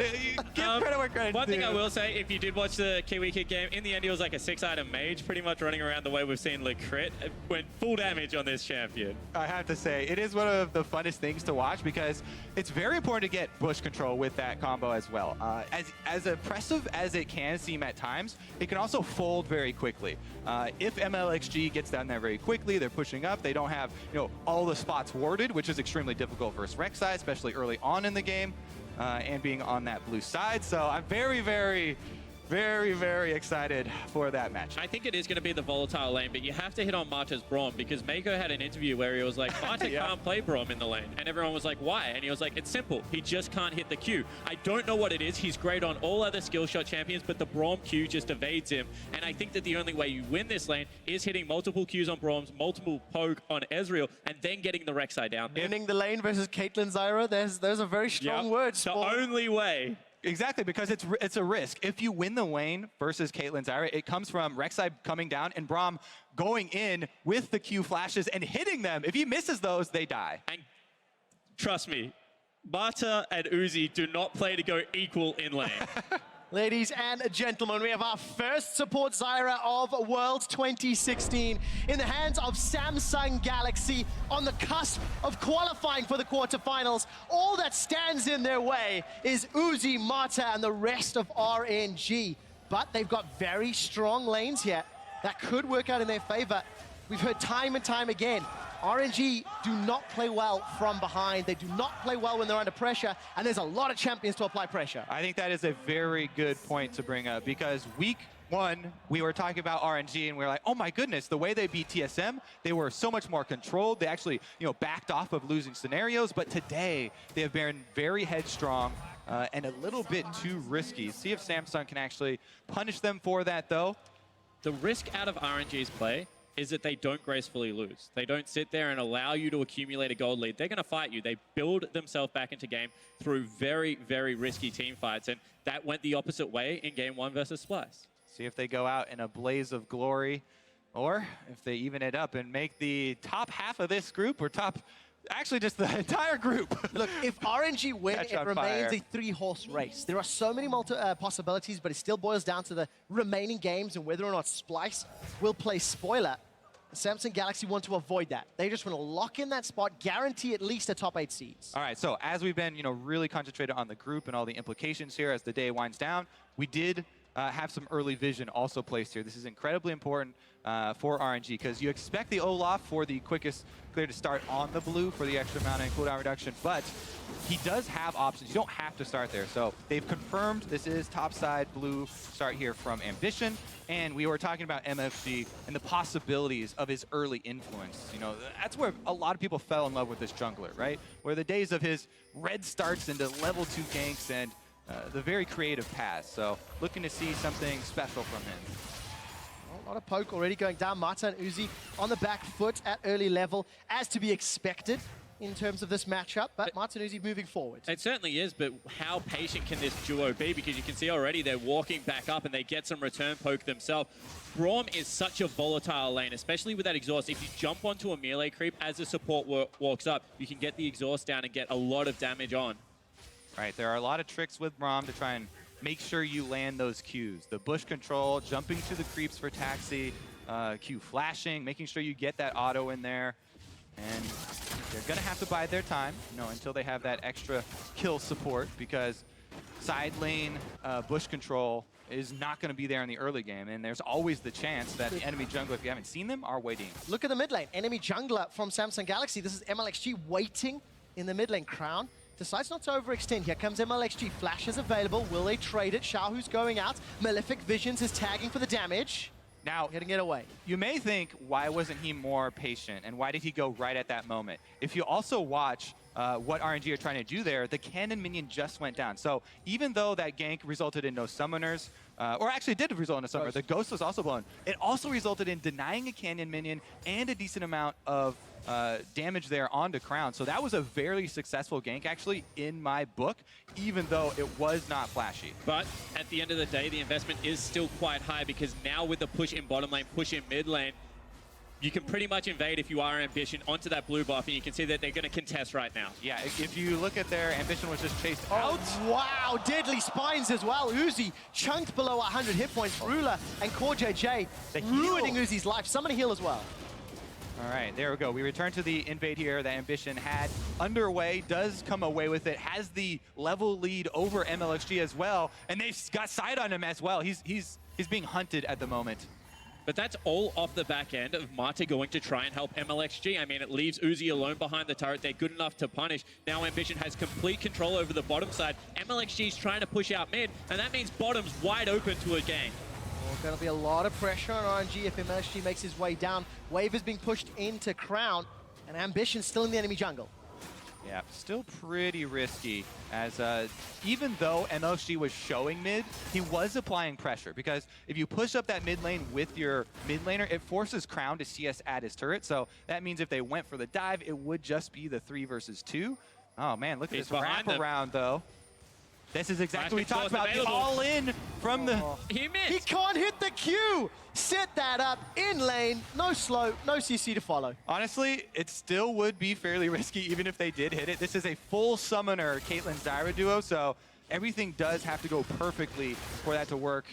Give credit where credit's One thing due. I will say, if you did watch the Kiwi Kid game, in the end he was like a 6-item mage, pretty much running around the way we've seen Lecrit. Went full damage on this champion. I have to say, it is one of the funnest things to watch because it's very important to get bush control with that combo as well. As impressive as it can seem at times, it can also fold very quickly. If MLXG gets down there very quickly, they're pushing up, they don't have, you know, all the spots warded, which is extremely difficult versus Rek'Sai, especially early on in the game, and being on that blue side. So I'm very, very excited for that match. I think it is going to be the volatile lane, but you have to hit on Marta's Braum, because Mako had an interview where he was like, Marta can't play Braum in the lane. And everyone was like, why? And he was like, it's simple. He just can't hit the Q. I don't know what it is. He's great on all other skill shot champions, but the Braum Q just evades him. And I think that the only way you win this lane is hitting multiple Qs on Braums, multiple poke on Ezreal, and then getting the Rek'Sai down. Winning the lane versus Caitlyn Zyra, those are very strong words. The only way. Exactly, because it's a risk. If you win the lane versus Caitlyn Zyra, it comes from Rek'Sai coming down and Braum going in with the Q flashes and hitting them. If he misses those, they die. And trust me, Marta and Uzi do not play to go equal in lane. Ladies and gentlemen, we have our first support Zyra of Worlds 2016 in the hands of Samsung Galaxy on the cusp of qualifying for the quarterfinals. All that stands in their way is Uzi, Marta, and the rest of RNG. But they've got very strong lanes here that could work out in their favor. We've heard time and time again, RNG do not play well from behind. They do not play well when they're under pressure, and there's a lot of champions to apply pressure. I think that is a very good point to bring up, because week one, we were talking about RNG and we were like, oh my goodness, the way they beat TSM, they were so much more controlled. They actually, you know, backed off of losing scenarios, but today they have been very headstrong. and a little bit too risky. See if Samsung can actually punish them for that, though. The risk out of RNG's play is that they don't gracefully lose. They don't sit there and allow you to accumulate a gold lead. They're going to fight you. They build themselves back into game through very, very risky team fights, and that went the opposite way in Game 1 versus Splice. See if they go out in a blaze of glory, or if they even it up and make the top half of this group, or actually just the entire group. Look, if RNG win, Catch it on remains fire. a 3-horse race. There are so many possibilities, but it still boils down to the remaining games and whether or not Splice will play spoiler. Samsung Galaxy want to avoid that. They just want to lock in that spot, guarantee at least a top 8 seeds. All right, so as we've been, really concentrated on the group and all the implications here as the day winds down, we did have some early vision also placed here. This is incredibly important for RNG because you expect the Olaf for the quickest clear to start on the blue for the extra amount and cooldown reduction, but he does have options. You don't have to start there. So they've confirmed this is topside blue start here from Ambition, and we were talking about MFG and the possibilities of his early influence. That's where a lot of people fell in love with this jungler, right? Where the days of his red starts into level 2 ganks and the very creative paths. So looking to see something special from him. Well, a lot of poke already going down. Mata and Uzi on the back foot at early level, as to be expected in terms of this matchup, but Mata and Uzi moving forward. It certainly is, but how patient can this duo be? Because you can see already they're walking back up and they get some return poke themselves. Braum is such a volatile lane, especially with that exhaust. If you jump onto a melee creep as the support walks up, you can get the exhaust down and get a lot of damage on. Right, there are a lot of tricks with Braum to try and make sure you land those Qs. The bush control, jumping to the creeps for Taxi, Q flashing, making sure you get that auto in there. And they're going to have to bide their time, until they have that extra kill support, because side lane bush control is not going to be there in the early game. And there's always the chance that the enemy jungler, if you haven't seen them, are waiting. Look at the mid lane. Enemy jungler from Samsung Galaxy. This is MLXG waiting in the mid lane. Crown decides not to overextend. Here comes MLXG. Flash is available. Will they trade it? Xiaohu's going out. Malefic Visions is tagging for the damage. Now, getting it away. You may think, why wasn't he more patient? And why did he go right at that moment? If you also watch what RNG are trying to do there, the cannon minion just went down. So even though that gank resulted in no summoners, or actually did result in a summoner, the ghost was also blown. It also resulted in denying a cannon minion and a decent amount of damage there onto Crown. So that was a very successful gank, actually, in my book, even though it was not flashy. But at the end of the day, the investment is still quite high, because now with the push in bottom lane, push in mid lane, you can pretty much invade if you are Ambition onto that blue buff, and you can see that they're going to contest right now. Yeah, if you look at their Ambition was just chased out. Wow, deadly spines as well. Uzi chunked below 100 hit points. Ruler and Core JJ ruining Uzi's life. Summon a heal as well. All right, there we go. We return to the invade here that Ambition had underway, does come away with it, has the level lead over MLXG as well, and they've got side on him as well. He's being hunted at the moment. But that's all off the back end of Mata going to try and help MLXG. I mean, it leaves Uzi alone behind the turret. They're good enough to punish. Now Ambition has complete control over the bottom side. MLXG's trying to push out mid, and that means bottom's wide open to a game. Well, going to be a lot of pressure on RNG if MLXG makes his way down. Wave is being pushed into Crown, and Ambition still in the enemy jungle. Yeah, still pretty risky, as even though MLXG was showing mid, he was applying pressure, because if you push up that mid lane with your mid laner, it forces Crown to CS at his turret. So that means if they went for the dive, it would just be the 3 versus 2. Oh man, look at this wraparound though. This is exactly what we talked about, the all-in from the... He missed! He can't hit the Q! Set that up in lane, no slow, no CC to follow. Honestly, it still would be fairly risky even if they did hit it. This is a full summoner Caitlyn Zyra duo, so everything does have to go perfectly for that to work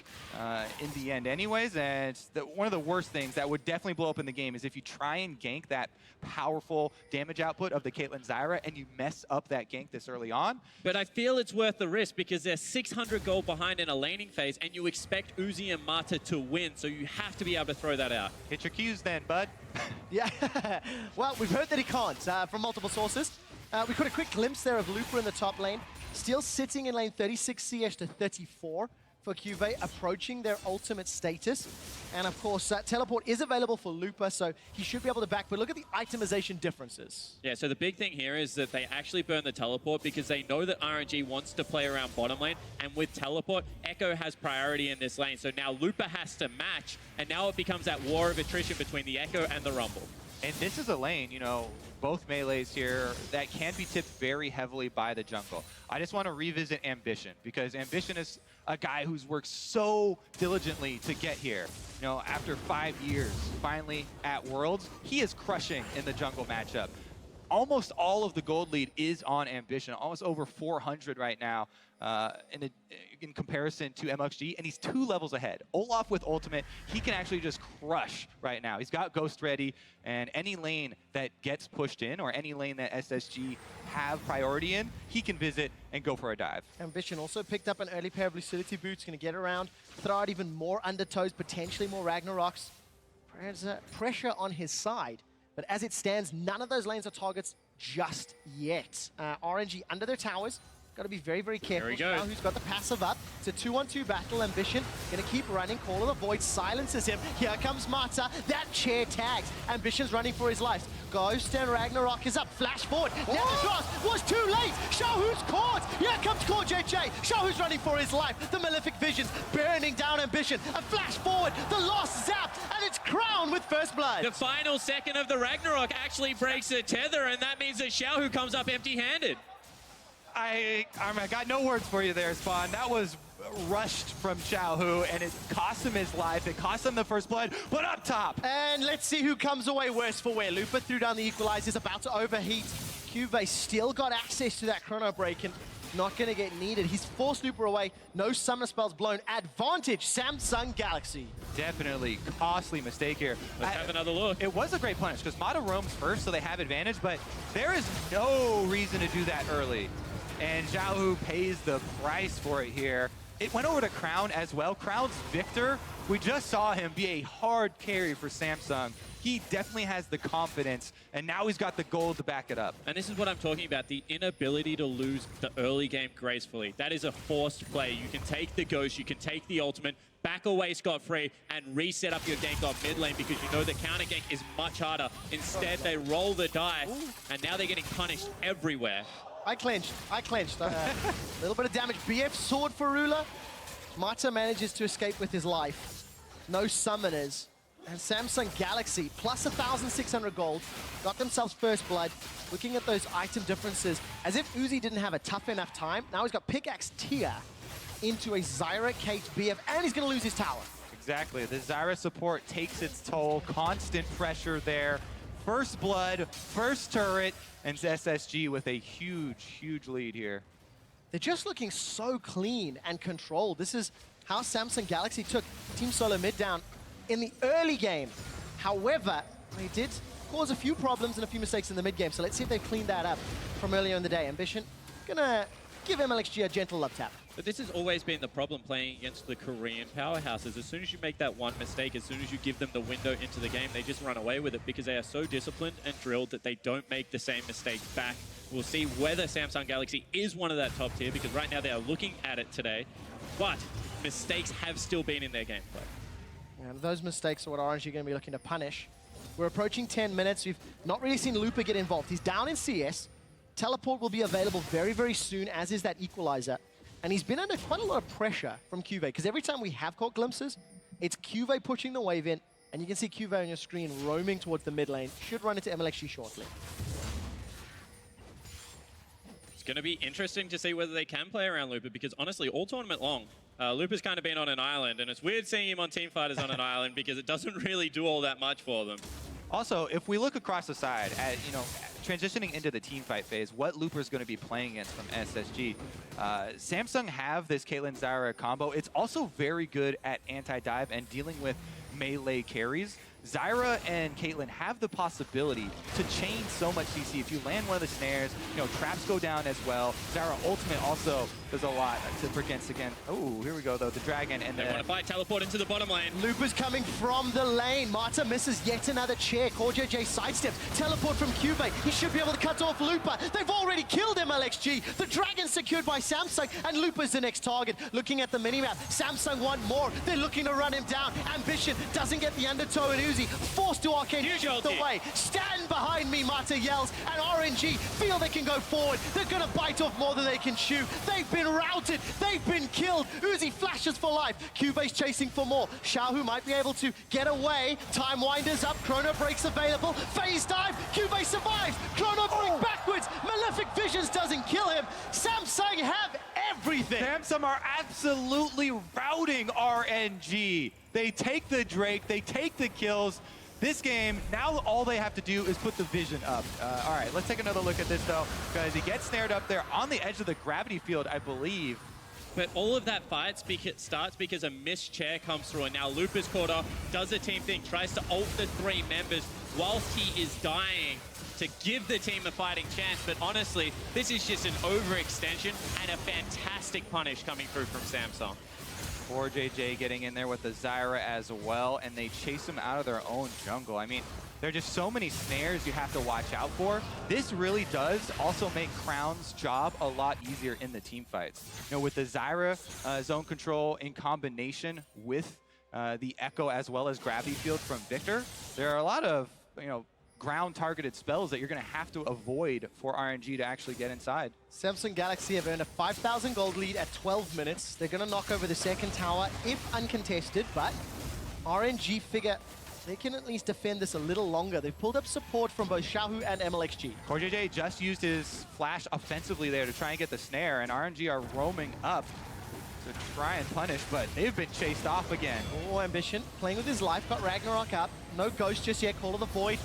in the end anyways. And one of the worst things that would definitely blow up in the game is if you try and gank that powerful damage output of the Caitlyn Zyra and you mess up that gank this early on. But I feel it's worth the risk, because they're 600 gold behind in a laning phase, and you expect Uzi and Mata to win, so you have to be able to throw that out. Hit your Qs then, bud. Yeah, well, we've heard that he can't from multiple sources. We got a quick glimpse there of Looper in the top lane. Still sitting in lane 36 CS to 34 for QV, approaching their ultimate status. And of course, teleport is available for Looper, so he should be able to back. But look at the itemization differences. Yeah, so the big thing here is that they actually burn the teleport because they know that RNG wants to play around bottom lane. And with teleport, Echo has priority in this lane. So now Looper has to match, and now it becomes that war of attrition between the Echo and the Rumble. And this is a lane, you know, both melees here that can be tipped very heavily by the jungle. I just want to revisit Ambition, because Ambition is a guy who's worked so diligently to get here. You know, after 5 years, finally at Worlds, he is crushing in the jungle matchup. Almost all of the gold lead is on Ambition, almost over 400 right now in comparison to MLXG, and he's 2 levels ahead. Olaf with ultimate, he can actually just crush right now. He's got Ghost ready, and any lane that gets pushed in or any lane that SSG have priority in, he can visit and go for a dive. Ambition also picked up an early pair of Lucidity boots, going to get around, throw out even more undertows, potentially more Ragnaroks. Pressure on his side. But as it stands, none of those lanes are targets just yet. RNG under their towers. Got to be very, very careful. There we go. Now who's got the passive up? It's a 2-on-2 battle. Ambition going to keep running. Call of the Void silences him. Here comes Mata. That chair tags. Ambition's running for his life. Ghost and Ragnarok is up. Flash forward. Now the cross was too late. Shahu's caught. Here comes Core JJ. Shahu's running for his life. The Malefic Visions burning down Ambition. A flash forward. The lost zap. And it's Crown with first blood. The final second of the Ragnarok actually breaks the tether, and that means that Xiaohu comes up empty-handed. I got no words for you there, Spawn. That was rushed from Xiaohu, and it cost him his life. It cost him the first blood, but up top. And let's see who comes away worse for wear. Looper threw down the equalizer, is about to overheat. QV still got access to that chrono break and not going to get needed. He's forced Looper away. No summoner spells blown. Advantage, Samsung Galaxy. Definitely costly mistake here. Let's have another look. It was a great punish because Mata roams first, so they have advantage, but there is no reason to do that early. And Xiaohu pays the price for it here. It went over to Crown as well. Crown's Victor, we just saw him be a hard carry for Samsung. He definitely has the confidence, and now he's got the gold to back it up. And this is what I'm talking about, the inability to lose the early game gracefully. That is a forced play. You can take the Ghost, you can take the ultimate, back away scot-free, and reset up your gank off mid lane because you know the counter gank is much harder. Instead, they roll the dice, and now they're getting punished everywhere. I clenched. A little bit of damage. BF sword for Rula. Mata manages to escape with his life. No summoners. And Samsung Galaxy, plus 1,600 gold, got themselves first blood. Looking at those item differences, as if Uzi didn't have a tough enough time. Now he's got Pickaxe Tia into a Zyra Kate BF, and he's going to lose his tower. Exactly. The Zyra support takes its toll. Constant pressure there. First blood, first turret, and SSG with a huge, huge lead here. They're just looking so clean and controlled. This is how Samsung Galaxy took Team Solo mid down in the early game. However, they did cause a few problems and a few mistakes in the mid game. So let's see if they've cleaned that up from earlier in the day. Ambition gonna give MLXG a gentle love tap. But this has always been the problem playing against the Korean powerhouses. As soon as you make that one mistake, as soon as you give them the window into the game, they just run away with it because they are so disciplined and drilled that they don't make the same mistakes back. We'll see whether Samsung Galaxy is one of that top tier because right now they are looking at it today, but mistakes have still been in their gameplay. And those mistakes are what RNG are going to be looking to punish. We're approaching 10 minutes. We've not really seen Looper get involved. He's down in CS. Teleport will be available very, very soon, as is that equalizer. And he's been under quite a lot of pressure from QV, because every time we have caught glimpses, it's QV pushing the wave in, and you can see QV on your screen roaming towards the mid lane. Should run into MLXG shortly. It's going to be interesting to see whether they can play around Looper, because honestly, all tournament long, Looper's kind of been on an island, and it's weird seeing him on Teamfighters on an island because it doesn't really do all that much for them. Also, if we look across the side at, you know, transitioning into the team fight phase, what Looper's going to be playing against from SSG. Samsung have this Caitlyn Zyra combo. It's also very good at anti-dive and dealing with melee carries. Zyra and Caitlyn have the possibility to chain so much CC. If you land one of the snares, you know, traps go down as well. Zyra ultimate also does a lot to against again. Oh, here we go though, the dragon and they want to fight teleport into the bottom lane. Lupa's coming from the lane. Marta misses yet another chair. CoreJJ sidesteps. Teleport from Cubase. He should be able to cut off Lupa. They've already killed MLXG. The dragon secured by Samsung, and Lupa's the next target. Looking at the minimap, Samsung want more. They're looking to run him down. Ambition doesn't get the undertow, and Uzi forced to arcane the way. Stand behind me, Marta yells, and RNG feel they can go forward. They're gonna bite off more than they can chew. They've been routed. They've been killed. Uzi flashes for life. Cubase chasing for more. Xiaohu might be able to get away. Time winders up. Chrono breaks available. Phase dive. Cubase survives. Chrono break backwards. Malefic Visions doesn't kill him. Samsung have everything. Samsung are absolutely routing RNG. They take the Drake. They take the kills. This game, now all they have to do is put the vision up. All right, let's take another look at this, though, because he gets snared up there on the edge of the gravity field, I believe. But all of that fight starts because a missed chair comes through, and now Lupa's caught off, does a team thing, tries to ult the 3 members whilst he is dying to give the team a fighting chance. But honestly, this is just an overextension and a fantastic punish coming through from Samsung. CoreJJ getting in there with the Zyra as well, and they chase him out of their own jungle. I mean, there are just so many snares you have to watch out for. This really does also make Crown's job a lot easier in the team fights. You know, with the Zyra zone control in combination with the Echo as well as Gravity Field from Victor, there are a lot of, you know, ground-targeted spells that you're going to have to avoid for RNG to actually get inside. Samsung Galaxy have earned a 5,000 gold lead at 12 minutes. They're going to knock over the second tower if uncontested, but RNG figure they can at least defend this a little longer. They've pulled up support from both Xiaohu and MLXG. CoreJJ just used his flash offensively there to try and get the snare, and RNG are roaming up to try and punish, but they've been chased off again. Oh, Ambition playing with his life, got Ragnarok up. No Ghost just yet, Call of the Void.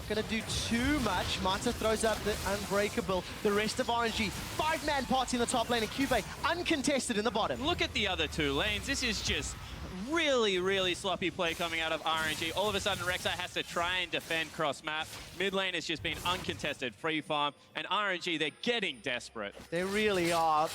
Gonna do too much. Marta throws out the Unbreakable. The rest of RNG, 5-man party in the top lane, and Cubase uncontested in the bottom. Look at the other 2 lanes. This is just really, really sloppy play coming out of RNG. All of a sudden, Rek'Sai has to try and defend cross-map. Mid lane has just been uncontested, free farm, and RNG, they're getting desperate. They really are.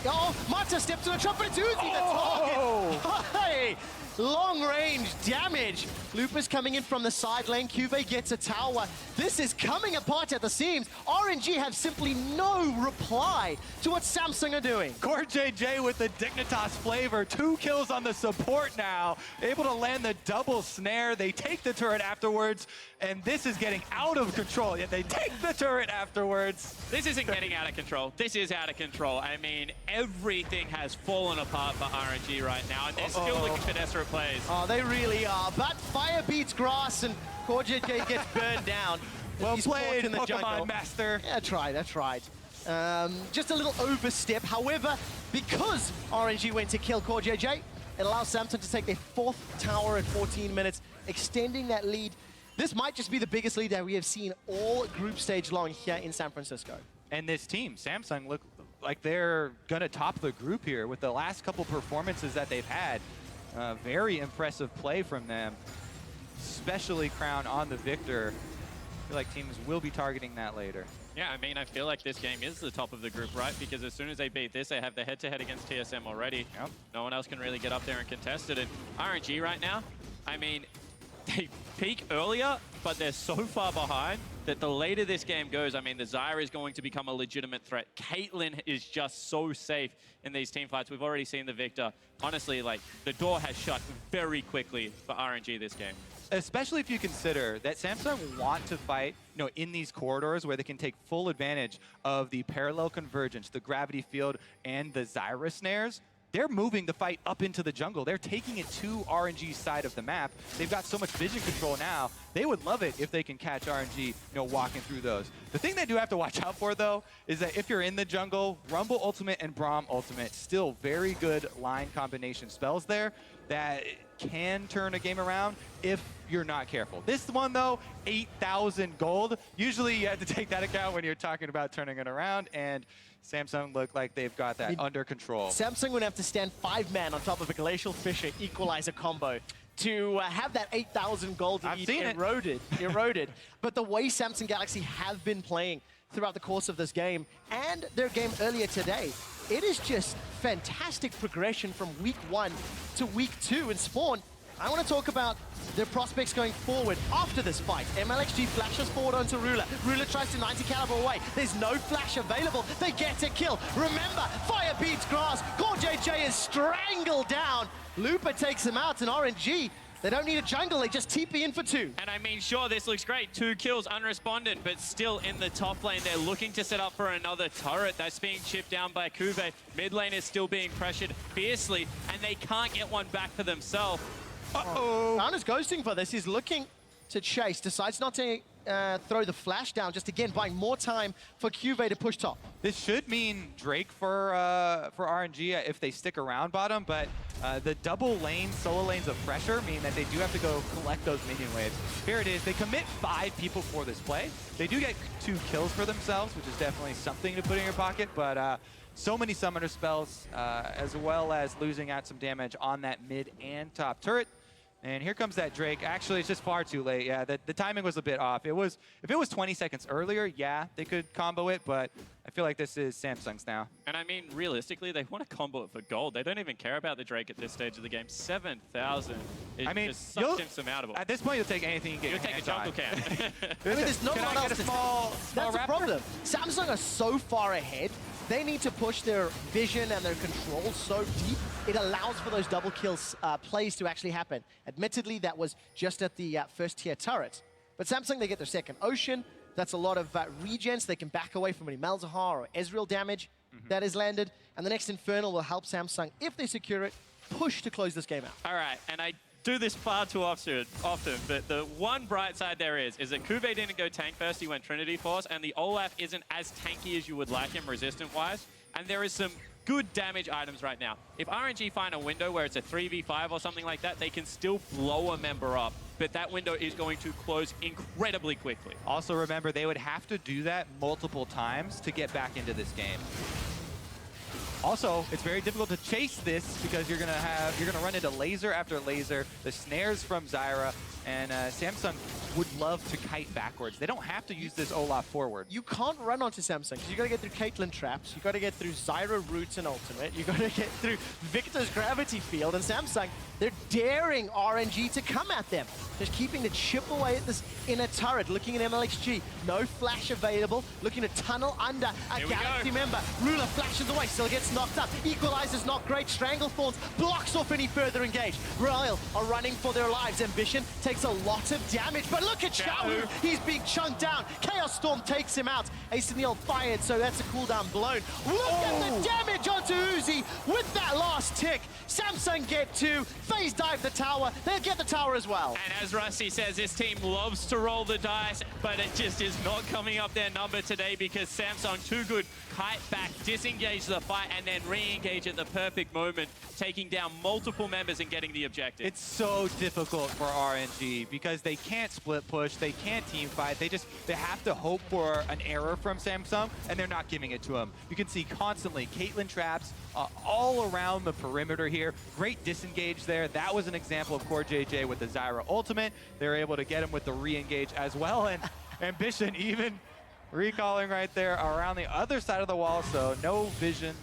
Oh, Marta steps to the trap, but it's Uzi the target. Hey! Long-range damage. Lupa's coming in from the side lane. Cubase gets a tower. This is coming apart at the seams. RNG have simply no reply to what Samsung are doing. CoreJJ with the Dignitas flavor. 2 kills on the support now. Able to land the double snare. They take the turret afterwards, and this is getting out of control. Yet they take the turret afterwards. This isn't getting out of control. This is out of control. I mean, everything has fallen apart for RNG right now, and they're still looking for desperate plays. Oh, they really are. But fire beats grass, and CoreJJ gets burned down. Well He's played, in the Pokemon jungle. Master. Yeah, that's right. Just a little overstep. However, because RNG went to kill CoreJJ, it allows Samsung to take their 4th tower at 14 minutes, extending that lead. This might just be the biggest lead that we have seen all group stage long here in San Francisco. And this team, Samsung, look like they're going to top the group here with the last couple performances that they've had. Very impressive play from them, especially Crown on the Victor. I feel like teams will be targeting that later. Yeah, I mean, I feel like this game is the top of the group, right? Because as soon as they beat this, they have the head-to-head against TSM already. Yep. No one else can really get up there and contest it. And RNG right now, I mean, they peak earlier, but they're so far behind that the later this game goes, I mean, the Zyra is going to become a legitimate threat. Caitlyn is just so safe in these team fights. We've already seen the Victor. Honestly, like, the door has shut very quickly for RNG this game. Especially if you consider that Samsung want to fight, you know, in these corridors where they can take full advantage of the parallel convergence, the gravity field, and the Zyra snares. They're moving the fight up into the jungle. They're taking it to RNG's side of the map. They've got so much vision control now. They would love it if they can catch RNG, you know, walking through those. The thing they do have to watch out for, though, is that if you're in the jungle, Rumble Ultimate and Braum Ultimate, still very good line combination spells there that can turn a game around if you're not careful. This one, though, 8,000 gold. Usually you have to take that account when you're talking about turning it around, and Samsung look like they've got that under control. Samsung would have to stand 5-man on top of a Glacial Fissure equalizer combo to have that 8,000 gold lead eroded. But the way Samsung Galaxy have been playing throughout the course of this game and their game earlier today, it is just fantastic progression from week 1 to week 2 in Spawn. I want to talk about their prospects going forward after this fight. MLXG flashes forward onto Ruler. Ruler tries to 90 caliber away. There's no flash available. They get a kill. Remember, fire beats grass. CoreJJ is strangled down. Looper takes him out, and RNG, they don't need a jungle, they just TP in for 2. And I mean, sure, this looks great. 2 kills, unresponded, but still in the top lane. They're looking to set up for another turret. That's being chipped down by Kuve. Mid lane is still being pressured fiercely, and they can't get one back for themselves. Uh-oh. Nana's ghosting for this. He's looking to chase. Decides not to throw the flash down. Just again, buying more time for Kuve to push top. This should mean Drake for RNG if they stick around bottom, but the double lane, solo lanes of pressure mean that they do have to go collect those minion waves. Here it is. They commit 5 people for this play. They do get 2 kills for themselves, which is definitely something to put in your pocket, but so many summoner spells, as well as losing out some damage on that mid and top turret. And here comes that Drake. Actually, it's just far too late. Yeah, the timing was a bit off. If it was 20 seconds earlier, yeah, they could combo it, but I feel like this is Samsung's now. And I mean, realistically, they want to combo it for gold. They don't even care about the Drake at this stage of the game. 7,000 is just such insurmountable. At this point, you'll take anything you get. You'll take a jungle can. I mean, there's not a lot else to That's the problem. Samsung are so far ahead. They need to push their vision and their control so deep, it allows for those double kills plays to actually happen. Admittedly, that was just at the first tier turret. But Samsung, they get their second Ocean. That's a lot of regens. They can back away from any Malzahar or Ezreal damage that is landed. And the next Infernal will help Samsung, if they secure it, push to close this game out. All right, and I do this far too often, but the one bright side there is that Kuve didn't go tank first, he went Trinity Force, and the Olaf isn't as tanky as you would like him resistant-wise, and there is some good damage items right now. If RNG find a window where it's a 3v5 or something like that, they can still blow a member up, but that window is going to close incredibly quickly. Also remember, they would have to do that multiple times to get back into this game. Also, it's very difficult to chase this because you're gonna run into laser after laser, the snares from Zyra, and Samsung would love to kite backwards. They don't have to use this Olaf forward. You can't run onto Samsung because you got to get through Caitlyn traps, you got to get through Zyra roots and ultimate, you got to get through Victor's gravity field, and Samsung, they're daring RNG to come at them. Just keeping the chip away at this inner turret, looking at MLXG, no flash available, looking to tunnel under a Galaxy member. Ruler flashes away, still gets knocked up. Equalizer's not great, Stranglethorns blocks off any further engage. Royal are running for their lives. Ambition takes a lot of damage, but look at Xiaohu, he's being chunked down. Chaos Storm takes him out. Ace in the old fired, so that's a cooldown blown. Look at the damage onto Uzi with that last tick. Samsung get 2, phase dive the tower, they'll get the tower as well. And as Rusty says, this team loves to roll the dice, but it just is not coming up their number today because Samsung, too good, kite back, disengage the fight, and then re-engage at the perfect moment, taking down multiple members and getting the objective. It's so difficult for RNG because they can't split push, they can't team fight, they have to hope for an error from Samsung, and they're not giving it to them. You can see constantly Caitlyn traps all around the perimeter here. Great disengage there. That was an example of CoreJJ with the Zyra ultimate. They're able to get him with the re-engage as well, and Ambition even recalling right there around the other side of the wall, so no vision.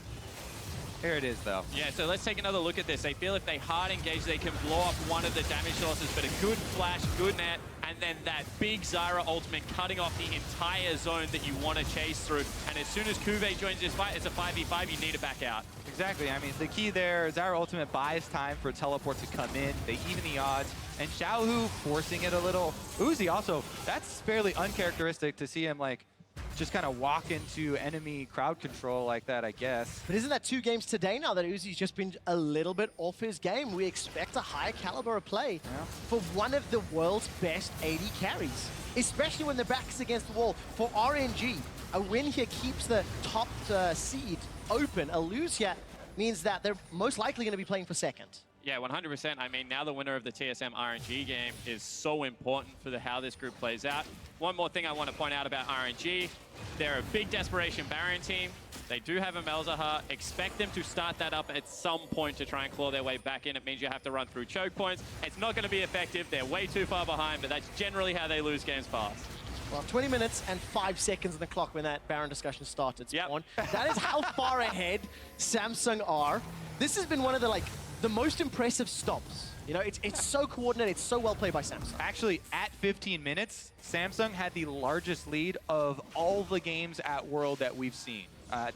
Here it is, though. Yeah, so let's take another look at this. They feel if they hard engage, they can blow up one of the damage sources, but a good flash, good net, and then that big Zyra ultimate cutting off the entire zone that you want to chase through. And as soon as Kuve joins this fight, it's a 5v5, you need to back out. Exactly. I mean, the key there, Zyra ultimate buys time for teleport to come in. They even the odds. And Xiaohu forcing it a little. Uzi also, that's fairly uncharacteristic to see him like just kind of walk into enemy crowd control like that, I guess. But isn't that 2 games today now that Uzi's just been a little bit off his game? We expect a high caliber of play for one of the world's best AD carries, especially when their back is against the wall. For RNG, a win here keeps the top seed open. A lose here means that they're most likely going to be playing for second. Yeah, 100%. I mean, now the winner of the TSM RNG game is so important for how this group plays out. One more thing I want to point out about RNG. They're a big desperation Baron team. They do have a Malzahar. Expect them to start that up at some point to try and claw their way back in. It means you have to run through choke points. It's not going to be effective. They're way too far behind, but that's generally how they lose games fast. Well, 20 minutes and 5 seconds on the clock when that Baron discussion started, Spawn. That is how far ahead Samsung are. This has been one of the most impressive stops. You know, it's so coordinated, it's so well played by Samsung. Actually, at 15 minutes, Samsung had the largest lead of all the games at World that we've seen,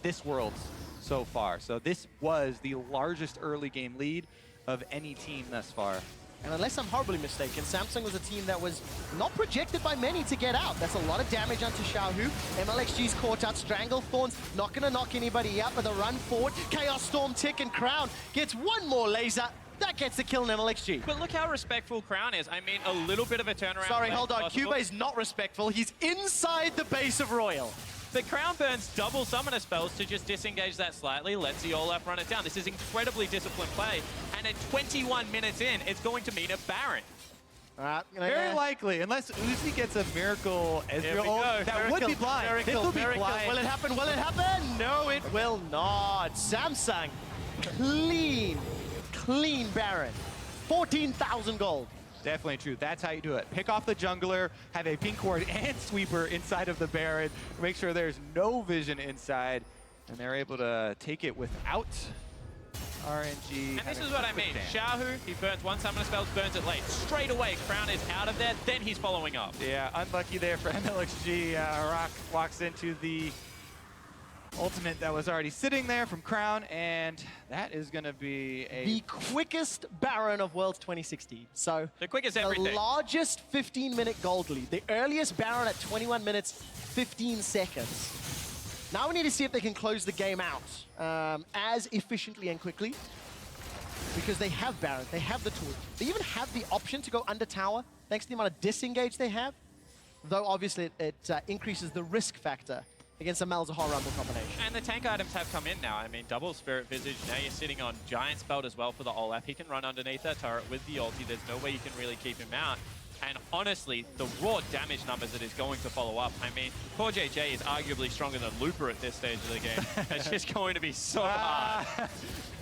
this World so far. So this was the largest early game lead of any team thus far. And unless I'm horribly mistaken, Samsung was a team that was not projected by many to get out. That's a lot of damage onto Xiaohu. MLXG's caught out. Stranglethorns not going to knock anybody out, but the run forward. Chaos Storm, Tick, and Crown gets one more laser. That gets the kill in MLXG. But look how respectful Crown is. I mean, a little bit of a turnaround. Sorry, hold on. Cube's not respectful. He's inside the base of Royal. The Crown burns double summoner spells to just disengage that slightly, lets the Olaf run it down. This is incredibly disciplined play, and at 21 minutes in, it's going to mean a Baron. Very likely, unless Uzi gets a miracle Ezreal. That would be blind. This will be blind. Will it happen? Will it happen? No, it will not. Samsung, clean Baron. 14,000 gold. Definitely true. That's how you do it. Pick off the jungler, have a pink ward and sweeper inside of the Baron, make sure there's no vision inside, and they're able to take it without RNG. And this is what I mean. Xiaohu, he burns one summoner spell, burns it late. Straight away, Crown is out of there, then he's following up. Yeah, unlucky there for MLXG. Rock walks into the ultimate that was already sitting there from Crown, and that is going to be the quickest Baron of Worlds 2016. So the quickest everything. The largest 15-minute gold lead. The earliest Baron at 21 minutes, 15 seconds. Now we need to see if they can close the game out as efficiently and quickly, because they have Baron, they have the tool. They even have the option to go under tower, thanks to the amount of disengage they have, though obviously it increases the risk factor against a Malzahar Rumble combination. And the tank items have come in now. I mean, double Spirit Visage. Now you're sitting on Giant's Belt as well for the Olaf. He can run underneath that turret with the ulti. There's no way you can really keep him out. And honestly, the raw damage numbers that is going to follow up. I mean, Core JJ is arguably stronger than Looper at this stage of the game. It's just going to be so hard.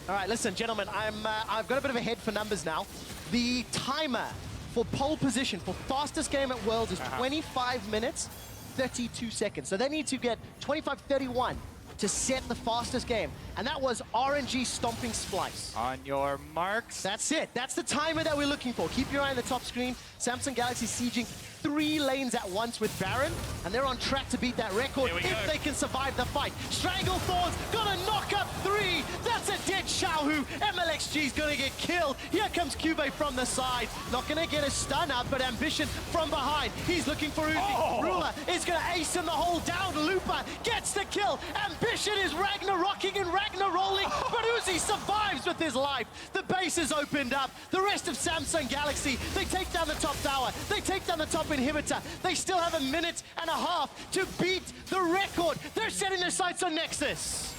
All right, listen, gentlemen, I've got a bit of a head for numbers now. The timer for pole position for fastest game at Worlds is 25 minutes. 32 seconds. So they need to get 25-31 to set the fastest game. And that was RNG stomping Splice. On your marks. That's it. That's the timer that we're looking for. Keep your eye on the top screen. Samsung Galaxy sieging 3 lanes at once with Baron, and they're on track to beat that record if they can survive the fight. Stranglethorns gonna knock up 3. That's a dead Xiaohu. MLXG's gonna get killed. Here comes Cube from the side. Not gonna get a stun up, but Ambition from behind. He's looking for Uzi. Ruler is gonna ace him the hole down. Looper gets the kill. Ambition is Ragnarocking and Ragnarolling, but Uzi survives with his life. The base is opened up. The rest of Samsung Galaxy, they take down the top tower. They take down the top inhibitor. They still have a minute and a half to beat the record. They're setting their sights on Nexus.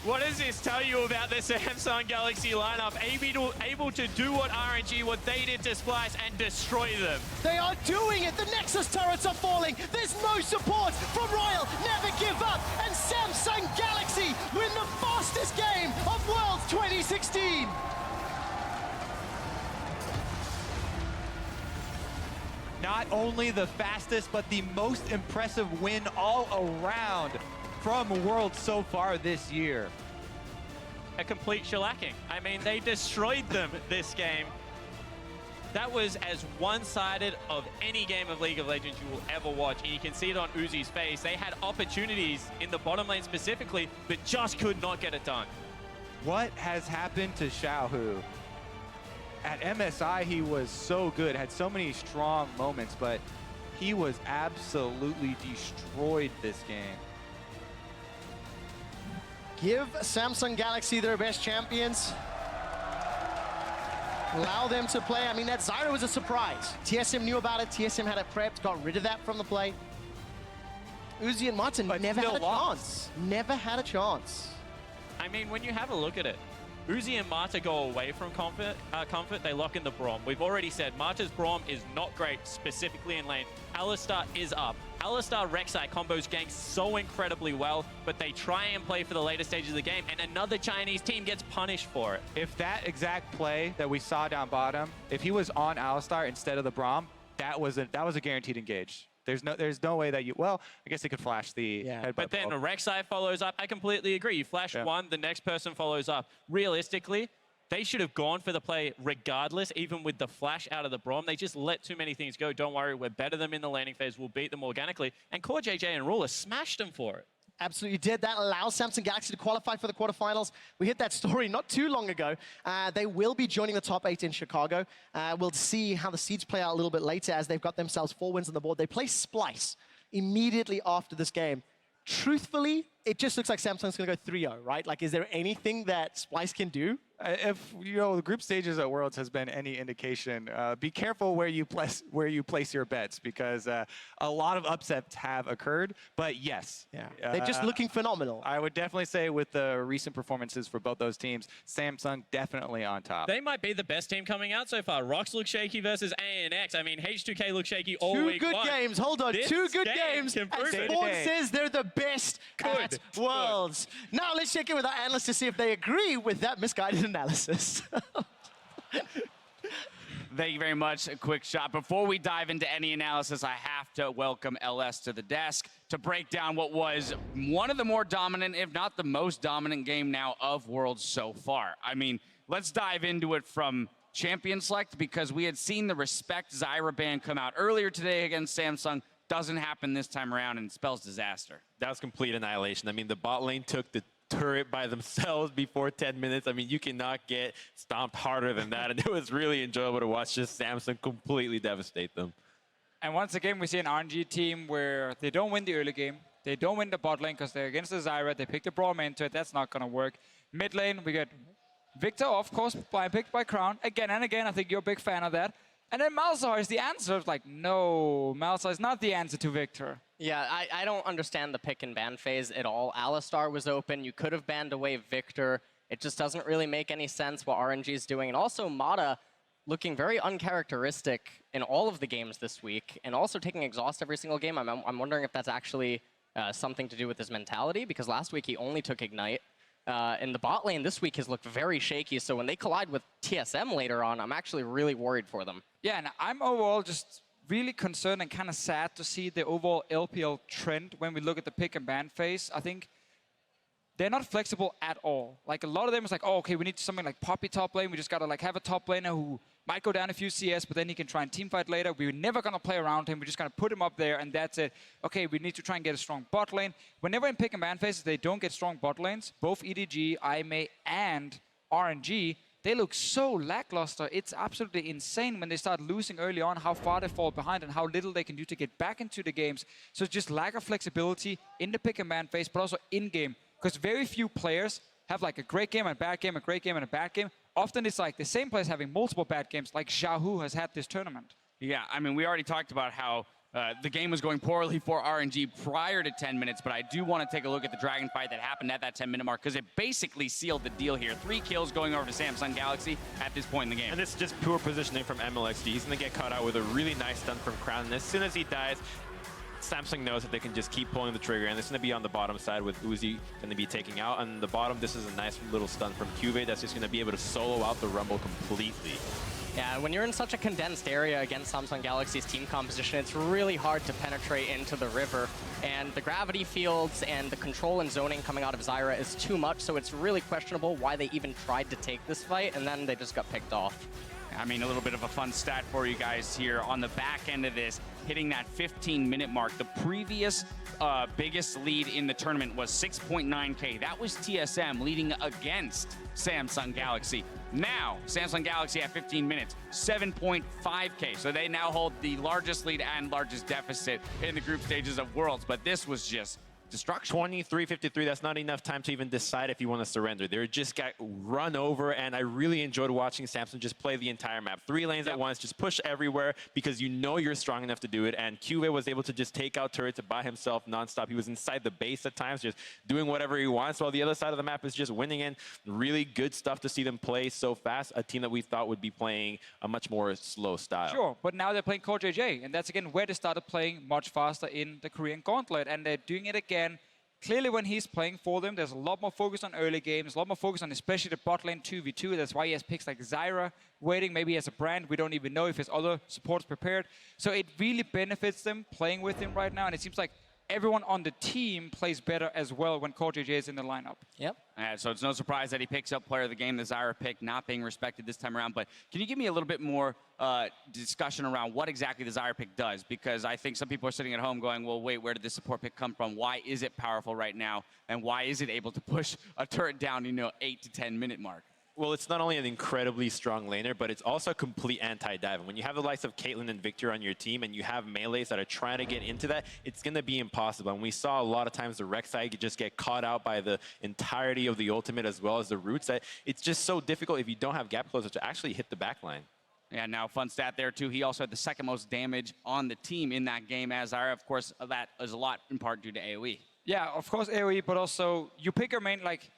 What does this tell you about the Samsung Galaxy lineup? Able to do what RNG, what they did to Splice, and destroy them. They are doing it. The Nexus turrets are falling. There's no support from Royal. Never give up. And Samsung Galaxy win the fastest game of Worlds 2016. Not only the fastest, but the most impressive win all around from Worlds so far this year. A complete shellacking. I mean, they destroyed them this game. That was as one-sided of any game of League of Legends you will ever watch, and you can see it on Uzi's face. They had opportunities in the bottom lane specifically, but just could not get it done. What has happened to Xiaohu? At MSI, he was so good, had so many strong moments, but he was absolutely destroyed this game. Give Samsung Galaxy their best champions. Allow them to play. I mean, that Zyra was a surprise. TSM knew about it. TSM had it prepped, got rid of that from the play. Uzi and Martin never had a chance. Never had a chance. I mean, when you have a look at it, Uzi and Marta go away from Comfort, they lock in the Braum. We've already said Marta's Braum is not great, specifically in lane. Alistar is up. Alistar Rek'Sai combos gank so incredibly well, but they try and play for the later stages of the game, and another Chinese team gets punished for it. If that exact play that we saw down bottom, if he was on Alistar instead of the Braum, that was a guaranteed engage. There's no way that you, well, I guess they could flash the headbutt. But then Rek'Sai follows up. I completely agree. You flash one, the next person follows up. Realistically, they should have gone for the play regardless, even with the flash out of the Braum. They just let too many things go. Don't worry, we're better than them in the laning phase. We'll beat them organically. And Core JJ and Ruler smashed them for it. Absolutely did. That allows Samsung Galaxy to qualify for the quarterfinals. We hit that story not too long ago. They will be joining the top 8 in Chicago. We'll see how the seeds play out a little bit later as they've got themselves 4 wins on the board. They play Splice immediately after this game. Truthfully, it just looks like Samsung's going to go 3-0, right? Like, is there anything that Splice can do? If the group stages at Worlds has been any indication, be careful where you place your bets, because a lot of upsets have occurred. But yes, they're just looking phenomenal. I would definitely say with the recent performances for both those teams, Samsung definitely on top. They might be the best team coming out so far. Rocks look shaky versus ANX. I mean, H2K look shaky all week long. 2 good games. Hold on, This 2 good game games. can And prove it. Spawn says they're the best at Worlds. Now let's check in with our analysts to see if they agree with that misguided analysis. Thank you very much. A quick shot. Before we dive into any analysis, I have to welcome LS to the desk to break down what was one of the more dominant, if not the most dominant game now of Worlds so far. I mean, let's dive into it from champion select, because we had seen the Respect Zyra ban come out earlier today against Samsung. Doesn't happen this time around and spells disaster. That was complete annihilation. I mean, the bot lane took the turret by themselves before 10 minutes. I mean, you cannot get stomped harder than that. And it was really enjoyable to watch just Samsung completely devastate them. And once again, we see an RNG team where they don't win the early game. They don't win the bot lane because they're against the Zyra. They pick the Braum into it. That's not going to work. Mid lane, we get Victor, of course, picked by Crown. Again and again, I think you're a big fan of that. And then Malzahar is the answer. It's like, no, Malzahar is not the answer to Victor. Yeah, I don't understand the pick and ban phase at all. Alistar was open. You could have banned away Victor. It just doesn't really make any sense what RNG is doing. And also Mata looking very uncharacteristic in all of the games this week, and also taking exhaust every single game. I'm wondering if that's actually something to do with his mentality, because last week he only took Ignite. In the bot lane this week has looked very shaky, so when they collide with TSM later on, I'm actually really worried for them. Yeah, and I'm overall just really concerned and kind of sad to see the overall LPL trend when we look at the pick and ban phase. I think they're not flexible at all. Like, a lot of them is like, oh, okay, we need something like Poppy top lane. We just got to like have a top laner who might go down a few CS, but then he can try and teamfight later. We're never going to play around him. We're just going to put him up there, and that's it. Okay, we need to try and get a strong bot lane. Whenever in pick and ban phases, they don't get strong bot lanes. Both EDG, IMA, and RNG, they look so lackluster. It's absolutely insane when they start losing early on, how far they fall behind and how little they can do to get back into the games. So it's just lack of flexibility in the pick and ban phase, but also in-game. Because very few players have like a great game and a bad game, a great game and a bad game. Often it's like the same players having multiple bad games, like Xiaohu has had this tournament. Yeah, I mean, we already talked about how the game was going poorly for RNG prior to 10 minutes, but I do want to take a look at the Dragon fight that happened at that 10-minute mark, because it basically sealed the deal here. 3 kills going over to Samsung Galaxy at this point in the game. And this is just pure positioning from MLXD. He's going to get caught out with a really nice stun from Crown, and as soon as he dies, Samsung knows that they can just keep pulling the trigger, and it's going to be on the bottom side with Uzi going to be taking out. On the bottom, this is a nice little stun from Cuvee that's just going to be able to solo out the Rumble completely. Yeah, when you're in such a condensed area against Samsung Galaxy's team composition, it's really hard to penetrate into the river. And the gravity fields and the control and zoning coming out of Zyra is too much, so it's really questionable why they even tried to take this fight, and then they just got picked off. I mean, a little bit of a fun stat for you guys here on the back end of this, hitting that 15-minute mark. The previous biggest lead in the tournament was 6.9K. That was TSM leading against Samsung Galaxy. Now, Samsung Galaxy at 15 minutes, 7.5K. So they now hold the largest lead and largest deficit in the group stages of Worlds. But this was just destruction. 23-53, that's not enough time to even decide if you want to surrender. They just got run over, and I really enjoyed watching Samsung just play the entire map. 3 lanes at once, just push everywhere because you know you're strong enough to do it, and Cuvée was able to just take out turrets by himself nonstop. He was inside the base at times, just doing whatever he wants, while the other side of the map is just winning in. Really good stuff to see them play so fast, a team that we thought would be playing a much more slow style. Sure, but now they're playing Core JJ, and that's again where they started playing much faster in the Korean Gauntlet, and they're doing it again. Clearly, when he's playing for them, there's a lot more focus on early games, a lot more focus on especially the bot lane 2v2. That's why he has picks like Zyra waiting. Maybe he has a brand. We don't even know if his other support's prepared. So it really benefits them playing with him right now, and it seems like everyone on the team plays better as well when Core JJ is in the lineup. Yep. So it's no surprise that he picks up player of the game, the Zyra pick, not being respected this time around. But can you give me a little bit more discussion around what exactly the Zyra pick does? Because I think some people are sitting at home going, well, wait, where did this support pick come from? Why is it powerful right now? And why is it able to push a turret down, 8 to 10 minute mark? Well, it's not only an incredibly strong laner, but it's also a complete anti-dive. And when you have the likes of Caitlyn and Victor on your team and you have melees that are trying to get into that, it's going to be impossible. And we saw a lot of times the Rek'Sai just get caught out by the entirety of the ultimate as well as the roots. That it's just so difficult if you don't have gap closers to actually hit the backline. Yeah, now fun stat there too. He also had the second most damage on the team in that game as Zyra. Of course, that is a lot in part due to AoE. Yeah, of course AoE, but also you pick her main, like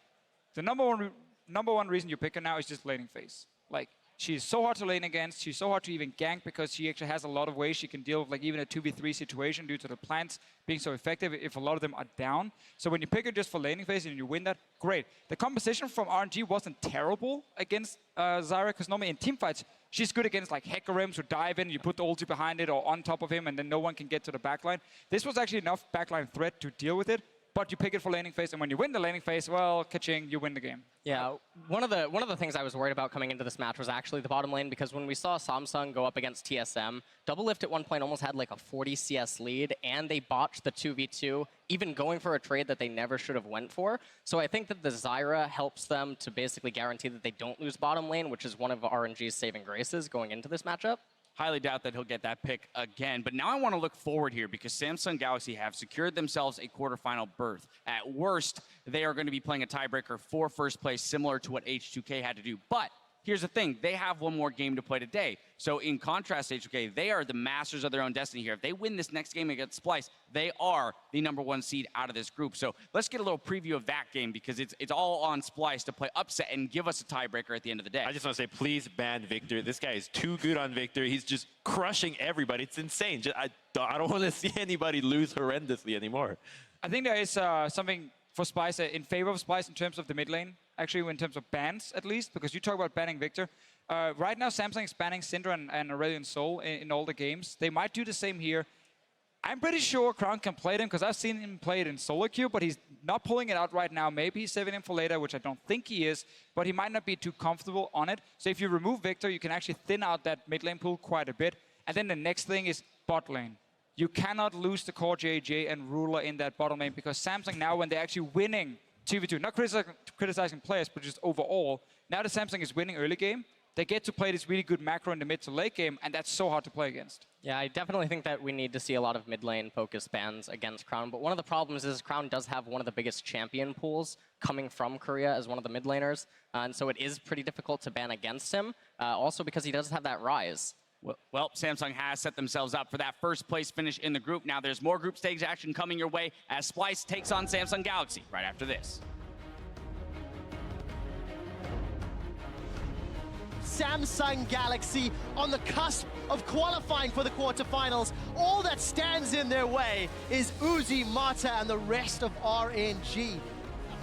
the number one reason you pick her now is just laning phase. Like, she's so hard to lane against, she's so hard to even gank because she actually has a lot of ways she can deal with like even a 2v3 situation due to the plants being so effective if a lot of them are down. So when you pick her just for laning phase and you win that, great. The composition from RNG wasn't terrible against Zyra, because normally in teamfights, she's good against like Hekarims who dive in, you put the ulti behind it or on top of him and then no one can get to the backline. This was actually enough backline threat to deal with it. But you pick it for laning phase, and when you win the laning phase, well, ka-ching, you win the game. Yeah, one of the things I was worried about coming into this match was actually the bottom lane, because when we saw Samsung go up against TSM, Double Lift at one point almost had like a 40 CS lead, and they botched the 2v2, even going for a trade that they never should have went for. So I think that the Zyra helps them to basically guarantee that they don't lose bottom lane, which is one of RNG's saving graces going into this matchup. Highly doubt that he'll get that pick again. But now I want to look forward here because Samsung Galaxy have secured themselves a quarterfinal berth. At worst, they are going to be playing a tiebreaker for first place, similar to what H2K had to do. But here's the thing. They have one more game to play today. So in contrast to H2K, they are the masters of their own destiny here. If they win this next game against Splyce, they are the #1 seed out of this group. So let's get a little preview of that game because it's all on Splyce to play upset and give us a tiebreaker at the end of the day. I just want to say, please ban Victor. This guy is too good on Victor. He's just crushing everybody. It's insane. I don't want to see anybody lose horrendously anymore. I think there is something for Splyce in favor of Splyce in terms of the mid lane, actually in terms of bans at least, because you talk about banning Victor. Right now, Samsung is banning Syndra and Aurelion Sol in all the games. They might do the same here. I'm pretty sure Crown can play them because I've seen him play it in solo queue, but he's not pulling it out right now. Maybe he's saving him for later, which I don't think he is, but he might not be too comfortable on it. So if you remove Victor, you can actually thin out that mid lane pool quite a bit. And then the next thing is bot lane. You cannot lose the Core JJ and Ruler in that bottom lane because Samsung now, when they're actually winning 2v2, not criticizing players, but just overall, now that Samsung is winning early game, they get to play this really good macro in the mid to late game, and that's so hard to play against. Yeah, I definitely think that we need to see a lot of mid lane focused bans against Crown, but one of the problems is Crown does have one of the biggest champion pools coming from Korea as one of the mid laners, and so it is pretty difficult to ban against him, also because he does have that rise. Well, Samsung has set themselves up for that first place finish in the group. Now there's more group stage action coming your way as Splyce takes on Samsung Galaxy right after this. Samsung Galaxy on the cusp of qualifying for the quarterfinals. All that stands in their way is Uzi, Mata, and the rest of RNG.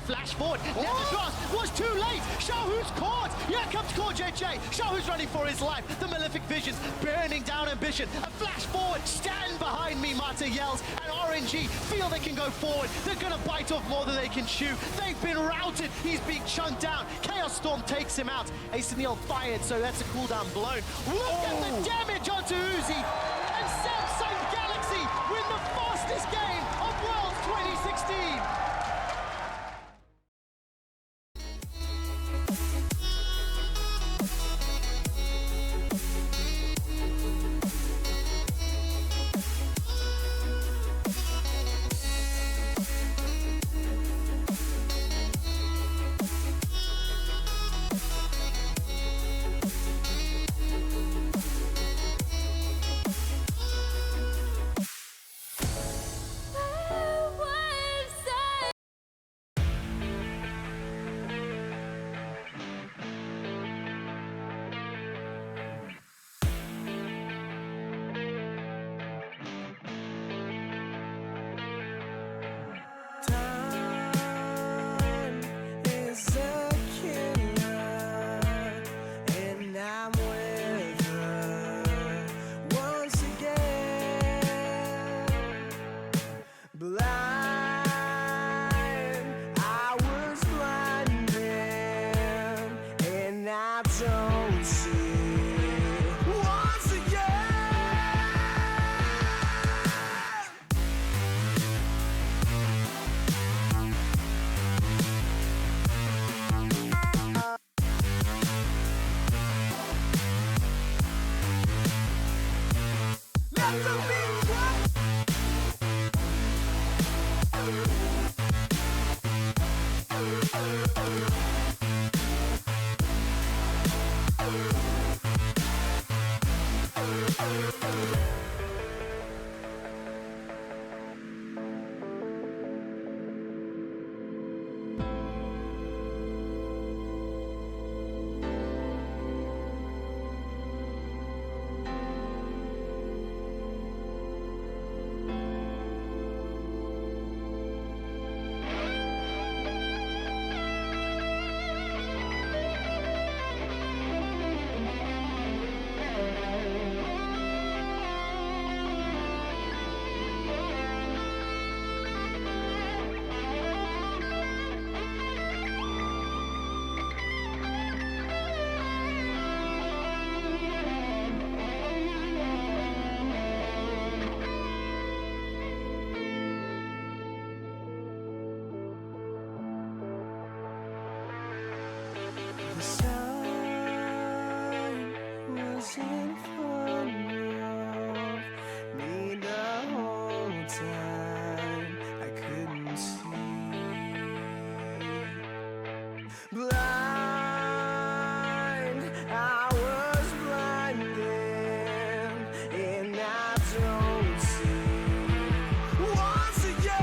Flash forward, net across, was too late. Xiaohu's caught. Here comes Core JJ. Xiaohu's running for his life. The Malefic Visions burning down ambition. A flash forward, stand behind me, Mata yells. And RNG feel they can go forward. They're gonna bite off more than they can chew. They've been routed. He's being chunked down. Chaos Storm takes him out. Acenil fired, so that's a cooldown blown. Look at the damage onto Uzi. And Samsung Galaxy win the fastest game of Worlds 2016. don't see once the sun was in front of me the whole time. I couldn't see. Blind, I was blinded, and I don't see once again.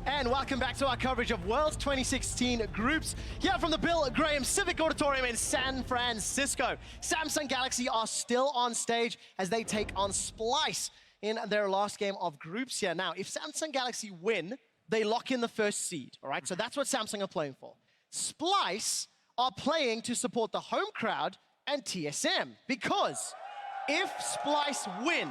And welcome back to our coverage of Worlds 2016 groups here from the Bill Graham Civic Auditorium in San Francisco. Samsung Galaxy are still on stage as they take on Splice in their last game of groups here. Now, if Samsung Galaxy win, they lock in the first seed, all right? So that's what Samsung are playing for. Splice are playing to support the home crowd and TSM, because if Splice win,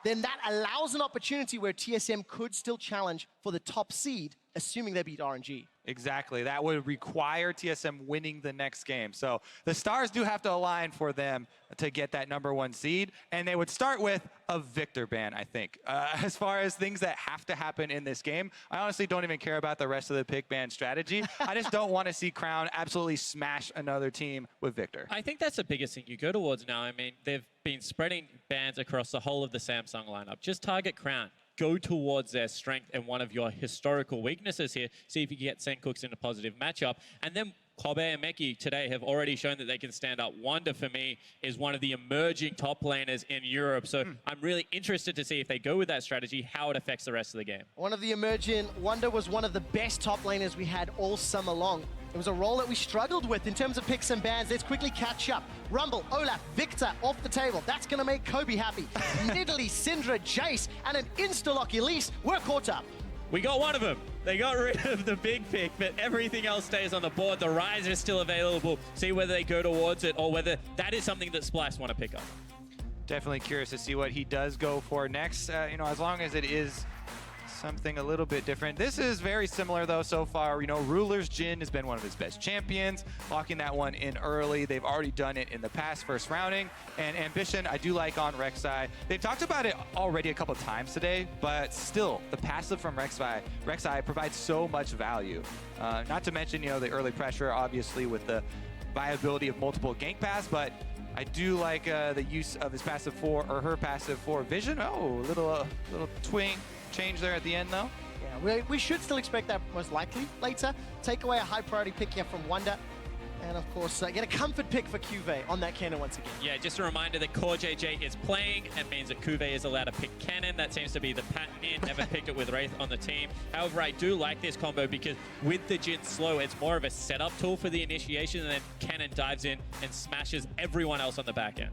then that allows an opportunity where TSM could still challenge for the top seed, assuming they beat RNG. Exactly. That would require TSM winning the next game. So the stars do have to align for them to get that #1 seed. And they would start with a Victor ban, I think. As far as things that have to happen in this game, I honestly don't even care about the rest of the pick ban strategy. I just don't want to see Crown absolutely smash another team with Victor. I think that's the biggest thing you go towards now. I mean, they've been spreading bans across the whole of the Samsung lineup. Just target Crown. Go towards their strength and one of your historical weaknesses here. See if you can get Sencooks in a positive matchup. And then Kobe and Meki today have already shown that they can stand up. Wonder, for me, is one of the emerging top laners in Europe. So I'm really interested to see if they go with that strategy, how it affects the rest of the game. One of the emerging, Wonder was one of the best top laners we had all summer long. It was a role that we struggled with in terms of picks and bans. Let's quickly catch up. Rumble, Olaf, Victor off the table. That's going to make Kobe happy. Nidalee, Syndra, Jace, and an insta-lock Elise. We're caught up. We got one of them. They got rid of the big pick, but everything else stays on the board. The Rise is still available. See whether they go towards it or whether that is something that Splice want to pick up. Definitely curious to see what he does go for next. You know, as long as it is something a little bit different. This is very similar though so far. You know, Ruler's Jhin has been one of his best champions, locking that one in early. They've already done it in the past first rounding. And Ambition, I do like on Rek'Sai. They've talked about it already a couple of times today, but still, the passive from Rek'Sai provides so much value. Not to mention, you know, the early pressure, obviously, with the viability of multiple gank paths, but I do like the use of his passive her passive for vision. Oh, little twing change there at the end though. Yeah, we should still expect that most likely later. Take away a high priority pick here from Wonder. And of course, get a comfort pick for Cuvée on that cannon once again. Yeah, just a reminder that Core JJ is playing. It means that Cuvée is allowed to pick cannon. That seems to be the pattern here. Never picked it with Wraith on the team. However, I do like this combo because with the Jhin slow, it's more of a setup tool for the initiation, and then cannon dives in and smashes everyone else on the back end.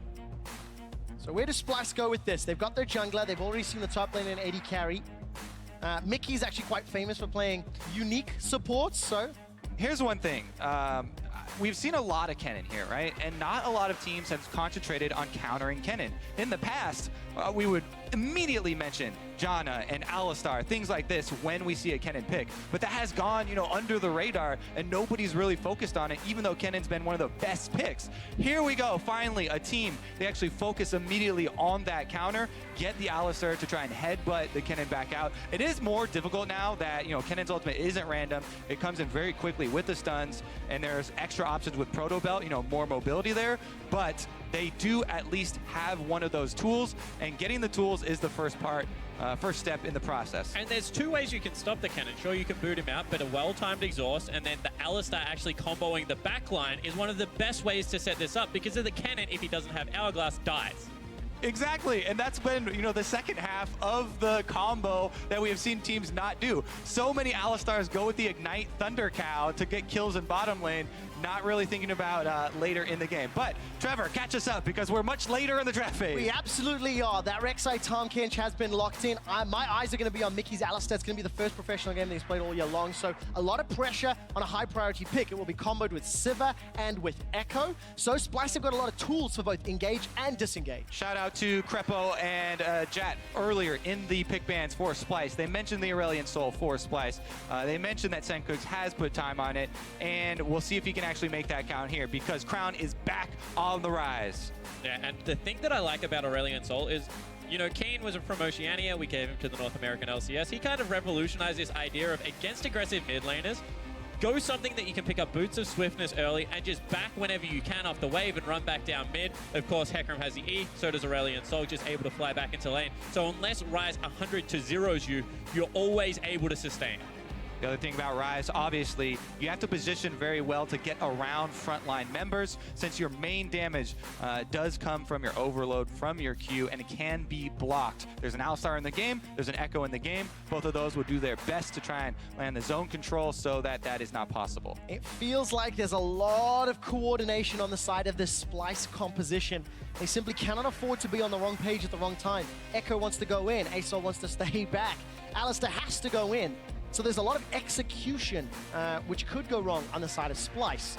So where does Splice go with this? They've got their jungler. They've already seen the top lane in AD carry. Mickey's actually quite famous for playing unique supports, so... Here's one thing. We've seen a lot of Kennen here, right? And not a lot of teams have concentrated on countering Kennen. In the past, we would immediately mention Janna and Alistar, things like this when we see a Kennen pick. But that has gone, you know, under the radar, and nobody's really focused on it, even though Kennen's been one of the best picks. Here we go, finally, a team. They actually focus immediately on that counter, get the Alistar to try and headbutt the Kennen back out. It is more difficult now that, you know, Kennen's ultimate isn't random. It comes in very quickly with the stuns, and there's extra options with Proto Belt, you know, more mobility there. But they do at least have one of those tools, and getting the tools is the first step in the process. And there's two ways you can stop the cannon. Sure, you can boot him out, but a well-timed exhaust and then the Alistar actually comboing the backline is one of the best ways to set this up, because of the cannon, if he doesn't have Hourglass, dies. Exactly, and that's been, you know, the second half of the combo that we have seen teams not do. So many Alistars go with the Ignite Thunder Cow to get kills in bottom lane, not really thinking about later in the game. But Trevor, catch us up, because we're much later in the draft phase. We absolutely are. That Rek'Sai Tahm Kench has been locked in. My eyes are going to be on Mickey's Alistar. It's going to be the first professional game that he's played all year long, so a lot of pressure on a high priority pick. It will be comboed with Sivir and with Echo. So Splice have got a lot of tools for both engage and disengage. Shout out to Crepo and Jat earlier in the pick bans for Splice. They mentioned the Aurelion Soul for Splice. They mentioned that Senkooks has put time on it, and we'll see if he can actually make that count here, because Crown is back on the rise. Yeah, and the thing that I like about Aurelion Sol is, you know, Kane was from Oceania. We gave him to the North American LCS. He kind of revolutionized this idea of, against aggressive mid laners, go something that you can pick up boots of swiftness early and just back whenever you can off the wave and run back down mid. Of course, Hecarim has the E, so does Aurelion Sol, just able to fly back into lane. So unless Ryze 100 to 0s you, you're always able to sustain. The other thing about Ryze, obviously, you have to position very well to get around frontline members, since your main damage does come from your overload, from your Q, and it can be blocked. There's an Alistar in the game, there's an Echo in the game. Both of those will do their best to try and land the zone control so that that is not possible. It feels like there's a lot of coordination on the side of this Splice composition. They simply cannot afford to be on the wrong page at the wrong time. Echo wants to go in, Asol wants to stay back. Alistar has to go in. So there's a lot of execution which could go wrong on the side of Splice.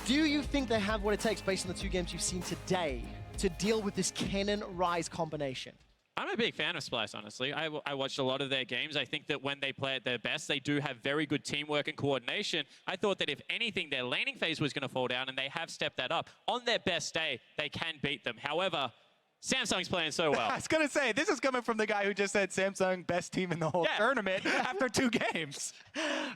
Do you think they have what it takes, based on the two games you've seen today, to deal with this Kennen-Ryze combination? I'm a big fan of Splice, honestly. I watched a lot of their games. I think that when they play at their best, they do have very good teamwork and coordination. I thought that if anything, their laning phase was going to fall down, and they have stepped that up. On their best day, they can beat them. However, Samsung's playing so well. I was going to say, this is coming from the guy who just said Samsung best team in the whole tournament after 2 games.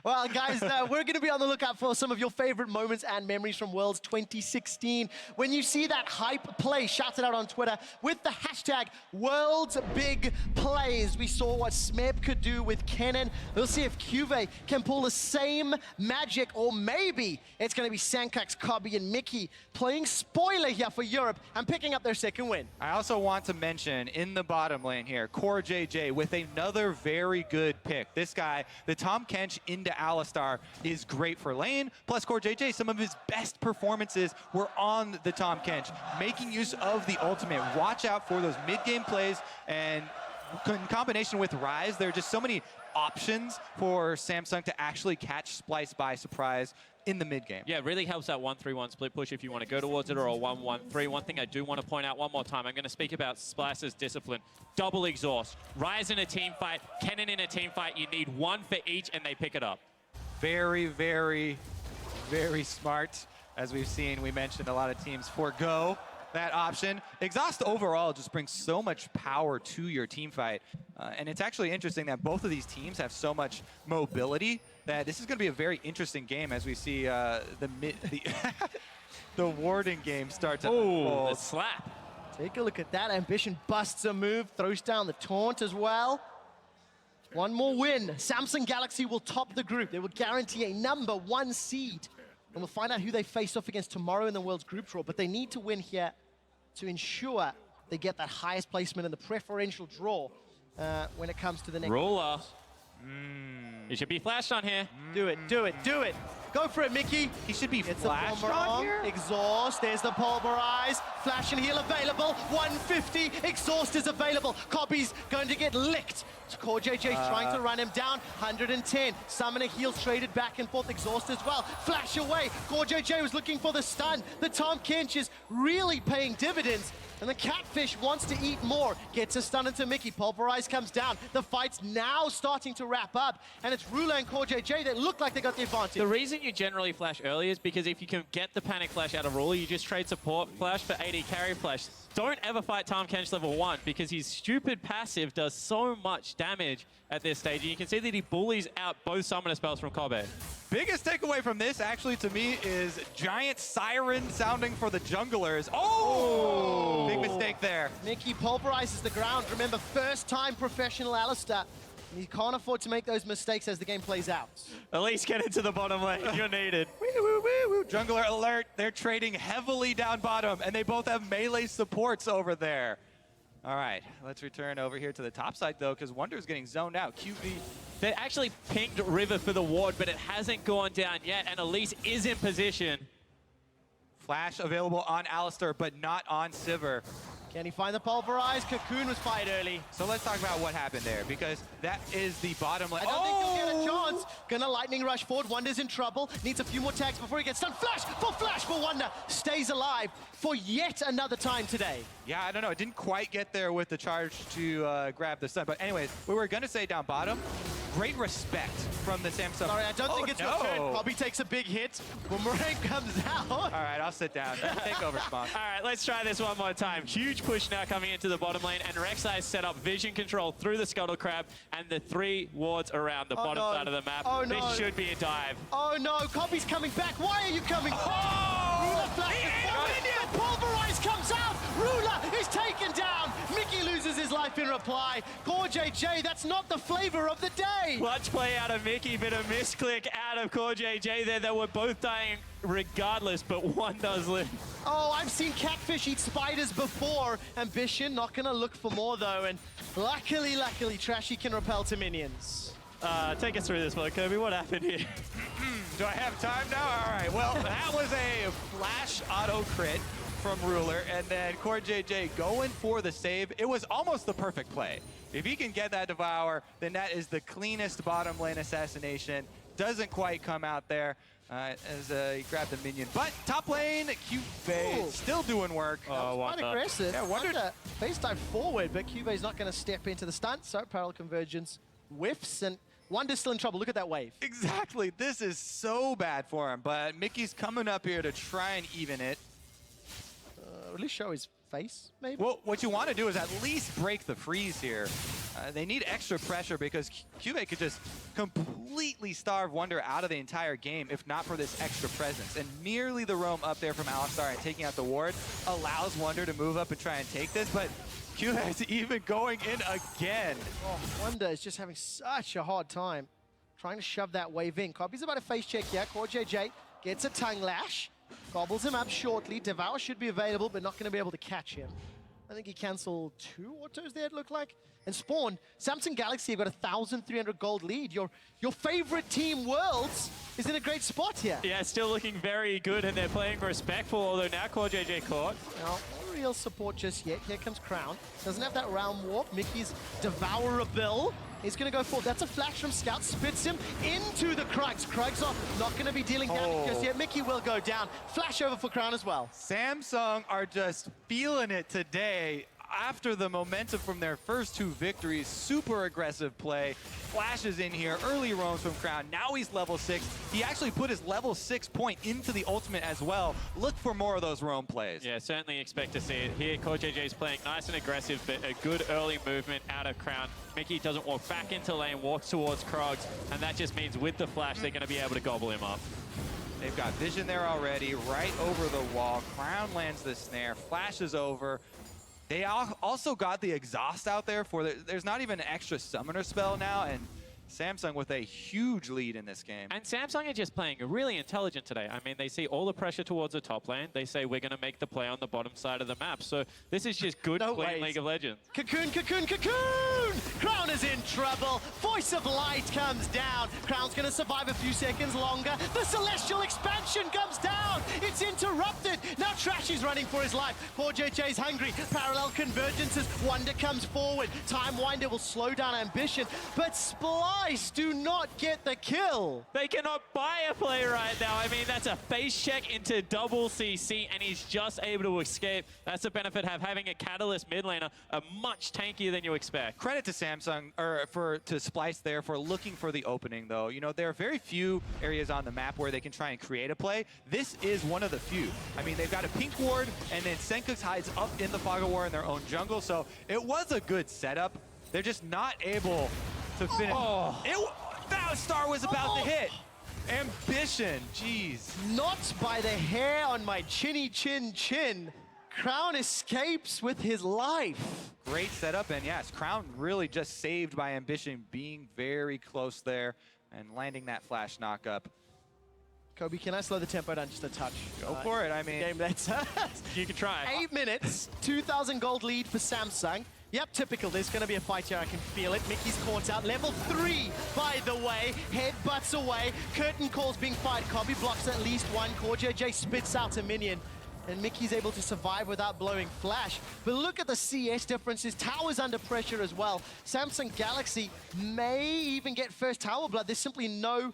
Well, guys, we're going to be on the lookout for some of your favorite moments and memories from Worlds 2016. When you see that hype play, shout it out on Twitter with the hashtag #WorldsBigPlays. We saw what Smeb could do with Kennen. We'll see if Cuvée can pull the same magic, or maybe it's going to be Senkooks, Cobby, and Mickey playing spoiler here for Europe and picking up their second win. I also want to mention in the bottom lane here, Core JJ with another very good pick. This guy, the Tahm Kench into Alistar, is great for lane. Plus Core JJ, some of his best performances were on the Tahm Kench, making use of the ultimate. Watch out for those mid-game plays, and in combination with Ryze, there are just so many options for Samsung to actually catch Splice by surprise in the mid game. Yeah, it really helps that 1-3-1 split push if you want to go towards it, or a 1-1-3. One thing I do want to point out one more time, I'm going to speak about Splice's discipline. Double exhaust. Ryze in a team fight, Kennen in a team fight. You need one for each, and they pick it up. Very, very, very smart. As we've seen, we mentioned a lot of teams forego that option. Exhaust overall just brings so much power to your team fight. And it's actually interesting that both of these teams have so much mobility that this is going to be a very interesting game as we see the Warden game start to unfold. The slap. Take a look at that. Ambition busts a move, throws down the taunt as well. One more win. Samsung Galaxy will top the group. They will guarantee a #1 seed. And we'll find out who they face off against tomorrow in the World's Group Draw. But they need to win here to ensure they get that highest placement in the preferential draw when it comes to the next. Ruler. You should be flashed on here. Do it, do it, do it. Go for it, Mickey. He should be it's flashed on here. Exhaust, there's the pulverize. Flash and heal available. 150, exhaust is available. Copy's going to get licked. CoreJJ's trying to run him down. 110. Summoner heals traded back and forth. Exhaust as well. Flash away. CoreJJ was looking for the stun. The Tom Kench is really paying dividends. And the Catfish wants to eat more. Gets a stun into Mickey. Pulverize comes down. The fight's now starting to wrap up. And it's Ruler and CoreJJ that look like they got the advantage. The reason you generally flash early is because if you can get the panic flash out of Ruler, you just trade support flash for AD carry flash. Don't ever fight Tom Kench level 1 because his stupid passive does so much damage at this stage. And you can see that he bullies out both summoner spells from Kobe. Biggest takeaway from this, actually, to me, is giant siren sounding for the junglers. Oh! Big mistake there. Mickey pulverizes the ground. Remember, first-time professional Alistar. He can't afford to make those mistakes as the game plays out. At least get into the bottom lane. You're needed. Jungler alert. They're trading heavily down bottom, and they both have melee supports over there. All right, let's return over here to the top side, though, because Wonder's getting zoned out. QV. They actually pinged River for the ward, but it hasn't gone down yet, and Elise is in position. Flash available on Alistar, but not on Sivir. Can he find the pulverize? Cocoon was fired early. So let's talk about what happened there, because that is the bottom lane. I don't think he'll get a chance. Gonna lightning rush forward. Wonder's in trouble. Needs a few more tags before he gets done. Flash, but Wonder stays alive for yet another time today. Yeah, I don't know. It didn't quite get there with the charge to grab the stun. But anyways, we were going to say down bottom, great respect from the Samsung. Sorry, I don't think it's your turn. Bobby takes a big hit. Boomerang comes out. All right, I'll sit down. Take over, Spawn. All right, let's try this one more time. Huge push now coming into the bottom lane, and Rek'Sai set up vision control through the Scuttle Crab and the 3 wards around the bottom side of the map. Oh, no. This should be a dive. Oh no, Copy's coming back. Why are you coming? Ruler flashes forward. The pulverize comes out. Ruler is taken down. Mickey loses his life in reply. CoreJJ, that's not the flavor of the day. Clutch play out of Mickey, but a misclick out of CoreJJ there. They were both dying regardless, but one does live. Oh, I've seen Catfish eat spiders before. Ambition, not gonna look for more though, and luckily, Trashy can repel to minions. Take us through this one, Kobe. What happened here? Do I have time now? All right, well, that was a flash auto crit from Ruler, and then CoreJJ going for the save. It was almost the perfect play. If he can get that Devour, then that is the cleanest bottom lane assassination. Doesn't quite come out there as he grabbed the minion. But top lane, QV still doing work. Quite aggressive. Yeah, Wonder face dive forward, but QV's not going to step into the stunt, so parallel convergence whiffs, and Wonder's still in trouble. Look at that wave. Exactly. This is so bad for him, but Mickey's coming up here to try and even it. At least show his face, maybe? Well, what you want to do is at least break the freeze here. They need extra pressure because QV could just completely starve Wonder out of the entire game if not for this extra presence. And merely the roam up there from Alistar and taking out the ward allows Wonder to move up and try and take this, but QV is even going in again. Oh, Wonder is just having such a hard time trying to shove that wave in. Copy's about a face check here. CoreJJ gets a tongue lash. Gobbles him up shortly. Devour should be available, but not going to be able to catch him. I think he canceled 2 autos there, it looked like. And Spawn, Samsung Galaxy have got a 1,300 gold lead. Your favorite team, Worlds, is in a great spot here. Yeah, still looking very good, and they're playing respectful, although now CoreJJ caught. No real support just yet. Here comes Crown. Doesn't have that round warp. Mickey's Devourable. He's going to go forward. That's a flash from Scout. Spits him into the Krugs. Krugs are not going to be dealing damage just yet. Mickey will go down. Flash over for Crown as well. Samsung are just feeling it today. After the momentum from their first 2 victories, super aggressive play, flashes in here, early roams from Crown. Now he's level 6. He actually put his level 6 point into the ultimate as well. Look for more of those roam plays. Yeah, certainly expect to see it here. CoreJJ's playing nice and aggressive, but a good early movement out of Crown. Mickey doesn't walk back into lane, walks towards Krogs, and that just means with the flash, they're going to be able to gobble him up. They've got vision there already, right over the wall. Crown lands the snare, flashes over. They also got the exhaust out there for there's not even an extra summoner spell now, and Samsung with a huge lead in this game. And Samsung are just playing really intelligent today. I mean, they see all the pressure towards the top lane. They say, we're going to make the play on the bottom side of the map. So this is just good, clean League of Legends. Cocoon, cocoon, cocoon! Crown is in trouble. Voice of Light comes down. Crown's going to survive a few seconds longer. The Celestial Expansion comes down. It's interrupted. Now Trashy's running for his life. CoreJJ's hungry. Parallel convergences. Wonder comes forward. Time Winder will slow down Ambition. But Splice do not get the kill. They cannot buy a play right now. I mean, that's a face check into double CC, and he's just able to escape. That's the benefit of having a Catalyst mid laner, much tankier than you expect. Credit to Samsung, or to Splice there for looking for the opening, though. You know, there are very few areas on the map where they can try and create a play. This is one of the few. I mean, they've got a pink ward, and then Senkux hides up in the Fog of War in their own jungle, so it was a good setup. They're just not able to finish. That star was about to hit. Ambition, jeez. Not by the hair on my chinny chin chin. Crown escapes with his life. Great setup, and yes, Crown really just saved by Ambition being very close there and landing that flash knock up. Kobe, can I slow the tempo down just a touch? Go for it, I mean. Game that's you can try. 8 minutes, 2,000 gold lead for Samsung. Yep, typical. There's going to be a fight here. I can feel it. Mickey's caught out. Level 3, by the way. Headbutts away. Curtain calls being fired. Kobe blocks at least one. CoreJJ spits out a minion. And Mickey's able to survive without blowing flash. But look at the CS differences. Tower's under pressure as well. Samsung Galaxy may even get first tower blood. There's simply no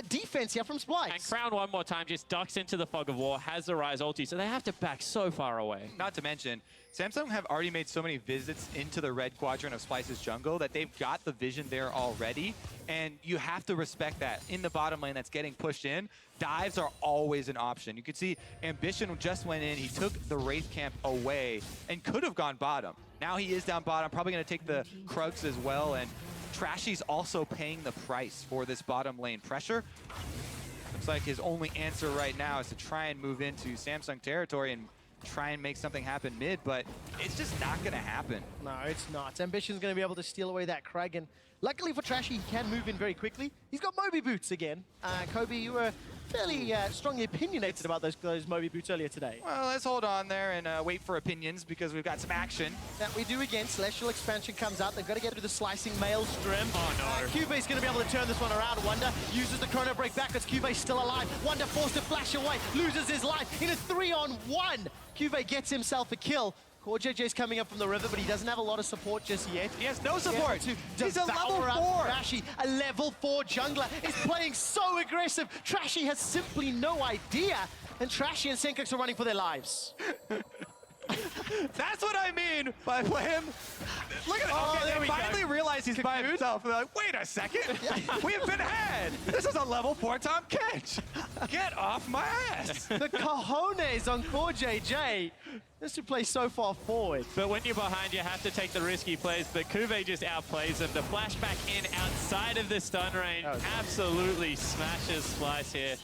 defense here from Splice. And Crown one more time just ducks into the Fog of War, has the Rise ulti, so they have to back so far away. Not to mention, Samsung have already made so many visits into the red quadrant of Splice's jungle that they've got the vision there already, and you have to respect that. In the bottom lane that's getting pushed in, dives are always an option. You can see Ambition just went in, he took the Wraith camp away and could have gone bottom. Now he is down bottom, probably going to take the Krugs as well, and Trashy's also paying the price for this bottom lane pressure. Looks like his only answer right now is to try and move into Samsung territory and try and make something happen mid, but it's just not going to happen. No, it's not. Ambition's going to be able to steal away that Krag, and luckily for Trashy, he can move in very quickly. He's got Moby boots again. Kobe, you were fairly strongly opinionated about those Moby boots earlier today. Well, let's hold on there and wait for opinions because we've got some action. That we do again. Celestial Expansion comes out. They've got to get through the slicing Maelstrom. Oh, no. Cube's going to be able to turn this one around. Wonder uses the Chrono Break backwards. Cube's still alive. Wonder forced to flash away. Loses his life in a 3-on-1. Cube gets himself a kill. CoreJJ's coming up from the river, but he doesn't have a lot of support just yet. He has no support. He's a level 4. Trashy, a level 4 jungler, is playing so aggressive. Trashy has simply no idea, and Trashy and Senkux are running for their lives. That's what I mean by him. Look at him. They finally realize he's by himself. They're like, wait a second. We've been had. This is a level 4 Tom Kench. Get off my ass. The cojones on CoreJJ. This should play so far forward. But when you're behind, you have to take the risky plays, but Kuve just outplays him. The flashback in outside of the stun range absolutely smashes Splice here.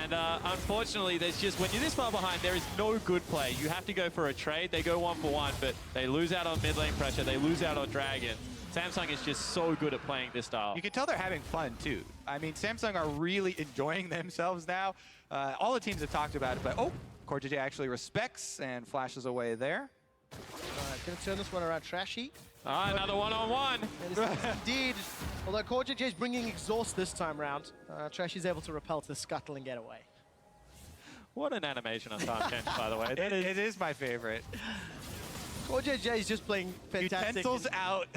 And unfortunately, there's just, when you're this far behind, there is no good play. You have to go for a trade. They go 1-for-1, but they lose out on mid lane pressure. They lose out on Dragon. Samsung is just so good at playing this style. You can tell they're having fun, too. I mean, Samsung are really enjoying themselves now. All the teams have talked about it, but CoreJJ actually respects and flashes away there. Gonna turn this one around. Trashy. Another one-on-one. Indeed. Although CoreJJ is bringing exhaust this time round, Trashy's able to repel to the scuttle and get away. What an animation on Tom Kench, by the way. It is my favorite. Core JJ is just playing fantastic. Utensils out,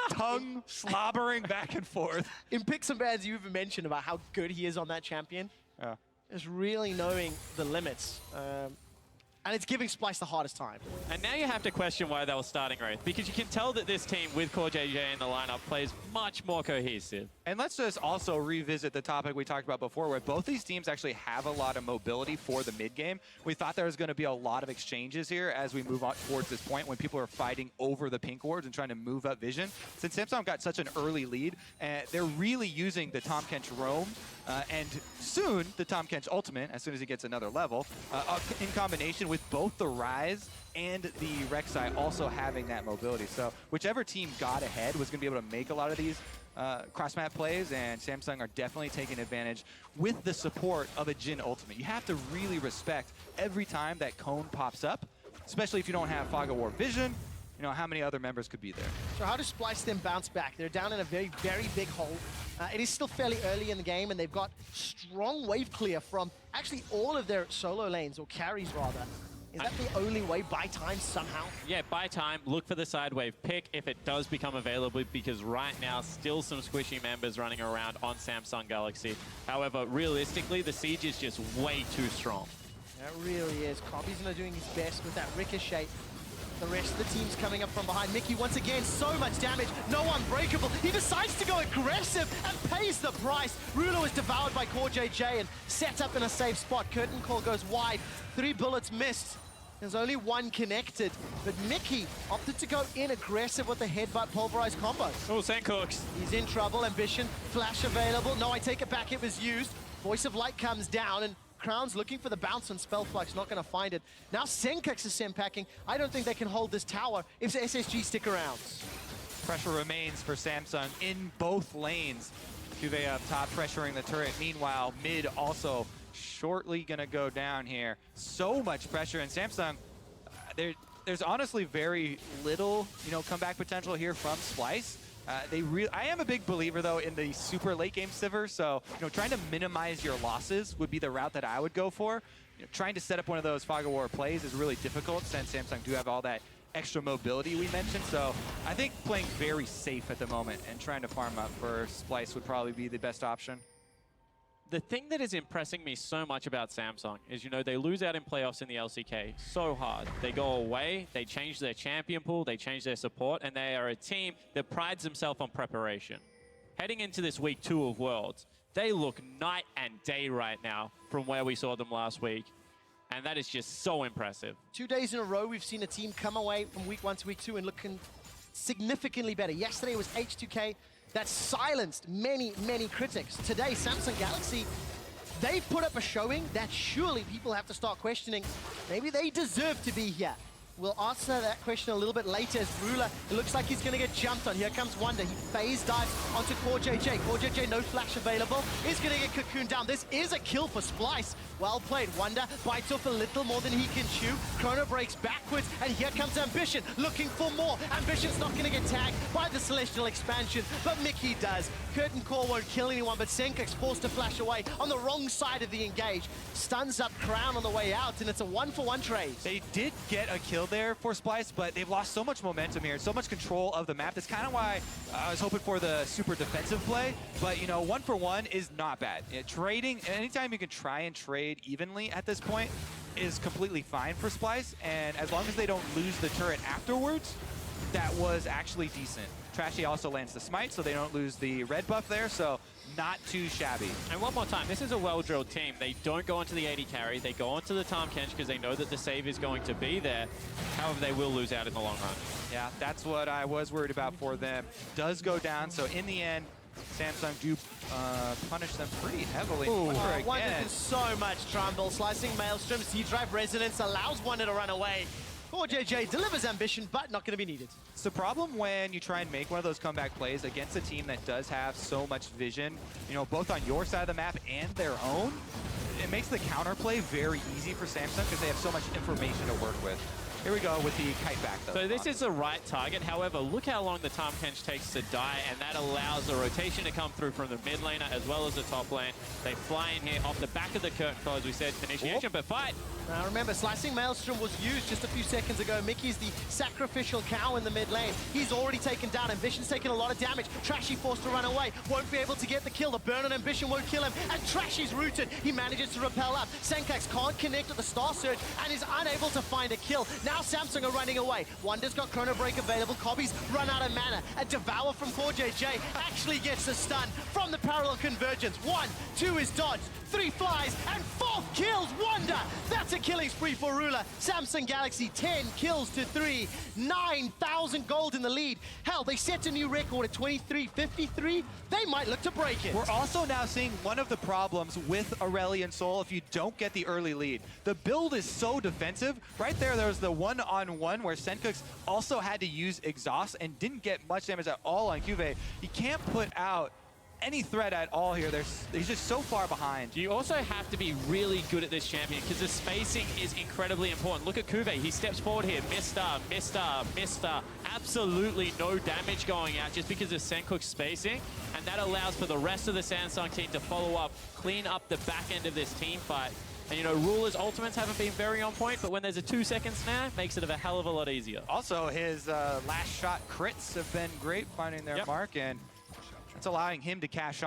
tongue slobbering back and forth. In picks and bans, you even mentioned about how good he is on that champion. Yeah. Just really knowing the limits. And it's giving Splice the hardest time. And now you have to question why they were starting Wraith, because you can tell that this team with Core JJ in the lineup plays much more cohesive. And let's just also revisit the topic we talked about before, where both these teams actually have a lot of mobility for the mid game. We thought there was going to be a lot of exchanges here as we move on towards this point when people are fighting over the pink wards and trying to move up vision. Since Samsung got such an early lead, they're really using the Tahm Kench roam and soon the Tahm Kench ultimate, as soon as he gets another level, in combination with both the Rise and the Rek'Sai also having that mobility. So whichever team got ahead was going to be able to make a lot of these cross-map plays, and Samsung are definitely taking advantage with the support of a Jhin ultimate. You have to really respect every time that cone pops up, especially if you don't have Fog of War vision. You know, how many other members could be there? So how does Splice then bounce back? They're down in a very, very big hole. It is still fairly early in the game, and they've got strong wave clear from actually all of their solo lanes, or carries rather. Is that the only way? Buy time somehow? Yeah, buy time, look for the side wave pick if it does become available, because right now still some squishy members running around on Samsung Galaxy. However, realistically, the siege is just way too strong. It really is. Kobe's not doing his best with that ricochet. The rest of the team's coming up from behind. Mickey, once again, so much damage, no unbreakable. He decides to go aggressive and pays the price. Ruler was devoured by Core JJ and set up in a safe spot. Curtain Call goes wide. 3 bullets missed. There's only 1 connected, but Mickey opted to go in aggressive with the headbutt pulverized combo. Oh, Sandcooks. He's in trouble. Ambition, flash available. No, I take it back, it was used. Voice of Light comes down, and Crown's looking for the bounce on Spellflux, not going to find it. Now Senkux is sim-packing. I don't think they can hold this tower if the SSG stick around. Pressure remains for Samsung in both lanes. Cuvée up top, pressuring the turret. Meanwhile, mid also shortly going to go down here. So much pressure, and Samsung, there's honestly very little, comeback potential here from Splice. I am a big believer, though, in the super late game Sivir, so trying to minimize your losses would be the route that I would go for. Trying to set up one of those Fog of War plays is really difficult since Samsung do have all that extra mobility we mentioned, so I think playing very safe at the moment and trying to farm up for Splice would probably be the best option. The thing that is impressing me so much about Samsung is, they lose out in playoffs in the LCK so hard. They go away, they change their champion pool, they change their support, and they are a team that prides themselves on preparation. Heading into this week 2 of Worlds, they look night and day right now from where we saw them last week. And that is just so impressive. 2 days in a row, we've seen a team come away from week 1 to week 2 and looking significantly better. Yesterday was H2K. That silenced many, many critics. Today, Samsung Galaxy, they've put up a showing that surely people have to start questioning. Maybe they deserve to be here. We'll answer that question a little bit later as Ruler, it looks like he's going to get jumped on. Here comes Wonder. He phase dives onto Core JJ. Core JJ, no flash available. He's going to get cocooned down. This is a kill for Splice. Well played. Wonder bites off a little more than he can chew. Chrono breaks backwards, and here comes Ambition, looking for more. Ambition's not going to get tagged by the Celestial Expansion, but Mickey does. Curtain Call won't kill anyone, but Senkux forced to flash away on the wrong side of the engage. Stuns up Crown on the way out, and it's a 1-for-1 trade. They did get a kill there for Splice, but they've lost so much momentum here, so much control of the map. That's kind of why I was hoping for the super defensive play, but 1-for-1 is not bad. Trading, anytime you can try and trade evenly at this point is completely fine for Splice, and as long as they don't lose the turret afterwards, that was actually decent. Trashy also lands the smite, so they don't lose the red buff there, so not too shabby. And one more time, this is a well-drilled team. They don't go onto the AD carry, they go onto the Tahm Kench because they know that the save is going to be there. However, they will lose out in the long run. Yeah, that's what I was worried about for them. Does go down, so in the end, Samsung do punish them pretty heavily. Wonder does so much Trumble. Slicing Maelstrom, C-Drive Resonance allows Wonder to run away. Core JJ delivers Ambition, but not going to be needed. It's the problem when you try and make one of those comeback plays against a team that does have so much vision, both on your side of the map and their own. It makes the counterplay very easy for Samsung because they have so much information to work with. Here we go with the kite back, though. So this is the right target. However, look how long the Tahm Kench takes to die, and that allows the rotation to come through from the mid laner as well as the top lane. They fly in here off the back of the curtain call, as we said, initiation, but fight. Now remember, Slicing Maelstrom was used just a few seconds ago. Mickey's the sacrificial cow in the mid lane. He's already taken down. Ambition's taken a lot of damage. Trashy forced to run away. Won't be able to get the kill. The burn on Ambition won't kill him. And Trashy's rooted. He manages to repel up. Senkax can't connect with the Star Surge and is unable to find a kill. Now Samsung are running away. Wonder's got Chrono Break available. Cobby's run out of mana. A Devour from CoreJJ actually gets the stun from the parallel convergence. 1, 2 is dodged. 3 flies, and 4th kills Wonder! That's a killing spree for Ruler. Samsung Galaxy 10 kills to 3. 9,000 gold in the lead. Hell, they set a new record at 23.53. They might look to break it. We're also now seeing one of the problems with Aurelion Sol if you don't get the early lead. The build is so defensive. Right there was the one-on-one where Senkux also had to use Exhaust and didn't get much damage at all on Cuvée. He can't put out any threat at all here. He's just so far behind. You also have to be really good at this champion because the spacing is incredibly important. Look at Cuvée. He steps forward here. Mister. Absolutely no damage going out just because of Senkuk's spacing. And that allows for the rest of the Samsung team to follow up, clean up the back end of this team fight. And, you know, Ruler's ultimates haven't been very on point, but when there's a 2-second snare, makes it a hell of a lot easier. Also, his last shot crits have been great, finding their mark, and that's allowing him to cash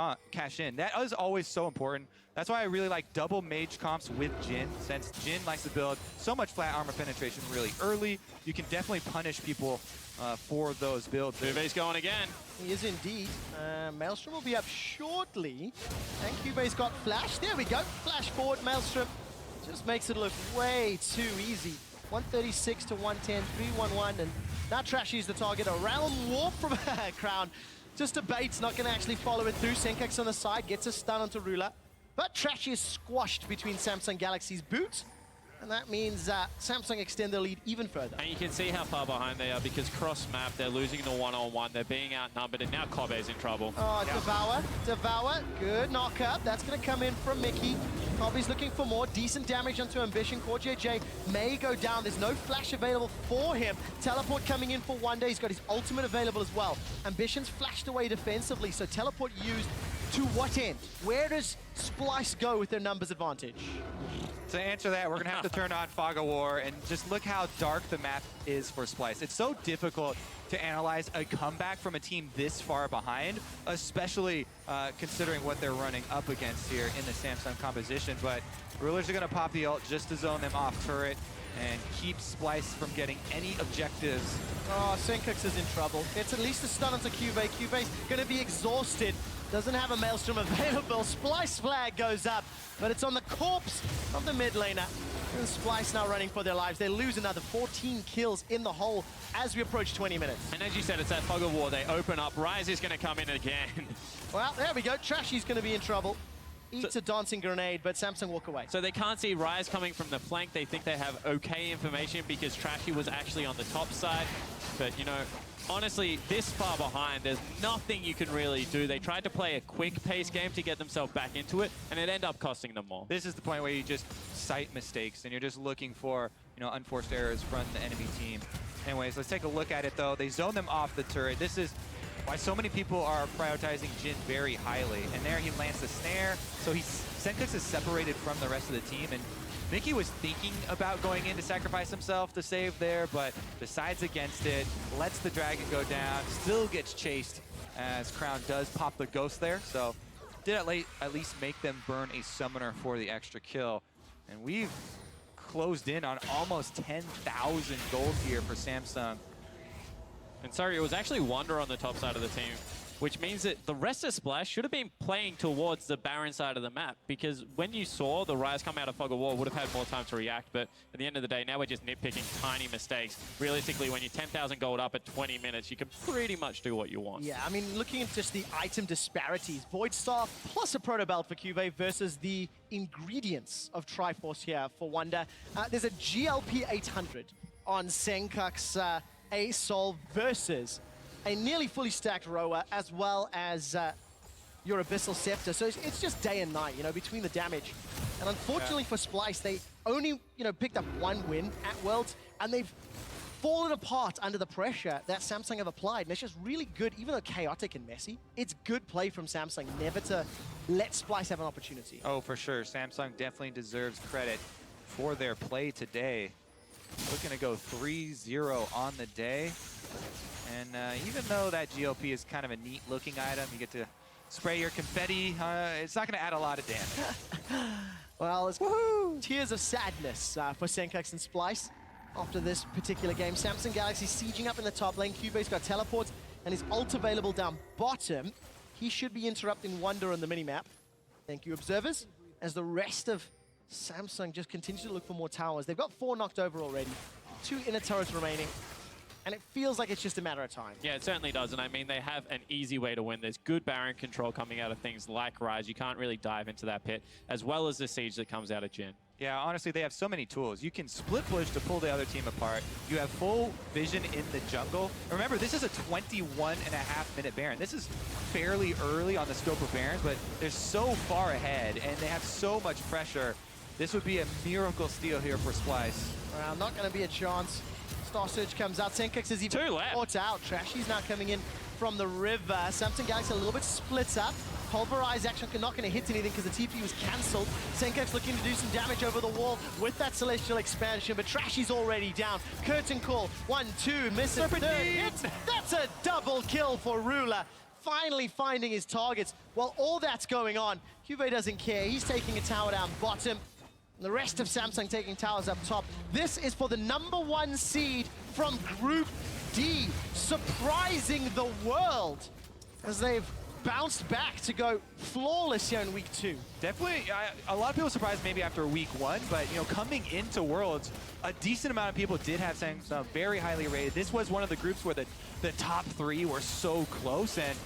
in. That is always so important. That's why I really like double mage comps with Jhin, since Jhin likes to build so much flat armor penetration really early. You can definitely punish people for those builds. Cuvé's going again. He is indeed. Maelstrom will be up shortly. And Cuvé's got flash. There we go. Flash forward. Maelstrom just makes it look way too easy. 136 to 110, 3-1-1. And now Trashy's the target. A Realm Warp from Crown. Just a bait's not going to actually follow it through. Senkax on the side gets a stun onto Ruler. But Trashy is squashed between Samsung Galaxy's boots. And that means Samsung extend their lead even further. And you can see how far behind they are because cross-map, they're losing the one-on-one, they're being outnumbered, and now Kobe's in trouble. Oh, Devour, good knock-up. That's going to come in from Mickey. Kobe's looking for more decent damage onto Ambition. CoreJJ may go down. There's no flash available for him. Teleport coming in for Wonder. He's got his ultimate available as well. Ambition's flashed away defensively, so teleport used to what end? Where does Splice go with their numbers advantage? To answer that, we're going to have to turn on Fog of War and just look how dark the map is for Splice. It's so difficult to analyze a comeback from a team this far behind, especially considering what they're running up against here in the Samsung composition. But Rulers are going to pop the ult just to zone them off turret and keep Splice from getting any objectives. Oh, Senkux is in trouble. It's at least a stun onto Cuvée. Cuvé's going to be exhausted. Doesn't have a Maelstrom available. Splice flag goes up, but it's on the corpse of the mid laner. And Splice now running for their lives. They lose another 14 kills in the hole as we approach 20 minutes. And as you said, it's that Fog of War. They open up. Rise is going to come in again. Well, there we go. Trashy's going to be in trouble. Eats a dancing grenade, but Samsung walk away. So they can't see Rise coming from the flank. They think they have okay information because Trashy was actually on the top side. But, you know, honestly, this far behind, there's nothing you can really do. They tried to play a quick pace game to get themselves back into it, and it ended up costing them more. This is the point where you just cite mistakes, and you're just looking for, you know, unforced errors from the enemy team. Anyways, let's take a look at it, though. They zone them off the turret. This is why so many people are prioritizing Jhin very highly. And there he lands the snare. So Senkux is separated from the rest of the team. And Mickey was thinking about going in to sacrifice himself to save there, but decides against it, lets the dragon go down, still gets chased as Crown does pop the ghost there. So did at least make them burn a summoner for the extra kill. And we've closed in on almost 10,000 gold here for Samsung. And sorry, it was actually Wonder on the top side of the team, which means that the rest of Splash should have been playing towards the Baron side of the map, because when you saw the Rise come out of Fog of War, would have had more time to react, but at the end of the day, now we're just nitpicking tiny mistakes. Realistically, when you're 10,000 gold up at 20 minutes, you can pretty much do what you want. Yeah, I mean, looking at just the item disparities, Void Staff plus a Proto Belt for Cuvée versus the ingredients of Triforce here for Wonder. There's a GLP 800 on Senkuk's A-Sol versus a nearly fully stacked Roa, as well as your Abyssal Scepter. So it's just day and night, you know, between the damage. And unfortunately for Splice, they only, you know, picked up one win at Worlds. and they've fallen apart under the pressure that Samsung have applied. And it's just really good, even though chaotic and messy, it's good play from Samsung never to let Splyce have an opportunity. Oh, for sure. Samsung definitely deserves credit for their play today. Looking to go 3-0 on the day. And even though that GLP is kind of a neat looking item, you get to spray your confetti, it's not going to add a lot of damage. Well, it's tears of sadness for Senkex and Splyce after this particular game. Samsung Galaxy sieging up in the top lane. Cube's got teleports and his ult available down bottom. He should be interrupting Wonder on the minimap. Thank you, observers. As the rest of Samsung just continues to look for more towers. They've got 4 knocked over already. 2 inner turrets remaining. And it feels like it's just a matter of time. Yeah, it certainly does. And I mean, they have an easy way to win. There's good Baron control coming out of things like Rise. You can't really dive into that pit, as well as the siege that comes out of Jhin. Yeah, honestly, they have so many tools. You can split push to pull the other team apart. You have full vision in the jungle. Remember, this is a 21.5-minute Baron. This is fairly early on the scope of Barons, but they're so far ahead, and they have so much pressure. This would be a miracle steal here for Splyce. Well, not going to be a chance. Star Surge comes out. Senkex is even caught out. Trashy's now coming in from the river. Samsung Galaxy a little bit split up. Pulverize actually not going to hit anything because the TP was cancelled. Senkex looking to do some damage over the wall with that Celestial expansion, but Trashy's already down. Curtain Call, 1-2, misses third hit. That's a double kill for Ruler. Finally finding his targets. While all that's going on, Cube doesn't care. He's taking a tower down bottom. The rest of Samsung taking towers up top. This is for the #1 seed from Group D, surprising the world as they've bounced back to go flawless here in week 2. Definitely, a lot of people surprised maybe after week 1, but coming into Worlds, a decent amount of people did have Samsung very highly rated. This was one of the groups where the top 3 were so close, and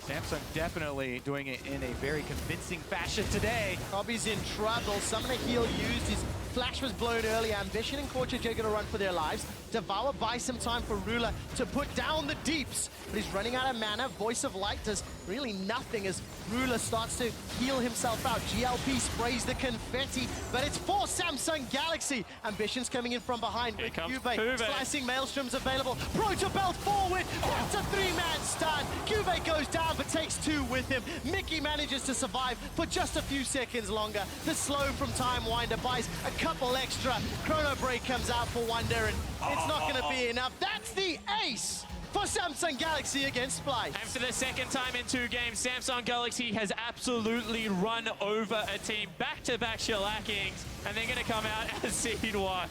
Samsung definitely doing it in a very convincing fashion today. Kobe's in trouble. Summoner Heal used. His flash was blown early. Ambition and Korcha J gonna run for their lives. Devour buys some time for Ruler to put down the deeps, but he's running out of mana. Voice of Light does really nothing as Ruler starts to heal himself out. GLP sprays the confetti, but it's for Samsung Galaxy. Ambition's coming in from behind with Cube. Slicing Maelstrom's available. Protobelt forward. That's a 3-man stun. Cube goes down, but takes 2 with him. Mickey manages to survive for just a few seconds longer. The slow from Time Winder buys a couple extra. Chrono Break comes out for Wonder, and it's not going to be enough. That's the ace for Samsung Galaxy against Splyce. And for the second time in 2 games, Samsung Galaxy has absolutely run over a team. Back-to-back shellackings, and they're going to come out as seed 1.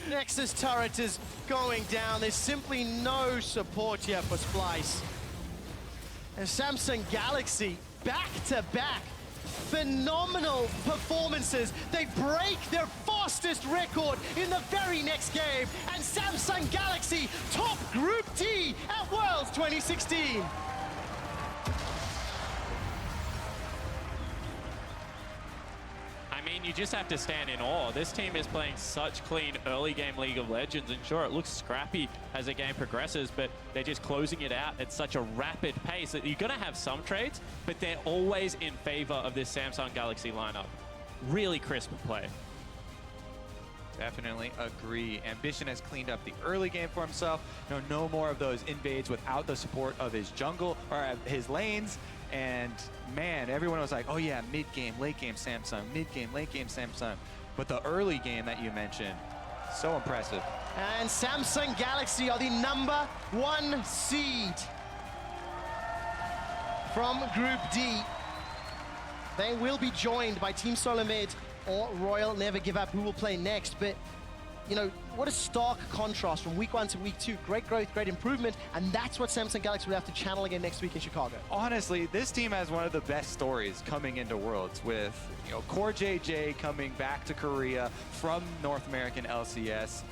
Nexus turret is going down. There's simply no support here for Splyce. And Samsung Galaxy, back-to-back, phenomenal performances. They break their fastest record in the very next game. And Samsung Galaxy top Group D at Worlds 2016. I mean, you just have to stand in awe. This team is playing such clean early game League of Legends, and sure, it looks scrappy as the game progresses, but they're just closing it out at such a rapid pace that you're going to have some trades, but they're always in favor of this Samsung Galaxy lineup. Really crisp play. Definitely agree. Ambition has cleaned up the early game for himself. No more of those invades without the support of his jungle or his lanes. And man, everyone was like, oh yeah, mid-game, late game Samsung, mid-game, late game Samsung. But the early game that you mentioned, so impressive. And Samsung Galaxy are the #1 seed from Group D. They will be joined by Team Solomid or Royal Never Give Up, who will play next. But what a stark contrast from week 1 to week 2. Great growth, great improvement, and that's what Samsung Galaxy will have to channel again next week in Chicago. Honestly, this team has one of the best stories coming into Worlds with, Core JJ coming back to Korea from North American LCS,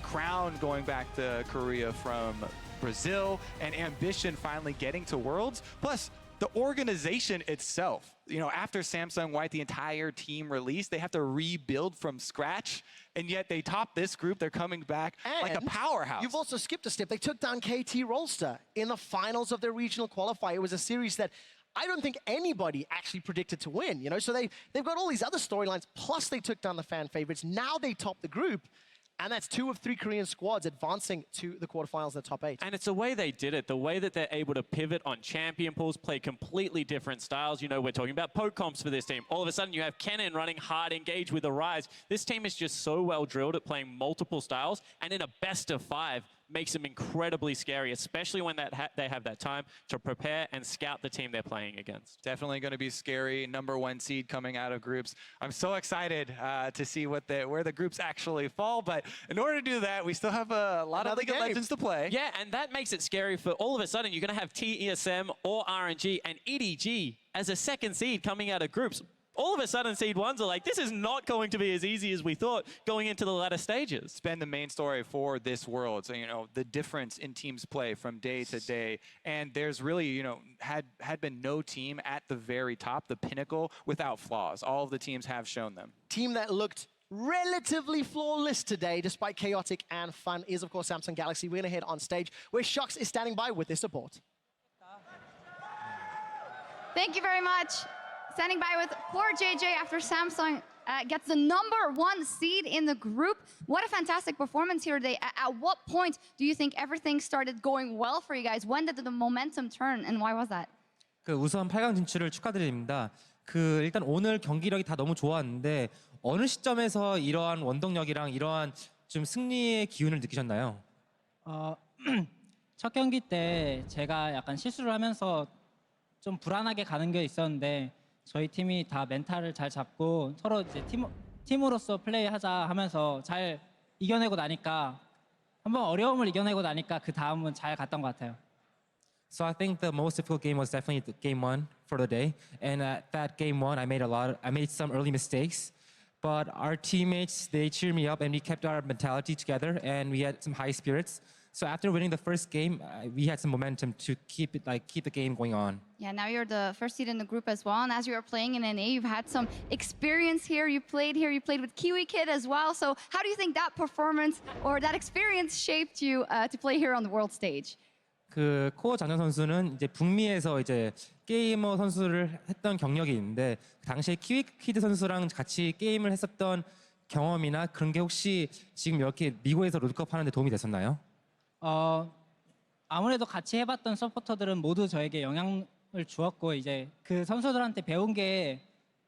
Crown going back to Korea from Brazil, and Ambition finally getting to Worlds. Plus, the organization itself, after Samsung wiped the entire team release, they have to rebuild from scratch, and yet they top this group. They're coming back like a powerhouse. You've also skipped a step. They took down KT Rolster in the finals of their regional qualifier. It was a series that I don't think anybody actually predicted to win, So they've got all these other storylines, plus they took down the fan favorites. Now they top the group. And that's 2 of 3 Korean squads advancing to the quarterfinals in the top 8. And it's the way they did it, the way that they're able to pivot on champion pools, play completely different styles. You know, we're talking about poke comps for this team. All of a sudden, you have Kennen running hard, engage with the Rise. This team is just so well drilled at playing multiple styles, and in a best of 5, makes them incredibly scary, especially when they have that time to prepare and scout the team they're playing against. Definitely going to be scary. #1 seed coming out of groups. I'm so excited to see where the groups actually fall. But in order to do that, we still have a lot of League of Legends to play. Yeah, and that makes it scary for all of a sudden you're going to have TESM or RNG and EDG as a 2nd seed coming out of groups. All of a sudden, Seed 1s are like, this is not going to be as easy as we thought going into the latter stages. It's been the main story for this world. So, you know, the difference in teams play from day to day. And there's really, you know, had been no team at the very top, the pinnacle, without flaws. All of the teams have shown them. Team that looked relatively flawless today, despite chaotic and fun, is, of course, Samsung Galaxy. We're going to head on stage where Shox is standing by with their support. Thank you very much. Standing by with Core JJ after Samsung gets the #1 seed in the group. What a fantastic performance here today. At what point do you think everything started going well for you guys? When did the momentum turn and why was that? 우선 8강 진출을 축하드립니다. 일단 오늘 경기력이 다 너무 좋았는데 어느 시점에서 이러한 원동력이랑 이러한 좀 승리의 기운을 느끼셨나요? 첫 경기 때 제가 약간 실수를 하면서 좀 불안하게 가는 게 있었는데 저희 팀이 다 멘탈을 잘 잡고 서로 이제 팀으로서 플레이하자 하면서 잘 이겨내고 나니까 한번 어려움을 이겨내고 나니까 그 다음은 잘 갔던 것 같아요. So I think the most difficult game was definitely game 1 for the day. And at that game 1, I made some early mistakes. But our teammates, they cheered me up and we kept our mentality together and we had some high spirits. So after winning the first game, we had some momentum to keep the game going on. Yeah, now you're the first seed in the group as well. And as you were playing in NA, you've had some experience here. You played with Kiwi Kid as well. So how do you think that performance or that experience shaped you to play here on the world stage? 코어 장현 선수는 이제 북미에서 이제 게이머 선수를 했던 경력이 있는데 당시에 키위 키드 선수랑 같이 게임을 했었던 경험이나 그런 게 혹시 지금 이렇게 미국에서 롤드컵 하는데 도움이 됐었나요? 아무래도 같이 해봤던 서포터들은 모두 저에게 영향을 주었고 이제 그 선수들한테 배운 게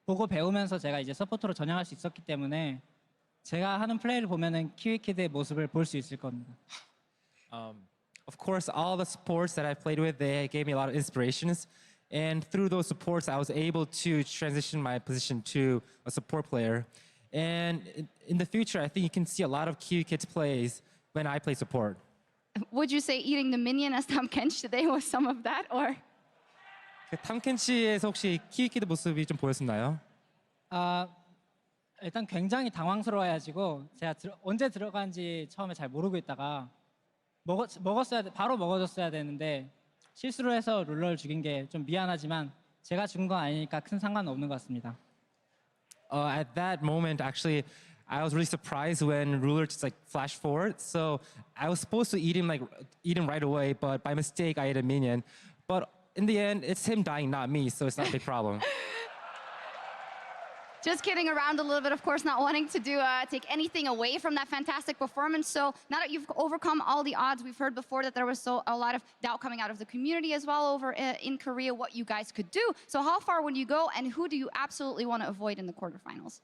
보고 배우면서 제가 이제 서포터로 전향할 수 있었기 때문에 제가 하는 플레이를 보면은 키위키드의 모습을 볼 수 있을 겁니다. Of course, all the supports that I've played with, they gave me a lot of inspirations. And through those supports, I was able to transition my position to a support player. And in the future, I think you can see a lot of Kiwi Kids plays when I play support. Would you say eating the minion as Tom Kench today was some of that, or? 탐켄치에서 혹시 키위 키드 모습이 좀 보였었나요? 일단 굉장히 당황스러워가지고 제가 언제 들어간지 처음에 잘 모르고 있다가 바로 먹어줬어야 되는데 실수를 해서 룰러를 죽인 게 좀 미안하지만 제가 죽은 건 아니니까 큰 상관은 없는 것 같습니다. At that moment, actually, I was really surprised when Ruler just like flashed forward. So I was supposed to eat him right away, but by mistake I ate a minion. But in the end, it's him dying, not me, so it's not a big problem. Just kidding around a little bit, of course, not wanting to take anything away from that fantastic performance. So now that you've overcome all the odds, we've heard before that there was a lot of doubt coming out of the community as well over in Korea what you guys could do. So how far would you go, and who do you absolutely want to avoid in the quarterfinals?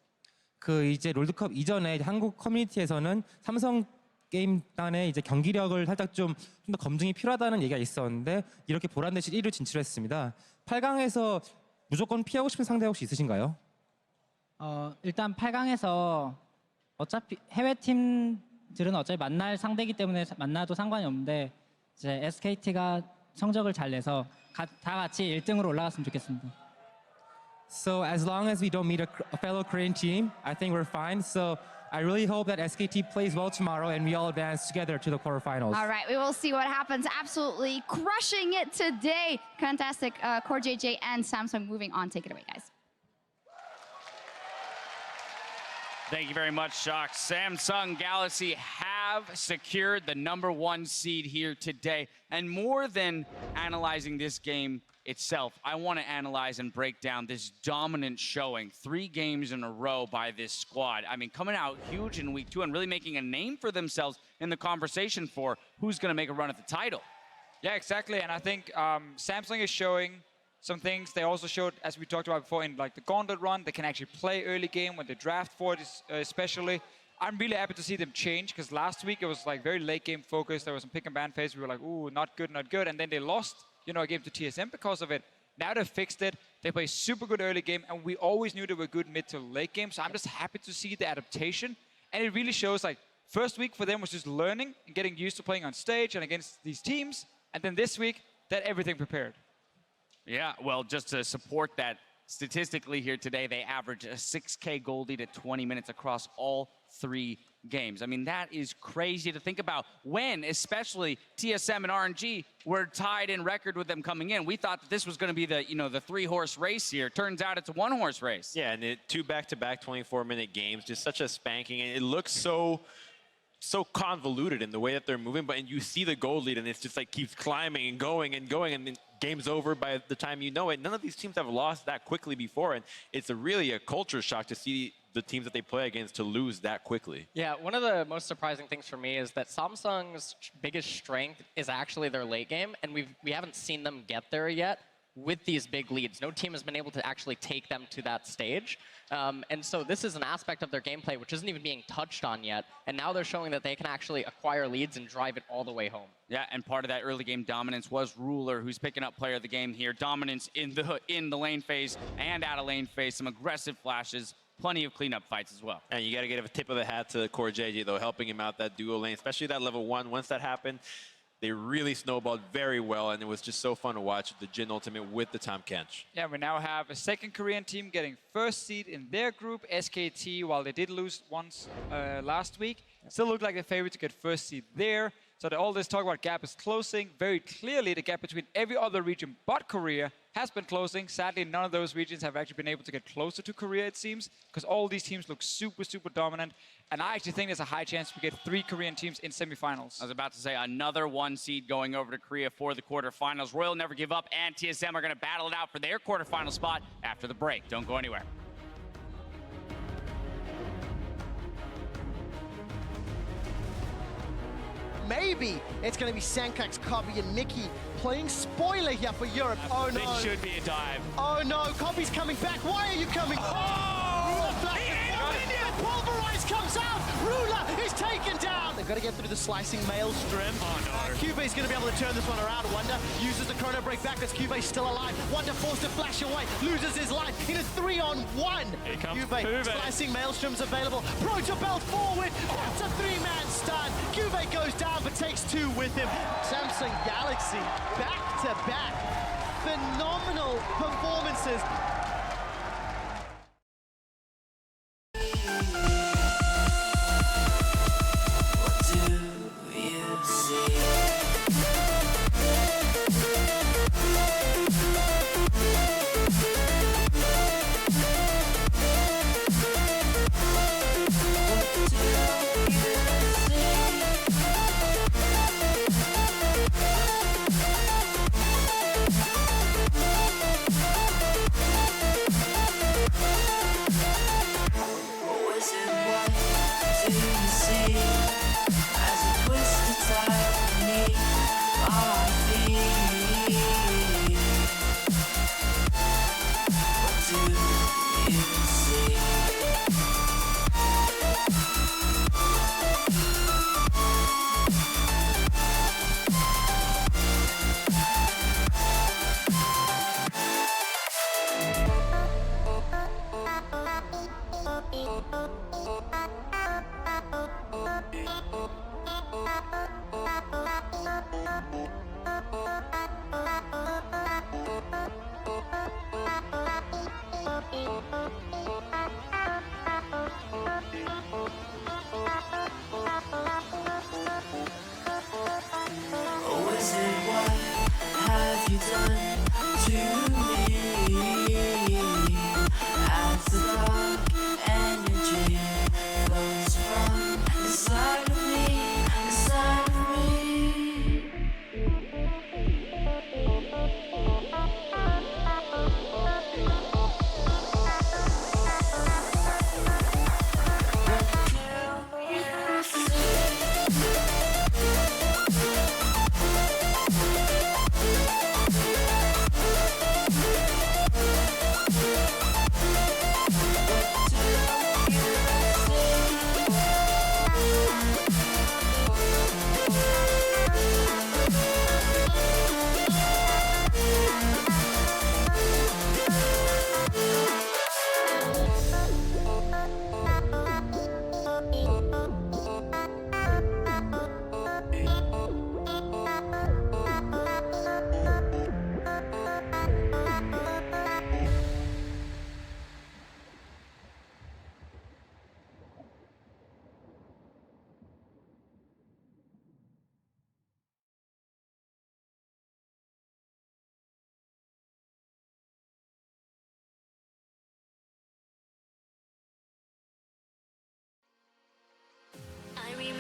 이제 롤드컵 이전에 한국 커뮤니티에서는 삼성 게임단의 이제 경기력을 살짝 좀 더 검증이 필요하다는 얘기가 있었는데 이렇게 보란 듯이 1위로 진출했습니다. 8강에서 무조건 피하고 싶은 상대 혹시 있으신가요? 일단 8강에서 어차피 해외 팀들은 어차피 만날 상대이기 때문에 만나도 상관이 없는데 이제 SKT가 성적을 잘 내서 다 같이 1등으로 올라갔으면 좋겠습니다. So as long as we don't meet a fellow Korean team, I think we're fine. So I really hope that SKT plays well tomorrow and we all advance together to the quarterfinals. All right, we will see what happens. Absolutely crushing it today. Fantastic, Core JJ and Samsung moving on. Take it away, guys. Thank you very much, Shox. Samsung Galaxy have have secured the #1 seed here today. And more than analyzing this game itself, I want to analyze and break down this dominant showing, 3 games in a row by this squad. I mean, coming out huge in week 2 and really making a name for themselves in the conversation for who's going to make a run at the title. Yeah, exactly. And I think Samsung is showing some things. They also showed, as we talked about before, in like the Gauntlet run, they can actually play early game when they draft for it, especially. I'm really happy to see them change, because last week it was like very late game focused. There was some pick and ban phase. We were like, ooh, not good, not good. And then they lost, you know, a game to TSM because of it. Now they've fixed it. They play super good early game, and we always knew they were good mid to late game. So I'm just happy to see the adaptation. And it really shows, like, first week for them was just learning and getting used to playing on stage and against these teams. And then this week, that everything prepared. Yeah, well, just to support that, statistically here today, they average a 6K gold lead at 20 minutes across all 3 games. I mean, that is crazy to think about when, especially TSM and RNG were tied in record with them coming in. We thought that this was going to be the, you know, the 3-horse race here. Turns out it's a 1-horse race. Yeah, and 2 back-to-back 24-minute games, just such a spanking, and it looks so convoluted in the way that they're moving, and you see the gold lead, and it's just like keeps climbing and going, and then game's over by the time you know it. None of these teams have lost that quickly before, and it's really a culture shock to see the teams that they play against to lose that quickly. Yeah, one of the most surprising things for me is that Samsung's biggest strength is actually their late game, and we haven't seen them get there yet with these big leads. No team has been able to actually take them to that stage. And so this is an aspect of their gameplay which isn't even being touched on yet. And now they're showing that they can actually acquire leads and drive it all the way home. Yeah, and part of that early game dominance was Ruler, who's picking up player of the game here. Dominance in the lane phase and out of lane phase. Some aggressive flashes. Plenty of cleanup fights as well. And you got to give a tip of the hat to Core JJ, though, helping him out that duo lane, especially that level 1. Once that happened, they really snowballed very well, and it was just so fun to watch the Jin Ultimate with the Tahm Kench. Yeah, we now have a second Korean team getting first seed in their group. SKT, while they did lose once last week, still look like the favorite to get first seed there. So all this talk about gap is closing. Very clearly, the gap between every other region but Korea has been closing. Sadly, none of those regions have actually been able to get closer to Korea, it seems, because all these teams look super, super dominant. And I actually think there's a high chance we get 3 Korean teams in semifinals. I was about to say another 1 seed going over to Korea for the quarterfinals. Royal Never Give Up and TSM are going to battle it out for their quarterfinal spot after the break. Don't go anywhere. Maybe it's going to be Sankax, Cobby, and Mickey playing spoiler here for Europe. Oh, no. This should be a dive. Oh, no. Cobby's coming back. Why are you coming? Pulverize comes out. Ruler is taken down. They've got to get through the slicing maelstrom. Oh, no. Cube's going to be able to turn this one around. Wonder uses the chrono break backwards. Cube's still alive. Wonder forced to flash away. Loses his life in a 3-on-1. Here comes Cube. Slicing maelstrom's available. Protobelt forward. That's a 3-man stun. Cube goes down but takes 2 with him. Samsung Galaxy back-to-back. Phenomenal performances. Energy flows from inside of me.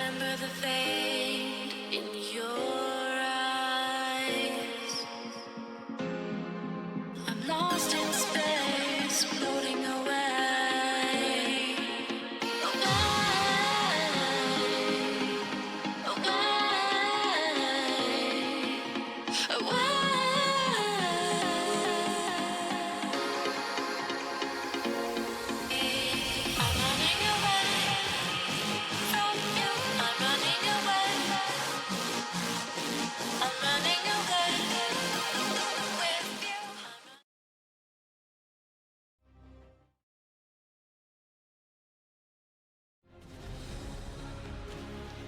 remember the fade in your eyes. I'm lost in space, floating away.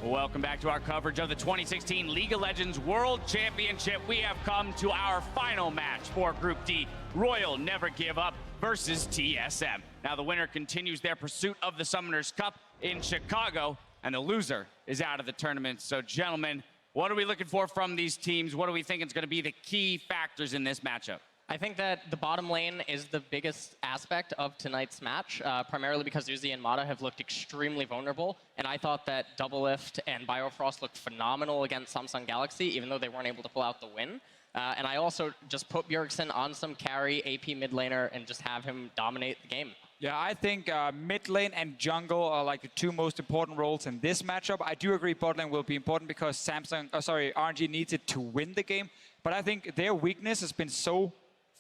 Welcome back to our coverage of the 2016 League of Legends World Championship. We have come to our final match for Group D, Royal Never Give Up versus TSM. Now the winner continues their pursuit of the Summoners Cup in Chicago, and the loser is out of the tournament. So gentlemen, what are we looking for from these teams? What do we think is going to be the key factors in this matchup? I think that the bottom lane is the biggest aspect of tonight's match, primarily because Uzi and Mata have looked extremely vulnerable, and I thought that Doublelift and Biofrost looked phenomenal against Samsung Galaxy, even though they weren't able to pull out the win. And I also just put Bjergsen on some carry AP mid laner and just have him dominate the game. Yeah, I think mid lane and jungle are like the two most important roles in this matchup. I do agree bot lane will be important because RNG needs it to win the game, but I think their weakness has been so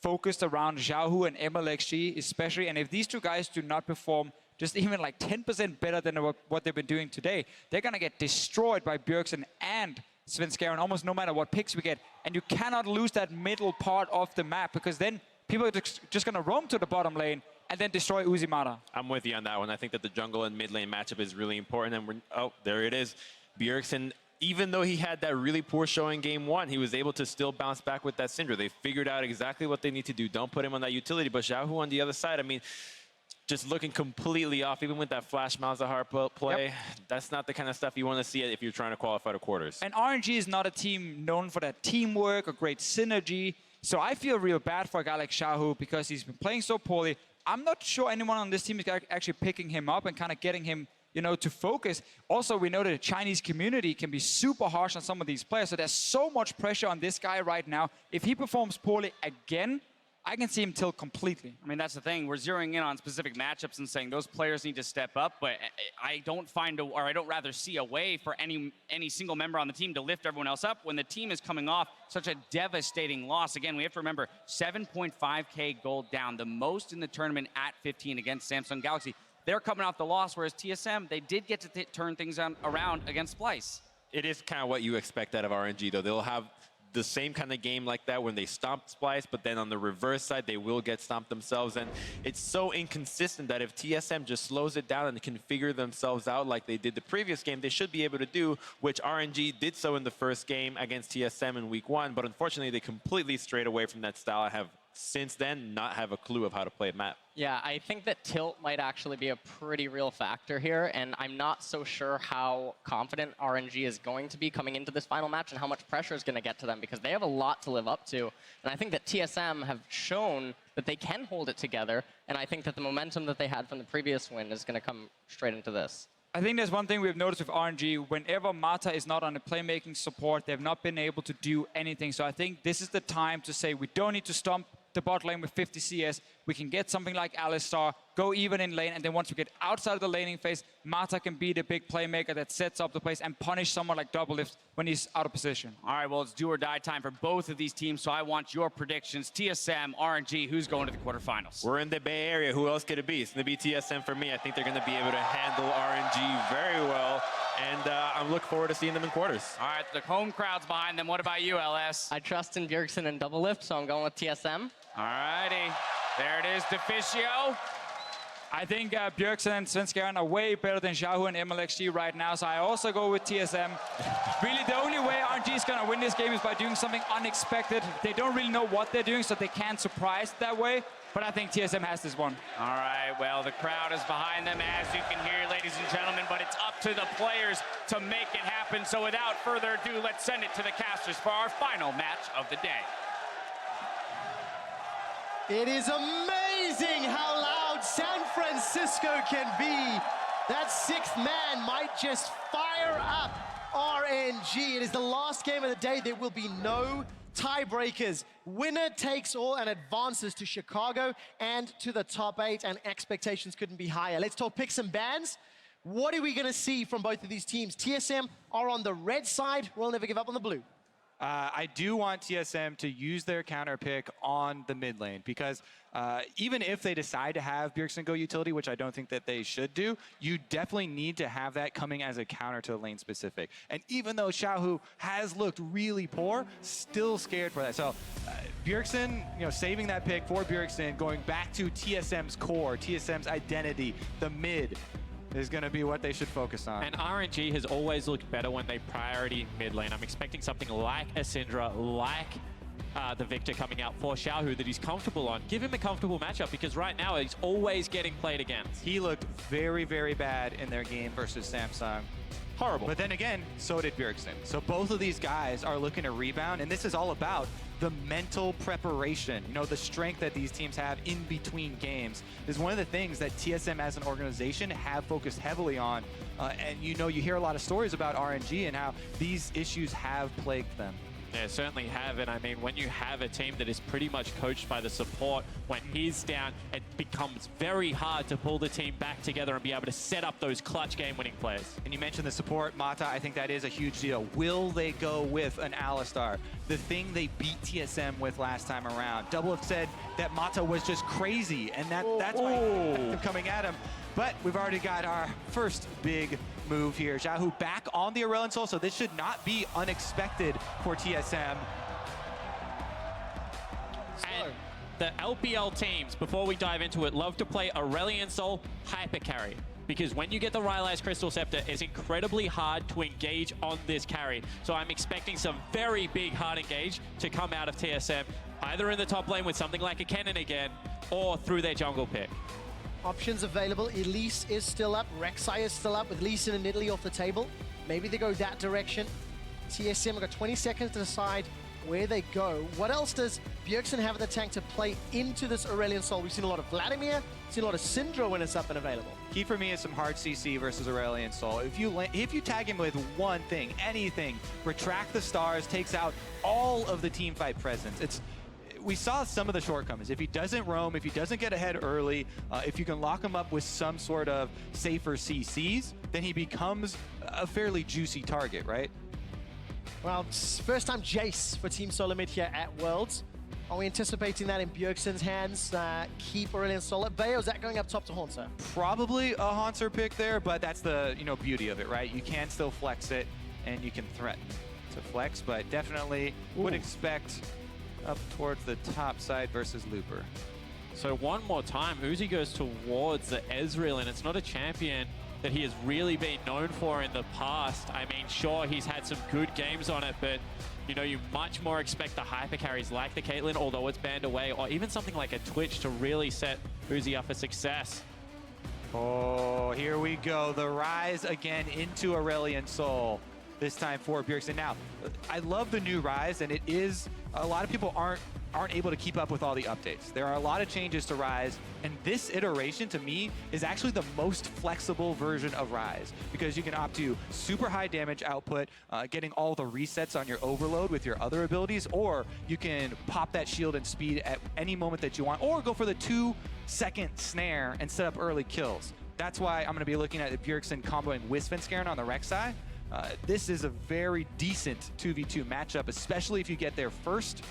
focused around Xiaohu and MLXG especially, and if these two guys do not perform just even like 10% better than what they've been doing today, they're gonna get destroyed by Bjergsen and Svenskeren almost no matter what picks we get, and you cannot lose that middle part of the map because then people are just gonna roam to the bottom lane and then destroy Uzimata. I'm with you on that one. I think that the jungle and mid lane matchup is really important, and there it is. Bjergsen, even though he had that really poor showing game one, he was able to still bounce back with that Syndra. They figured out exactly what they need to do. Don't put him on that utility. But Xiaohu on the other side, I mean, just looking completely off, even with that Flash Malzahar play. Yep. That's not the kind of stuff you want to see if you're trying to qualify to quarters. And RNG is not a team known for that teamwork or great synergy. So I feel real bad for a guy like Xiaohu because he's been playing so poorly. I'm not sure anyone on this team is actually picking him up and kind of getting him, you know, to focus. Also, we know that the Chinese community can be super harsh on some of these players, so there's so much pressure on this guy right now. If he performs poorly again, I can see him tilt completely. I mean, that's the thing. We're zeroing in on specific matchups and saying those players need to step up, but I don't rather see a way for any single member on the team to lift everyone else up when the team is coming off such a devastating loss. Again, we have to remember 7.5K gold down, the most in the tournament at 15 against Samsung Galaxy. They're coming off the loss, whereas TSM, they did get to turn things around against Splice. It is kind of what you expect out of RNG, though. They'll have the same kind of game like that when they stomp Splice, but then on the reverse side, they will get stomped themselves. And it's so inconsistent that if TSM just slows it down and can figure themselves out like they did the previous game, they should be able to do, which RNG did so in the first game against TSM in week one. But unfortunately, they completely strayed away from that style. I have since then not have a clue of how to play a map. Yeah, I think that tilt might actually be a pretty real factor here, and I'm not so sure how confident RNG is going to be coming into this final match and how much pressure is going to get to them because they have a lot to live up to. And I think that TSM have shown that they can hold it together, and I think that the momentum that they had from the previous win is going to come straight into this. I think there's one thing we've noticed with RNG. Whenever Mata is not on the playmaking support, they've not been able to do anything. So I think this is the time to say we don't need to stomp the bot lane with 50 CS. We can get something like Alistar, go even in lane, and then once we get outside of the laning phase, Mata can be the big playmaker that sets up the place and punish someone like Doublelift when he's out of position. All right, well, it's do or die time for both of these teams, so I want your predictions. TSM, RNG, who's going to the quarterfinals? We're in the Bay Area. Who else could it be? It's going to be TSM for me. I think they're going to be able to handle RNG very well, and I'm looking forward to seeing them in quarters. All right, the home crowd's behind them. What about you, LS? I trust in Bjergsen and Doublelift, so I'm going with TSM. All righty, there it is, Deficio. I think Bjergsen and Svenskeren are way better than Xiaohu and MLXG right now, so I also go with TSM. Really, the only way RNG is going to win this game is by doing something unexpected. They don't really know what they're doing, so they can't surprise that way, but I think TSM has this one. All right, well, the crowd is behind them, as you can hear, ladies and gentlemen, but it's up to the players to make it happen. So without further ado, let's send it to the casters for our final match of the day. It is amazing how loud San Francisco can be. That sixth man might just fire up RNG. It is the last game of the day. There will be no tiebreakers. Winner takes all and advances to Chicago and to the top 8, and expectations couldn't be higher. Let's talk picks and bans. What are we going to see from both of these teams? TSM are on the red side. We'll never give up on the blue. I do want TSM to use their counter pick on the mid lane because even if they decide to have Bjergsen go utility, which I don't think that they should do, you definitely need to have that coming as a counter to the lane specific. And even though Xiaohu has looked really poor, still scared for that. So Bjergsen, saving that pick for Bjergsen, going back to TSM's core, TSM's identity, the mid, is going to be what they should focus on. And RNG has always looked better when they priority mid lane. I'm expecting something like a Syndra, like the Victor coming out for Xiaohu that he's comfortable on. Give him a comfortable matchup because right now he's always getting played against. He looked very, very bad in their game versus Samsung. Horrible. But then again, so did Bjergsen. So both of these guys are looking to rebound, and this is all about the mental preparation, the strength that these teams have in between games is one of the things that TSM as an organization have focused heavily on. And you hear a lot of stories about RNG and how these issues have plagued them. Yeah, certainly have. And I mean, when you have a team that is pretty much coached by the support, when he's down, it becomes very hard to pull the team back together and be able to set up those clutch game-winning plays. And you mentioned the support, Mata. I think that is a huge deal. Will they go with an Alistar? The thing they beat TSM with last time around. Double have said that Mata was just crazy, and that's why they're coming at him. But we've already got our first big move here. Xiaohu back on the Aurelion Sol, so this should not be unexpected for TSM. And the LPL teams, before we dive into it, love to play Aurelion Sol hyper carry. Because when you get the Rylai's Crystal Scepter, it's incredibly hard to engage on this carry. So I'm expecting some very big hard engage to come out of TSM, either in the top lane with something like a Kennen again, or through their jungle pick. Options available. Elise is still up. Rek'Sai is still up with Lee Sin and Nidalee off the table. Maybe they go that direction. TSM have got 20 seconds to decide where they go. What else does Bjergsen have in the tank to play into this Aurelion Sol? We've seen a lot of Vladimir, seen a lot of Syndra when it's up and available. Key for me is some hard CC versus Aurelion Sol. If you tag him with one thing, anything, retract the stars, takes out all of the team fight presence. We saw some of the shortcomings. If he doesn't roam, if he doesn't get ahead early, if you can lock him up with some sort of safer CCs, then he becomes a fairly juicy target, right? Well, first time Jace for Team Solomid here at Worlds. Are we anticipating that in Bjergsen's hands? Keep Aurelion Sol at bay, or is that going up top to Haunter? Probably a Haunter pick there, but that's the beauty of it, right? You can still flex it, and you can threaten to flex, but definitely would expect up towards the top side versus Looper. So one more time, Uzi goes towards the Ezreal, and it's not a champion that he has really been known for in the past. I mean, sure, he's had some good games on it, but you much more expect the hyper carries like the Caitlyn, although it's banned away, or even something like a Twitch to really set Uzi up for success. Oh, here we go. The Rise again into Aurelion Sol. This time for Bjergsen. Now, I love the new Rise, and it is, a lot of people aren't able to keep up with all the updates. There are a lot of changes to Rise, and this iteration, to me, is actually the most flexible version of Rise, because you can opt to super high damage output, getting all the resets on your overload with your other abilities, or you can pop that shield and speed at any moment that you want, or go for the 2-second snare and set up early kills. That's why I'm going to be looking at Bjergsen comboing with Svenskeren on the Rek'Sai. This is a very decent 2v2 matchup, especially if you get there first,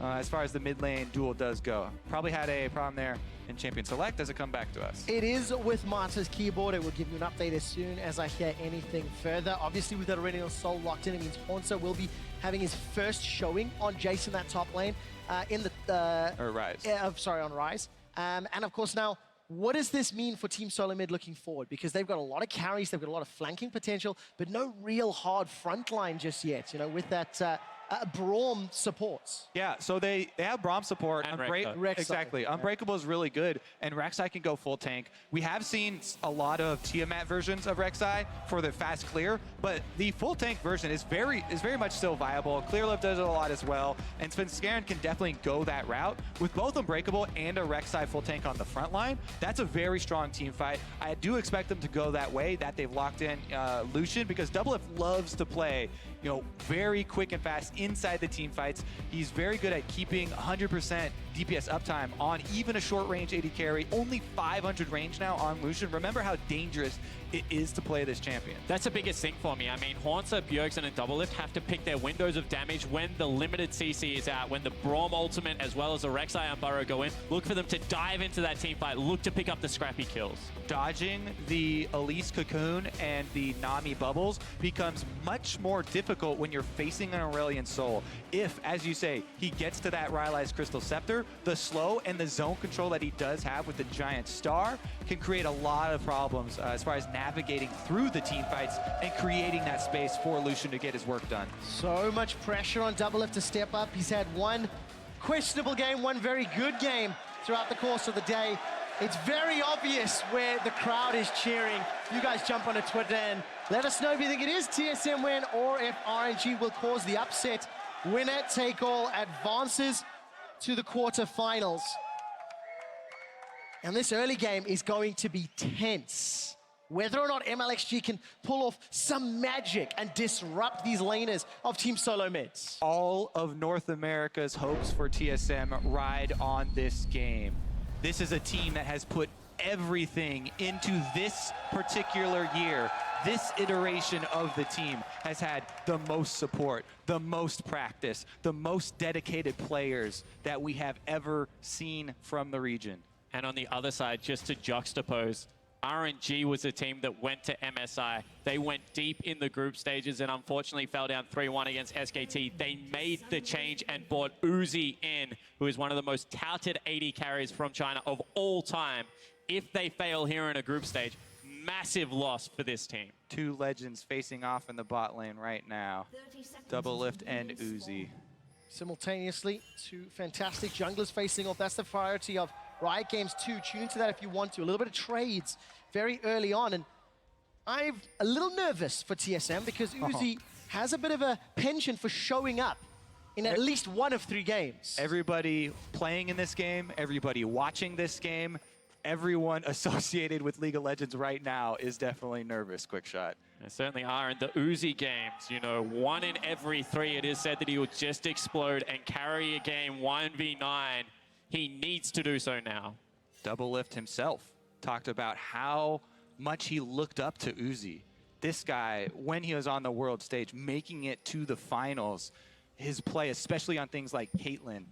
as far as the mid lane duel does go. Probably had a problem there in Champion Select. Does it come back to us? It is with Marta's keyboard. It will give you an update as soon as I hear anything further. Obviously, with that Aurelion Sol locked in, it means Haunter will be having his first showing on Jason, that top lane, in the... or Rise. Sorry, on Rise. And of course now, what does this mean for Team Solomid looking forward? Because they've got a lot of carries, they've got a lot of flanking potential, but no real hard front line just yet. With that Braum supports. Yeah, so they have Braum support. And Rek'Sai. Exactly. Unbreakable is really good, and Rek'Sai can go full tank. We have seen a lot of Tiamat versions of Rek'Sai for the fast clear, but the full tank version is very much still viable. Clearlift does it a lot as well, and Svenskeren can definitely go that route. With both Unbreakable and a Rek'Sai full tank on the front line, that's a very strong team fight. I do expect them to go that way, that they've locked in Lucian, because Doublelift loves to play, you know, very quick and fast inside the team fights. He's very good at keeping 100% DPS uptime on even a short range AD carry. Only 500 range now on Lucian. Remember how dangerous it is to play this champion. That's the biggest thing for me. I mean, Haunter, Bjergsen, and Doublelift have to pick their windows of damage when the limited CC is out, when the Braum ultimate as well as the Rek'Sai and Burrow go in. Look for them to dive into that team fight. Look to pick up the scrappy kills. Dodging the Elise Cocoon and the Nami bubbles becomes much more difficult when you're facing an Aurelion Soul. If, as you say, he gets to that Rylai's Crystal Scepter, the slow and the zone control that he does have with the Giant Star can create a lot of problems as far as navigating through the team fights and creating that space for Lucian to get his work done. So much pressure on Doublelift to step up. He's had one questionable game, one very good game throughout the course of the day. It's very obvious where the crowd is cheering. You guys jump onto Twitter and let us know if you think it is TSM win or if RNG will cause the upset. Winner take all advances to the quarterfinals. And this early game is going to be tense. Whether or not MLXG can pull off some magic and disrupt these laners of Team Solo Mids. All of North America's hopes for TSM ride on this game. This is a team that has put everything into this particular year. This iteration of the team has had the most support, the most practice, the most dedicated players that we have ever seen from the region. And on the other side, just to juxtapose, RNG was a team that went to MSI. They went deep in the group stages and unfortunately fell down 3-1 against SKT. They made the change and brought Uzi in, who is one of the most touted AD carries from China of all time. If they fail here in a group stage, massive loss for this team. Two legends facing off in the bot lane right now. Doublelift and Uzi. Simultaneously, two fantastic junglers facing off. That's the priority of Riot Games 2. Tune into that if you want to. A little bit of trades very early on. And I'm a little nervous for TSM because Uzi has a bit of a penchant for showing up in at least one of 3 games. Everybody playing in this game, everybody watching this game, everyone associated with League of Legends right now is definitely nervous, QuickShot. They certainly are. In the Uzi games, you know, 1 in every 3, it is said that he would just explode and carry a game 1v9. He needs to do so now. Doublelift himself talked about how much he looked up to Uzi. This guy, when he was on the world stage, making it to the finals, his play, especially on things like Caitlyn,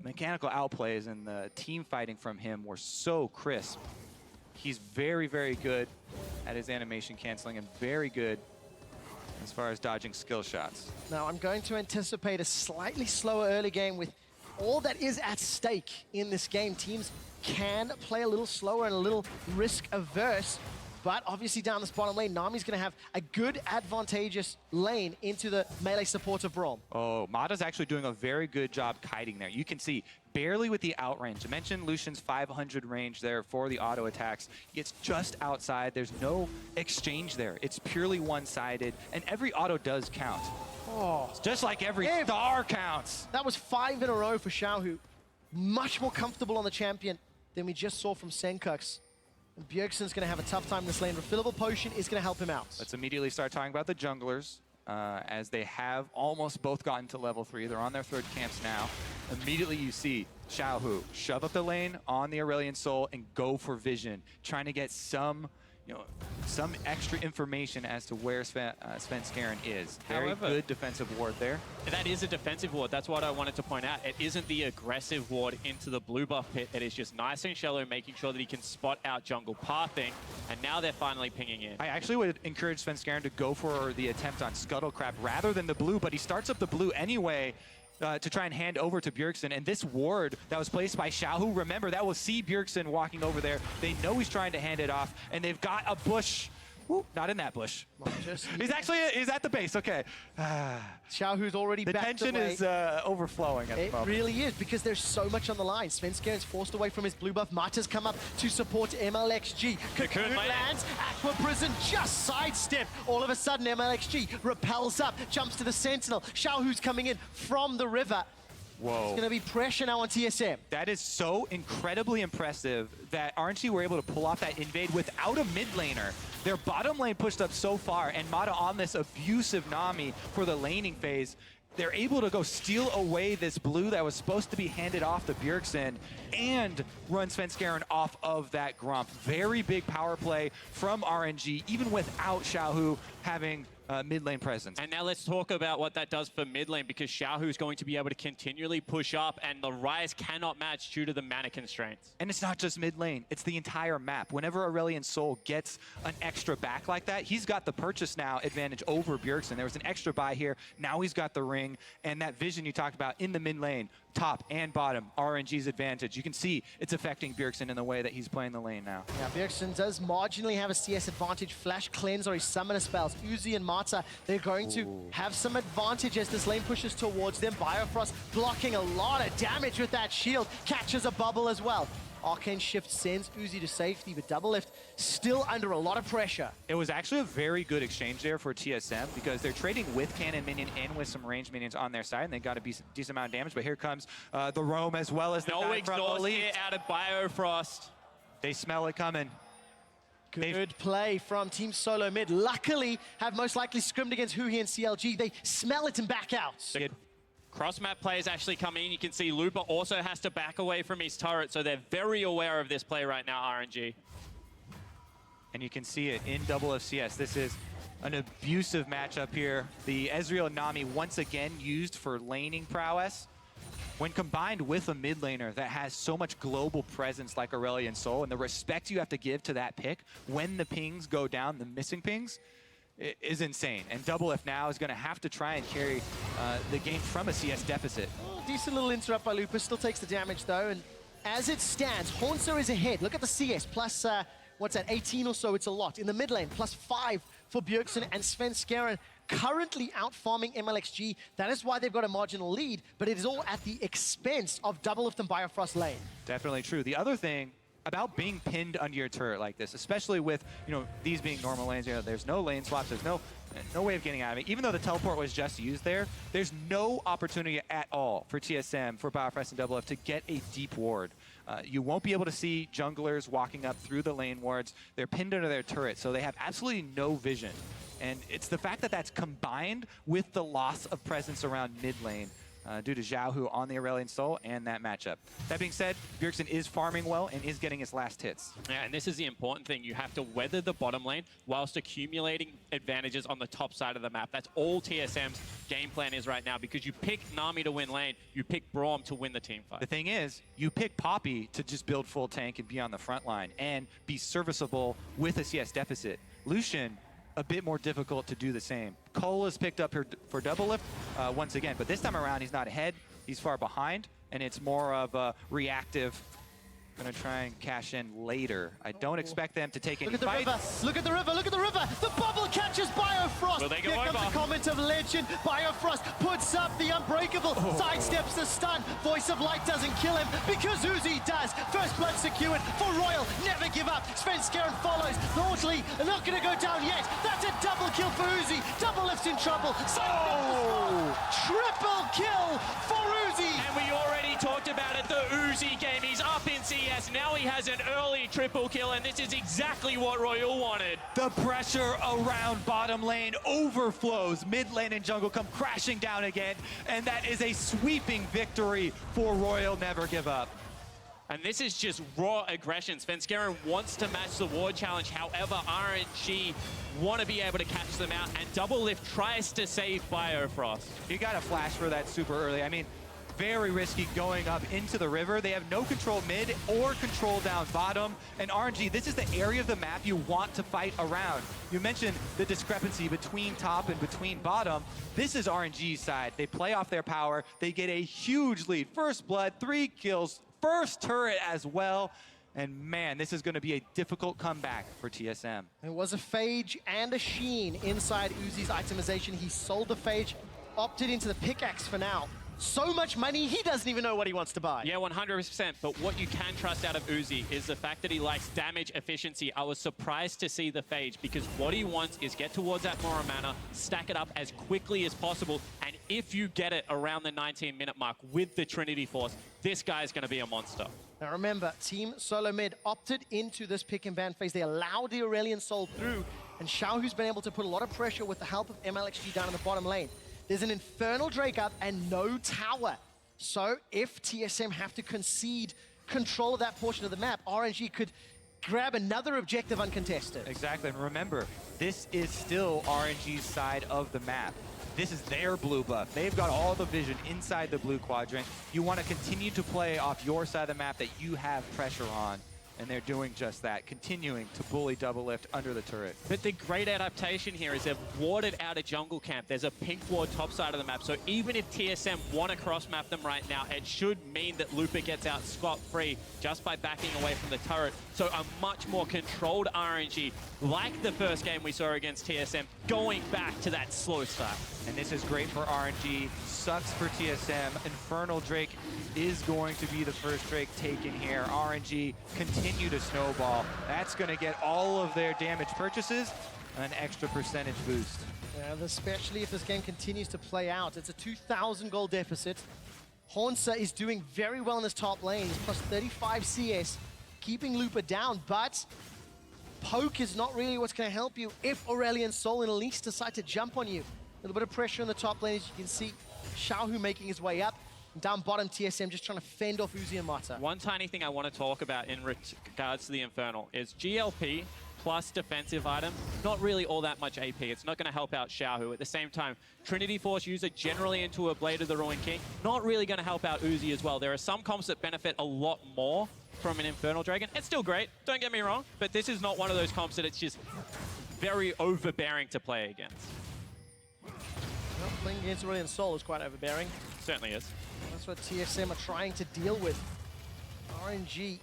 mechanical outplays and the team fighting from him were so crisp. He's very, very good at his animation canceling and very good as far as dodging skill shots. Now, I'm going to anticipate a slightly slower early game with all that is at stake in this game. Teams can play a little slower and a little risk averse, but obviously down this bottom lane, Nami's going to have a good advantageous lane into the melee support of Braum. Oh, Mata's actually doing a very good job kiting there. You can see barely with the outrange. I mentioned Lucian's 500 range there for the auto attacks. It's just outside. There's no exchange there. It's purely one-sided, and every auto does count. Oh, it's just like every star counts. That was 5 in a row for Xiaohu. Much more comfortable on the champion than we just saw from Senkux. And Bjergsen's going to have a tough time in this lane. Refillable potion is going to help him out. Let's immediately start talking about the junglers, as they have almost both gotten to level 3. They're on their 3rd camps now. Immediately you see Xiaohu shove up the lane on the Aurelion Soul and go for vision, trying to get some, you know, some extra information as to where Svenskeren is. Very good defensive ward there. That is a defensive ward. That's what I wanted to point out. It isn't the aggressive ward into the blue buff pit. It is just nice and shallow, making sure that he can spot out jungle pathing. And now they're finally pinging in. I actually would encourage Svenskeren to go for the attempt on Scuttlecrab rather than the blue, but he starts up the blue anyway. To try and hand over to Bjergsen. And this ward that was placed by Xiaohu, remember, that will see Bjergsen walking over there. They know he's trying to hand it off, and they've got a bush Ooh, not in that bush. Just, he's at the base. Okay. Xiaohu's already the back tension away. is overflowing at the moment. It really is, because there's so much on the line. Svenskeren forced away from his blue buff. Mata's come up to support MLXG. Cocoon lands. Aqua Prison just sidestep. All of a sudden, MLXG repels up, jumps to the Sentinel. Xiaohu's coming in from the river. Whoa. It's going to be pressure now on TSM. That is so incredibly impressive that RNG were able to pull off that invade without a mid laner. Their bottom lane pushed up so far, and Mata on this abusive Nami for the laning phase. They're able to go steal away this blue that was supposed to be handed off to Bjergsen and run Svenskeren off of that Grump. Very big power play from RNG, even without Xiaohu having mid lane presence. And now let's talk about what that does for mid lane, because Xiaohu is going to be able to continually push up, and the Rise cannot match due to the mana constraints. And it's not just mid lane, it's the entire map. Whenever Aurelion Sol gets an extra back like that, he's got the purchase now advantage over Bjergsen. There was an extra buy here, now he's got the ring, and that vision you talked about in the mid lane, top and bottom, RNG's advantage. You can see it's affecting Bjergsen in the way that he's playing the lane now. Yeah, Bjergsen does marginally have a CS advantage. Flash Cleanse or his summoner spells. Uzi and Mata, they're going to have some advantage as this lane pushes towards them. Biofrost blocking a lot of damage with that shield. Catches a bubble as well. Arcane Shift sends Uzi to safety, but Doublelift still under a lot of pressure. It was actually a very good exchange there for TSM, because they're trading with cannon minion and with some ranged minions on their side, and they got a decent amount of damage. But here comes the roam as well as the no exhaust here out of Biofrost. They smell it coming. Good play from Team Solo Mid. Luckily, have most likely scrimmed against Huhi and CLG. They smell it and back out. Cross-map players actually coming in. You can see Lupa also has to back away from his turret, so they're very aware of this play right now, RNG. And you can see it in double FCS. This is an abusive matchup here. The Ezreal and Nami once again used for laning prowess. When combined with a mid laner that has so much global presence like Aurelion Sol, and the respect you have to give to that pick when the pings go down, the missing pings, is insane. And Doublelift now is going to have to try and carry the game from a CS deficit. Decent little interrupt by Lupus, still takes the damage though, and as it stands, Hornser is ahead. Look at the CS, plus, what's that, 18 or so, it's a lot. In the mid lane, plus 5 for Bjergsen and Svenskeren, currently out-farming MLXG. That is why they've got a marginal lead, but it is all at the expense of Doublelift and Biofrost lane. Definitely true. The other thing about being pinned under your turret like this, especially with, you know, these being normal lanes, you know, there's no lane swaps, there's no way of getting out of it. Even though the teleport was just used there, there's no opportunity at all for TSM, for Biofrost and Doublelift to get a deep ward. You won't be able to see junglers walking up through the lane wards. They're pinned under their turret, so they have absolutely no vision. And it's the fact that that's combined with the loss of presence around mid lane due to Xiaohu on the Aurelion Sol and that matchup. That being said, Bjergsen is farming well and is getting his last hits. Yeah, and this is the important thing. You have to weather the bottom lane whilst accumulating advantages on the top side of the map. That's all TSM's game plan is right now, because you pick Nami to win lane, you pick Braum to win the team fight. The thing is, you pick Poppy to just build full tank and be on the front line and be serviceable with a CS deficit. Lucian, a bit more difficult to do the same. Cole is picked up for Doublelift once again, but this time around he's not ahead, he's far behind, and it's more of a reactive. Gonna try and cash in later. I don't expect them to take any fights. Look at the river, look at the river! The bubble catches Biofrost! Will they go Here over? comes the comment of legend. Biofrost puts up the unbreakable, sidesteps the stun. Voice of Light doesn't kill him because Uzi does. First blood secured for Royal, never give up. Svenskeren follows. Naughty, not gonna go down yet. That's a double kill for Uzi. Doublelift's in trouble. Triple kill for Uzi! And we already talked about it, the Uzi game. He's up in CS. Now he has an early triple kill, and this is exactly what Royal wanted. The pressure around bottom lane overflows. Mid lane and jungle come crashing down again, and that is a sweeping victory for Royal Never Give Up. And this is just raw aggression. Svenskeren wants to match the ward challenge. However, RNG want to be able to catch them out, and Doublelift tries to save Biofrost. You got to flash for that super early. I mean, very risky going up into the river. They have no control mid or control down bottom. And RNG, this is the area of the map you want to fight around. You mentioned the discrepancy between top and between bottom. This is RNG's side. They play off their power. They get a huge lead. First blood, 3 kills, first turret as well. And man, this is going to be a difficult comeback for TSM. It was a Phage and a Sheen inside Uzi's itemization. He sold the Phage, opted into the pickaxe for now. So much money, he doesn't even know what he wants to buy. Yeah, 100%. But what you can trust out of Uzi is the fact that he likes damage efficiency. I was surprised to see the Phage because what he wants is get towards that Mora mana, stack it up as quickly as possible, and if you get it around the 19-minute mark with the Trinity Force, this guy's going to be a monster. Now remember, Team Solo Mid opted into this pick and ban phase. They allowed the Aurelion Soul through, and Xiaohu's been able to put a lot of pressure with the help of MLXG down in the bottom lane. There's an Infernal Drake up and no tower. So if TSM have to concede control of that portion of the map, RNG could grab another objective uncontested. Exactly, and remember, this is still RNG's side of the map. This is their blue buff. They've got all the vision inside the blue quadrant. You want to continue to play off your side of the map that you have pressure on. And they're doing just that, continuing to bully double lift under the turret. But the great adaptation here is they've warded out a jungle camp. There's a pink ward top side of the map. So even if TSM want to cross-map them right now, it should mean that Lupa gets out scot-free just by backing away from the turret. So a much more controlled RNG, like the first game we saw against TSM, going back to that slow start. And this is great for RNG, sucks for TSM. Infernal Drake is going to be the first Drake taken here. RNG continue to snowball. That's going to get all of their damage purchases and an extra percentage boost. Yeah, especially if this game continues to play out. It's a 2,000 gold deficit. Hornsa is doing very well in this top lane. He's plus 35 CS, keeping Lupa down, but poke is not really what's going to help you if Aurelion Sol and Elise decide to jump on you. A little bit of pressure on the top lane, as you can see. Xiaohu making his way up. Down bottom, TSM just trying to fend off Uzi and Mata. One tiny thing I want to talk about in regards to the Infernal is GLP plus defensive item, not really all that much AP. It's not going to help out Xiaohu. At the same time, Trinity Force user generally into a Blade of the Ruined King, not really going to help out Uzi as well. There are some comps that benefit a lot more from an Infernal Dragon. It's still great, don't get me wrong, but this is not one of those comps that it's just very overbearing to play against. Well, playing against Aurelion Sol is quite overbearing. Certainly is. That's what TSM are trying to deal with. RNG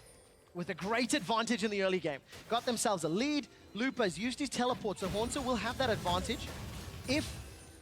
with a great advantage in the early game. Got themselves a lead. Lupa's used his teleport, so Hornsa will have that advantage if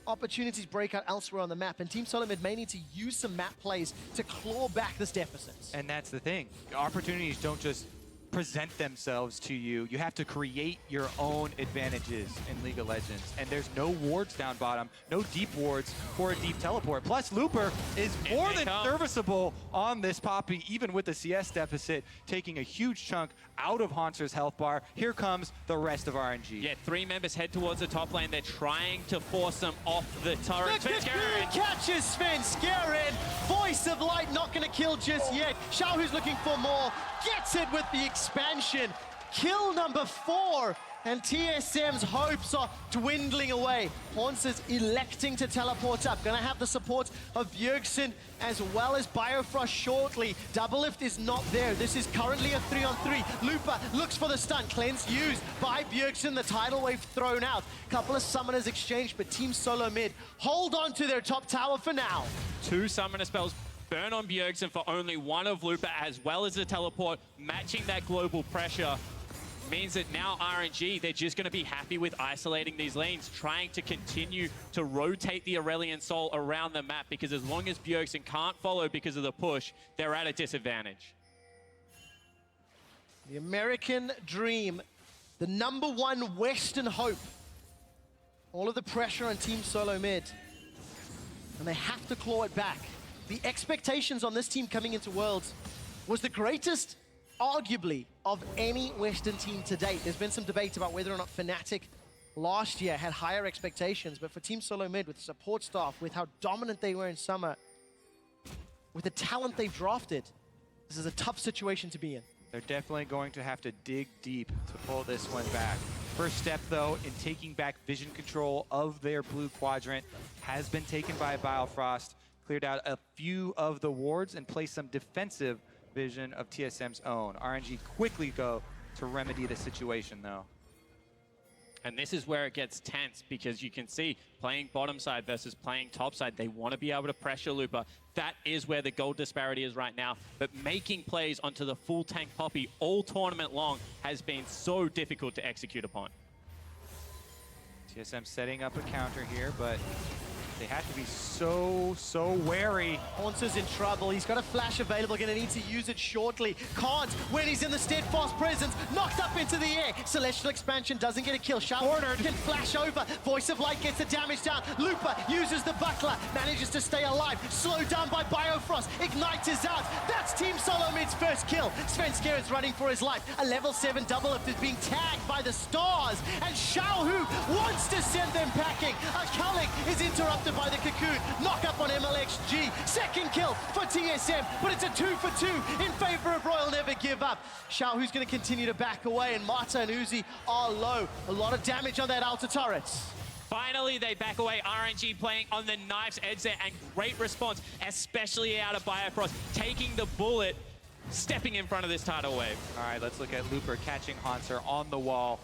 opportunities break out elsewhere on the map. And Team Solo Mid may need to use some map plays to claw back this deficit. And that's the thing. Opportunities don't just present themselves to you. You have to create your own advantages in League of Legends. And there's no wards down bottom, no deep wards for a deep teleport. Plus, Looper is more than serviceable on this Poppy, even with the CS deficit, taking a huge chunk out of Haunter's health bar. Here comes the rest of RNG. Yeah, 3 members head towards the top lane. They're trying to force them off the turret. The cocoon catches Svenskeren. Voice of Light not going to kill just yet. Xiaohu's looking for more. Gets it with the expansion. Kill number 4. And TSM's hopes are dwindling away. Hornsa's electing to teleport up. Gonna have the support of Bjergsen as well as Biofrost shortly. Double lift is not there. This is currently a 3-on-3. Lupa looks for the stun. Cleanse used by Bjergsen. The tidal wave thrown out. Couple of summoners exchanged, but Team Solo Mid hold on to their top tower for now. 2 summoner spells burn on Bjergsen for only 1 of Lupa, as well as the teleport, matching that global pressure. Means that now RNG, they're just going to be happy with isolating these lanes, trying to continue to rotate the Aurelion Sol around the map, because as long as Bjergsen can't follow because of the push, they're at a disadvantage. The American Dream, the #1 Western hope. All of the pressure on Team Solo Mid. And they have to claw it back. The expectations on this team coming into Worlds was the greatest, arguably, of any Western team to date. There's been some debate about whether or not Fnatic last year had higher expectations, but for Team Solo Mid, with the support staff, with how dominant they were in summer, with the talent they've drafted, this is a tough situation to be in. They're definitely going to have to dig deep to pull this one back. First step, though, in taking back vision control of their blue quadrant has been taken by Biofrost. Cleared out a few of the wards and placed some defensive vision of TSM's own. RNG quickly go to remedy the situation, though. And this is where it gets tense because you can see playing bottom side versus playing top side, they want to be able to pressure Looper. That is where the gold disparity is right now. But making plays onto the full tank Poppy all tournament long has been so difficult to execute upon. TSM setting up a counter here, but they have to be so wary. Haunter's in trouble. He's got a flash available. Going to need to use it shortly. Can't when he's in the steadfast presence. Knocked up into the air. Celestial Expansion doesn't get a kill. Cornered. Can flash over. Voice of Light gets the damage down. Looper uses the buckler. Manages to stay alive. Slowed down by Biofrost. Ignite is out. That's Team Solo Mid's first kill. Svenskeren running for his life. A level 7 double lift is being tagged by the stars. And Xiaohu wants to send them packing. Akalik is interrupted by the Cocoon. Knock up on MLXG. Second kill for TSM, but it's a 2 for 2 in favor of Royal Never Give Up. Xiaohu's going to continue to back away, and Mata and Uzi are low. A lot of damage on that outer turret. Finally, they back away. RNG playing on the knife's edge there, and great response, especially out of Biofrost, taking the bullet, stepping in front of this tidal wave. All right, let's look at Looper catching Haunter on the wall.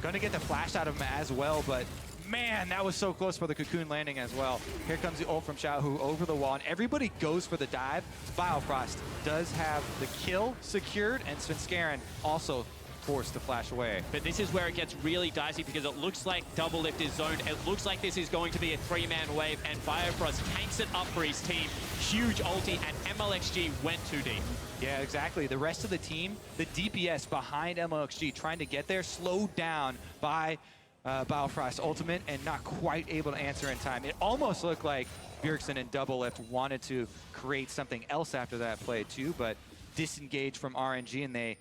Gonna get the flash out of him as well, but man, that was so close for the Cocoon landing as well. Here comes the ult from Xiaohu over the wall, and everybody goes for the dive. Biofrost does have the kill secured, and Svenskeren also forced to flash away. But this is where it gets really dicey because it looks like double lift is zoned. It looks like this is going to be a 3-man wave, and Biofrost tanks it up for his team. Huge ulti, and MLXG went too deep. Yeah, exactly. The rest of the team, the DPS behind MLXG, trying to get there, slowed down by Biofrost ultimate and not quite able to answer in time. It almost looked like Bjergsen and Double Lift wanted to create something else after that play too, but disengaged from RNG, and they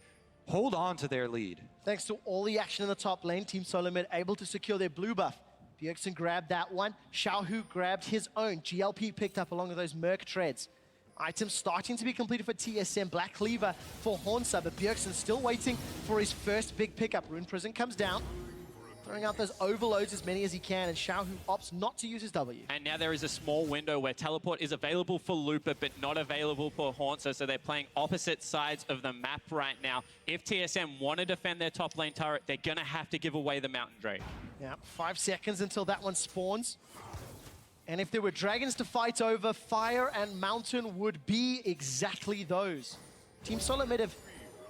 hold on to their lead. Thanks to all the action in the top lane, Team Solo Mid able to secure their blue buff. Bjergsen grabbed that one. Xiaohu grabbed his own. GLP picked up along with those Merc treads. Items starting to be completed for TSM. Black Cleaver for Haunter, but Bjergsen still waiting for his first big pickup. Rune Prison comes down, throwing out those overloads as many as he can, and Xiaohu opts not to use his W. And now there is a small window where teleport is available for Looper, but not available for Haunter, so they're playing opposite sides of the map right now. If TSM want to defend their top lane turret, they're going to have to give away the Mountain Drake. Yeah, 5 seconds until that one spawns. And if there were dragons to fight over, Fire and Mountain would be exactly those. Team Solo Mid have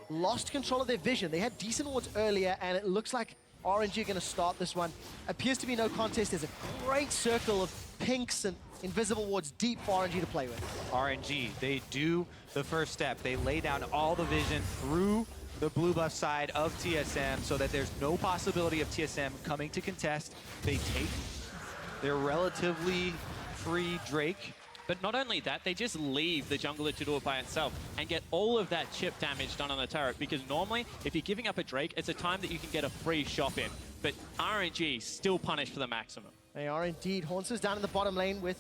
lost control of their vision. They had decent wards earlier, and it looks like RNG are going to start this one. Appears to be no contest. There's a great circle of pinks and invisible wards deep for RNG to play with. RNG, they do the first step. They lay down all the vision through the blue buff side of TSM so that there's no possibility of TSM coming to contest. They take their relatively free Drake. But not only that, they just leave the jungler to do it by itself and get all of that chip damage done on the turret, because normally, if you're giving up a Drake, it's a time that you can get a free shop in. But RNG still punished for the maximum. They are indeed. Haunter's down in the bottom lane with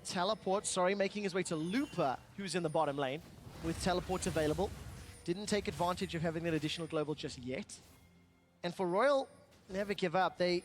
teleport, making his way to Looper, who's in the bottom lane, with teleports available. Didn't take advantage of having that additional global just yet. And for Royal Never Give Up, they've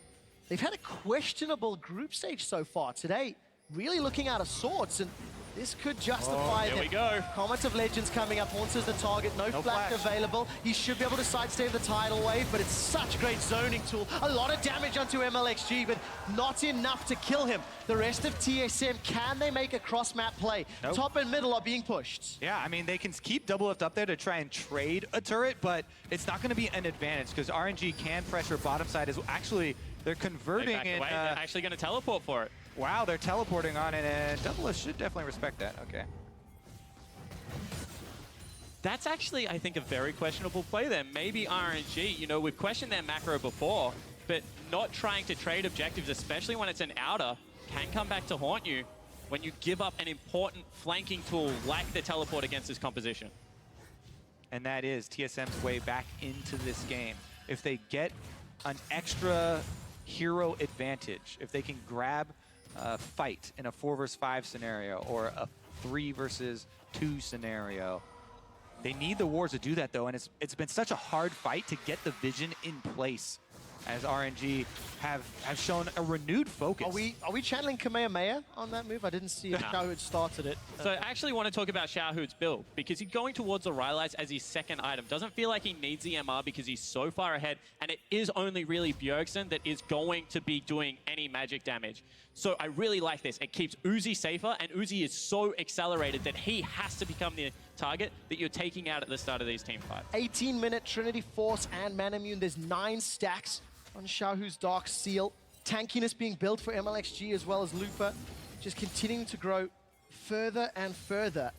had a questionable group stage so far today. Really looking out of sorts, and this could justify Here we go. Comet of Legends coming up. Haunter's the target, no flash available. He should be able to sidestep the tidal wave, but it's such a great zoning tool. A lot of damage onto MLXG, but not enough to kill him. The rest of TSM, can they make a cross-map play? Nope. Top and middle are being pushed. Yeah, I mean, they can keep Double Lift up there to try and trade a turret, but it's not going to be an advantage because RNG can pressure bottom side as well. Actually, they're converting in... They're actually going to teleport for it. Wow, they're teleporting on it, and Double Lift should definitely respect that. Okay. That's actually, I think, a very questionable play there. Maybe RNG, you know, we've questioned their macro before, but not trying to trade objectives, especially when it's an outer, can come back to haunt you when you give up an important flanking tool like the teleport against this composition. And that is TSM's way back into this game. If they get an extra hero advantage, if they can grab a fight in a 4 versus 5 scenario or a 3 versus 2 scenario, they need the wards to do that though, and it's been such a hard fight to get the vision in place as RNG have shown a renewed focus. Are we channeling Kamehameha on that move? I didn't see if Xiao had started it. So I actually want to talk about Xiaohu's build, because he's going towards the Rylai's as his second item. Doesn't feel like he needs the MR because he's so far ahead, and it is only really Bjergsen that is going to be doing any magic damage. So I really like this. It keeps Uzi safer, and Uzi is so accelerated that he has to become the target that you're taking out at the start of these team fights. 18-minute Trinity Force and Manamune. There's 9 stacks on Xiaohu's Dark Seal. Tankiness being built for MLXG as well as Lupa. Just continuing to grow further and further.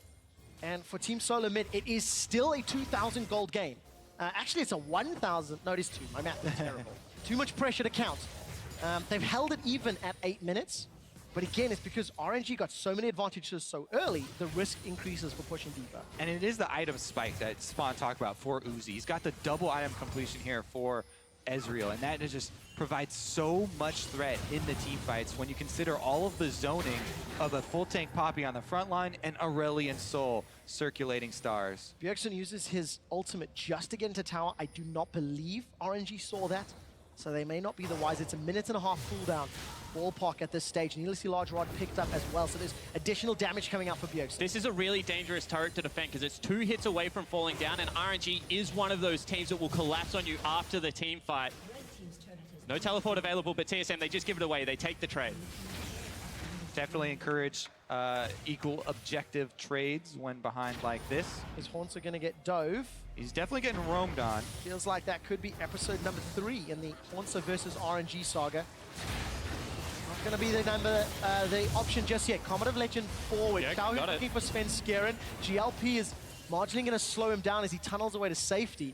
And for Team Solo Mid, it is still a 2,000 gold game. Actually, it's a 1,000. No, it is 2. My math is terrible. Too much pressure to count. They've held it even at 8 minutes. But again, it's because RNG got so many advantages so early, the risk increases for pushing deeper. And it is the item spike that Spawn talked about for Uzi. He's got the double item completion here for Ezreal, and that just provides so much threat in the team fights when you consider all of the zoning of a full tank Poppy on the front line and Aurelion Sol circulating stars. Bjergsen uses his ultimate just to get into tower. I do not believe RNG saw that, so they may not be the wise. It's a 1.5 minute cooldown ballpark at this stage. Needlessly Large Rod picked up as well, so there's additional damage coming out for Bjergsen. This is a really dangerous turret to defend because it's 2 hits away from falling down, and RNG is one of those teams that will collapse on you after the team fight. No teleport available, but TSM, they just give it away. They take the trade. Definitely encourage equal objective trades when behind like this. His Haunts are going to get dove. He's definitely getting roamed on. Feels like that could be episode number 3 in the Haunts versus RNG saga. Not going to be the option just yet. Comet of Legend forward. Yeah, Xiaohu looking for Sven Skeren. GLP is marginally going to slow him down as he tunnels away to safety.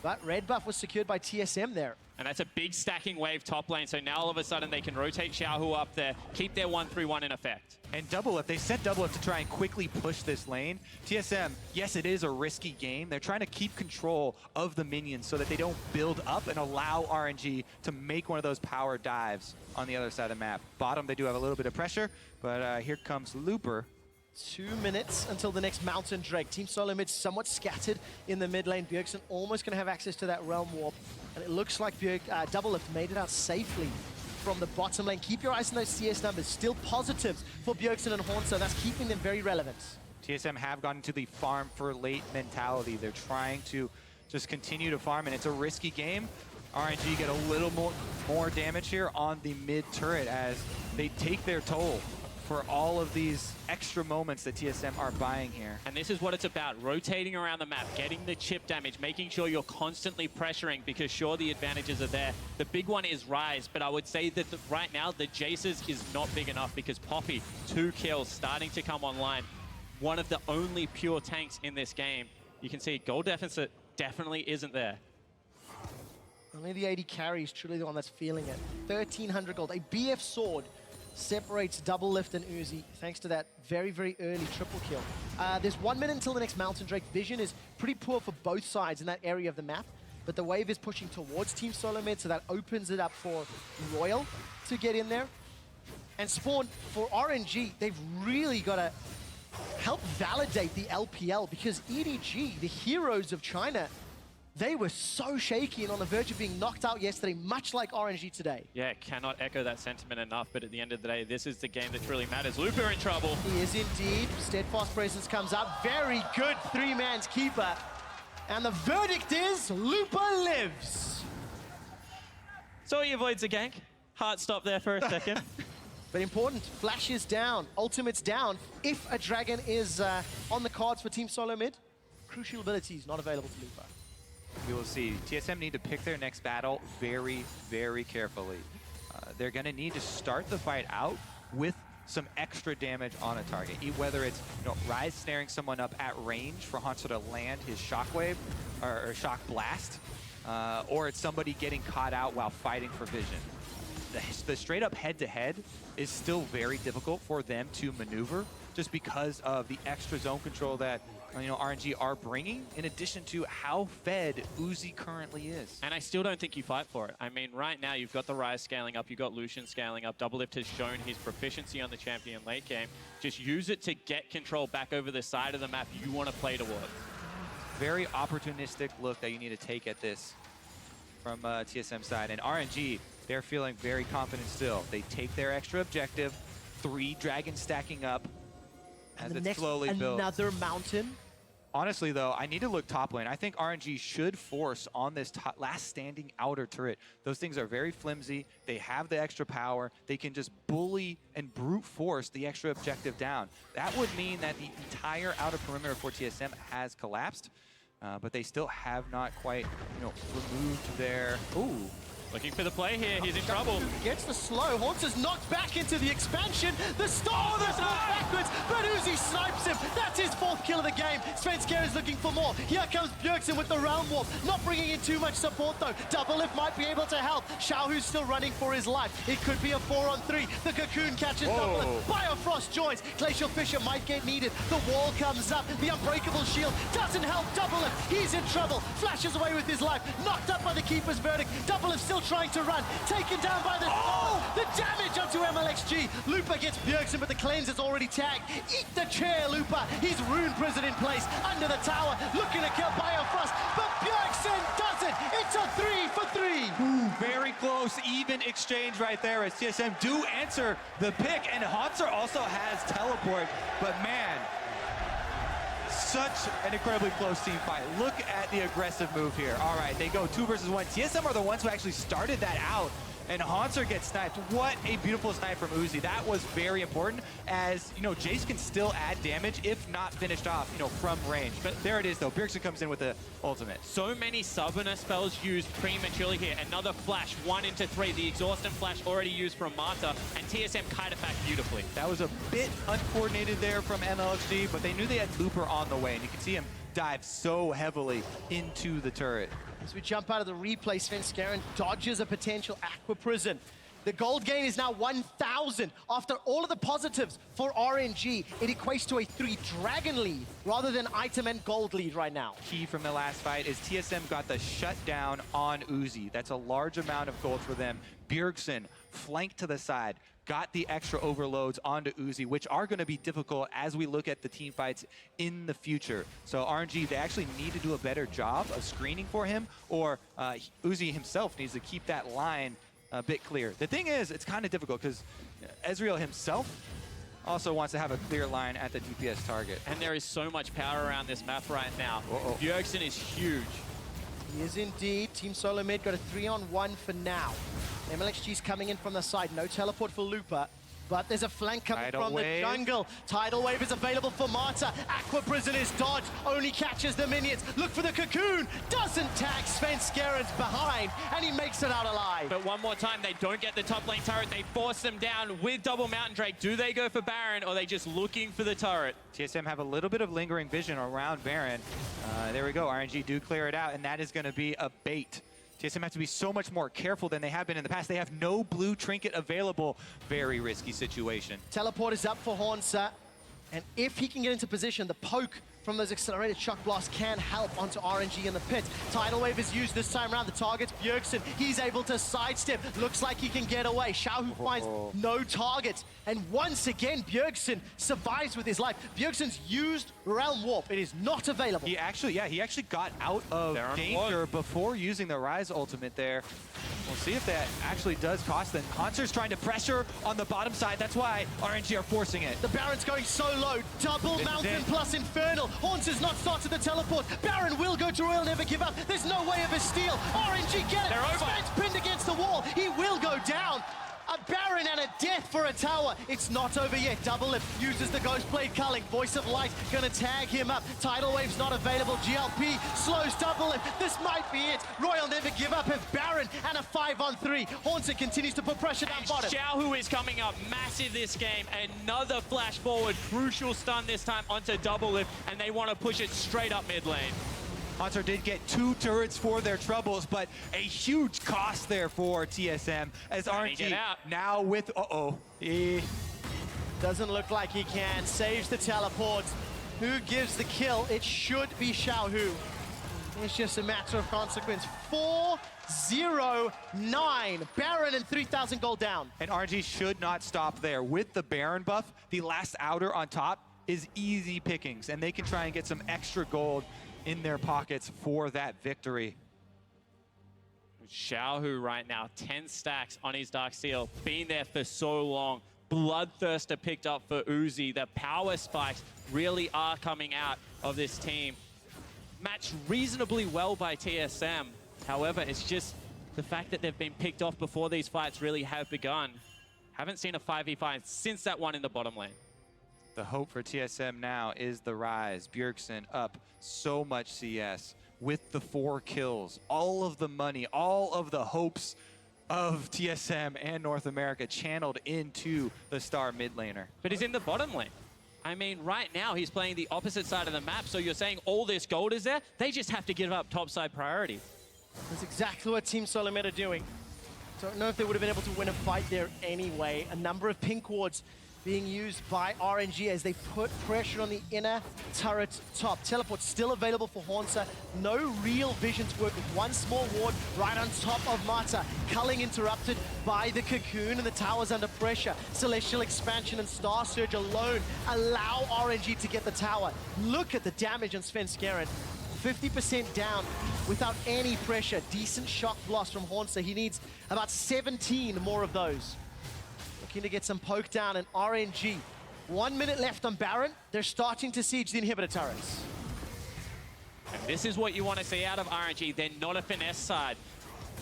But red buff was secured by TSM there. And that's a big stacking wave top lane, so now all of a sudden they can rotate Xiaohu up there, keep their 1-3-1 in effect. And Doublelift, they set Doublelift to try and quickly push this lane. TSM, yes, it is a risky game. They're trying to keep control of the minions so that they don't build up and allow RNG to make one of those power dives on the other side of the map. Bottom, they do have a little bit of pressure, but here comes Looper. 2 minutes until the next Mountain Drake. Team Solo Mid somewhat scattered in the mid lane. Bjergsen almost going to have access to that Realm Warp. And it looks like Doublelift made it out safely from the bottom lane. Keep your eyes on those CS numbers. Still positives for Bjergsen and Horn, so that's keeping them very relevant. TSM have gone into the farm for late mentality. They're trying to just continue to farm, and it's a risky game. RNG get a little more damage here on the mid turret as they take their toll for all of these extra moments that TSM are buying here. And this is what it's about, rotating around the map, getting the chip damage, making sure you're constantly pressuring because sure, the advantages are there. The big one is Ryze, but I would say that right now the Jaces is not big enough because Poppy, 2 kills starting to come online. One of the only pure tanks in this game. You can see goal deficit definitely isn't there. Only the 80 carry is truly the one that's feeling it. 1,300 gold, a BF sword separates Doublelift and Uzi thanks to that very, very early triple kill. There's 1 minute until the next Mountain Drake. Vision is pretty poor for both sides in that area of the map, but the wave is pushing towards Team Solo Mid, so that opens it up for Royal to get in there. And Spawn, for RNG, they've really got to help validate the LPL because EDG, the heroes of China, they were so shaky and on the verge of being knocked out yesterday, much like RNG today. Yeah, cannot echo that sentiment enough, but at the end of the day, this is the game that truly matters. Looper in trouble. He is indeed. Steadfast Presence comes up. Very good 3-man's keeper. And the verdict is Looper lives. So he avoids a gank. Heart stop there for a second. But important, Flash is down, Ultimate's down. If a Dragon is on the cards for Team Solo Mid, crucial abilities not available to Looper. We will see. TSM need to pick their next battle very, very carefully. They're going to need to start the fight out with some extra damage on a target. Whether it's Ryze snaring someone up at range for Hanzo to land his shockwave or shock blast, or it's somebody getting caught out while fighting for vision. The straight up head-to-head is still very difficult for them to maneuver just because of the extra zone control that RNG are bringing, in addition to how fed Uzi currently is. And I still don't think you fight for it. I mean, right now, you've got the Ryze scaling up, you've got Lucian scaling up. Doublelift has shown his proficiency on the champion late game. Just use it to get control back over the side of the map you want to play towards. Very opportunistic look that you need to take at this. from TSM side. And RNG, they're feeling very confident still. They take their extra objective, 3 dragons stacking up as And the it next, slowly builds. another mountain. Honestly, though, I need to look top lane. I think RNG should force on this last standing outer turret. Those things are very flimsy. They have the extra power. They can just bully and brute force the extra objective down. That would mean that the entire outer perimeter for TSM has collapsed, but they still have not quite, removed their... Ooh. Looking for the play here. He's in trouble. Gets the slow. Haunts is knocked back into the expansion. The stop is backwards, but Uzi snipes him. That's his 4th kill of the game. Svenskeren is looking for more. Here comes Bjergsen with the Realm Warp. Not bringing in too much support, though. Double Lift might be able to help. Xiaohu's still running for his life. It could be a 4-on-3. The Cocoon catches Double Lift. Biofrost joins. Glacial Fissure might get needed. The wall comes up. The Unbreakable Shield doesn't help Double Lift. He's in trouble. Flashes away with his life. Knocked up by the Keeper's Verdict. Double Lift still trying to run, taken down by the... Oh! The damage onto MLXG. Lupa gets Bjergsen, but the cleanser's already tagged. Eat the chair, Lupa. He's Rune Prison in place, under the tower, looking to kill Biofrost, but Bjergsen does it. It's a 3 for 3. Ooh, very close, even exchange right there as TSM do answer the pick, and Haunter also has teleport, but man, such an incredibly close team fight. Look at the aggressive move here. All right, they go 2 versus 1. TSM are the ones who actually started that out, and Haunter gets sniped. What a beautiful snipe from Uzi. That was very important, as, Jace can still add damage, if not finished off, from range. But there it is, though. Bjergsen comes in with the ultimate. So many Summoner spells used prematurely here. Another flash, 1 into 3. The Exhaust and Flash already used from Marta, and TSM kite it back beautifully. That was a bit uncoordinated there from MLXG, but they knew they had Looper on the way, and you can see him dive so heavily into the turret. As we jump out of the replay, Svenskeren dodges a potential Aqua Prison. The gold gain is now 1,000. After all of the positives for RNG, it equates to a 3 dragon lead rather than item and gold lead right now. Key from the last fight is TSM got the shutdown on Uzi. That's a large amount of gold for them. Bjergsen flanked to the side, got the extra overloads onto Uzi, which are going to be difficult as we look at the team fights in the future. So RNG, they actually need to do a better job of screening for him, or Uzi himself needs to keep that line a bit clear. The thing is, it's kind of difficult because Ezreal himself also wants to have a clear line at the DPS target. And there is so much power around this map right now. Bjergsen is huge. He is indeed. Team Solo Mid got a 3-on-1 for now. MLXG's coming in from the side. No teleport for Lupa. But there's a flank coming from the jungle. Tidal Wave is available for Marta. Aqua Prison is dodged. Only catches the minions. Look for the Cocoon. Doesn't tag. Svenskeren's behind. And he makes it out alive. But one more time, they don't get the top lane turret. They force them down with double Mountain Drake. Do they go for Baron, or are they just looking for the turret? TSM have a little bit of lingering vision around Baron. There we go. RNG do clear it out, and that is going to be a bait. TSM have to be so much more careful than they have been in the past. They have no blue trinket available. Very risky situation. Teleport is up for Hornsa. And if he can get into position, the poke from those accelerated shock blasts can help onto RNG in the pit. Tidal Wave is used this time around. The target's Bjergsen. He's able to sidestep. Looks like he can get away. Xiaohu finds no targets. And once again, Bjergsen survives with his life. Bjergsen's used Realm Warp. It is not available. He actually got out of danger before using the Rise ultimate there. We'll see if that actually does cost them. Haunter's trying to pressure on the bottom side. That's why RNG are forcing it. The Baron's going so low. Double Mountain plus Infernal. Haunter's not started the teleport. Baron will go to Royal, never give up. There's no way of a steal. RNG get it. They're over. Spence pinned against the wall. He will go down. A Baron and a death for a tower. It's not over yet. Double Lift uses the Ghost Blade culling. Voice of Light gonna tag him up. Tidal Wave's not available. GLP slows Double Lift. This might be it. Royal never give up. Have Baron and a 5-on-3. Haunter continues to put pressure down bottom. Xiaohu is coming up massive this game. Another flash forward. Crucial stun this time onto Double Lift, and they want to push it straight up mid lane. Haunter did get 2 turrets for their troubles, but a huge cost there for TSM as RNG now with, He doesn't look like he can. Saves the teleport. Who gives the kill? It should be Xiaohu. It's just a matter of consequence. 4-0-9. Baron and 3,000 gold down. And RNG should not stop there. With the Baron buff, the last outer on top is easy pickings, and they can try and get some extra gold in their pockets for that victory. Xiaohu right now, 10 stacks on his Dark Steel, been there for so long. Bloodthirster picked up for Uzi. The power spikes really are coming out of this team. Matched reasonably well by TSM. However, it's just the fact that they've been picked off before these fights really have begun. Haven't seen a 5v5 since that one in the bottom lane. The hope for TSM now is the rise. Bjergsen up so much CS with the 4 kills. All of the money, all of the hopes of TSM and North America channeled into the star mid laner. But he's in the bottom lane. I mean, right now he's playing the opposite side of the map, so you're saying all this gold is there? They just have to give up topside priority. That's exactly what Team Solomid are doing. Don't know if they would have been able to win a fight there anyway. A number of pink wards being used by RNG as they put pressure on the inner turret top. Teleport still available for Haunter. No real vision to work with. One small ward right on top of Mata. Culling interrupted by the Cocoon, and the tower's under pressure. Celestial Expansion and Star Surge alone allow RNG to get the tower. Look at the damage on Svenskeren. 50% down without any pressure. Decent shock blast from Haunter. He needs about 17 more of those. Looking to get some poke down, and RNG. 1 minute left on Baron. They're starting to siege the inhibitor turrets. And this is what you want to see out of RNG. They're not a finesse side.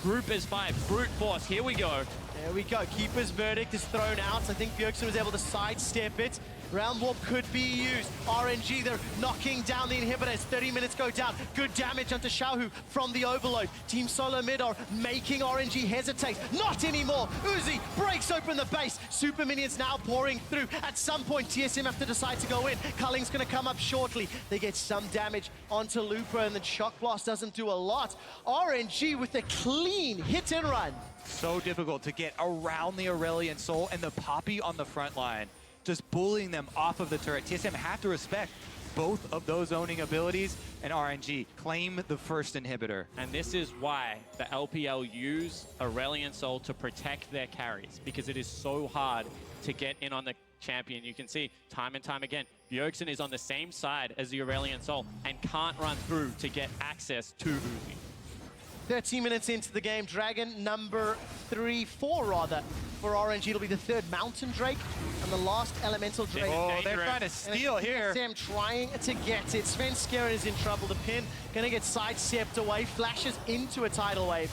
Group is 5, brute force, here we go. There we go, Keeper's Verdict is thrown out. I think Bjergsen was able to sidestep it. Round warp could be used. RNG, they're knocking down the inhibitors. 30 minutes go down. Good damage onto Xiaohu from the overload. Team Solo Mid are making RNG hesitate. Not anymore. Uzi breaks open the base. Super minions now pouring through. At some point, TSM have to decide to go in. Culling's going to come up shortly. They get some damage onto Lupa, and then Shock Blast doesn't do a lot. RNG with a clean hit and run. So difficult to get around the Aurelion Soul and the Poppy on the front line. Just bullying them off of the turret. TSM have to respect both of those owning abilities, and RNG claim the first inhibitor. And this is why the LPL use Aurelion Soul to protect their carries, because it is so hard to get in on the champion. You can see time and time again, Bjergsen is on the same side as the Aurelion Soul and can't run through to get access to Uzi. 13 minutes into the game, Dragon number 4 rather. For RNG, it'll be the 3rd Mountain Drake and the last Elemental Drake. Oh, they're trying to steal here. Sam trying to get it. Svenskeren is in trouble. The pin gonna get sidestepped away, flashes into a tidal wave.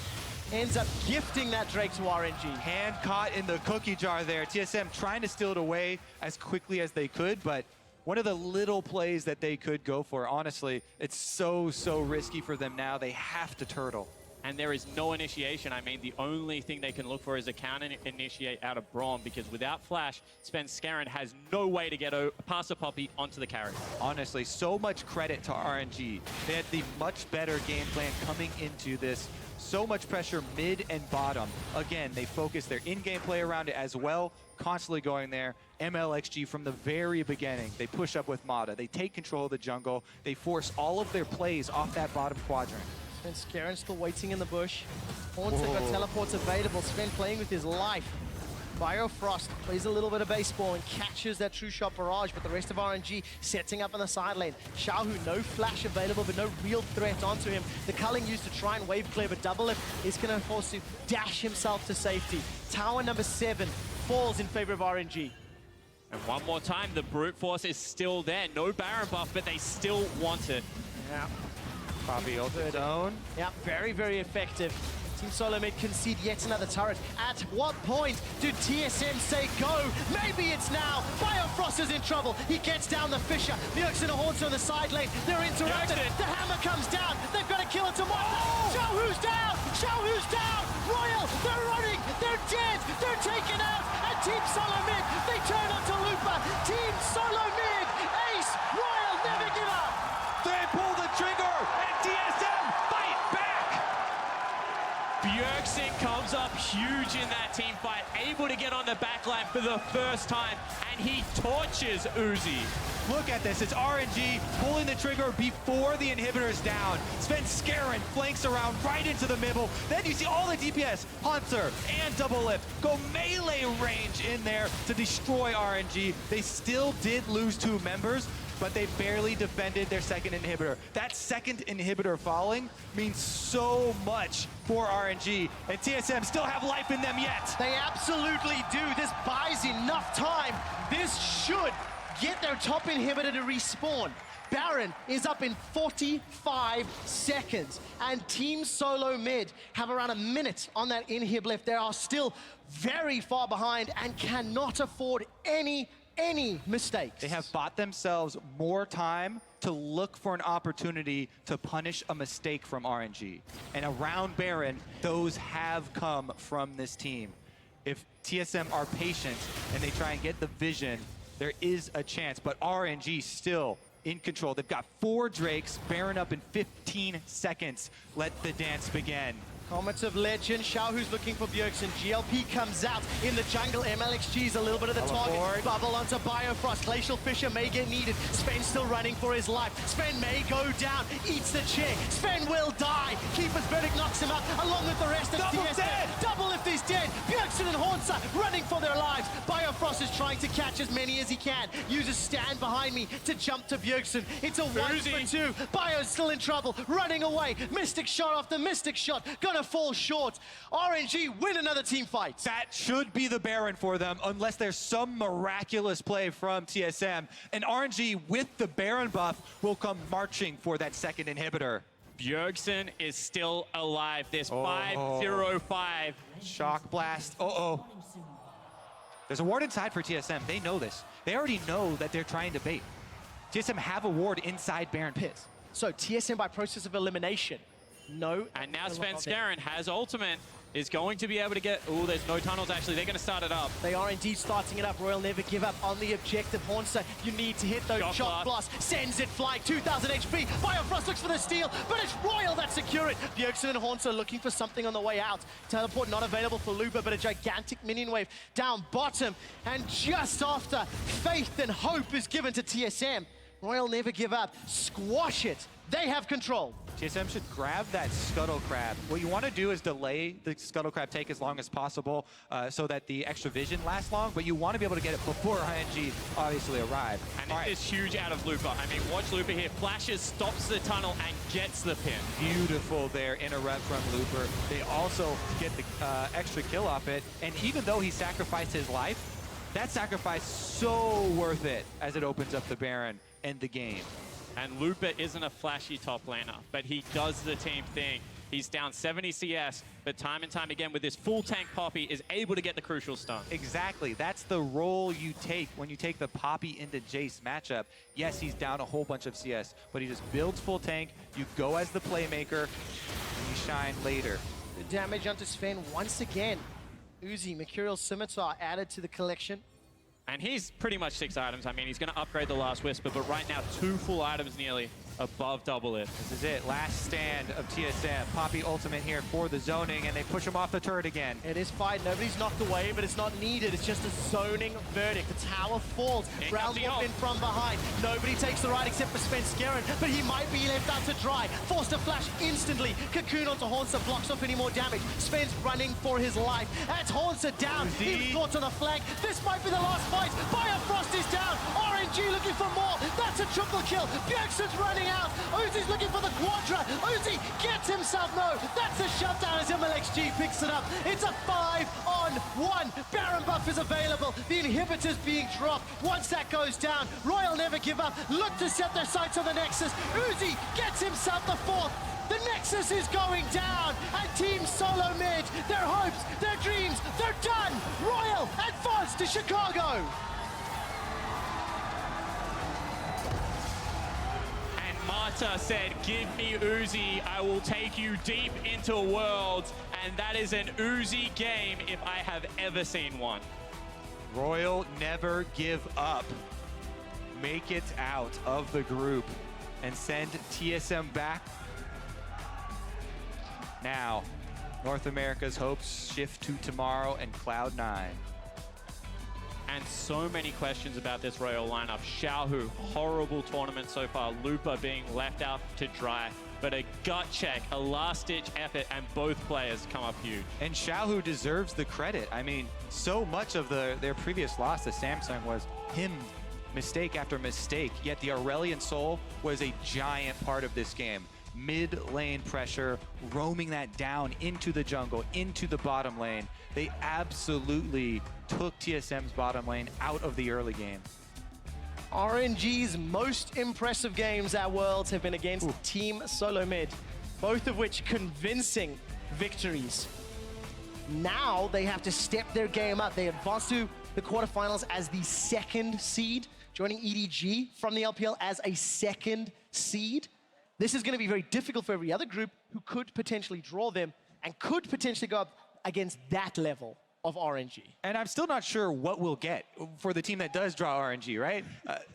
Ends up gifting that Drake to RNG. Hand caught in the cookie jar there. TSM trying to steal it away as quickly as they could, but one of the little plays that they could go for. Honestly, it's so risky for them now. They have to turtle. And there is no initiation. I mean, the only thing they can look for is a counter initiate out of Braum, because without Flash, Svenskeren has no way to get past the Poppy onto the carry. Honestly, so much credit to RNG. They had the much better game plan coming into this. So much pressure mid and bottom. Again, they focus their in-game play around it as well, constantly going there. MLXG from the very beginning. They push up with Mata. They take control of the jungle. They force all of their plays off that bottom quadrant. Svenskeren still waiting in the bush. Haunter got teleports available. Sven playing with his life. Biofrost plays a little bit of baseball and catches that True Shot barrage, but the rest of RNG setting up on the side lane. Xiaohu, no flash available, but no real threat onto him. The culling used to try and wave clear, but Double Lift is going to force to dash himself to safety. Tower number 7 falls in favor of RNG. And one more time, the brute force is still there. No Baron buff, but they still want it. Yeah. Poppy ulted zone. Yeah, very effective. Team Solo Mid concede yet another turret. At what point do TSM say go? Maybe it's now. Biofrost is in trouble. He gets down the Fisher. Bjergsen and Haunter on the side lane. They're interrupted. The hammer comes down. They've got to kill it to Martha. Xiaohu's down. Xiaohu's down. Royal, they're running. They're dead. They're taken out. And Team Solo Mid, they turn onto Lupa. Team Solo Mid, ace. Royal, never give up. They pull the trigger, and TSM fight back. Bjergsen comes up huge in that team fight, able to get on the backline for the first time, and he torches Uzi. Look at this, it's RNG pulling the trigger before the inhibitor's down. Svenskeren flanks around right into the middle. Then you see all the DPS, Haunter and Double Lift, go melee range in there to destroy RNG. They still did lose 2 members, but they barely defended their second inhibitor. That second inhibitor falling means so much for RNG, and TSM still have life in them yet. They absolutely do. This buys enough time. This should get their top inhibitor to respawn. Baron is up in 45 seconds, and Team Solo Mid have around a minute on that inhib left. They are still very far behind and cannot afford any mistakes. They have bought themselves more time to look for an opportunity to punish a mistake from RNG. And around Baron, those have come from this team. If TSM are patient and they try and get the vision, there is a chance, but RNG still in control. They've got 4 Drakes, Baron up in 15 seconds. Let the dance begin. Comments of legend. Xiaohu's looking for Bjergsen. GLP comes out in the jungle. MLXG's a little bit of the target. Bubble onto Biofrost. Glacial Fissure may get needed. Sven still running for his life. Sven may go down. Eats the chair. Sven will die. Keeper's Verdict knocks him out along with the rest of TSM. Double if he's dead. Bjergsen and Hornsa running for their lives. Biofrost is trying to catch as many as he can. Uses stand behind me to jump to Bjergsen. It's a 1-for-2. Bio's still in trouble. Running away. Mystic shot after Mystic shot. Gonna fall short. RNG win another team fight. That should be the Baron for them, unless there's some miraculous play from TSM. And RNG with the Baron buff will come marching for that second inhibitor. Bjergsen is still alive. There's 5-0-5. Shock blast. There's a ward inside for TSM. They know this. They already know that they're trying to bait. TSM have a ward inside Baron pit. So TSM by process of elimination. No. And now Svenskeren has ultimate, is going to be able to get... Oh, there's no tunnels, actually. They're going to start it up. They are indeed starting it up. Royal never give up on the objective. Hornsa, you need to hit those shock blasts. Sends it flying. 2,000 HP. Biofrost looks for the steal, but it's Royal that secure it. Bjergsen and Hornsa looking for something on the way out. Teleport not available for Lupa, but a gigantic minion wave down bottom. And just after, faith and hope is given to TSM. Royal never give up. Squash it. They have control. TSM should grab that Scuttle Crab. What you want to do is delay the Scuttle Crab take as long as possible so that the extra vision lasts long, but you want to be able to get it before ING obviously arrive. And it is huge out of Lupa. I mean, watch Lupa here. Flashes, stops the tunnel, and gets the pin. Beautiful there, interrupt from Looper. They also get the extra kill off it, and even though he sacrificed his life, that sacrifice so worth it as it opens up the Baron and the game. And Lupa isn't a flashy top laner, but he does the team thing. He's down 70 CS, but time and time again with this full tank Poppy is able to get the crucial stun. Exactly. That's the role you take when you take the Poppy into Jace matchup. Yes, he's down a whole bunch of CS, but he just builds full tank. You go as the playmaker, and you shine later. The damage onto Sven once again. Uzi, Mercurial Scimitar added to the collection. And he's pretty much 6 items. I mean, he's going to upgrade the Last Whisper, but right now 2 full items nearly above double it. This is it. Last stand of TSM. Poppy ultimate here for the zoning, and they push him off the turret again. It is fine. Nobody's knocked away, but it's not needed. It's just a zoning verdict. The tower falls. Round wolf in from behind. Nobody takes the ride except for Svenskeren, but he might be left out to dry. Forced to flash instantly. Cocoon onto Hornsa, blocks off any more damage. Sven's running for his life. That's Hornsa down. He was caught on the flank. This might be the last fight. Biofrost is down. RNG looking for more. That's a triple kill. Bjergsen's running out. Uzi's looking for the quadra. Uzi gets himself. No, that's a shutdown as MLXG picks it up. It's a 5-on-1. Baron buff is available. The inhibitor's being dropped. Once that goes down, Royal never give up. Look to set their sights on the Nexus. Uzi gets himself the 4th. The Nexus is going down, and Team Solo Mid, their hopes, their dreams, they're done. Royal advance to Chicago. Marta said, give me Uzi, I will take you deep into Worlds, and that is an Uzi game if I have ever seen one. Royal never give up. Make it out of the group and send TSM back. Now, North America's hopes shift to tomorrow and Cloud9. And so many questions about this Royal lineup. Xiaohu, horrible tournament so far. Lupa being left out to dry. But a gut check, a last-ditch effort, and both players come up huge. And Xiaohu deserves the credit. I mean, so much of their previous loss to Samsung was him mistake after mistake, yet the Aurelion Soul was a giant part of this game. Mid lane pressure, roaming that down into the jungle, into the bottom lane. They absolutely took TSM's bottom lane out of the early game. RNG's most impressive games at Worlds have been against Team Solo Mid, both of which convincing victories. Now they have to step their game up. They advance to the quarterfinals as the 2nd seed, joining EDG from the LPL as a 2nd seed. This is going to be very difficult for every other group who could potentially draw them and could potentially go up against that level of RNG. And I'm still not sure what we'll get for the team that does draw RNG, right?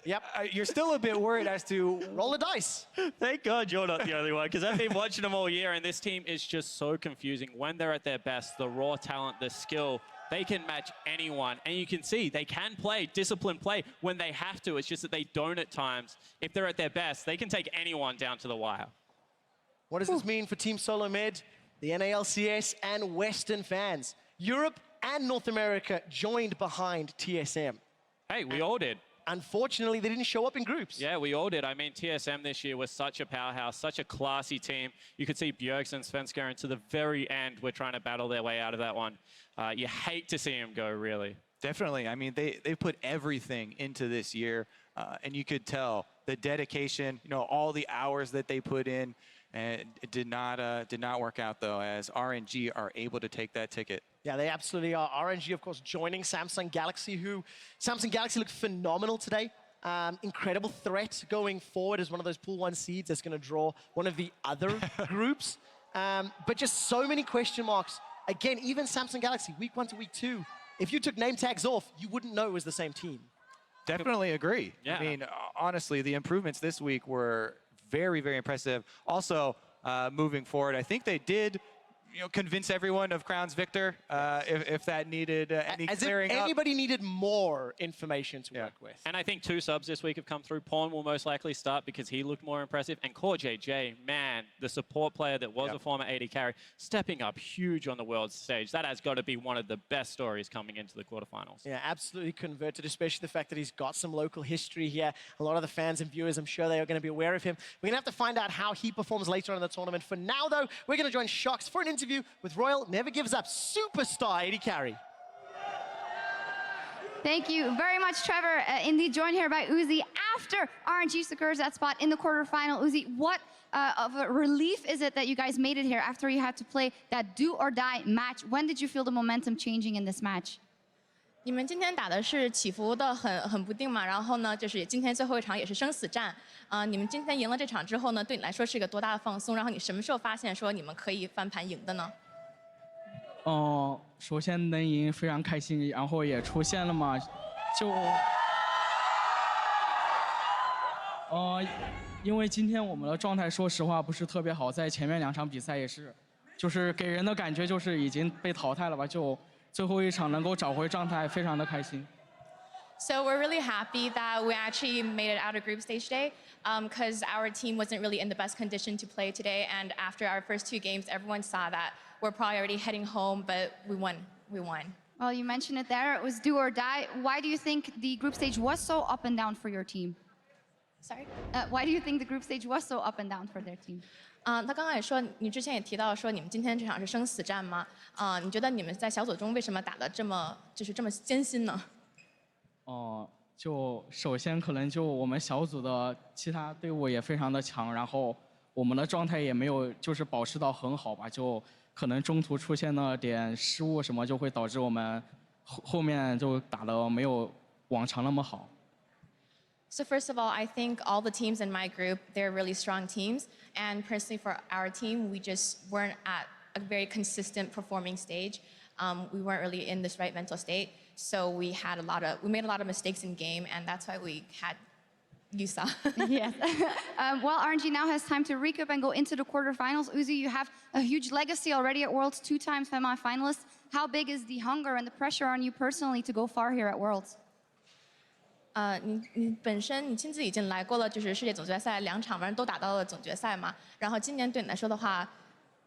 Yep. You're still a bit worried as to... Roll the dice. Thank God you're not the only one, because I've been watching them all year, and this team is just so confusing. When they're at their best, the raw talent, the skill, they can match anyone. And you can see they can play, disciplined play when they have to. It's just that they don't at times. If they're at their best, they can take anyone down to the wire. What does this mean for Team Solo Mid, the NALCS, and Western fans? Europe and North America joined behind TSM. Hey, we all did. Unfortunately, they didn't show up in groups. Yeah, we all did. I mean, TSM this year was such a powerhouse, such a classy team. You could see Bjergsen and Svenskeren to the very end were trying to battle their way out of that one. You hate to see them go, really. Definitely. I mean, they put everything into this year, and you could tell the dedication, you know, all the hours that they put in, and it did not work out, though, as RNG are able to take that ticket. Yeah, they absolutely are. RNG, of course, joining Samsung Galaxy, who Samsung Galaxy looked phenomenal today. Incredible threat going forward as one of those Pool 1 seeds that's going to draw one of the other groups. But just so many question marks. Again, even Samsung Galaxy, week 1 to week 2, if you took name tags off, you wouldn't know it was the same team. Definitely agree. Yeah. I mean, honestly, the improvements this week were very, very impressive. Also, moving forward, I think they did, you know, convince everyone of Crown's victor if that needed any clearing up. As if anybody needed more information to work with. And I think 2 subs this week have come through. Pawn will most likely start because he looked more impressive. And Core JJ, man, the support player that was a former AD carry, stepping up huge on the world stage. That has got to be one of the best stories coming into the quarterfinals. Yeah, absolutely converted, especially the fact that he's got some local history here. A lot of the fans and viewers, I'm sure they are going to be aware of him. We're going to have to find out how he performs later on in the tournament. For now, though, we're going to join Shox for an interview with Royal Never Gives Up superstar AD carry. Thank you very much, Trevor. Indeed, joined here by Uzi after RNG secures that spot in the quarterfinal. Uzi, what of a relief is it that you guys made it here after you had to play that do or die match? When did you feel the momentum changing in this match? 你们今天打的是起伏的很不定嘛，然后呢，就是今天最后一场也是生死战。你们今天赢了这场之后呢，对你来说是一个多大的放松？然后你什么时候发现说你们可以翻盘赢的呢？首先能赢非常开心，然后也出现了嘛，因为今天我们的状态说实话不是特别好，在前面2场比赛也是，就是给人的感觉就是已经被淘汰了吧，就最后一场能够找回状态，非常的开心。So we're really happy that we actually made it out of group stage today, because our team wasn't really in the best condition to play today. And after our first 2 games, everyone saw that we're probably already heading home, but we won. We won. Well, you mentioned it there. It was do or die. Why do you think the group stage was so up and down for your team? Sorry? Why do you think the group stage was so up and down for their team? 他刚刚也说，你之前也提到说你们今天这场是生死战吗？你觉得你们在小组中为什么打得这么艰辛呢？就首先可能就我们小组的其他队伍也非常的强，然后我们的状态也没有就是保持到很好吧，就可能中途出现了点失误什么，就会导致我们后面就打得没有往常那么好。So first of all, I think all the teams in my group, they're really strong teams. And personally for our team, we just weren't at a very consistent performing stage. We weren't really in this right mental state. So we made a lot of mistakes in game, and that's why we had Yusa. Yes. Well, RNG now has time to recoup and go into the quarterfinals. Uzi, you have a huge legacy already at Worlds, 2-time semi-finalists. How big is the hunger and the pressure on you personally to go far here at Worlds? 你本身你亲自已经来过了，就是世界总决赛2场，完都打到了总决赛嘛。然后今年对你来说的话，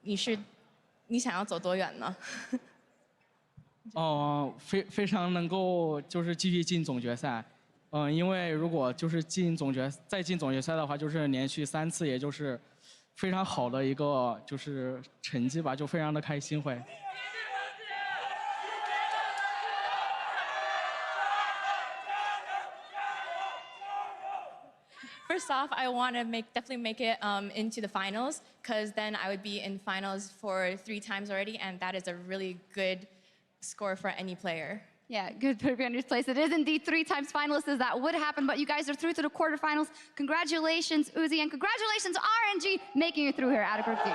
你想要走多远呢？非常能够就是继续进总决赛，因为如果就是再进总决赛的话，就是连续3次，也就是非常好的一个就是成绩吧，就非常的开心会。First off, I want to definitely make it into the finals, because then I would be in finals for 3 times already, and that is a really good score for any player. Yeah, good for Brandy's place. It is indeed 3 times finalists as that would happen, but you guys are through to the quarterfinals. Congratulations, Uzi, and congratulations, RNG, making it through here out of Group D.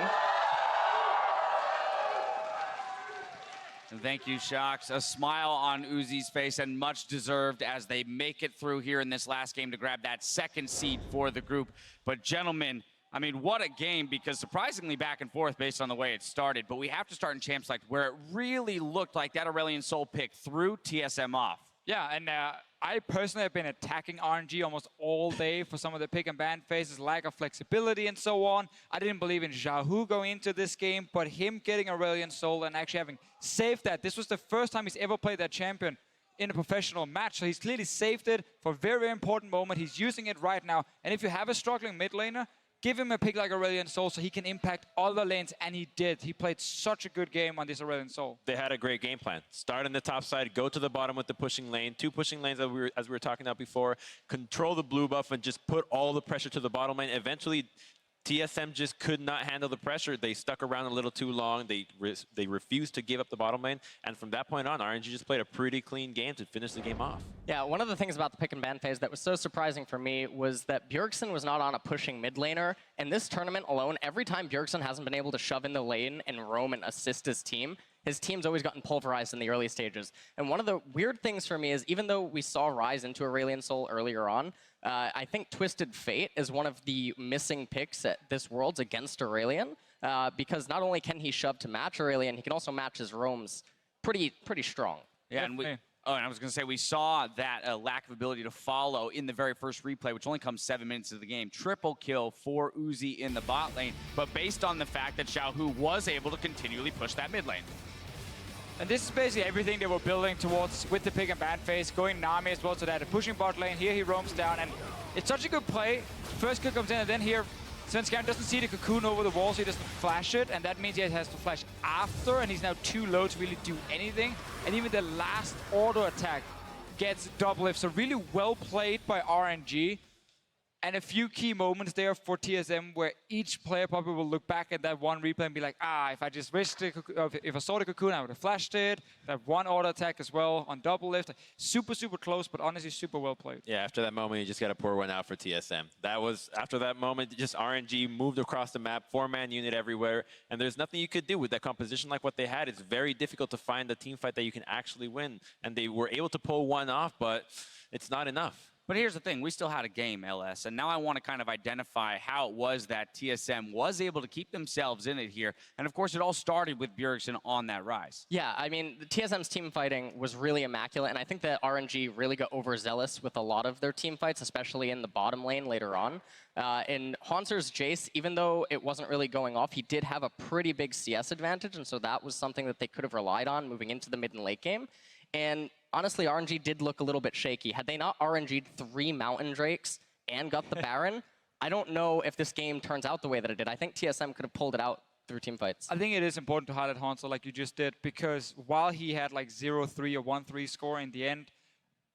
Thank you, Shocks. A smile on Uzi's face, and much deserved as they make it through here in this last game to grab that 2nd seed for the group. But gentlemen, I mean, what a game, because surprisingly back and forth based on the way it started. But we have to start in Champ Select, where it really looked like that Aurelion Sol pick threw TSM off. Yeah, and I personally have been attacking RNG almost all day for some of the pick and ban phases, lack of flexibility and so on. I didn't believe in Xiaohu going into this game, but him getting Aurelion Sol and actually having saved that. This was the first time he's ever played that champion in a professional match, so he's clearly saved it for a very, very important moment. He's using it right now, and if you have a struggling mid laner, give him a pick like Aurelion Sol so he can impact other lanes, and he did. He played such a good game on this Aurelion Sol. They had a great game plan. Start on the top side, go to the bottom with the pushing lane. 2 pushing lanes, as we were talking about before. Control the blue buff and just put all the pressure to the bottom lane. Eventually, TSM just could not handle the pressure. They stuck around a little too long. They refused to give up the bottom lane. And from that point on, RNG just played a pretty clean game to finish the game off. Yeah, one of the things about the pick and ban phase that was so surprising for me was that Bjergsen was not on a pushing mid laner. And this tournament alone, every time Bjergsen hasn't been able to shove in the lane and roam and assist his team's always gotten pulverized in the early stages. And one of the weird things for me is, even though we saw Rise into Aurelion Sol earlier on, I think Twisted Fate is one of the missing picks at this Worlds against Aurelion, because not only can he shove to match Aurelion, he can also match his roams pretty strong. Yeah, and I was going to say, we saw that lack of ability to follow in the very first replay, which only comes 7 minutes into the game. Triple kill for Uzi in the bot lane, but based on the fact that Xiaohu was able to continually push that mid lane. And this is basically everything they were building towards with the pick and ban phase, going Nami as well to that, pushing bot lane. Here he roams down, and it's such a good play. First kill comes in, and then here, Svenskeren doesn't see the cocoon over the wall, so he doesn't flash it, and that means he has to flash after, and he's now too low to really do anything. And even the last auto attack gets double lift, so really well played by RNG. And a few key moments there for TSM where each player probably will look back at that one replay and be like, if I just risked it, if I saw the cocoon, I would have flashed it. That one auto attack as well on double lift. Super, super close, but honestly, super well played. Yeah, after that moment, you just got to pour one out for TSM. After that moment, just RNG moved across the map, 4-man unit everywhere, and there's nothing you could do with that composition like what they had. It's very difficult to find a team fight that you can actually win, and they were able to pull one off, but it's not enough. But here's the thing, we still had a game, LS, and now I want to kind of identify how it was that TSM was able to keep themselves in it here. And of course, it all started with Bjergsen on that rise. Yeah, I mean, the TSM's team fighting was really immaculate, and I think that RNG really got overzealous with a lot of their team fights, especially in the bottom lane later on. In Haunser's Jace, even though it wasn't really going off, he did have a pretty big CS advantage, and so that was something that they could have relied on moving into the mid and late game. And honestly, RNG did look a little bit shaky. Had they not RNG'd 3 Mountain Drakes and got the Baron, I don't know if this game turns out the way that it did. I think TSM could have pulled it out through team fights. I think it is important to highlight Haunser like you just did, because while he had like 0-3 or 1-3 score in the end,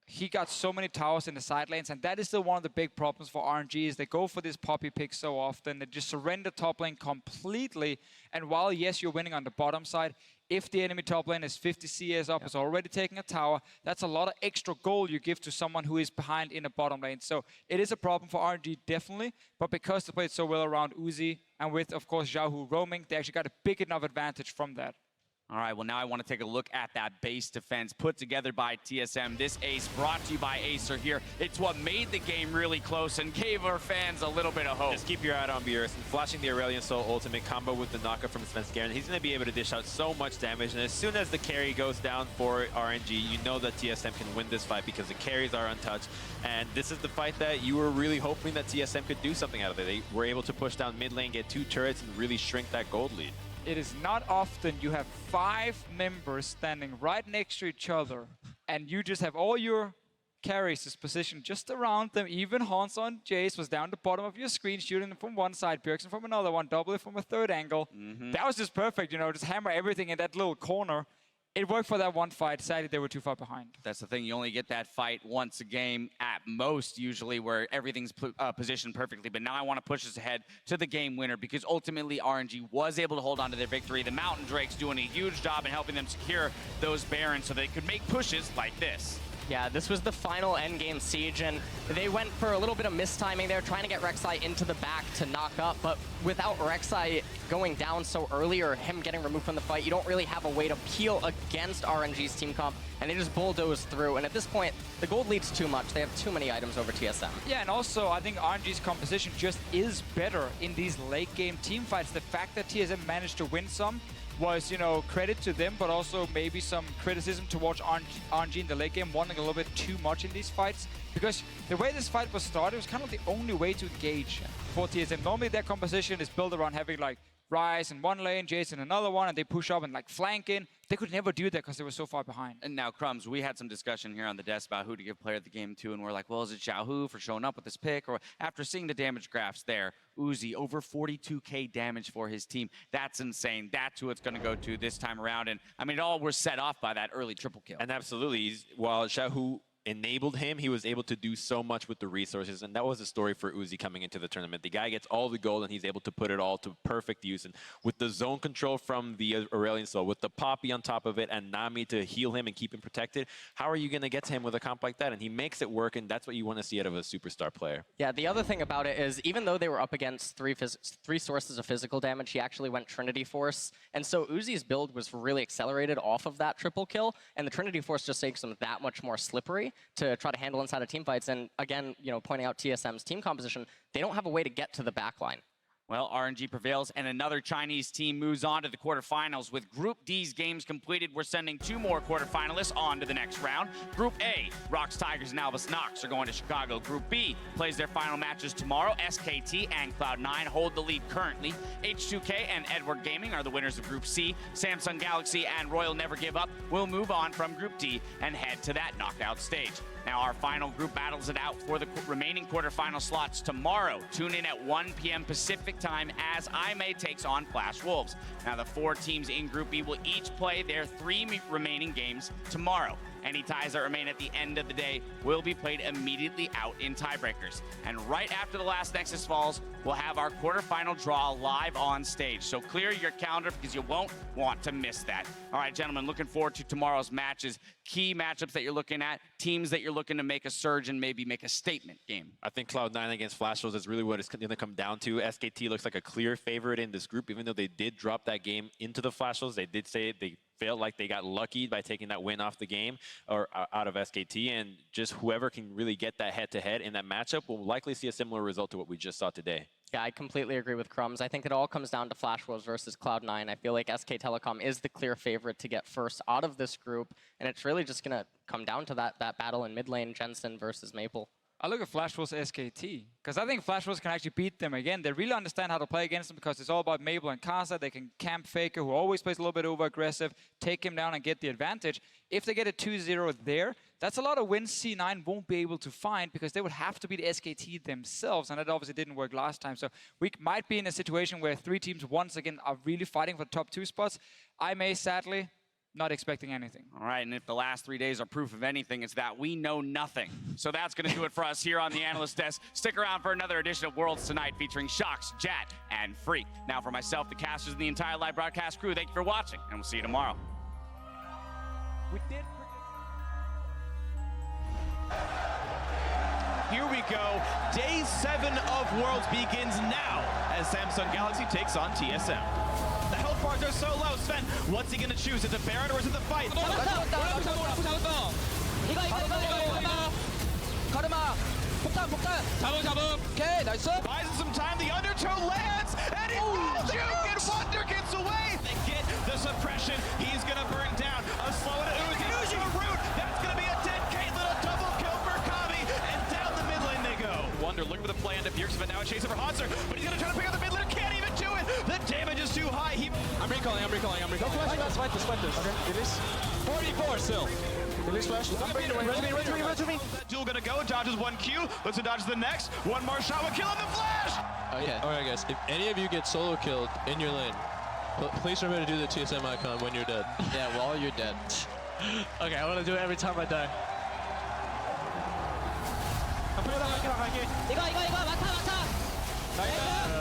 he got so many towers in the side lanes, and that is still one of the big problems for RNG, is they go for this poppy pick so often. They just surrender top lane completely, and while, yes, you're winning on the bottom side, if the enemy top lane is 50 CS up, is already taking a tower, that's a lot of extra gold you give to someone who is behind in the bottom lane. So it is a problem for RNG, definitely, but because they played so well around Uzi, and with, of course, Xiaohu roaming, they actually got a big enough advantage from that. All right, well, now I want to take a look at that base defense put together by TSM. This ace brought to you by Acer here. It's what made the game really close and gave our fans a little bit of hope. Just keep your eye on Bjergsen, flashing the Aurelion Sol ultimate combo with the knockup from Svenskeren. He's going to be able to dish out so much damage, and as soon as the carry goes down for RNG, you know that TSM can win this fight because the carries are untouched. And this is the fight that you were really hoping that TSM could do something out of it. They were able to push down mid lane, get 2 turrets, and really shrink that gold lead. It is not often you have 5 members standing right next to each other, and you just have all your carries his position just around them. Even Hans on Jace was down the bottom of your screen, shooting them from one side, Bjergsen from another one, double it from a third angle. That was just perfect, you know, just hammer everything in that little corner. It worked for that one fight. Sadly, they were too far behind. That's the thing. You only get that fight once a game at most, usually, where everything's positioned perfectly. But now I want to push us ahead to the game winner because ultimately RNG was able to hold on to their victory. The Mountain Drakes doing a huge job in helping them secure those Barons so they could make pushes like this. Yeah, this was the final endgame siege, and they went for a little bit of mistiming there, trying to get Rek'Sai into the back to knock up, but without Rek'Sai going down so early or him getting removed from the fight, you don't really have a way to peel against RNG's team comp, and they just bulldoze through, and at this point, the gold leads too much. They have too many items over TSM. Yeah, and also, I think RNG's composition just is better in these late-game team fights. The fact that TSM managed to win some was, you know, credit to them, but also maybe some criticism towards RNG in the late game, wanting a little bit too much in these fights. Because the way this fight was started was kind of the only way to engage for TSM. Normally their composition is built around having like Ryze in one lane, Jace in another one, and they push up and like flank in. They could never do that because they were so far behind. And now, Crumbs, we had some discussion here on the desk about who to give player of the game to, and we're like, well, is it Xiaohu for showing up with this pick? Or after seeing the damage graphs there, Uzi, over 42k damage for his team. That's insane. That's who it's going to go to this time around. And, I mean, it all was set off by that early triple kill. And absolutely, while Xiaohu enabled him, he was able to do so much with the resources, and that was the story for Uzi coming into the tournament. The guy gets all the gold, and he's able to put it all to perfect use. And with the zone control from the Aurelion Soul, with the Poppy on top of it, and Nami to heal him and keep him protected, how are you going to get to him with a comp like that? And he makes it work, and that's what you want to see out of a superstar player. Yeah, the other thing about it is, even though they were up against three sources of physical damage, he actually went Trinity Force. And so Uzi's build was really accelerated off of that triple kill, and the Trinity Force just makes him that much more slippery to try to handle inside of team fights. And again, you know, pointing out TSM's team composition, they don't have a way to get to the back line. Well, RNG prevails, and another Chinese team moves on to the quarterfinals. With Group D's games completed, we're sending 2 more quarterfinalists on to the next round. Group A, Rocks Tigers and Albus Nox are going to Chicago. Group B plays their final matches tomorrow. SKT and Cloud9 hold the lead currently. H2K and Edward Gaming are the winners of Group C. Samsung Galaxy and Royal Never Give Up will move on from Group D and head to that knockout stage. Now, our final group battles it out for the remaining quarterfinal slots tomorrow. Tune in at 1 p.m. Pacific time as IMA takes on Flash Wolves. Now, the 4 teams in Group B will each play their 3 remaining games tomorrow. Any ties that remain at the end of the day will be played immediately out in tiebreakers. And right after the last Nexus falls, we'll have our quarterfinal draw live on stage. So clear your calendar because you won't want to miss that. All right, gentlemen, looking forward to tomorrow's matches. Key matchups that you're looking at, teams that you're looking to make a surge and maybe make a statement game. I think Cloud9 against Flash Wolves is really what it's going to come down to. SKT looks like a clear favorite in this group, even though they did drop that game into the Flash Wolves. They did say they felt like they got lucky by taking that win off the game or out of SKT, and just whoever can really get that head-to-head in that matchup will likely see a similar result to what we just saw today. Yeah, I completely agree with Crumbs. I think it all comes down to Flash Wolves versus Cloud9. I feel like SK Telecom is the clear favorite to get first out of this group, and it's really just going to come down to that battle in mid lane, Jensen versus Maple. I look at Flash Wolves SKT, because I think Flash Wolves can actually beat them again. They really understand how to play against them because it's all about Mabel and Kasa. They can camp Faker, who always plays a little bit over-aggressive, take him down and get the advantage. If they get a 2-0 there, that's a lot of wins C9 won't be able to find because they would have to beat SKT themselves, and that obviously didn't work last time. So we might be in a situation where 3 teams once again are really fighting for the top 2 spots. I may, sadly, not expecting anything. All right, and if the last 3 days are proof of anything, it's that we know nothing. So that's going to do it for us here on the Analyst Desk. Stick around for another edition of Worlds Tonight featuring Shox, Jat, and Freak. Now for myself, the casters, and the entire live broadcast crew, thank you for watching, and we'll see you tomorrow. We did. Here we go. Day 7 of Worlds begins now as Samsung Galaxy takes on TSM. The health bars are so low. Sven, what's he going to choose? Is it Baron or is it the fight? 오케이 나이스. Buys him some time. The undertow lands and he falls. And Wonder gets away. They get the suppression. He's going to burn down. A slow and a Uzi. A root. That's going to be a dead Caitlyn. A double kill for Kami. And down the mid lane they go. Wonder looking for the play into Bjergsen, but now a chase over Hanser. But he's going to try to pick up the mid lane. Can't even do it. The damage is too high. I'm recalling. Sweat this. Okay, release. 44 still. Village flash. Res me. Duel gonna go, dodges one Q, looks to dodge the next. One more shot will kill him, the flash! Okay. All right, guys. If any of you get solo killed in your lane, please remember to do the TSM icon when you're dead. Yeah, while you're dead. Okay, I want to do it every time I die.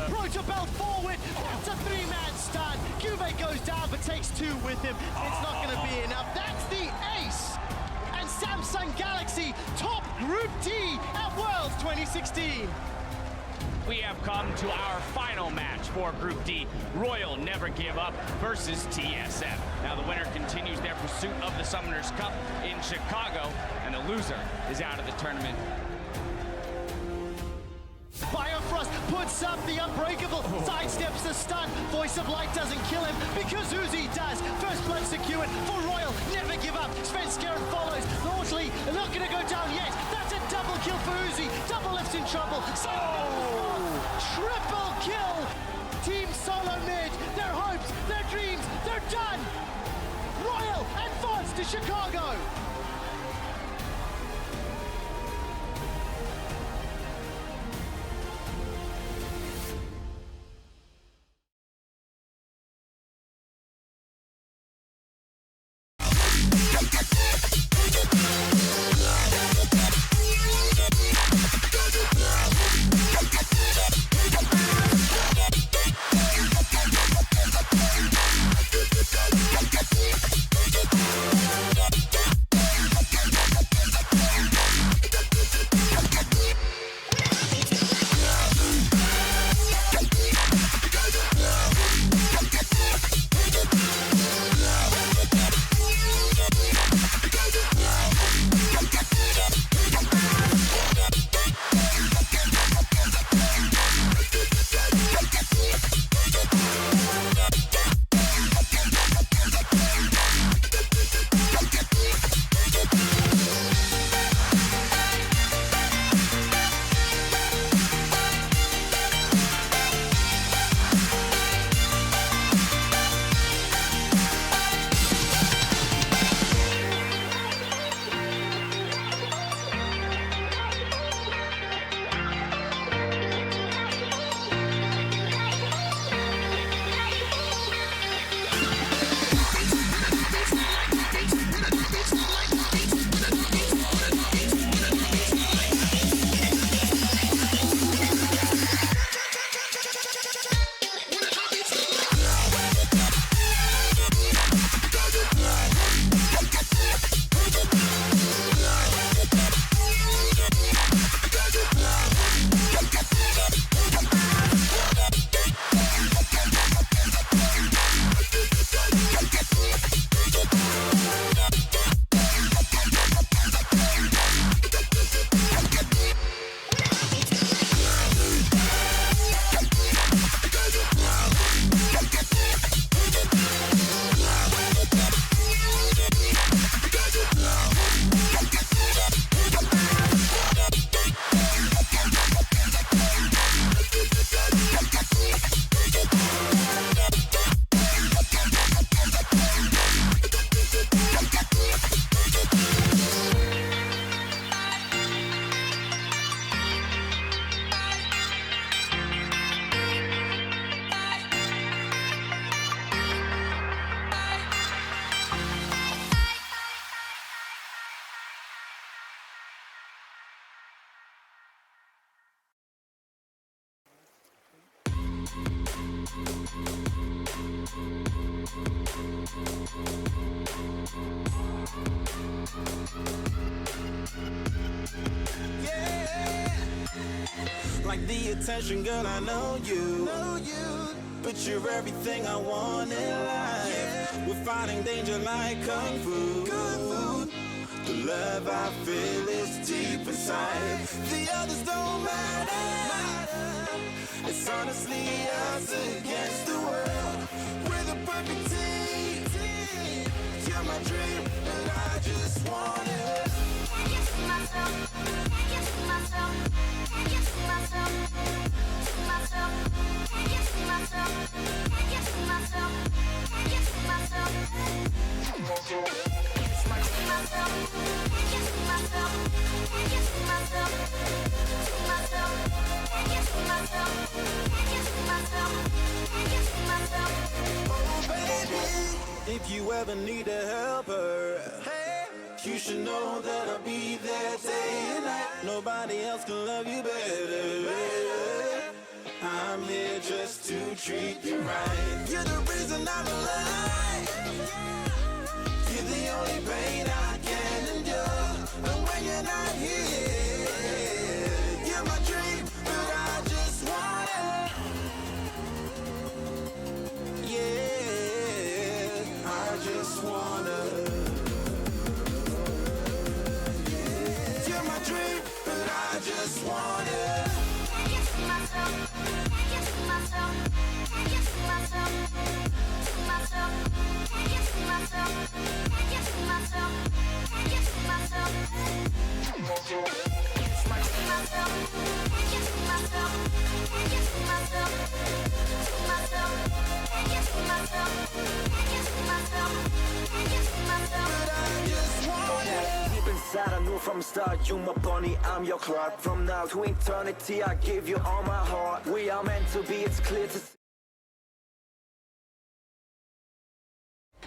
Protobelt forward, that's a three-man stun. Juve goes down but takes two with him. It's not going to be enough. That's the ace. And Samsung Galaxy top Group D at Worlds 2016. We have come to our final match for Group D. Royal Never Give Up versus TSM. Now the winner continues their pursuit of the Summoners Cup in Chicago, and the loser is out of the tournament. Biofrost puts up the unbreakable, sidesteps the stun. Voice of Light doesn't kill him because Uzi does. First blood secured for Royal. Never give up. Svenskeren follows. Lordsley not going to go down yet. That's a double kill for Uzi. Double F's in trouble. Triple kill. Team Solo mid. Their hopes, their dreams, they're done. Royal advance to Chicago. Like the attention, girl, I know you. But you're everything I want in life. We're fighting danger like Kung Fu. The love I feel is deep inside. The others don't matter. It's honestly us against the world. We're the perfect team. You're my dream, and I just want it. Can't you see myself? Can't you see myself? Can't you see myself? See myself? Can't you see myself? Can't you see myself? Can't you see myself? See myself? If you ever need a helper, you should know that I'll be there day and night. Nobody else can love you better. I'm here just to treat you right. You're the reason I'm alive. You're the only pain I can endure. And when you're not here, you're my dream, but I just wanna. Yeah, I just wanna. You're my dream, but I just wanna. Deep inside I knew from the start you my bunny, I'm your Clark. From now to eternity I give you all my heart. We are meant to be, it's clear to see.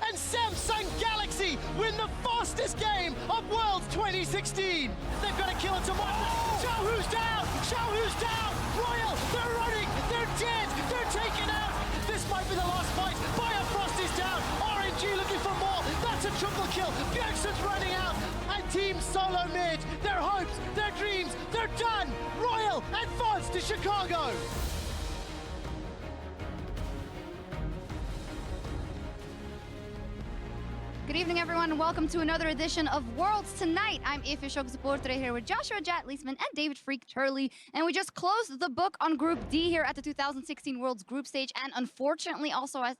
And Samsung Galaxy win the fastest game of Worlds 2016. They've got to kill it to one. Show who's down! Show who's down! Royal, they're running! They're dead! They're taken out! This might be the last fight. Firefrost is down. RNG looking for more. That's a triple kill. Bjergsen's running out. And Team Solo Mid, their hopes, their dreams, they're done. Royal advance to Chicago. Good evening, everyone, and welcome to another edition of Worlds Tonight. I'm ePicSkillshot here with Joshua Jat Leisman and David Freak Turley, and we just closed the book on Group D here at the 2016 Worlds Group Stage, and unfortunately also as,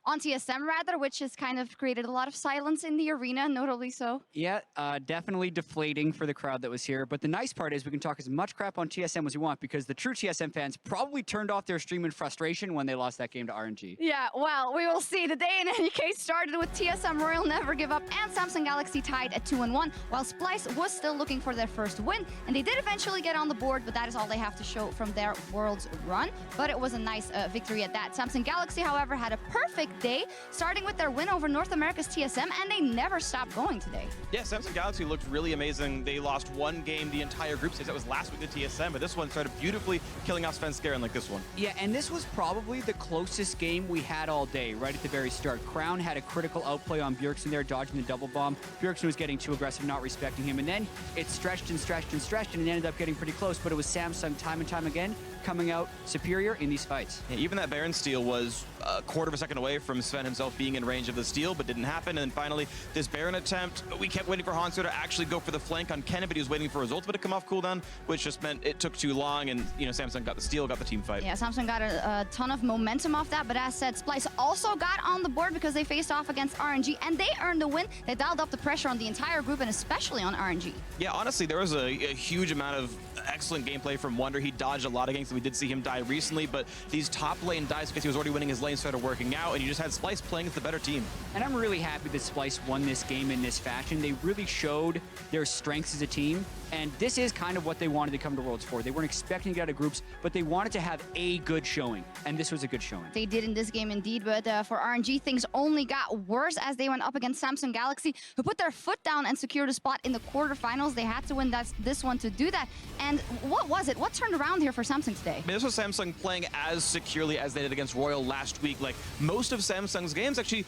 on TSM rather, which has kind of created a lot of silence in the arena, notably so. Yeah, definitely deflating for the crowd that was here. But the nice part is we can talk as much crap on TSM as we want because the true TSM fans probably turned off their stream in frustration when they lost that game to RNG. Yeah, well, we will see. The day in any case started with TSM Royal Never Give Up and Samsung Galaxy tied at 2-1, while Splice was still looking for their first win. And they did eventually get on the board, but that is all they have to show from their Worlds run. But it was a nice victory at that. Samsung Galaxy, however, had a perfect day, starting with their win over North America's TSM, and they never stopped going today. Yeah, Samsung Galaxy looked really amazing. They lost one game the entire group stage. That was last week at TSM, but this one started beautifully, killing off Svenskeren like this one. Yeah, and this was probably the closest game we had all day, right at the very start. Crown had a critical outplay on Bjergsen there, dodging the double bomb. Bjergsen was getting too aggressive, not respecting him, and then it stretched and stretched and stretched, and it ended up getting pretty close, but it was Samsung time and time again coming out superior in these fights. Yeah, even that Baron steal was a quarter of a second away from Sven himself being in range of the steal, but didn't happen. And then finally, this Baron attempt, we kept waiting for Hanzo to actually go for the flank on Kennen, but he was waiting for his ultimate to come off cooldown, which just meant it took too long, and Samsung got the steal, got the team fight. Yeah, Samsung got a ton of momentum off that, but as said, Splice also got on the board because they faced off against RNG, and they earned the win. They dialed up the pressure on the entire group, and especially on RNG. Yeah, honestly, there was a huge amount of excellent gameplay from Wonder. He dodged a lot of games, and we did see him die recently, but these top lane dives because he was already winning his lane started working out, and you just had Splice playing as the better team. And I'm really happy that Splice won this game in this fashion. They really showed their strengths as a team, and this is kind of what they wanted to come to Worlds for. They weren't expecting to get out of groups, but they wanted to have a good showing, and this was a good showing. They did in this game indeed, but for RNG, things only got worse as they went up against Samsung Galaxy, who put their foot down and secured a spot in the quarterfinals. They had to win this one to do that. And what was it? What turned around here for Samsung today? This was Samsung playing as securely as they did against Royal last week. Like, most of Samsung's games actually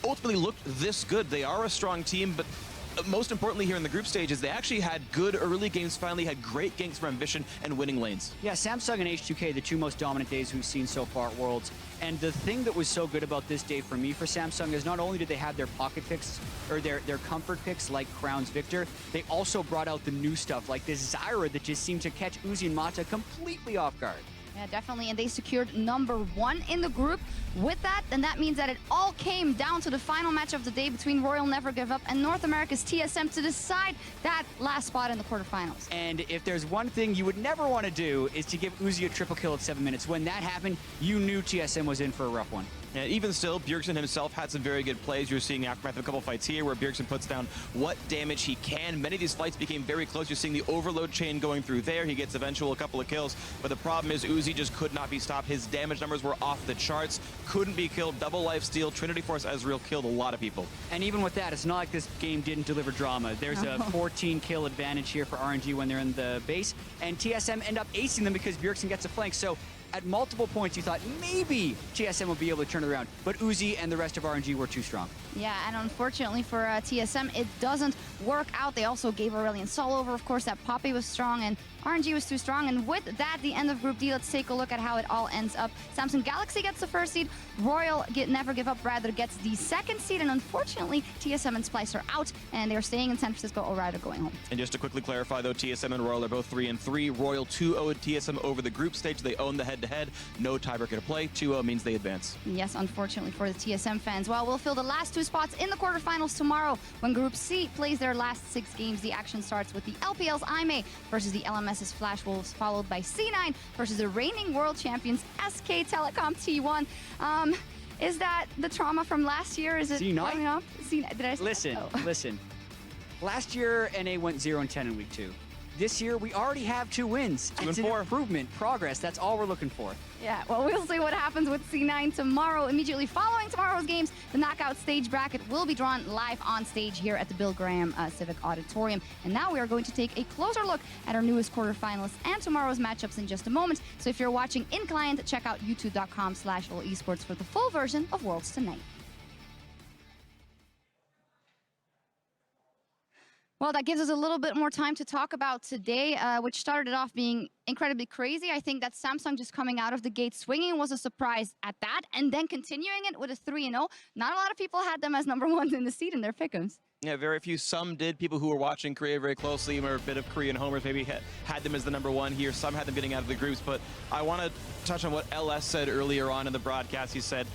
ultimately looked this good. They are a strong team, but most importantly here in the group stages, they actually had good early games, finally had great games from Ambition and winning lanes. Yeah, Samsung and H2K, the two most dominant days we've seen so far at Worlds. And the thing that was so good about this day for me for Samsung is not only did they have their pocket picks, or their comfort picks like Crown's Victor, they also brought out the new stuff like this Zyra that just seemed to catch Uzi and Mata completely off guard. Yeah, definitely, and they secured #1 in the group. With that, then that means that it all came down to the final match of the day between Royal Never Give Up and North America's TSM to decide that last spot in the quarterfinals. And if there's one thing you would never want to do is to give Uzi a triple kill at 7 minutes. When that happened, you knew TSM was in for a rough one. And even still, Bjergsen himself had some very good plays. You're seeing the aftermath of a couple fights here where Bjergsen puts down what damage he can. Many of these fights became very close. You're seeing the overload chain going through there. He gets eventual a couple of kills. But the problem is Uzi just could not be stopped. His damage numbers were off the charts. Couldn't be killed. Double lifesteal. Trinity Force Ezreal killed a lot of people. And even with that, it's not like this game didn't deliver drama. There's a 14 kill advantage here for RNG when they're in the base. And TSM end up acing them because Bjergsen gets a flank. So at multiple points, you thought maybe TSM would be able to turn it around. But Uzi and the rest of RNG were too strong. Yeah, and unfortunately for TSM, it doesn't work out. They also gave Aurelion Sol over. Of course, that Poppy was strong, and RNG was too strong. And with that, the end of Group D, let's take a look at how it all ends up. Samsung Galaxy gets the first seed. Royal Never Give Up rather gets the second seed. And unfortunately, TSM and Splice are out, and they're staying in San Francisco or rather going home. And just to quickly clarify, though, TSM and Royal are both 3-3. Royal 2-0 TSM over the group stage. They own the head-to-head. No tiebreaker to play. 2-0 means they advance. Yes, unfortunately for the TSM fans. Well, we'll fill the last two spots in the quarterfinals tomorrow when Group C plays their last 6 games. The action starts with the LPL's IMA versus the LMS's Flash Wolves, followed by C9 versus the reigning world champions SK Telecom T1. Is that the trauma from last year? Is it coming up? Did I say Listen. Last year, NA went 0-10 in Week 2. This year, we already have 2 wins. 2 and 4. It's an improvement, progress. That's all we're looking for. Yeah, well, we'll see what happens with C9 tomorrow. Immediately following tomorrow's games, the knockout stage bracket will be drawn live on stage here at the Bill Graham Civic Auditorium. And now we are going to take a closer look at our newest quarterfinalists and tomorrow's matchups in just a moment. So if you're watching in client, check out youtube.com/LoL Esports for the full version of Worlds Tonight. Well, that gives us a little bit more time to talk about today, which started off being incredibly crazy. I think that Samsung just coming out of the gate swinging was a surprise at that, and then continuing it with a 3-0. Not a lot of people had them as number 1s in the seed in their pick'ems. Yeah, very few. Some did. People who were watching Korea very closely or a bit of Korean homers maybe had them as the number 1 here. Some had them getting out of the groups, but I want to touch on what LS said earlier on in the broadcast. He said,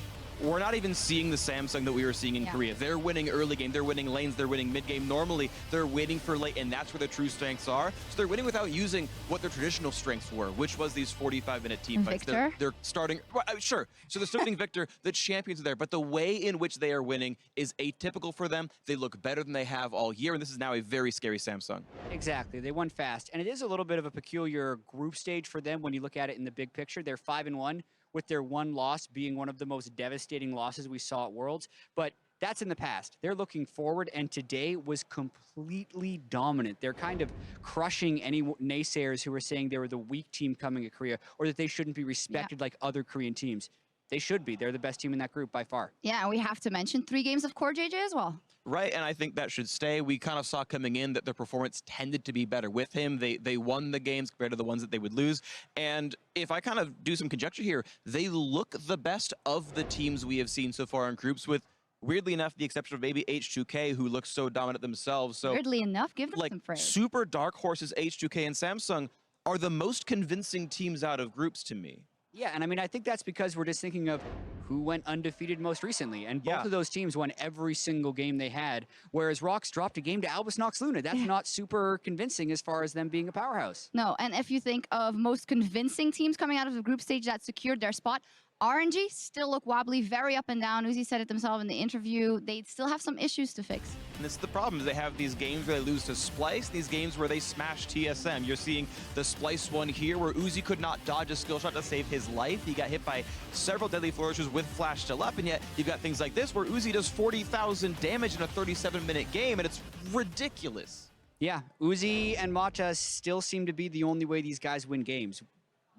we're not even seeing the Samsung that we were seeing in Korea. They're winning early game, they're winning lanes, they're winning mid game. Normally, they're waiting for late, and that's where their true strengths are. So they're winning without using what their traditional strengths were, which was these 45-minute team fights. They're starting, sure. So they're starting Victor, the champions are there, but the way in which they are winning is atypical for them. They look better than they have all year, and this is now a very scary Samsung. Exactly, they won fast. And it is a little bit of a peculiar group stage for them when you look at it in the big picture. They're 5-1. With their 1 loss being one of the most devastating losses we saw at Worlds. But that's in the past. They're looking forward, and today was completely dominant. They're kind of crushing any naysayers who were saying they were the weak team coming at Korea, or that they shouldn't be respected like other Korean teams. They should be. They're the best team in that group by far. Yeah, and we have to mention 3 games of Core JJ as well. Right, and I think that should stay. We kind of saw coming in that their performance tended to be better with him. They won the games compared to the ones that they would lose. And if I kind of do some conjecture here, they look the best of the teams we have seen so far in groups, with, weirdly enough, the exception of maybe H2K, who looks so dominant themselves. So, weirdly enough, give them some praise. Super dark horses, H2K and Samsung, are the most convincing teams out of groups to me. Yeah, and I mean, I think that's because we're just thinking of who went undefeated most recently. And both of those teams won every single game they had, whereas Rox dropped a game to Albus Nox Luna. That's not super convincing as far as them being a powerhouse. No, and if you think of most convincing teams coming out of the group stage that secured their spot, RNG still look wobbly, very up and down. Uzi said it themselves in the interview. They still have some issues to fix. And this is the problem. They have these games where they lose to Splice, these games where they smash TSM. You're seeing the Splice one here where Uzi could not dodge a skill shot to save his life. He got hit by several deadly flourishes with Flash still up, and yet you've got things like this where Uzi does 40,000 damage in a 37-minute game, and it's ridiculous. Yeah, Uzi and Mata still seem to be the only way these guys win games.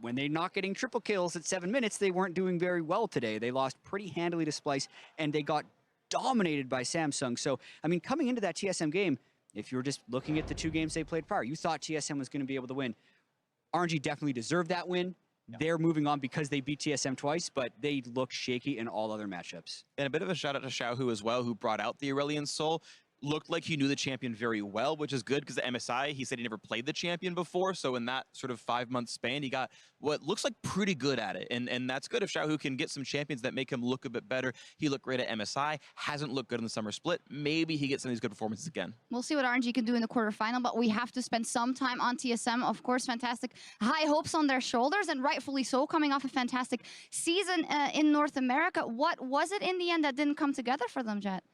When they're not getting triple kills at 7 minutes, they weren't doing very well today. They lost pretty handily to Splice, and they got dominated by Samsung. So, I mean, coming into that TSM game, if you were just looking at the 2 games they played prior, you thought TSM was going to be able to win. RNG definitely deserved that win. They're moving on because they beat TSM twice, but they look shaky in all other matchups. And a bit of a shout out to Xiaohu as well, who brought out the Aurelion Sol. looked like he knew the champion very well, which is good because the MSI, he said he never played the champion before. So in that sort of 5-month span, he got what looks like pretty good at it. And that's good if Xiaohu can get some champions that make him look a bit better. He looked great at MSI, hasn't looked good in the summer split. Maybe he gets some of these good performances again. We'll see what RNG can do in the quarterfinal, but we have to spend some time on TSM. Of course, fantastic high hopes on their shoulders, and rightfully so, coming off a fantastic season in North America. What was it in the end that didn't come together for them, Jet?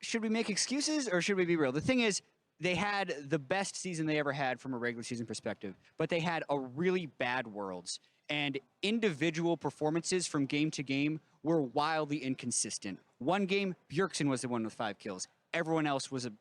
Should we make excuses or should we be real? The thing is, they had the best season they ever had from a regular season perspective, but they had a really bad Worlds. And individual performances from game to game were wildly inconsistent. One game, Bjergsen was the one with 5 kills. Everyone else was a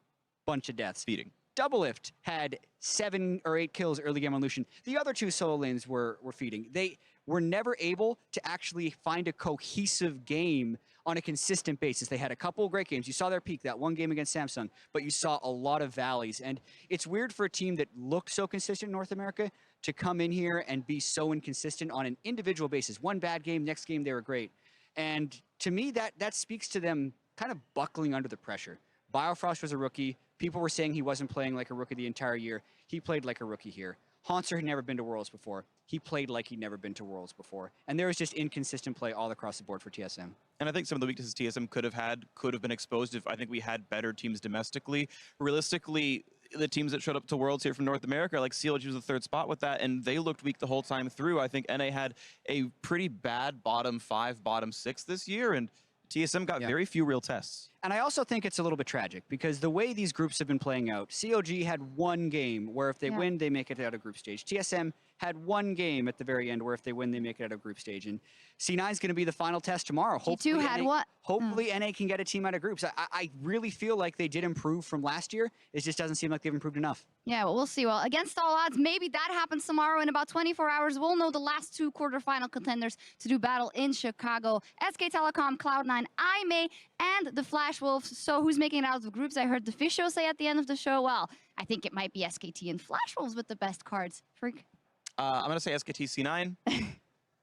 bunch of deaths. Feeding. Doublelift had 7 or 8 kills early game on Lucian. The other 2 solo lanes were feeding. They were never able to actually find a cohesive game on a consistent basis. They had a couple of great games. You saw their peak, that one game against Samsung, but you saw a lot of valleys. And it's weird for a team that looked so consistent in North America to come in here and be so inconsistent on an individual basis. One bad game, next game they were great. And to me, that speaks to them kind of buckling under the pressure. Biofrost was a rookie. People were saying he wasn't playing like a rookie the entire year. He played like a rookie here. Haunter had never been to Worlds before. He played like he'd never been to Worlds before. And there was just inconsistent play all across the board for TSM. And I think some of the weaknesses TSM could have been exposed if I think we had better teams domestically. Realistically, the teams that showed up to Worlds here from North America, like CLG was the 3rd spot with that, and they looked weak the whole time through. I think NA had a pretty bad bottom 5, bottom 6 this year, and TSM got very few real tests. And I also think it's a little bit tragic because the way these groups have been playing out, COG had one game where if they win, they make it out of group stage. TSM had one game at the very end where if they win, they make it out of group stage. And C9 is going to be the final test tomorrow. G2 had what? Hopefully NA can get a team out of groups. I really feel like they did improve from last year. It just doesn't seem like they've improved enough. Yeah, well, we'll see. Well, against all odds, maybe that happens tomorrow. In about 24 hours, we'll know the last 2 quarterfinal contenders to do battle in Chicago. SK Telecom, Cloud9, IMA, and the Flash Wolves. So who's making it out of the groups? I heard the Fish Show say at the end of the show, well, I think it might be SKT and Flash Wolves with the best cards. Freak. I'm going to say SKT C9.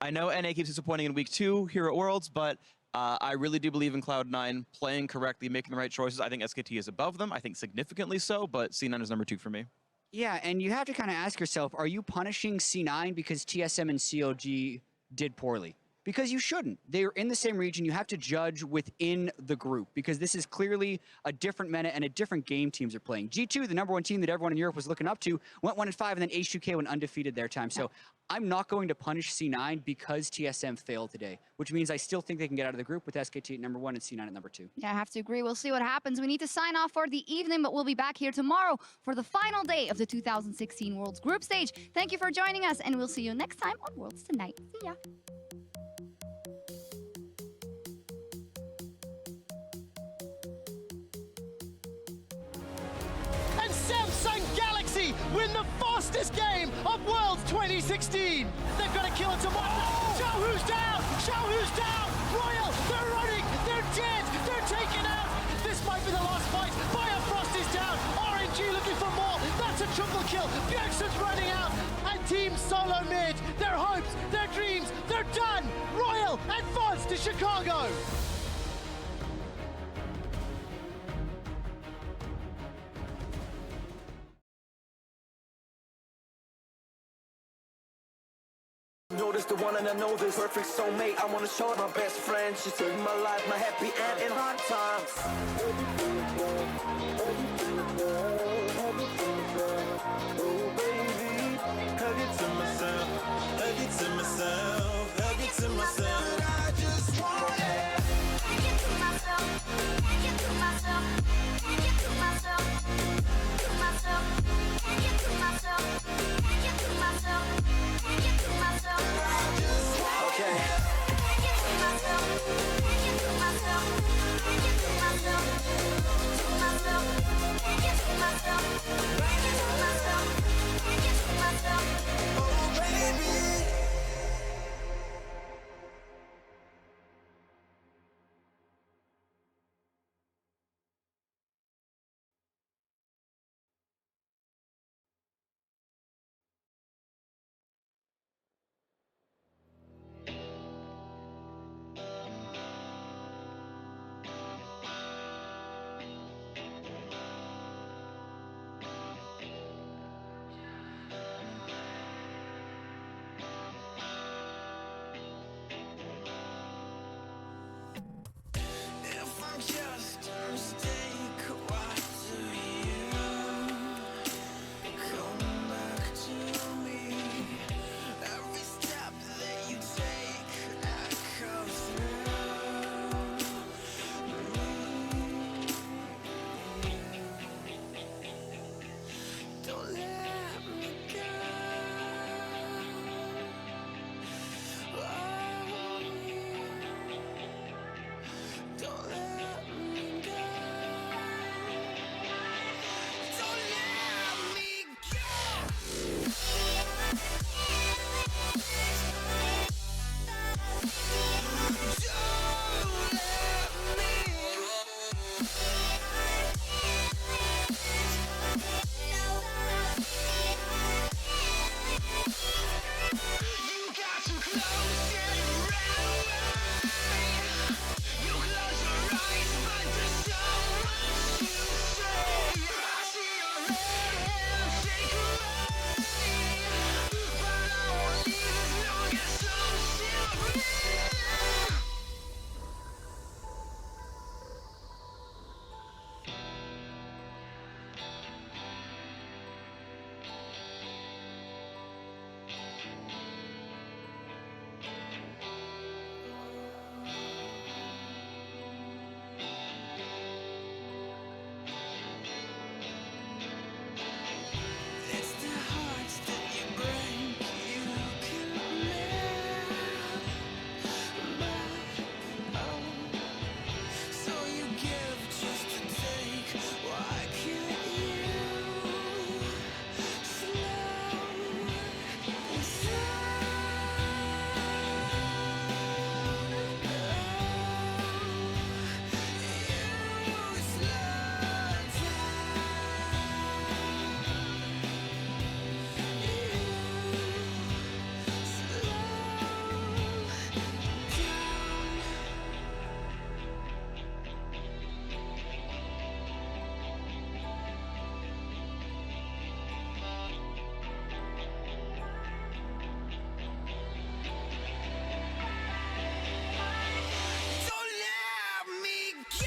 I know NA keeps disappointing in week 2 here at Worlds, but I really do believe in Cloud9 playing correctly, making the right choices. I think SKT is above them. I think significantly so, but C9 is number 2 for me. Yeah, and you have to kind of ask yourself, are you punishing C9 because TSM and COG did poorly? Because you shouldn't. They're in the same region. You have to judge within the group because this is clearly a different meta and a different game teams are playing. G2, the #1 team that everyone in Europe was looking up to, went 1-5, and then H2K went undefeated their time. So I'm not going to punish C9 because TSM failed today, which means I still think they can get out of the group with SKT at #1 and C9 at #2. Yeah, I have to agree. We'll see what happens. We need to sign off for the evening, but we'll be back here tomorrow for the final day of the 2016 Worlds Group Stage. Thank you for joining us, and we'll see you next time on Worlds Tonight. See ya. And Samsung Galaxy win the fastest game of Worlds 2016. They've got to kill it tomorrow. Xiaohu's down! Xiaohu's down! Royal, they're running! They're dead! They're taken out! This might be the last fight. Biofrost is down. RNG looking for more. That's a triple kill. Bjergsen's running out. And Team Solo Mid, their hopes, their dreams, they're done! Royal advance to Chicago! Notice the one and I know this perfect soulmate. I wanna show it my best friend. She saved my life, my happy and in hard times. Oh baby, hug it to myself, hug it to myself, hug it to myself. I just want it. Hug it to myself, hug it to myself, hug it to myself, to myself, hug it to myself, hug it to myself, hug it to myself. Okay. Hug it to myself, hug it to myself, hug it to myself, to myself, hug it to myself, hug it to myself, hug it to myself. Oh baby. Yeah!